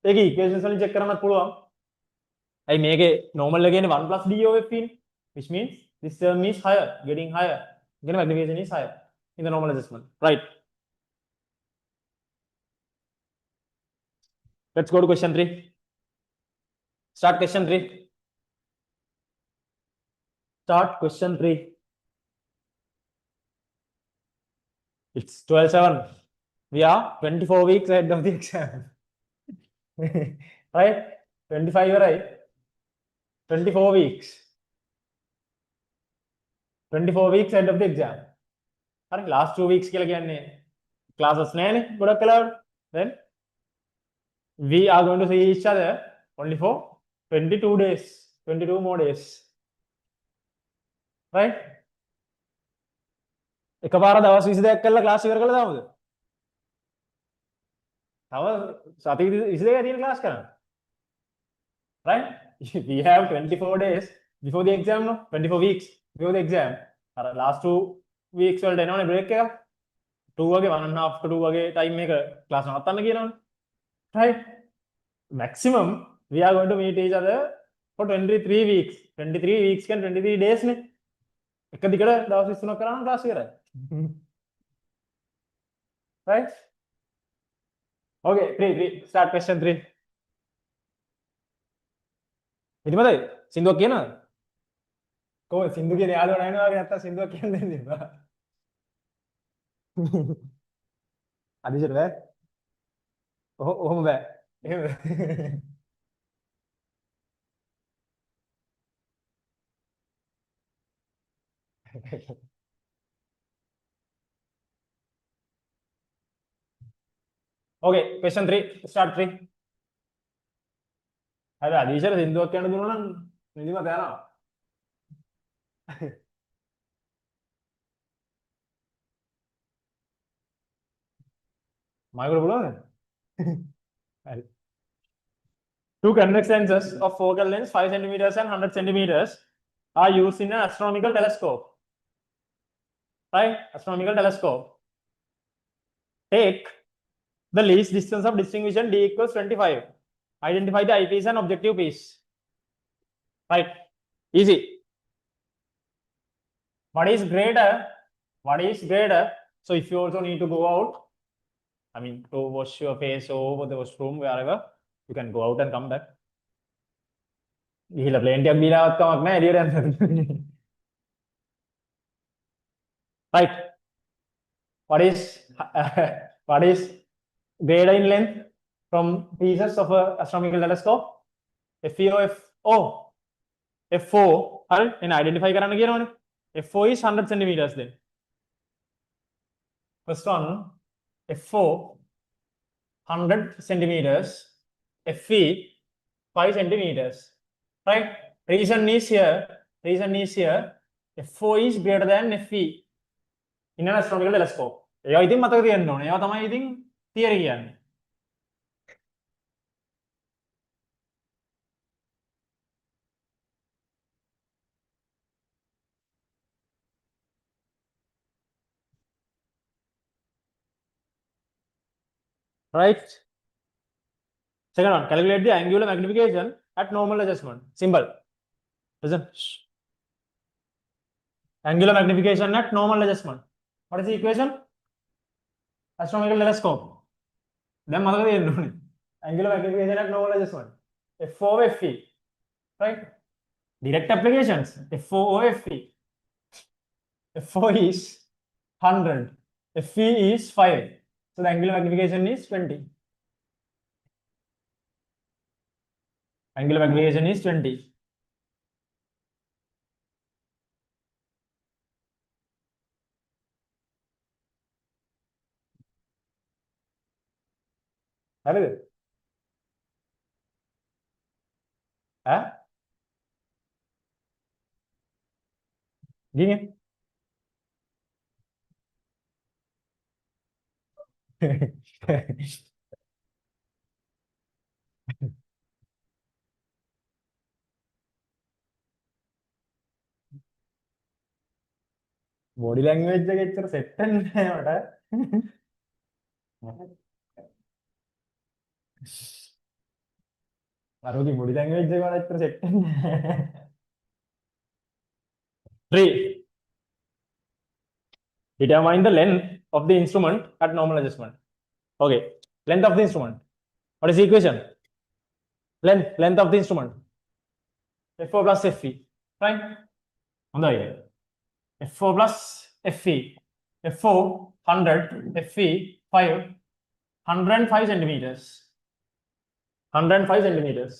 Take equations only check කරන්නත් පුළුවන්. I make a normal again 1 plus DOF in, which means this term is higher, getting higher. Again magnification is higher in the normal adjustment. Right? Let's go to question 3. Start question 3. Start question 3. It's 12/7. We are 24 weeks ahead of the exam. Right? 25, right? 24 weeks. 24 weeks ahead of the exam. Right? Last 2 weeks classes then we are going to see each other only for 22 days. 22 more days. Right? එකපාර දවස් 22ක් කරලා class ඉවර කළා දාමුද? තව සති 22ක් තියෙන class කරන්න. Right? We have 24 days before the exam, no? 24 weeks before the exam. Last 2 weeks වලට එනවනේ break එක. 2 වගේ 1.5 to 2 වගේ time එක class නවත්තන්න කියනවනේ. Right? Maximum we are going to meet each other for 23 weeks. 23 weeks can 23 days නේ. එක දිගට දවස් 23ක් කරා නම් class ඉවරයි. Right? Okay, 3. Start question 3. ඉතිමදයි සින්දුවක් කියනවද? කොහොමද සින්දු කියන යාළුවා නැිනවා වගේ නැත්තම් සින්දුවක් කියන්න දෙන්නේ බා. අදිශර බෑ. ඔහොම බෑ. එහෙමද? Okay, question 3. Start 3. හරි අදිශර සින්දුවක් කියන්න දුන්නා නම් නිදිමත යනවා. මයිකට පුළුවන්ද? හරි. Two convex lenses of focal length 5 centimeters and 100 centimeters are used in an astronomical telescope. Right? Astronomical telescope. Take the least distance of distinction D equals 25. Identify the eyepiece and objective piece. Right? Easy. What is greater? What is greater? So if you also need to go out, I mean to wash your face or over the washroom, wherever, you can go out and come back. ගිහිල්ලා plane ටිකක් බීලාවත් කමක් නැහැ එළියට යන්න. Right? What is greater in length from pieces of a astronomical telescope? FO. හරි එන identify කරන්න කියනවනේ. FO is 100 centimeters then. First one, FO 100 centimeters, FE 5 centimeters. Right? Reason is here. FO is greater than FE in an astronomical telescope. ඒවා ඉතින් මතක තියන්න ඕනේ. ඒවා තමයි ඉතින් theory කියන්නේ. Right? Second one, calculate the angular magnification at normal adjustment. Simple. Listen. Angular magnification at normal adjustment. What is the equation? Astronomical telescope. Then මතක තියෙන්න ඕනේ. Angular magnification at normal adjustment. F4 FE. Right? Direct applications, FO or FE. FO is 100, FE is 5. So the angular magnification is 20. Angular magnification is 20. හරිද? ඈ? ගිහින් body language එක එච්චර set වෙන්නේ නැහැ මට. අරෝගේ බොඩි ලැන්ග්වේජ් එක වල එච්චර සෙට් වෙන්නේ නැහැ. 3. Determine the length of the instrument at normal adjustment. Okay, length of the instrument. What is the equation? Length of the instrument. FO plus FE. Right? හොඳයි. FO plus FE. FO 100, FE 5, 105 centimeters. 105 centimeters.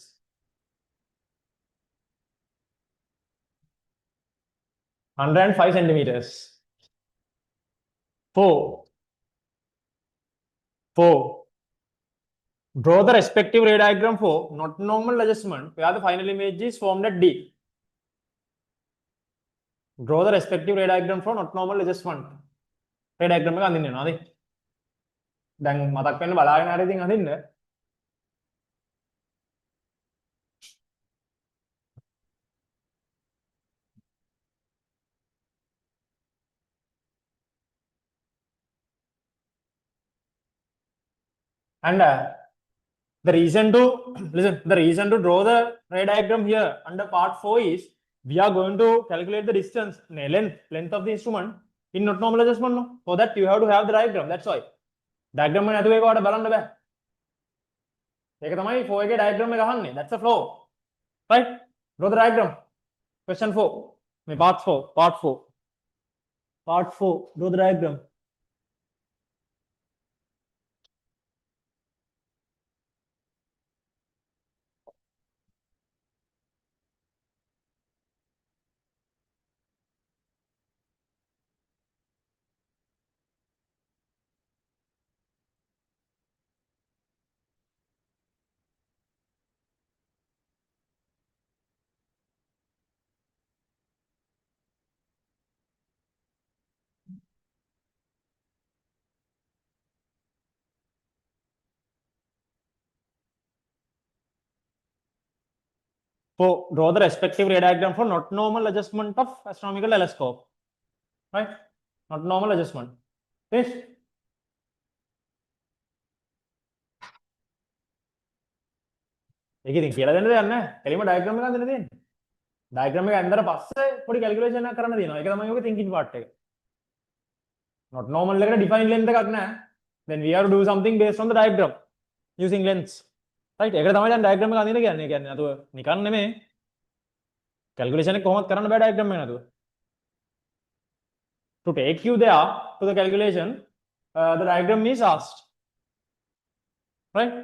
105 centimeters. 4. Draw the respective ray diagram for not normal adjustment where the final image is formed at D. Draw the respective ray diagram for not normal adjustment. ray diagram එක අඳින්න වෙනවා නේද? දැන් මතක් වෙන්න බලාගෙන හරි ඉතින් අඳින්න. And the reason to listen, the reason to draw the ray diagram here under part 4 is we are going to calculate the distance, length of the instrument in not normal adjustment. No? For that you have to have the diagram. That's why. Diagram එක නැතුව ඒකට බලන්න බෑ. ඒක තමයි 4 එකේ diagram එක අහන්නේ. That's the flow. Right? Draw the diagram. Question 4. මේ part 4. Draw the diagram. Draw the respective ray diagram for not normal adjustment of astronomical telescope. Right? Not normal adjustment. Yes? ඒක ඉතින් කියලා දෙන්න දෙයක් නැහැ. එලිම diagram එක අඳින්න තියෙන්නේ. Diagram එක ඇඳලා පස්සේ පොඩි calculation එකක් කරන්න තියෙනවා. ඒක තමයි ඔගේ thinking part එක. Not normal එකට define length එකක් නැහැ. Then we have to do something based on the diagram using lengths. Right? ඒකට තමයි දැන් diagram එක අඳින්න කියන්නේ. ඒ කියන්නේ අතව නිකන් නෙමෙයි. Calculation එක කොහොමද කරන්න බෑ diagram එක නැතුව. To take you there to the calculation, the diagram is asked. Right?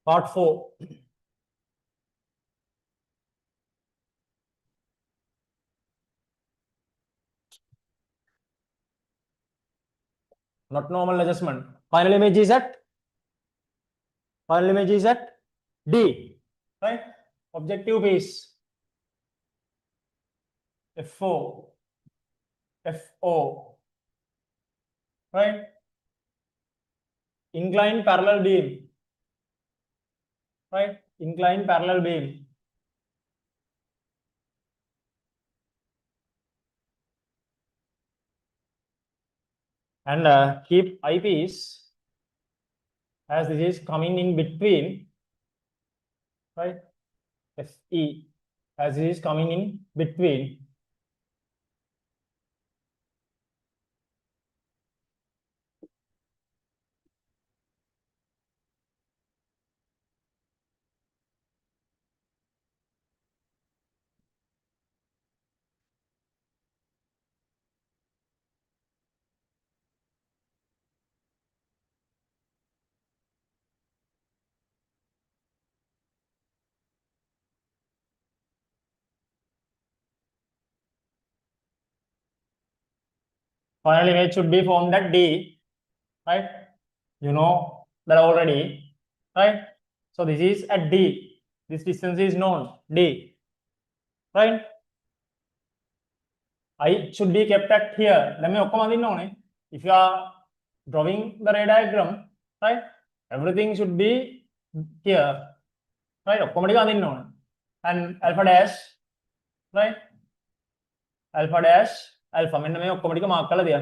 Part 4. Not normal adjustment. Final image is at D. Right? Objective piece. FO. Right? Inclined parallel beam. Right? Inclined parallel beam. And keep eyepiece as this is coming in between, right? FE as this is coming in between final image should be formed at D, right? You know that already, right? So this is at D. This distance is known, D, right? I should be kept at here. Let me know. If you are drawing the ray diagram, right? Everything should be here, right? And alpha dash, right? Alpha dash, alpha. मैंने में ऑक्कोमेटिक mark कर दिया.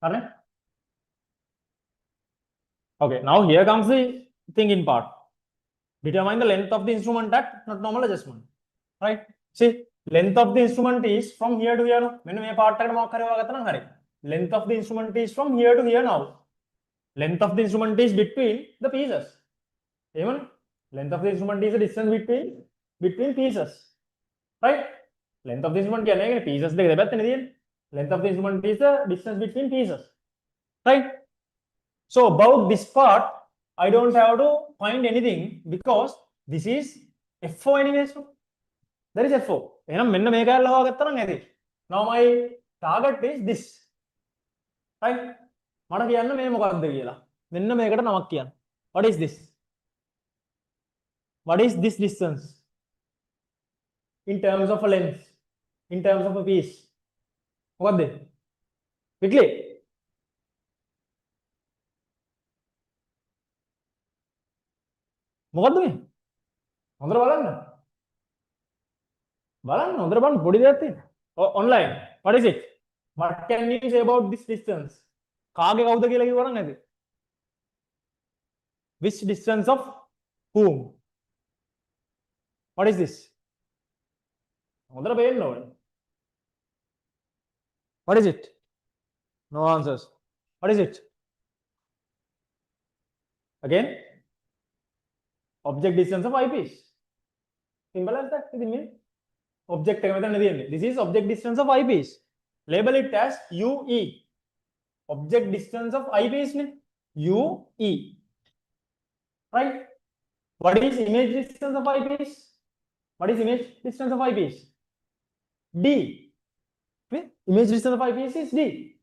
Correct? Okay, now here comes the thinking part. Determine the length of the instrument at not normal adjustment, right? See, length of the instrument is from here to here. No? मैंने ये part तक mark करेगा कितना हरे? Length of the instrument is from here to here now. Length of the instrument is between the pieces. Even length of the instrument is the distance between pieces, right? Length of the instrument क्या है? Pieces देख रहे हैं. Length of the instrument is the distance between pieces, right? So about this part, I don't have to find anything because this is F4 anyway. So there is F4. Now my target is this, right? What is this? What is this distance in terms of a length, in terms of a piece? What is it? Quickly. මොකද්ද මේ? හොඳට බලන්න. බලන්න හොඳට බලන්න පොඩි දෙයක් තියෙනවා. Online. What is it? What can you say about this distance? කාගේ කවුද කියලා කිව්වනම් නැති. Which distance of whom? What is this? හොඳට පේන්න ඕනේ. What is it? No answers. What is it? Again? Object distance of eyepiece. Simple as that. Object this is object distance of eyepiece. Label it as UE. Object distance of eyepiece UE. Right? What is image distance of eyepiece? What is image distance of eyepiece? D. Image distance of eyepiece is D.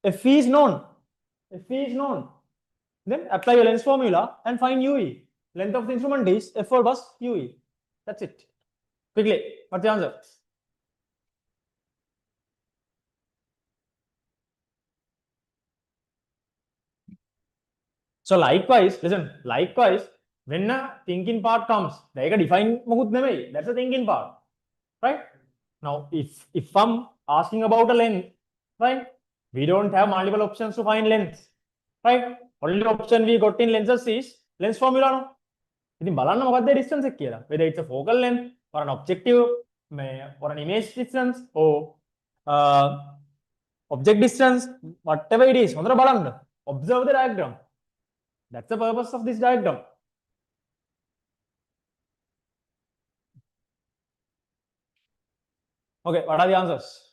F is known. F is known. Then apply your lens formula and find UE. Length of the instrument is F4 plus UE. That's it. Quickly, what's the answer? So likewise, listen, likewise, when a thinking part comes, they define that's a thinking part, right? Now, if I'm asking about a length, right? We don't have multiple options to find length, right? Only option we got in lenses is lens formula. No? ඉතින් බලන්න මොකක්ද distance එක කියලා. Whether it's a focal length or an objective or an image distance or object distance, whatever it is, හොඳට බලන්න. Observe the diagram. That's the purpose of this diagram. Okay, what are the answers?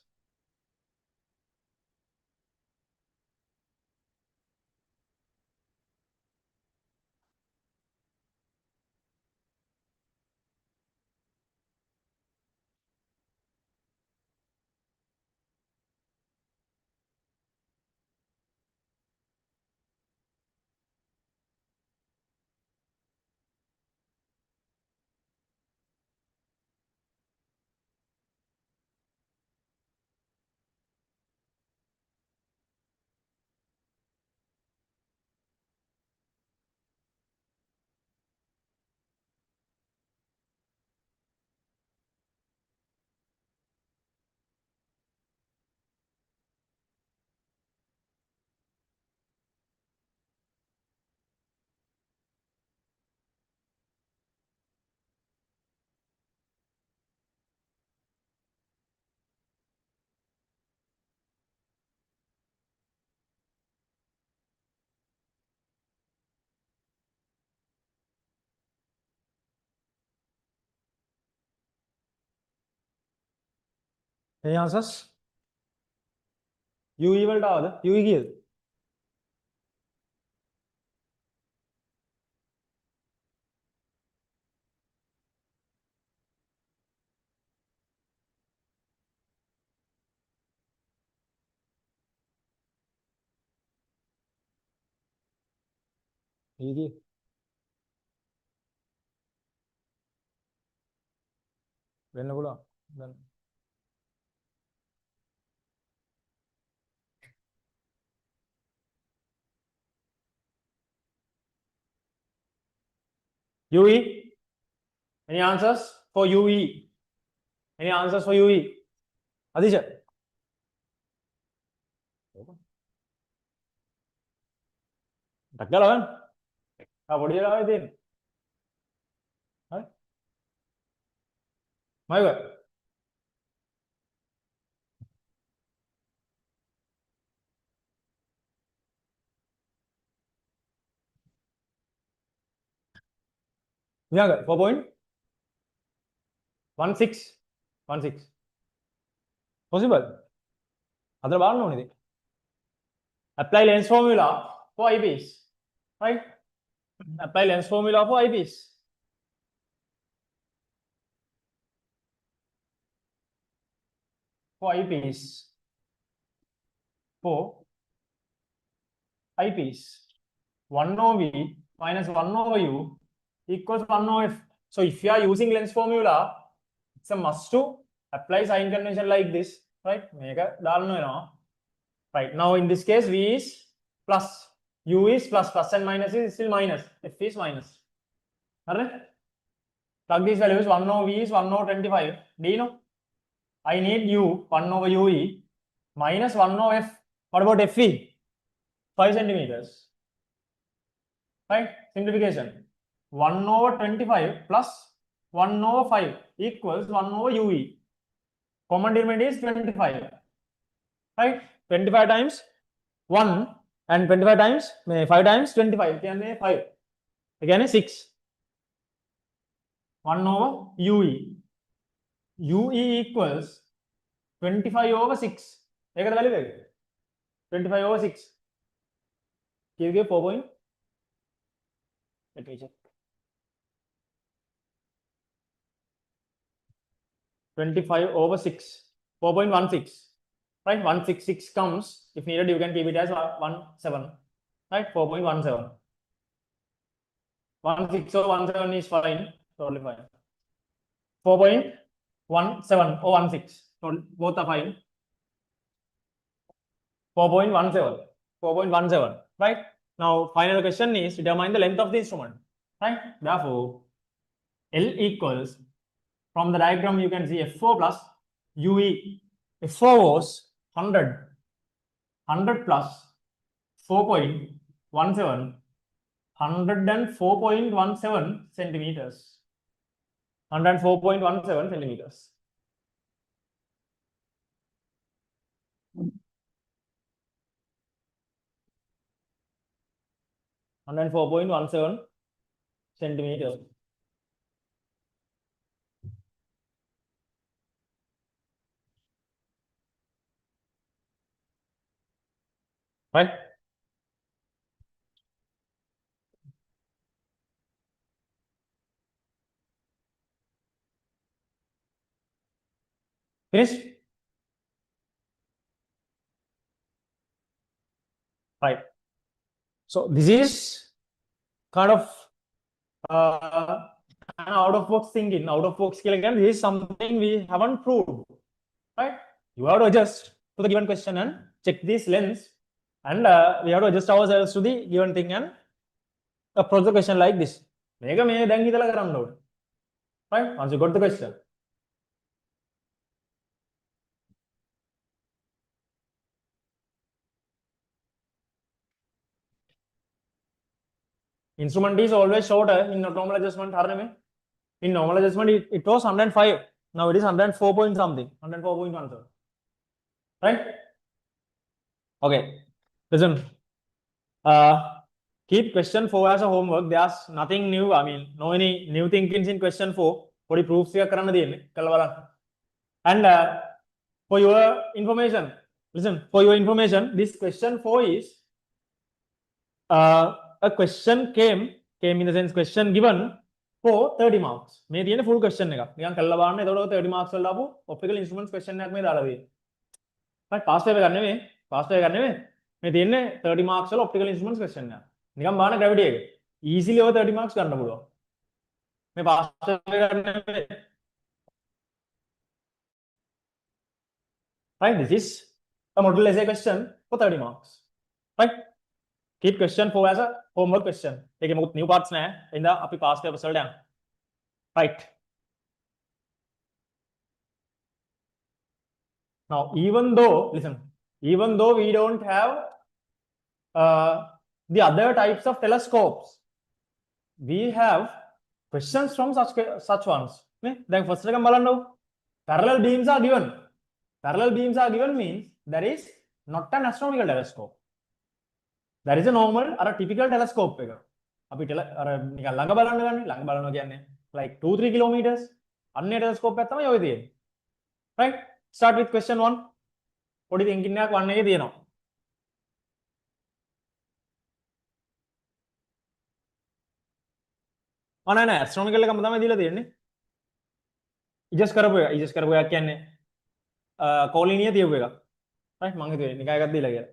Any answers? UE වලට ආවද? UE කීයද? easy. When pula then UE. Any answers for UE? Any answers for UE? Adisha. Tak galau kan? Apa dia lah itu? Hai? Mai ke? Ini agak 4.16 possible. Ada bahan no ini. Apply lens formula for eyepiece, right? Apply lens formula for eyepiece. For eyepiece. For eyepiece. 1 over V minus 1 over U equals 1 over F. So if you are using lens formula, it's a must to apply sign convention like this, right? Right, now in this case V is plus, U is plus, plus and minus is still minus, F is minus. Alright? Plug these values, 1 over V is 1 over 25. Do you know? I need U, 1 over UE minus 1 over F. What about FE? 5 centimeters. Right? Simplification. 1 over 25 plus 1 over 5 equals 1 over UE. Common denominator is 25. Right? 25 times 1 and 25 times 5 times 25. Again 5. Again 6. 1 over UE. UE equals 25 over 6. Take the value. 25 over 6. Give 4 point. Let me check. 25 over 6. 4.16. Right? 166 comes. If needed, you can keep it as 17. Right? 4.17. 16 or 17 is fine. Totally fine. 4.17 or 16. So both are fine. 4.17. 4.17. Right? Now, final question is determine the length of the instrument. Right? Therefore, L equals, from the diagram you can see F4 plus UE. F4 was 100. 100 plus 4.17. 104.17 centimeters. 104.17 centimeters. And 4.17 centimeters. Right? Finished? Right. So this is kind of an out of box thinking, out of box skill again. This is something we haven't proved. Right? You have to adjust to the given question and check this lens, and we have to adjust ourselves to the given thing and approach the question like this. Right? Once you got the question. Instrument is always shorter in normal adjustment. In normal adjustment, it was 105. Now it is 104 point something. 104.1. Right? Okay. Listen. Keep question 4 as a homework. There's nothing new. I mean, no any new thinkings in question 4. What it proves here, and for your information, listen. For your information, this question 4 is a question came in the sense question given for 30 marks. May the full question. 30 marks. Optical instruments question. But past paper. May 30 marks optical instruments question. Gravity. easily over 30 marks ගන්න පුළුවන්. මේ pass ගන්න. Right, this is a model essay question for 30 marks. Right? Keep question 4 as a homework question. ඒකේ මොකුත් new parts නැහැ. එහෙනම් අපි past papers වලට යන්න. Right. Now, even though we don't have the other types of telescopes, we have questions from such ones. Then first එකම බලන්නකො. Parallel beams are given. Parallel beams are given means there is not an astronomical telescope. There is a normal or a typical telescope එක. අපි අර නිකන් ළඟ බලන්න ගන්නේ. ළඟ බලනවා කියන්නේ like 2-3 kilometers. අන්නේ telescope එකක් තමයි ඔය තියෙන්නේ. Right? Start with question 1. පොඩි thinking එකක් 1 එකේ තියෙනවා. නෑ astronomical එකම තමයි දීලා තියෙන්නේ. ඉජස් කරපු එක කියන්නේ කෝලිනිය දීපු එක. right මම හිතුවේ නිකන් එකක් දීලා කියලා.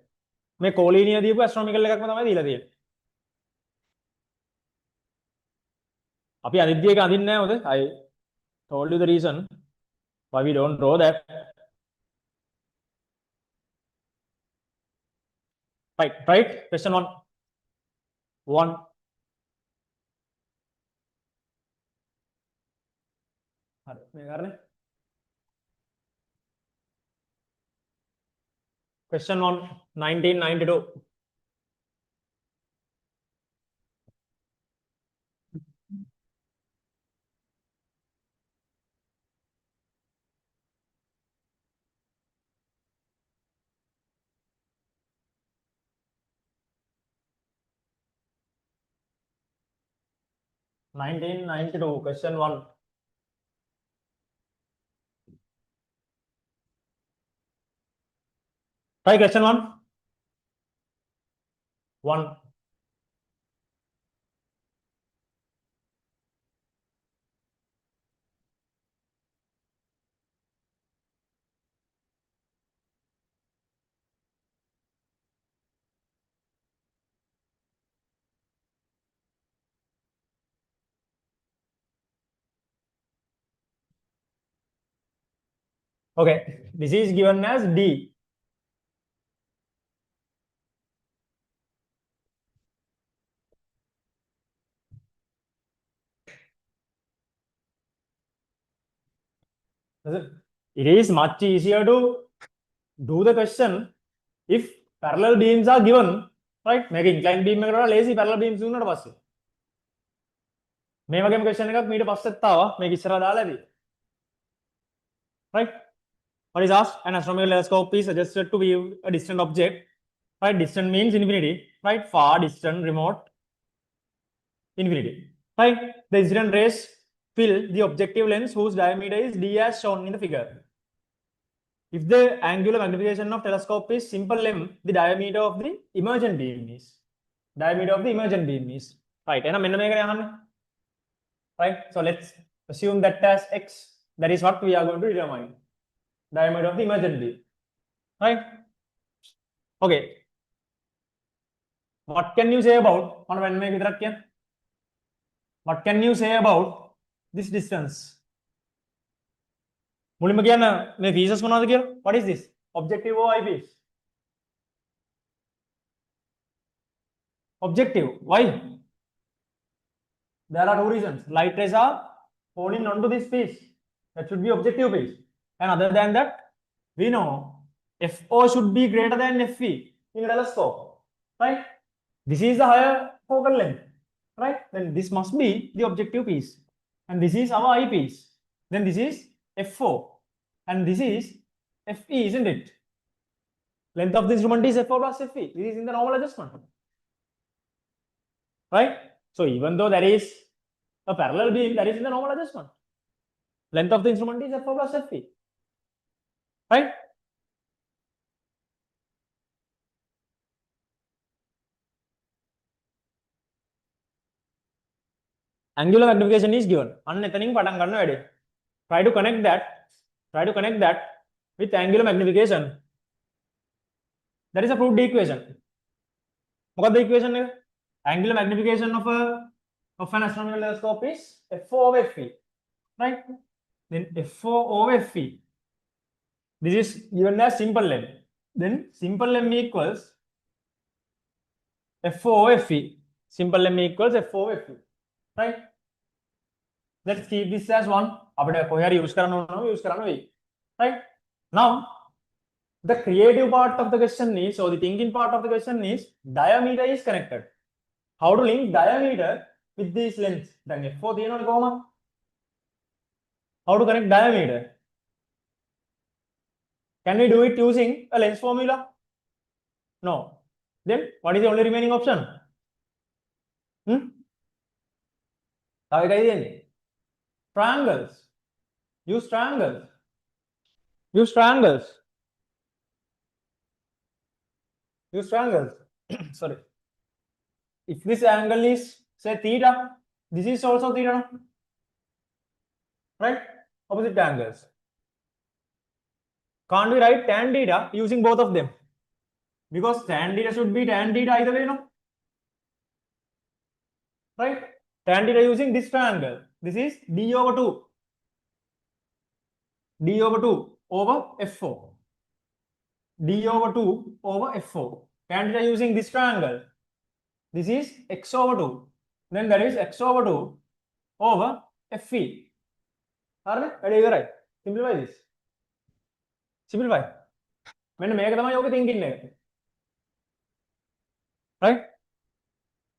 මේ කෝලිනිය දීපු astronomical එකක්ම තමයි දීලා තියෙන්නේ. අපි අනිද්‍ය එක අඳින්නේ නැහැ හොද? I told you the reason why we don't draw that. Right, question 1. 1. හරි මේ කරන්නේ. Question 1, 1992. Question 1. Try question 1. 1. Okay, this is given as D. It is much easier to do the question if parallel beams are given, right? Make inclined beam එකකට lazy parallel beams දුන්නාට පස්සේ. මේ වගේම question එකක් මීට පස්සෙත් ආවා. මේක ඉස්සරහා දාලා ඇති. Right? What is asked? An astronomical telescope is suggested to view a distant object. Right? Distant means infinity. Right? Far, distant, remote, infinity. Right? The incident rays fill the objective lens whose diameter is d as shown in the figure. If the angular magnification of telescope is simple m, the diameter of the emergent beam is. Right? එහෙනම් මෙන්න මේකනේ අහන්නේ. Right? So let's assume that as x. That is what we are going to determine. Diameter of the emergent beam. Right? Okay. What can you say about what can you say about this distance? මුලින්ම කියන්න මේ pieces මොනවද කියලා? What is this? Objective or eyepiece? Objective. Why? There are two reasons. Light rays are falling onto this piece. That should be objective piece. And other than that, we know FO should be greater than FE in a telescope. Right? This is the higher focal length. Right? Then this must be the objective piece. And this is our eyepiece. Then this is F4. And this is FE, isn't it? Length of the instrument is F4 plus FE. This is in the normal adjustment. Right? So even though there is a parallel beam, that is in the normal adjustment. Length of the instrument is F4 plus FE. Right? Angular magnification is given. අන්න එතනින් පටන් ගන්න වැඩේ. Try to connect that with angular magnification. That is a proved equation. මොකක්ද equation එක? angular magnification of an astronomical telescope is f4 over fe, right? Then f4 over fe. This is given as simple length. Then simple length equals f4 over fe. Simple length equals f4 over fe, right? Let's keep this as one. આપણે કોઈ યાર use કરવાનો હોય, right? Now the creative part of the question is, or the thinking part of the question is, diameter is connected. How to link diameter with these lengths? Then f4 තියෙනවනේ කොහොම? How to connect diameter? Can we do it using a length formula? No. Then what is the only remaining option? තව එකයි තියෙන්නේ. Triangles. Use triangles. Use triangles. Use triangles. Sorry. If this angle is, say, theta, this is also theta, no? Right? Opposite angles. Can't we write tan theta using both of them? Because tan theta should be tan theta either way, no? Right? Tan theta using this triangle. This is d over 2. D over 2 over f4. D over 2 over f4. Tan theta using this triangle. This is x over 2. Then there is x over 2 over fe. Ready? Right? Simplify this. Simplify. මෙන්න මේක තමයි ඔක thinking එක. Right?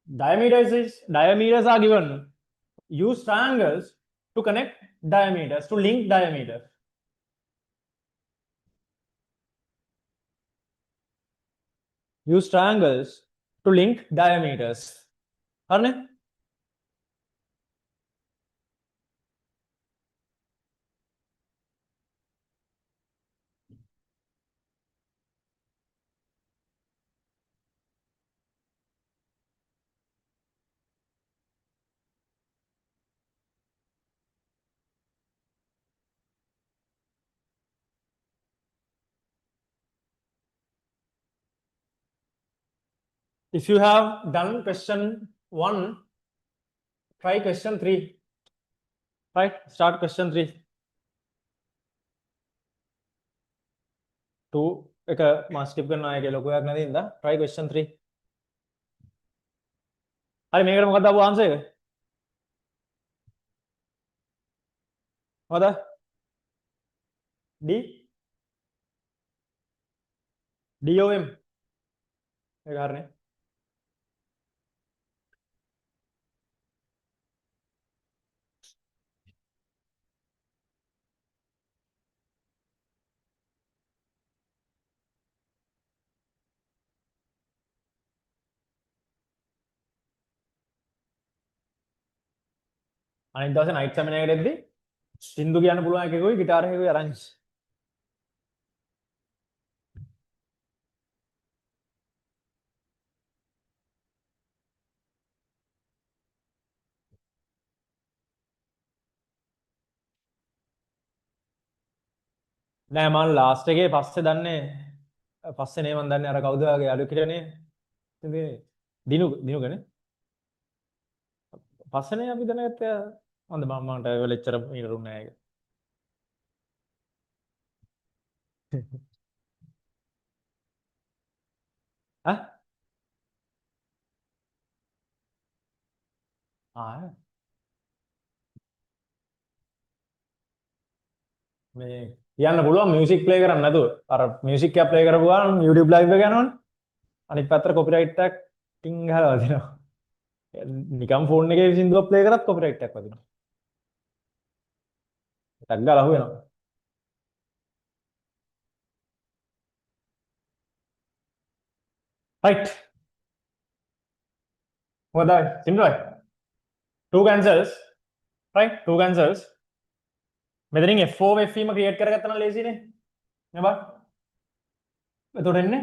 Diameters are given. Use triangles to connect diameters, to link diameters. Use triangles to link diameters. හරිනේ? If you have done question 1, try question 3. Right? Start question 3. 2 එක මාස් skip කරනවා එකේ ලොකුයක් නැති ඉඳලා try question 3. හරි මේකට මොකක්ද ආපු ආන්සර් එක? මොකද? D DOM ඒක හරිනේ. අනිත් දවසේ night seminar එකට එද්දි සින්දු කියන්න පුළුවන් එකකුයි ගිටාර එකකුයි අරන් නෑ මම ලාස්ට් එකේ පස්සේ දන්නේ පස්සේ නේ මම දන්නේ අර කවුද වගේ අලු කිරනේ ඉතින් දිනුකනේ පස්සේනේ අපි දැනගත්තේ හොඳ මමට වෙලෙච්චර ඊරුම් නෑ ඒක ඈ මේ කියන්න පුළුවන් මියුසික් ප්ලේ කරන්න නැතුව අර මියුසික් එක ප්ලේ කරපුවාම YouTube live එක යනවනේ අනිත් පැත්තට කොපිරයිට් එකක් ටින් ගහලා වදිනවා නිකම් ෆෝන් එකේ සින්දුවක් ප්ලේ කරත් කොපිරයිට් එකක් වදිනවා ටක් ගාලා අහුවෙනවා right හොඳයි simple two cancels right two cancels මෙතනින් f4 f ම ක්‍රියේට් කරගත්තා නම් ලේසිනේ නේ බා එතකොට එන්නේ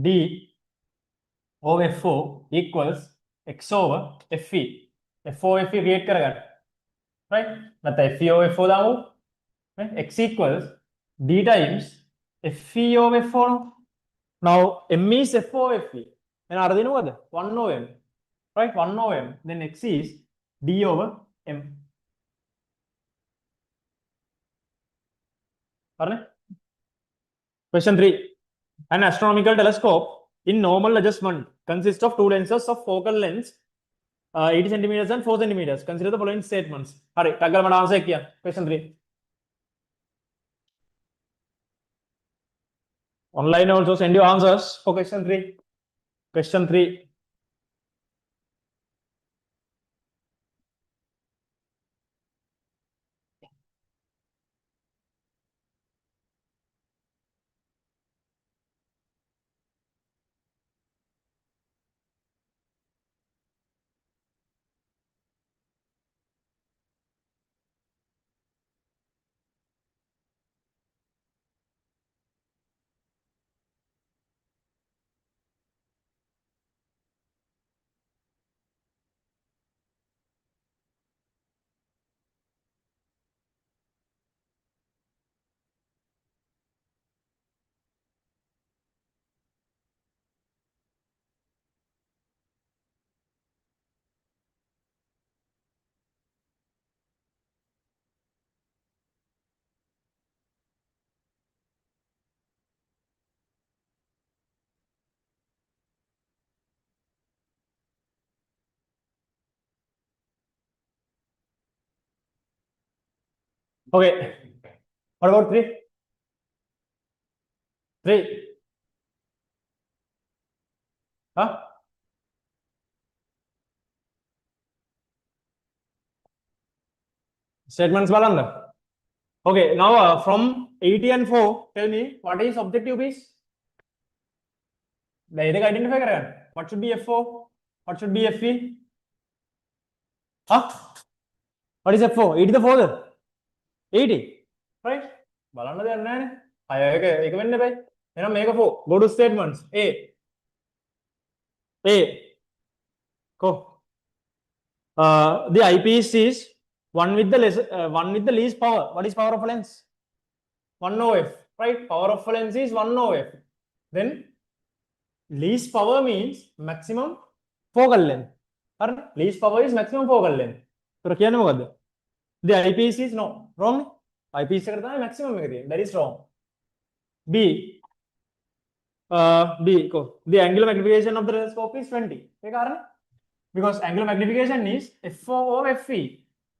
d over f4 equals x over fe f4 fe create කරගන්න right නැත්නම් fe over f4 දාමු නේ x equals d times fe over f4 now m is f over fe එහෙනම් අර දෙනවද 1 over m right? 1 over m. Then x is d over m. Question 3. An astronomical telescope in normal adjustment consists of two lenses of focal length 80 centimeters and 4 centimeters. Consider the following statements. Hurry, taggal mada answer kiya. Question 3. Online also send your answers for question 3. Question 3. Okay. What about 3? 3. Huh? Statements balanda. Okay, now from 80 and 4, tell me what is objective piece? Identify karagan. What should be F4? What should be FE? Huh? What is F4? 80 the father. 80. Right? Balanda දෙයක් නැහැ නේ. ඒක වෙන්න බෑ. එහෙනම් මේක 4. Go to statements. A. Go. The eyepiece is one with the least power. What is power of a lens? 1 over f. Right? Power of a lens is 1 over f. Then least power means maximum focal length. Least power is maximum focal length. So කියන්න මොකද්ද? The eyepiece is no. Wrong. Eyepiece එකට තමයි maximum එක තියෙන්නේ. That is wrong. B. Go. The angular magnification of the telescope is 20. ඒක හරිනේ. Because angular magnification is f4 over fe.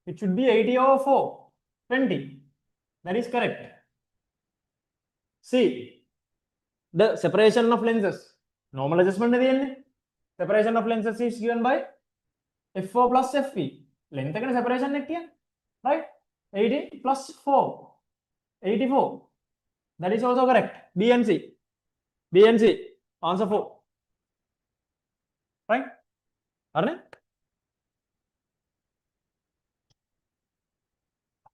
It should be 80 over 4. 20. That is correct. C. The separation of lenses. Normal adjustment separation of lenses is given by f4 plus fe. Length එකනේ separation එක කියන්නේ. Right? 80 plus 4. 84. That is also correct. B and C. B and C. Answer 4. Right?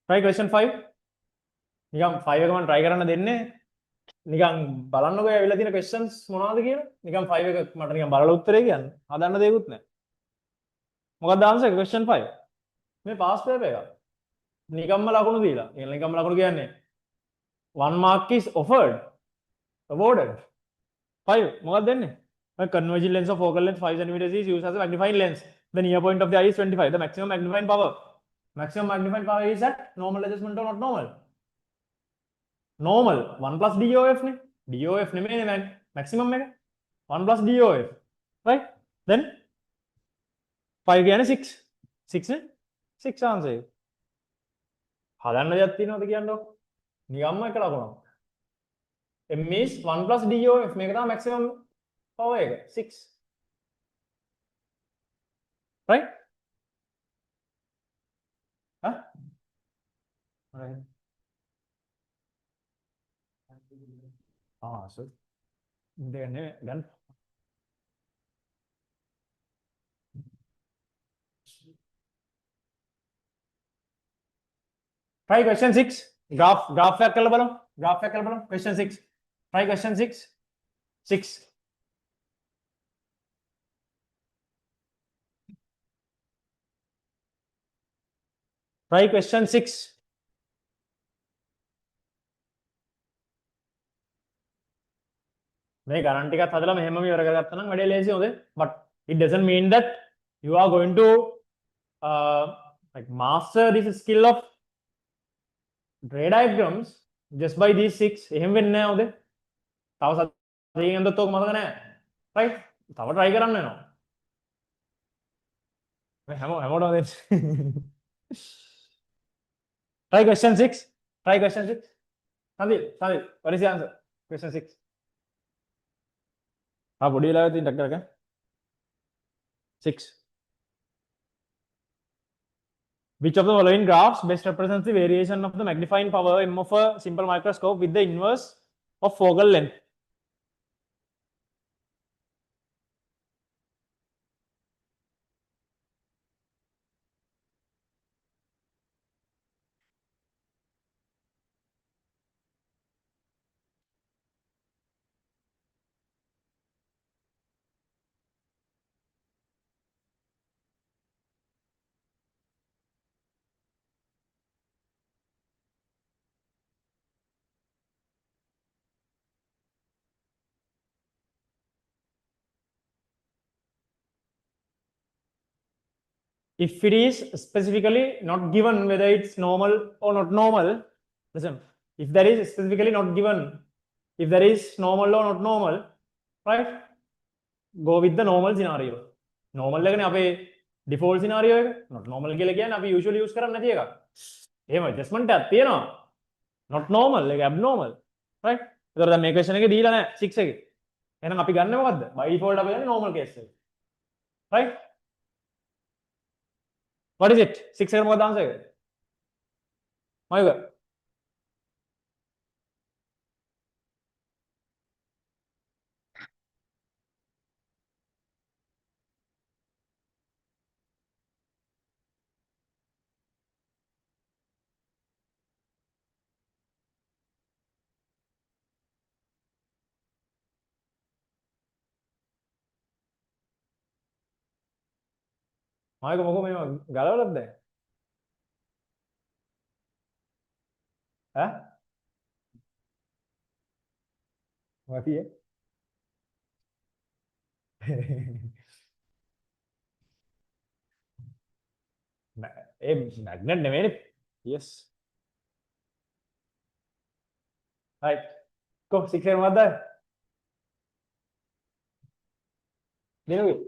Try question 5. නිකන් 5 එක මම try කරන්න දෙන්නේ. නිකන් බලන්නකෝ ඇවිල්ලා තියෙන questions මොනවද කියලා. නිකන් 5 එක මට නිකන් බලලා උත්තරේ කියන්න. හදන්න දෙයක්වත් නැහැ. මොකක්ද answer එක question 5? මේ pass paper එක. නිකම්ම ලකුණු දීලා. ඒ නිකම්ම ලකුණු කියන්නේ 1 mark is offered. Awarded. 5. මොකක්ද දෙන්නේ? A converging lens of focal length 5 cm is used as a magnifying lens. The near point of the eye is 25. The maximum magnifying power. Maximum magnifying power is at normal adjustment or not normal? Normal. 1 plus DOF ne? DOF නෙමෙයි man. Maximum එක. 1 plus DOF. Right? Then 5 කියන්නේ 6. 6 නේ? 6 answer එක. හදන්න දෙයක් තියෙනවද කියන්නකො? නිකම්ම එක ලකුණක්. M is 1 plus DOF. මේක තමයි maximum power එක. 6. Right? Huh? Right. So then try question 6. Graph එක කරලා බලමු. Graph එක කරලා බලමු. Question 6. Try question 6. 6. Try question 6. මේ ගණන් ටිකත් හදලා මෙහෙමම ඉවර කරගත්තා නම් වැඩේ ලේසි හොඳේ. But it doesn't mean that you are going to like master this skill of ray diagrams just by these 6. එහෙම වෙන්නේ නැහැ උදේ. තව සතියකින් අන්දත් ඕක මතක නැහැ. right? තව try කරන්න වෙනවා. මේ හැමෝටම දෙන්න. Try question 6. Try question 6. Sandil, what is the answer? Question 6. පොඩි වෙලාවෙ තියෙන ටක් කරක 6. Which of the following graphs best represents the variation of the magnifying power m of a simple microscope with the inverse of focal length? If it is specifically not given whether it's normal or not normal, listen, if there is specifically not given, if there is normal or not normal, right, go with the normal scenario. Normal එකනේ අපේ default scenario එක. Not normal කියලා කියන්නේ අපි usually use කරන්නේ නැති එකක්. එහෙම adjustment එකක් තියෙනවා. Not normal එක abnormal, right? ඒතකොට දැන් මේ question එකේ දීලා නැහැ 6 එකේ. එහෙනම් අපි ගන්න මොකද්ද? by default අපි ගන්නේ normal case එක. right? What is it? 6 එකට මොකක්ද answer එක? මයුක. මයුක මොකෝ මේව ගලවලද දැන්? ඈ? මොකද කියේ? ඒ magnet නෙමෙයිනේ. yes. right. go 6 එක මොකද්ද? දිනුගේ.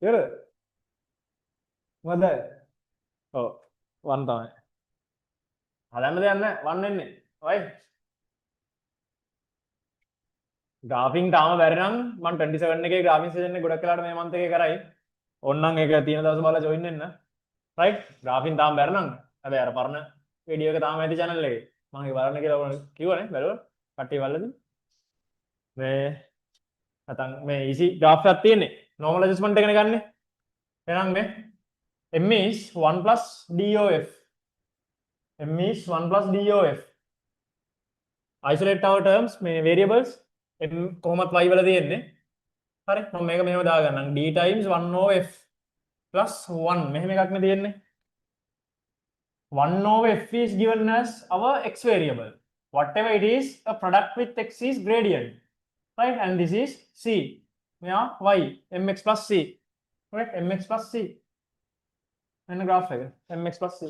ඉවරද? මොකද්ද? ඔව් 1 තමයි. හදන්න දෙයක් නැහැ 1 වෙන්නේ. right? ග්‍රාෆින් තාම බැරි නම් මම 27 එකේ ග්‍රාෆින් සෙෂන් එක ගොඩක් වෙලාට මේ month එකේ කරයි. ඕන්නම් ඒක තියෙන දවස් බලලා join වෙන්න. right? ග්‍රාෆින් තාම බැරි නම් හැබැයි අර පරණ වීඩියෝ එක තාම ඇති channel එකේ. මම ඒක බලන්න කියලා කිව්වනේ බැලුවා. කට්ටිය බලලාද? මේ නැත්නම් මේ easy graph එකක් තියෙන්නේ. normal adjustment එකනේ ගන්නෙ. එහෙනම් මේ m is 1 plus DOF. m is 1 plus DOF. Isolate our terms මේ variables m කොහොමත් y වල තියෙන්නේ. හරි මම මේක මෙහෙම දාගන්නම් d times 1 over f plus 1 මෙහෙම එකක් නේ තියෙන්නේ. 1 over f is given as our x variable. Whatever it is, a product with x is gradient. Right? And this is c. Yeah, y mx plus c. Right? mx plus c. And the graph figure mx plus c.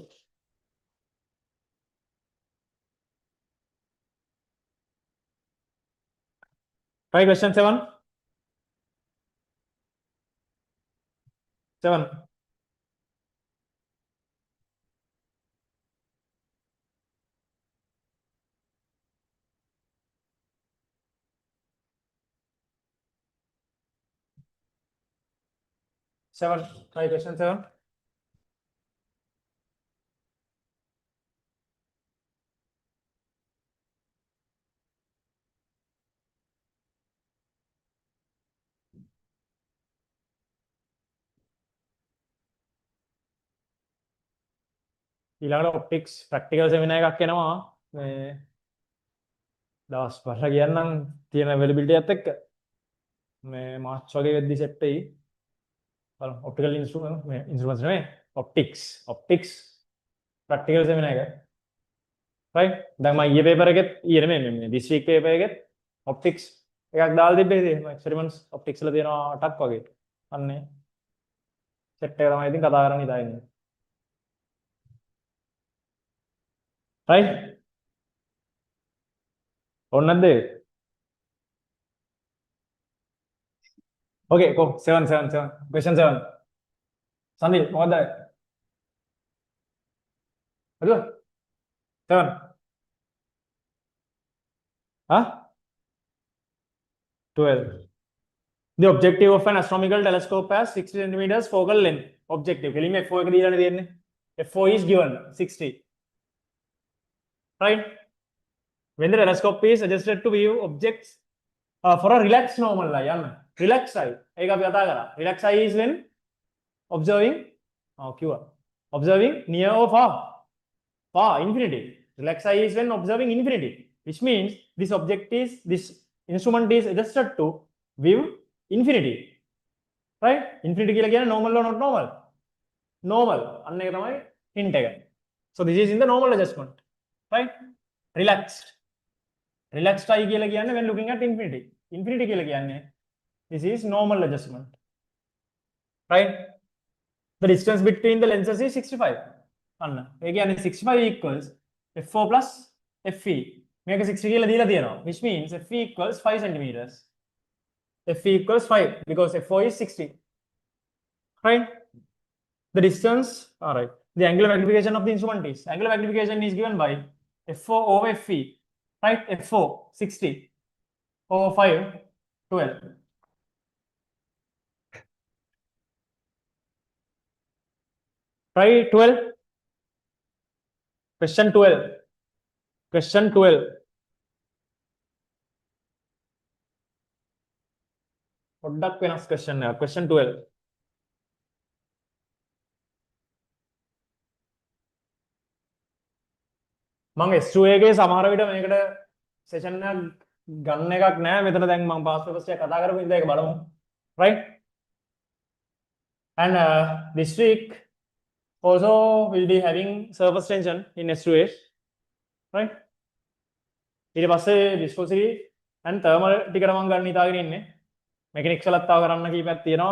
Try question 7. 7. Try question 7. ඊළඟට optics practical seminar එකක් එනවා මේ දවස් 5ක් කියන්නම් තියෙන availability එකත් එක්ක මේ මාර්ච් වගේ වෙද්දි set වෙයි බලමු optical instruments මේ instruments නෙමෙයි optics practical seminar එක right දැන් මම ඊයේ paper එකෙත් ඊයේ නෙමෙයි මේ this week paper එකෙත් optics එකක් දාලා තිබ්බේ ඉතින් experiments optics වල තියෙනවා ටක් වගේ. අන්නේ set එක තමයි ඉතින් කතා කරන්න හිතාගෙන. right? ඕනේ නැද්ද? okay go 7 question 7. Sandeep මොකද? හරිද? 7. huh? 12. The objective of an astronomical telescope has 60 centimeters focal length. Objective. කෙලින්ම F4 එක දීලානේ තියෙන්නේ. F4 is given 60. Right? When the telescope is adjusted to view objects for a relaxed normal eye, relaxed eye. ඒක අපි කතා කරා. Relaxed eye is when observing observing near or far. Far, infinity. Relaxed eye is when observing infinity, which means this instrument is adjusted to view infinity. Right? Infinity කියලා කියන්නේ normal or not normal? Normal. අන්න ඒක තමයි hint එක. So this is in the normal adjustment. Right? Relaxed. Relaxed eye කියලා කියන්නේ when looking at infinity. Infinity කියලා කියන්නේ this is normal adjustment. Right? The distance between the lenses is 65. අන්න. ඒ කියන්නේ 65 equals f4 plus fe. මේක 60 කියලා දීලා තියෙනවා. Which means fe equals 5 centimeters. fe equals 5 because f4 is 60. Right? The distance, all right. The angular magnification of the instrument is, angular magnification is given by f4 over fe. Right? f4 60 over 5 12. Try 12. Question 12. Question 12. පොඩ්ඩක් වෙනස් question එක. Question 12. මම S2 එකේ සමහර විට මේකට session එකක් ගන්න එකක් නෑ. මෙතන දැන් මම past papers එක කතා කරපු ඉඳලා ඒක බලමු. Right? And this week also will be having surface tension in S2A. Right? ඊට පස්සේ viscosity and thermal ටිකට මම ගන්න හිතාගෙන ඉන්නේ. Mechanics වලත් තව කරන්න කීපයක් තියෙනවා.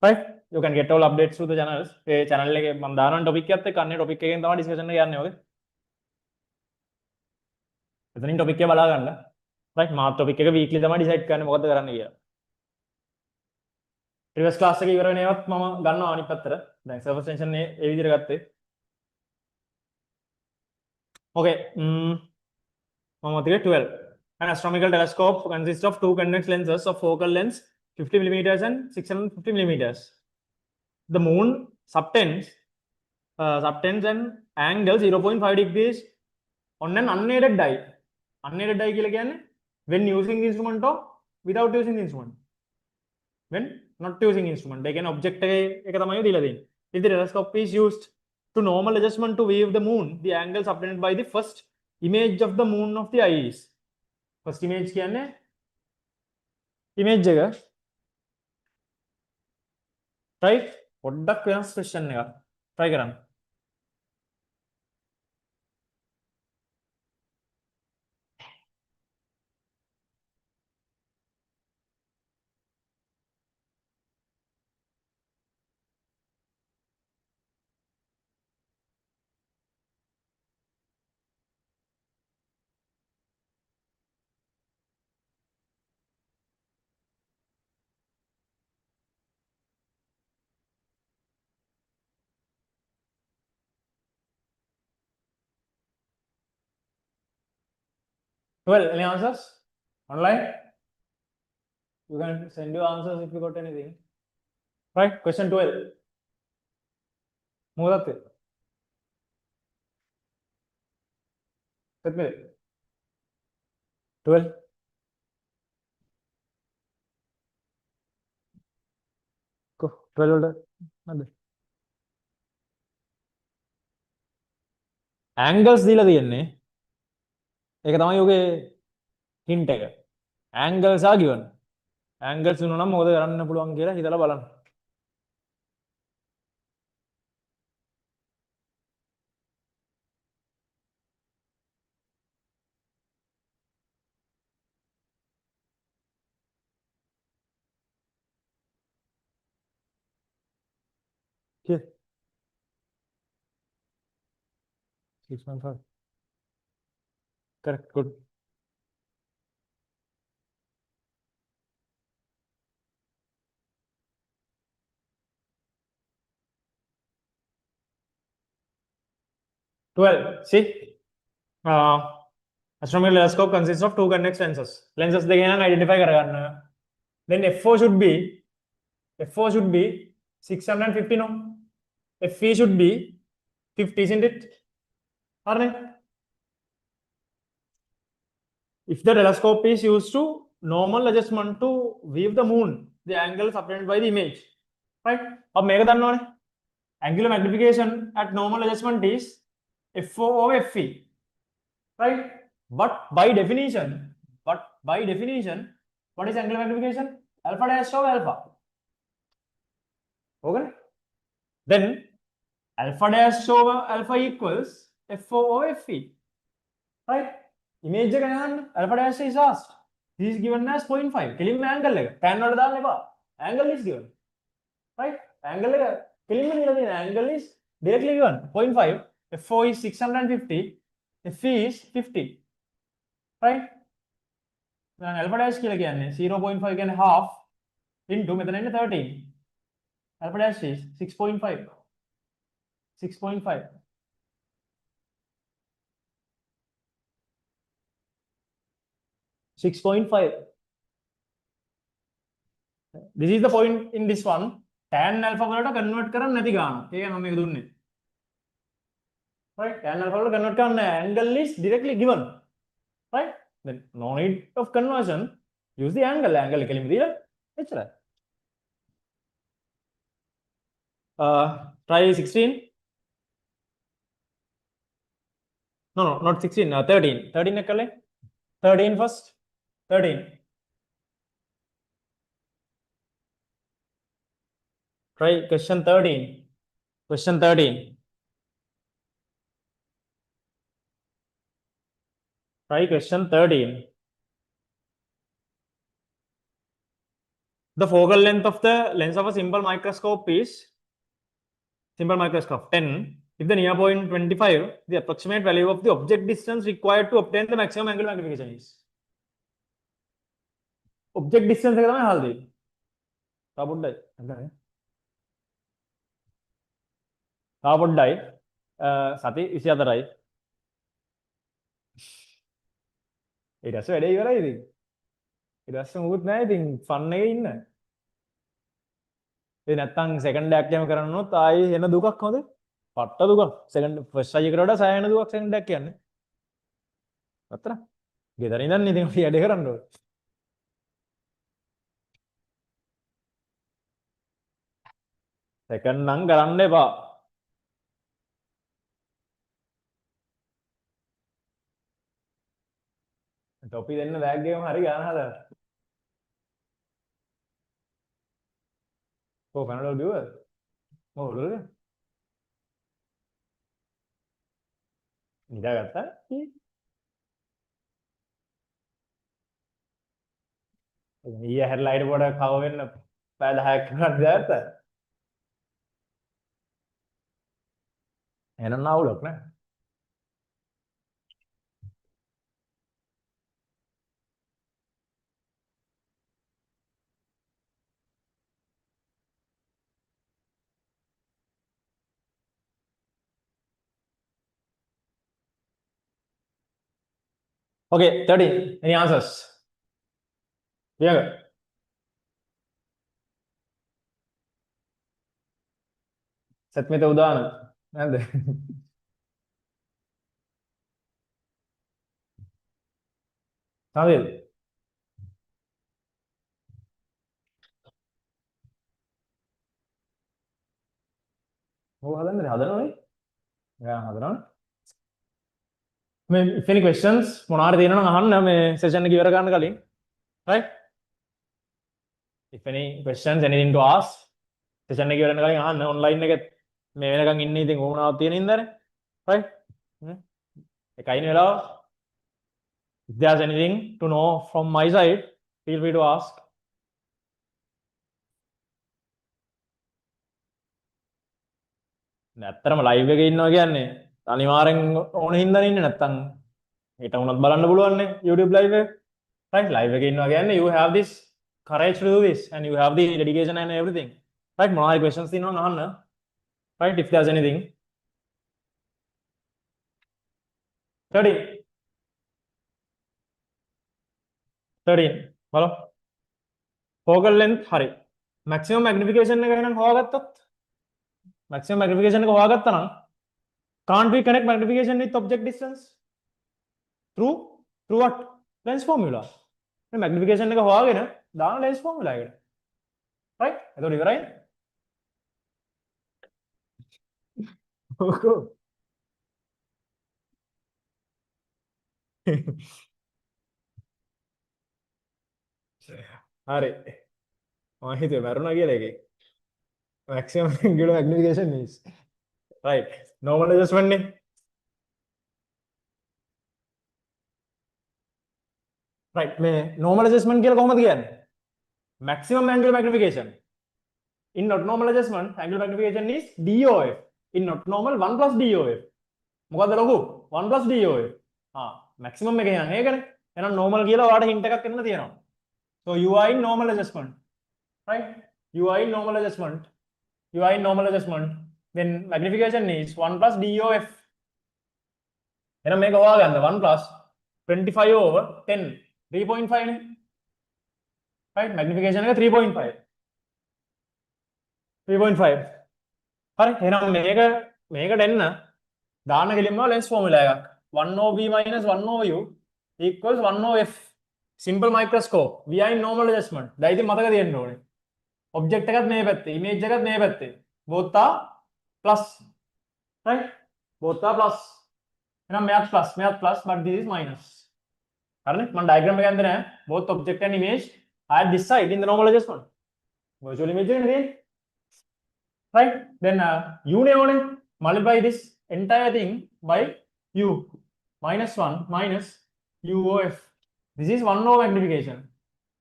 Right? You can get all updates through the channels. A channel එකේ මම දානවා topic එකත් එක්ක අන්නේ topic එකෙන් තමයි discussion එක යන්නේ ඔගේ. එතනින් topic එක බලා ගන්න. Right? මාත් topic එක weekly තමයි decide කරන්නේ මොකද්ද කරන්න කියලා. previous class එකේ ඉවර වෙන ඒවාත් මම ගන්නවා අනිත් පැත්තට. දැන් surface tension ඒ විදිහට ගත්තේ. Okay. මම ඔතේ 12. An astronomical telescope consists of two convex lenses of focal length 50 millimeters and 650 millimeters. The moon subtends and angle 0.5 degrees on an unaided eye. Unaided eye කියලා කියන්නේ when using the instrument or without using the instrument. When not using instrument. ඒ කියන්නේ object එක තමයි දීලා තියෙන්නේ. If the telescope is used to normal adjustment to view the moon, the angle subtended by the first image of the moon of the eye is. First image කියන්නේ image එක. Right? පොඩ්ඩක් වෙනස් question එකක්. try කරන්න. Well, any answers? Online? You can send your answers if you got anything. Right? Question 12. මොකක්ද? Set me. 12. Go. 12 වලට. නැද්ද? angles දීලා තියෙන්නේ. ඒක තමයි ඔගේ hint එක. angles are given. angles දුන්නා නම් මොකද කරන්න පුළුවන් කියලා හිතලා බලන්න. Here. 6.5. Correct. Good. Well, see, astronomical telescope consists of two convex lenses. Lenses they can identify karana. Then F4 should be 650 no. FE should be 50, isn't it? Arne? If the telescope is used to normal adjustment to view the moon, the angle subtended by the image, right? अब मेरे को जानना है angular magnification at normal adjustment is F4 over FE, right? But by definition, what is angular magnification? Alpha dash over alpha. Okay? Then alpha dash over alpha equals F4 over FE, right? Image alpha dash is asked. This is given as 0.5. Kilim angle tan angle is given, right? Angle angle is directly given 0.5. F4 is 650. FE is 50, right? Alpha dash 0.5 can half into 13. Alpha dash is 6.5. 6.5. This is the point in this one. Tan alpha वलटा convert करना नहीं गाना. ठीक है ना मेरे दूरने. Right? Tan alpha वलटा convert करना angle is directly given. Right? Then no need of conversion. Use the angle. Angle के लिए मिलेगा. अच्छा. Try 16. No, not 16. 13. 13 कर ले. 13 first. 13. Try question 13. Question 13. Try question 13. The focal length of the lens of a simple microscope is 10. If the near point 25, the approximate value of the object distance required to obtain the maximum angular magnification is. Object distance है हाल दे. साथी इसी आता रही. It has වැඩේ ඉවරයි ඉතින්. ඊට පස්සේ මොකුත් නැහැ ඉතින් ෆන් එකේ ඉන්න. ඒ නැත්තම් සෙකන්ඩ් එකක් යම කරනොත් ආයේ එන දුකක් හොඳ. පට්ට දුකක්. සෙකන්ඩ් ෆස්ට් සයිජ් එකට වඩා සය එන දුකක් සෙකන්ඩ් එකක් කියන්නේ. අතන. ගෙදර ඉඳන් ඉතින් අපි වැඩේ කරන්න ඕනේ. සෙකන්ඩ් නම් කරන්න එපා. टॉपी देने बैग गए हमारी गाना था वो पैनल व्यूअर वो बोल रहे क्या करता है ये हेडलाइट बोर्ड खाओगे ना पैदा है कर जाता है ना वो लोग ना Okay, 13. Any answers? Yeah. Set me the udana. Samil. Oh, hadana. Yeah, hadana. If any questions, session right? If any questions, anything to ask, session online anything right? If there's anything to know from my side, feel free to ask. . නැත්තරම live එකේ ඉන්නවා කියන්නේ අනිවාර්යෙන් ඕන හින්දා ඉන්නේ නැත්තම් ඊට උනත් බලන්න පුළුවන් නේ YouTube live එක. Right, live එකේ ඉන්නවා කියන්නේ you have this courage to do this and you have the dedication and everything. Right, මොනවාරි questions තියෙනවා නම් අහන්න. Right, if there's anything. 13 බලමු. focal length හරි. maximum magnification එක එහෙනම් හොයාගත්තොත් maximum magnification එක හොයාගත්තා නම් can't we connect magnification with object distance through what lens formula. මේ magnification එක හොයාගෙන දාන lens formula එකට. right, එතකොට ඉවරයි. හරි. මම හිතුවේ මරුණා කියලා එකේ. maximum angular magnification is right. normal adjustment නේ. right, මේ normal adjustment කියලා කොහොමද කියන්නේ? maximum angular magnification. In not normal adjustment, angular magnification is DOF. In not normal 1 plus DOF. මොකද්ද ලොකු? 1 plus DOF. maximum එක එහෙනම් ඒකනේ. එහෙනම් normal කියලා ඔයාලට hint එකක් එන්න තියෙනවා. So you are in normal adjustment. Right? You are in normal adjustment. You are in normal adjustment. Then magnification is 1 plus DOF. එහෙනම් මේක හොයාගන්න 1 plus 25 over 10. 3.5 නේ. Right? Magnification එක 3.5. 3.5. හරි. එහෙනම් මේකට එන්න දාන්න කෙලින්ම lens formula එකක්. 1 over v minus 1 over u equals 1 over f. Simple microscope. We are in normal adjustment. දැන් ඉතින් මතක තියෙන්න ඕනේ. object එකත් මේ පැත්තේ, image එකත් මේ පැත්තේ. both are plus. Right? both are plus. එහෙනම් මෙයාත් plus but this is minus. හරිනේ? මම diagram එක ඇඳලා නැහැ. both object and image are at this side in the normal adjustment. virtual image එකනේ තියෙන්නේ. Right? Then u ne one multiply this entire thing by u minus 1 minus u over f. This is 1 over magnification.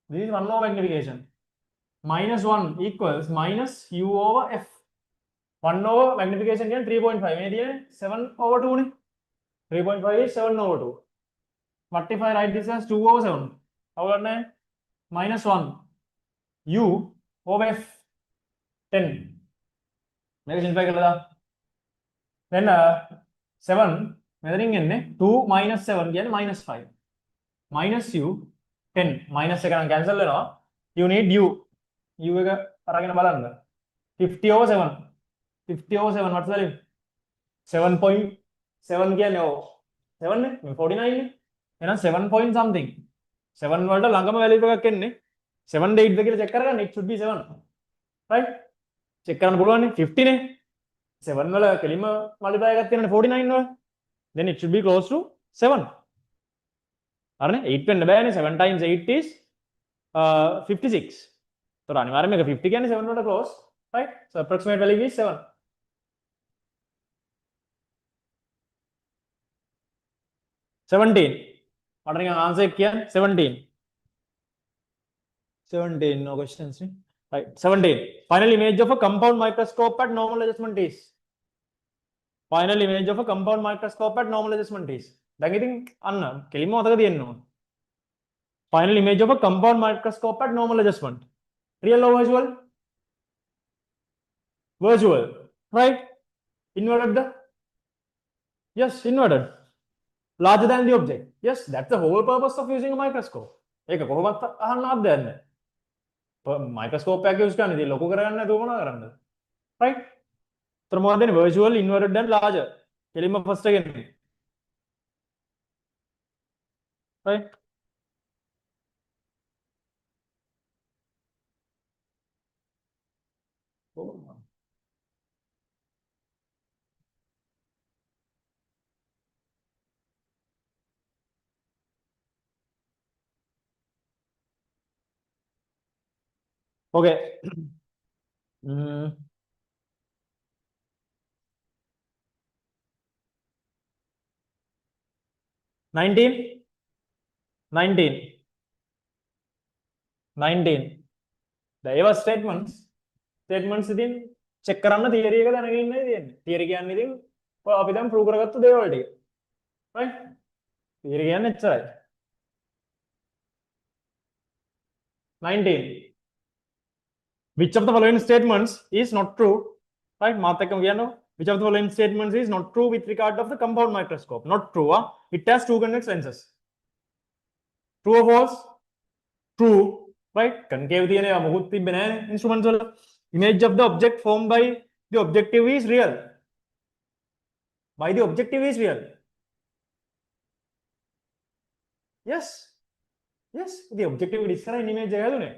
This is 1 over magnification. Minus 1 equals minus u over f. 1 over magnification again 3.5. මේ තියෙන්නේ 7 over 2 නේ. 3.5 is 7 over 2. What if I write this as 2 over 7? How කරන්නේ? Minus 1 u over f 10. මේක simplify කරලා දාන්න. Then 7 මෙතනින් එන්නේ 2 minus 7 කියන්නේ minus 5. Minus u 10 minus එක නම් cancel වෙනවා. You need u. u එක අරගෙන බලන්න. 50 over 7. 50 over 7 what's the value? 7.7 කියන්නේ ඔව් 7 නේ 49 නේ. එහෙනම් 7 point something. 7 වලට ළඟම value එකක් එන්නේ 7 8 ද කියලා check කරගන්න. It should be 7. Right? check කරන්න පුළුවන් නේ 50 නේ. 7 වල කෙලිම multiply එකක් තියෙනනේ 49 වල. Then it should be close to 7. හරිනේ 8 වෙන්න බෑනේ 7 times 8 is 56. So අනිවාර්යයෙන් මේක 50 කියන්නේ 7 වලට close. Right? So approximate value is 7. 17. මට නිකන් answer එක කියන්න 17. 17 no questions නේ. Right. 17. Final image of a compound microscope at normal adjustment is. Final image of a compound microscope at normal adjustment is. දැන් ඉතින් අන්න කෙලින්ම මතක තියෙන්න ඕන. Final image of a compound microscope at normal adjustment. Real or virtual? Virtual. Right? Inverted the? Yes, inverted. Larger than the object. Yes, that's the whole purpose of using a microscope. ඒක කොහොමද අහන්නවත් දෙයක් නැහැ. microscope එකක් use කරන්නේ ඉතින් ලොකු කරගන්න නැතුව මොනවා කරන්නද? Right? So මොකක්ද දෙන්නේ? Virtual, inverted and larger. කෙලින්ම first එක එන්නේ. Right? Okay. 19. 19. 19. The Eva statements within check කරන්න theory එක දැනගෙන ඉන්නයි තියෙන්නේ. theory කියන්නේ ඉතින් ඔය අපි දැන් prove කරගත්තු දේවල් ටික. right? theory කියන්නේ එච්චරයි. 19. Which of the following statements is not true? Right? මාත් එක්කම කියන්න. Which of the following statements is not true with regard of the compound microscope? Not true. It has two convex lenses. True or false? True. Right? Concave තියෙනවා මොකුත් තිබ්බේ නැහැ instruments වල. Image of the object formed by the objective is real. By the objective is real. Yes. Yes. The objective is ඉස්සරහින් image එක හැදුනේ.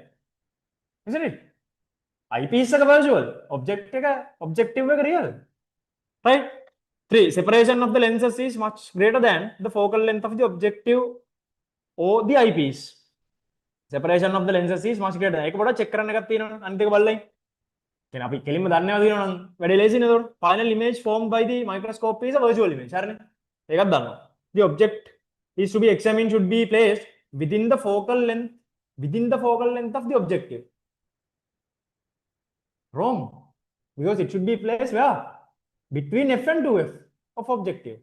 Isn't it? eyepiece එක virtual. Objective එක real. Right? 3. Separation of the lenses is much greater than the focal length of the objective or the eyepiece. Separation of the lenses is much greater. ඒක පොඩ්ඩක් check කරන්න එකක් තියෙනවා. අනිත් එක බලලයි. කියන්නේ අපි කෙලින්ම දන්නේවා දිනනවා නම් වැඩි ලේසි නේද? Final image formed by the microscope is a virtual image. හරිනේ? ඒකත් දන්නවා. The object is to be examined should be placed within the focal length of the objective. Wrong. Because it should be placed where? Between f and 2f of objective.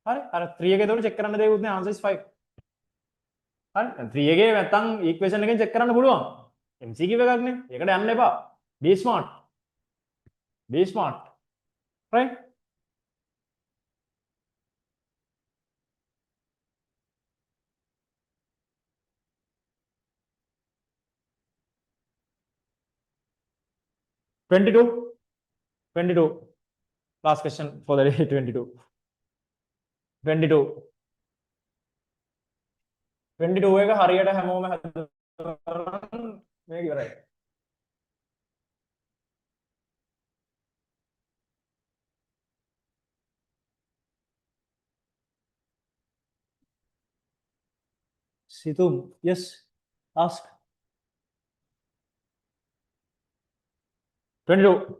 හරි? අර 3 එකේ දොර check කරන්න දෙයක් නෑ. Answer is 5. හරි? 3 එකේ නැත්තම් equation එකෙන් check කරන්න පුළුවන්. MCQ එකක් නේ. ඒකට යන්න එපා. Be smart. Be smart. Right? Twenty-two. Last question for the day. 22. 22 එක හරියට හැමෝම හදන්න මේක ඉවරයි. Situm, yes, ask. 22.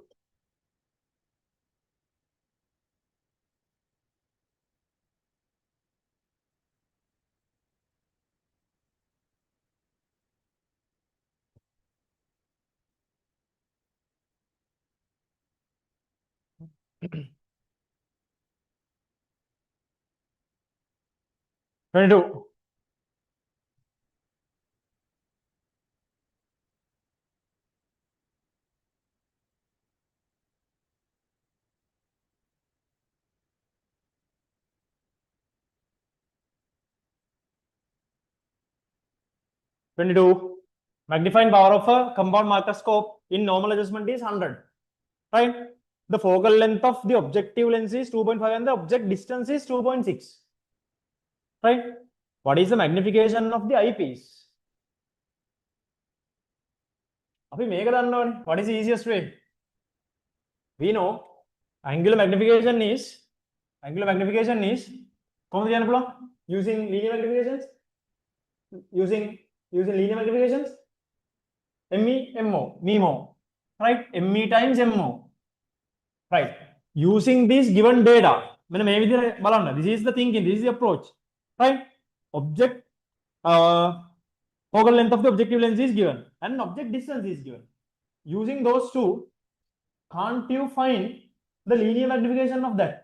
Magnifying power of a compound microscope in normal adjustment is 100. Right? The focal length of the objective lens is 2.5 and the object distance is 2.6. Right? What is the magnification of the eyepiece? අපි මේක දන්න ඕනේ. What is the easiest way? We know angular magnification is කොහොමද කියන්න පුළුවන්? Using linear magnifications? Using linear magnifications? MO. Right? ME times MO. Right? Using this given data. මෙන්න මේ විදිහට බලන්න. This is the thinking. This is the approach. Right? Object focal length of the objective lens is given and object distance is given. Using those two, can't you find the linear magnification of that?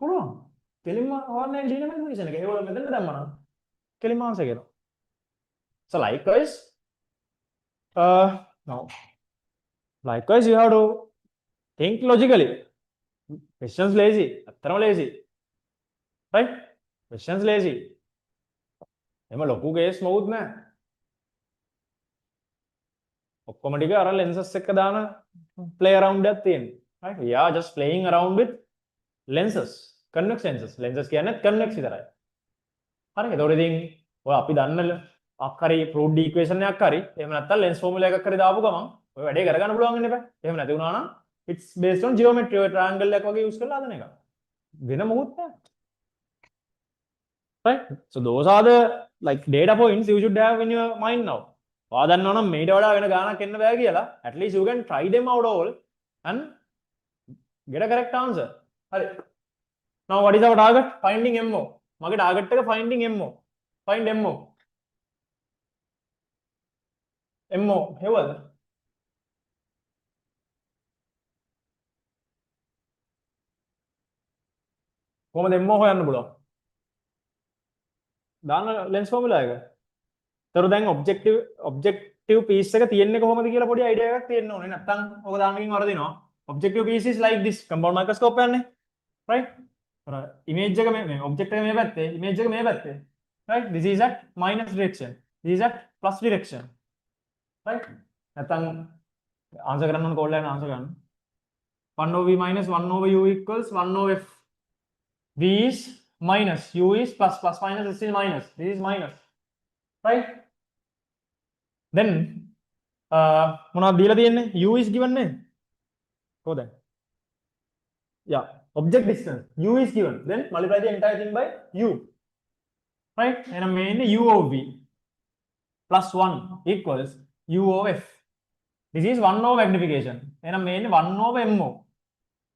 පුළුවන්. කෙලින්ම Horana linear magnification එක. ඒගොල්ලෝ මෙතන දැම්මා නම් කෙලින්ම answer කරනවා. So likewise, you have to think logically. Questions lazy. අත්‍තරම lazy. Right? Questions lazy. එම ලොකු කේස් මොකුත් නැහැ. ඔක්කොම ටික අර lenses එක දාන play around එකක් තියෙනවා. Right? We are just playing around with lenses. Convex lenses. Lenses කියන්නේ convex විතරයි. හරි. ඒතකොට ඉතින් ඔය අපි දන්න අක්කරි proved equation එකක් හරි එහෙම නැත්නම් lens formula එකක් හරි දාපු ගමන් ඔය වැඩේ කරගන්න පුළුවන් වෙන්න එපා. එහෙම නැති වුණා නම් it's based on geometry. ඔය triangle එකක් වගේ use කරලා හදන එක. වෙන මොකුත් නැහැ. Right? So those are the like data points you should have in your mind now. ඔයා දන්නවා නම් මේට වඩා වෙන ගාණක් එන්න බෑ කියලා at least you can try them out all and get a correct answer. හරි. Now what is our target? Finding MO. මගේ target එක finding MO. Find MO. MO හෙවද? කොහොමද MO හොයන්න පුළුවන්? දාන්න lens formula එක. ඒතර දැන් objective piece එක තියෙන්නේ කොහොමද කියලා පොඩි idea එකක් තියෙන්න ඕනේ. නැත්තම් ඔක දාන්නකින් වරදිනවා. Objective piece is like this. compound microscope යන්නේ. Right? image එක මේ object එක මේ පැත්තේ, image එක මේ පැත්තේ. Right? This is at minus direction. This is at plus direction. Right? නැත්තම් answer කරන්න ඕන කෝල් එකෙන් answer කරන්න. 1 over v minus 1 over u equals 1 over f. v is minus, u is plus, plus minus this is minus, this is minus. Right? Then මොනවද දීලා තියෙන්නේ? u is given නේ. කොහොමද? Yeah, object distance u is given, then multiply the entire thing by u. Right? එහෙනම් මේ ඉන්නේ u over v plus 1 equals u over f. This is 1 over magnification. එහෙනම් මේ ඉන්නේ 1 over mo.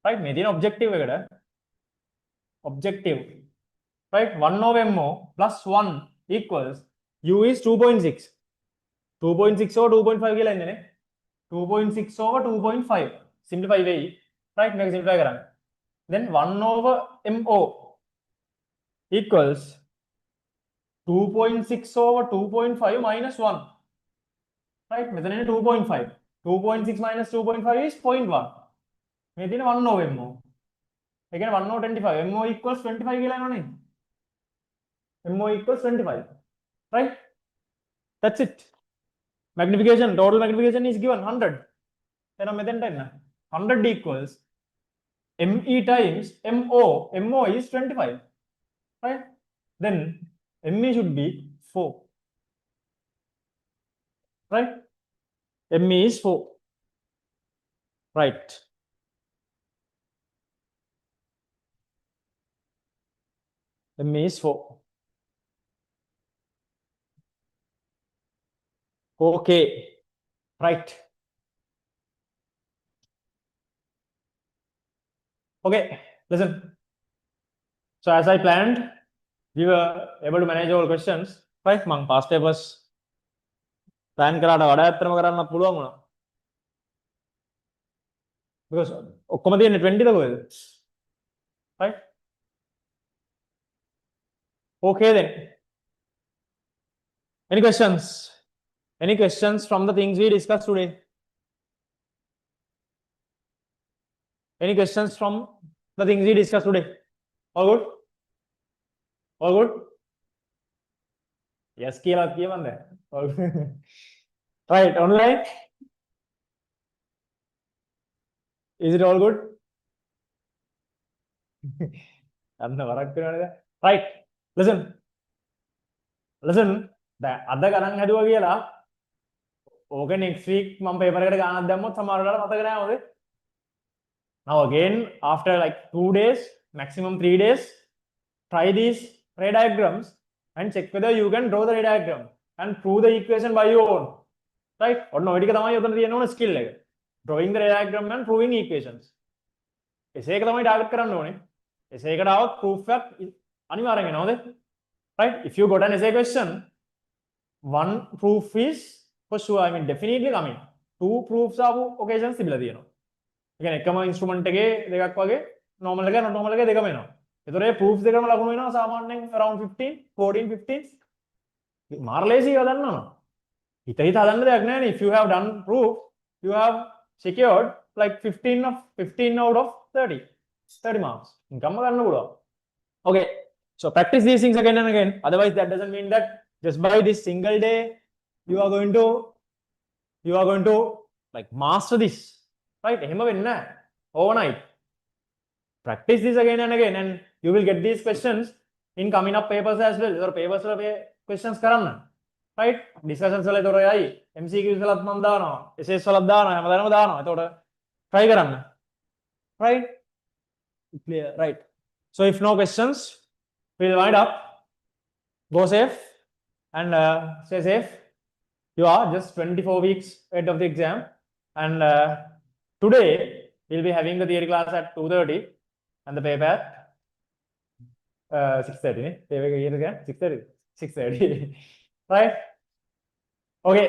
Right? මේ තියෙන objective එකට objective, right? 1 over mo plus 1 equals u is 2.6. 2.6 over 2.5 කියලා එන්නේ නේ. 2.6 over 2.5 simplify වෙයි. Right? මේක simplify කරන්න. Then 1 over mo equals 2.6 over 2.5 minus 1. Right? මෙතන එන්නේ 2.5. 2.6 minus 2.5 is 0.1. මේ තියෙන 1 over mo. ඒ කියන්නේ 1 over 25. mo equals 25 කියලා එනවනේ. mo equals 25. Right? That's it. Magnification, total magnification is given 100. එහෙනම් මෙතෙන්ට එන්න. 100 equals me times mo. mo is 25. Right? Then me should be 4. Right? me is 4. Right? me is 4. Okay. Right. Okay, listen. So as I planned, we were able to manage all questions. Right? මං past papers plan කරාට වඩා ඇත්තම කරන්න පුළුවන් වුණා. Because ඔක්කොම තියෙන්නේ 20 ද කොහෙද? Right? Okay then. Any questions? Any questions from the things we discussed today? Any questions from the things we discussed today? All good? All good? Yes, කියලා කියවන්න. All good. Right, online? Is it all good? අන්න වරක් වෙනවද? Right. Listen. දැන් අද ගණන් හැදුවා කියලා ඕක next week මම paper එකට ගානක් දැම්මොත් සමහර වෙලාවට මතක නැහැ මොකද? Now again after like 2 days, maximum 3 days, try these ray diagrams and check whether you can draw the ray diagram and prove the equation by your own. Right? ඔන්න ඔය ටික තමයි උතන තියෙන ඕන skill එක. Drawing the ray diagram and proving equations. essay එක තමයි target කරන්න ඕනේ. essay එකට આવොත් proof එකක් අනිවාර්යෙන් එනවාද? Right? If you got an essay question, one proof is for sure, I mean definitely coming. 2 proofs ආපු occasions තිබිලා තියෙනවා. ඒ කියන්නේ එකම instrument එකේ දෙකක් වගේ normal එක not normal එක දෙකම එනවා. ඒතර ඒ proofs දෙකම ලකුණු වෙනවා සාමාන්‍යයෙන් around 15, 14, 15. මාර ලේසි හදන්නවා. හිත හදන්න දෙයක් නැහැ නේ. If you have done proof, you have secured like 15 out of 30 marks. Income ගන්න පුළුවන්. Okay. So practice these things again and again. Otherwise, that doesn't mean that just by this single day you are going to like master this, right? එහෙම වෙන්නේ නැහැ. Overnight. Practice this again and again, and you will get these questions in coming up papers as well. Your papers වල questions කරන්න. Right? Discussions වල ඒතොර යයි. MCQs වලත් මම දානවා. essays වලත් දානවා. හැමදාම දානවා. ඒතකොට try කරන්න. Right? Clear, right? So if no questions, we'll wind up. Go safe and stay safe. You are just 24 weeks ahead of the exam, and today we'll be having the theory class at 2:30 and the paper at 6:30. Paper again 6:30. Right? Okay.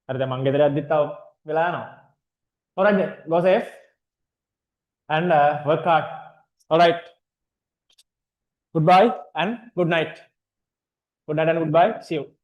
හරිද මං ගෙදර යද්දිත් තව වෙලා යනවා. All right then, go safe and work hard. All right. Goodbye and good night. Good night and goodbye. See you.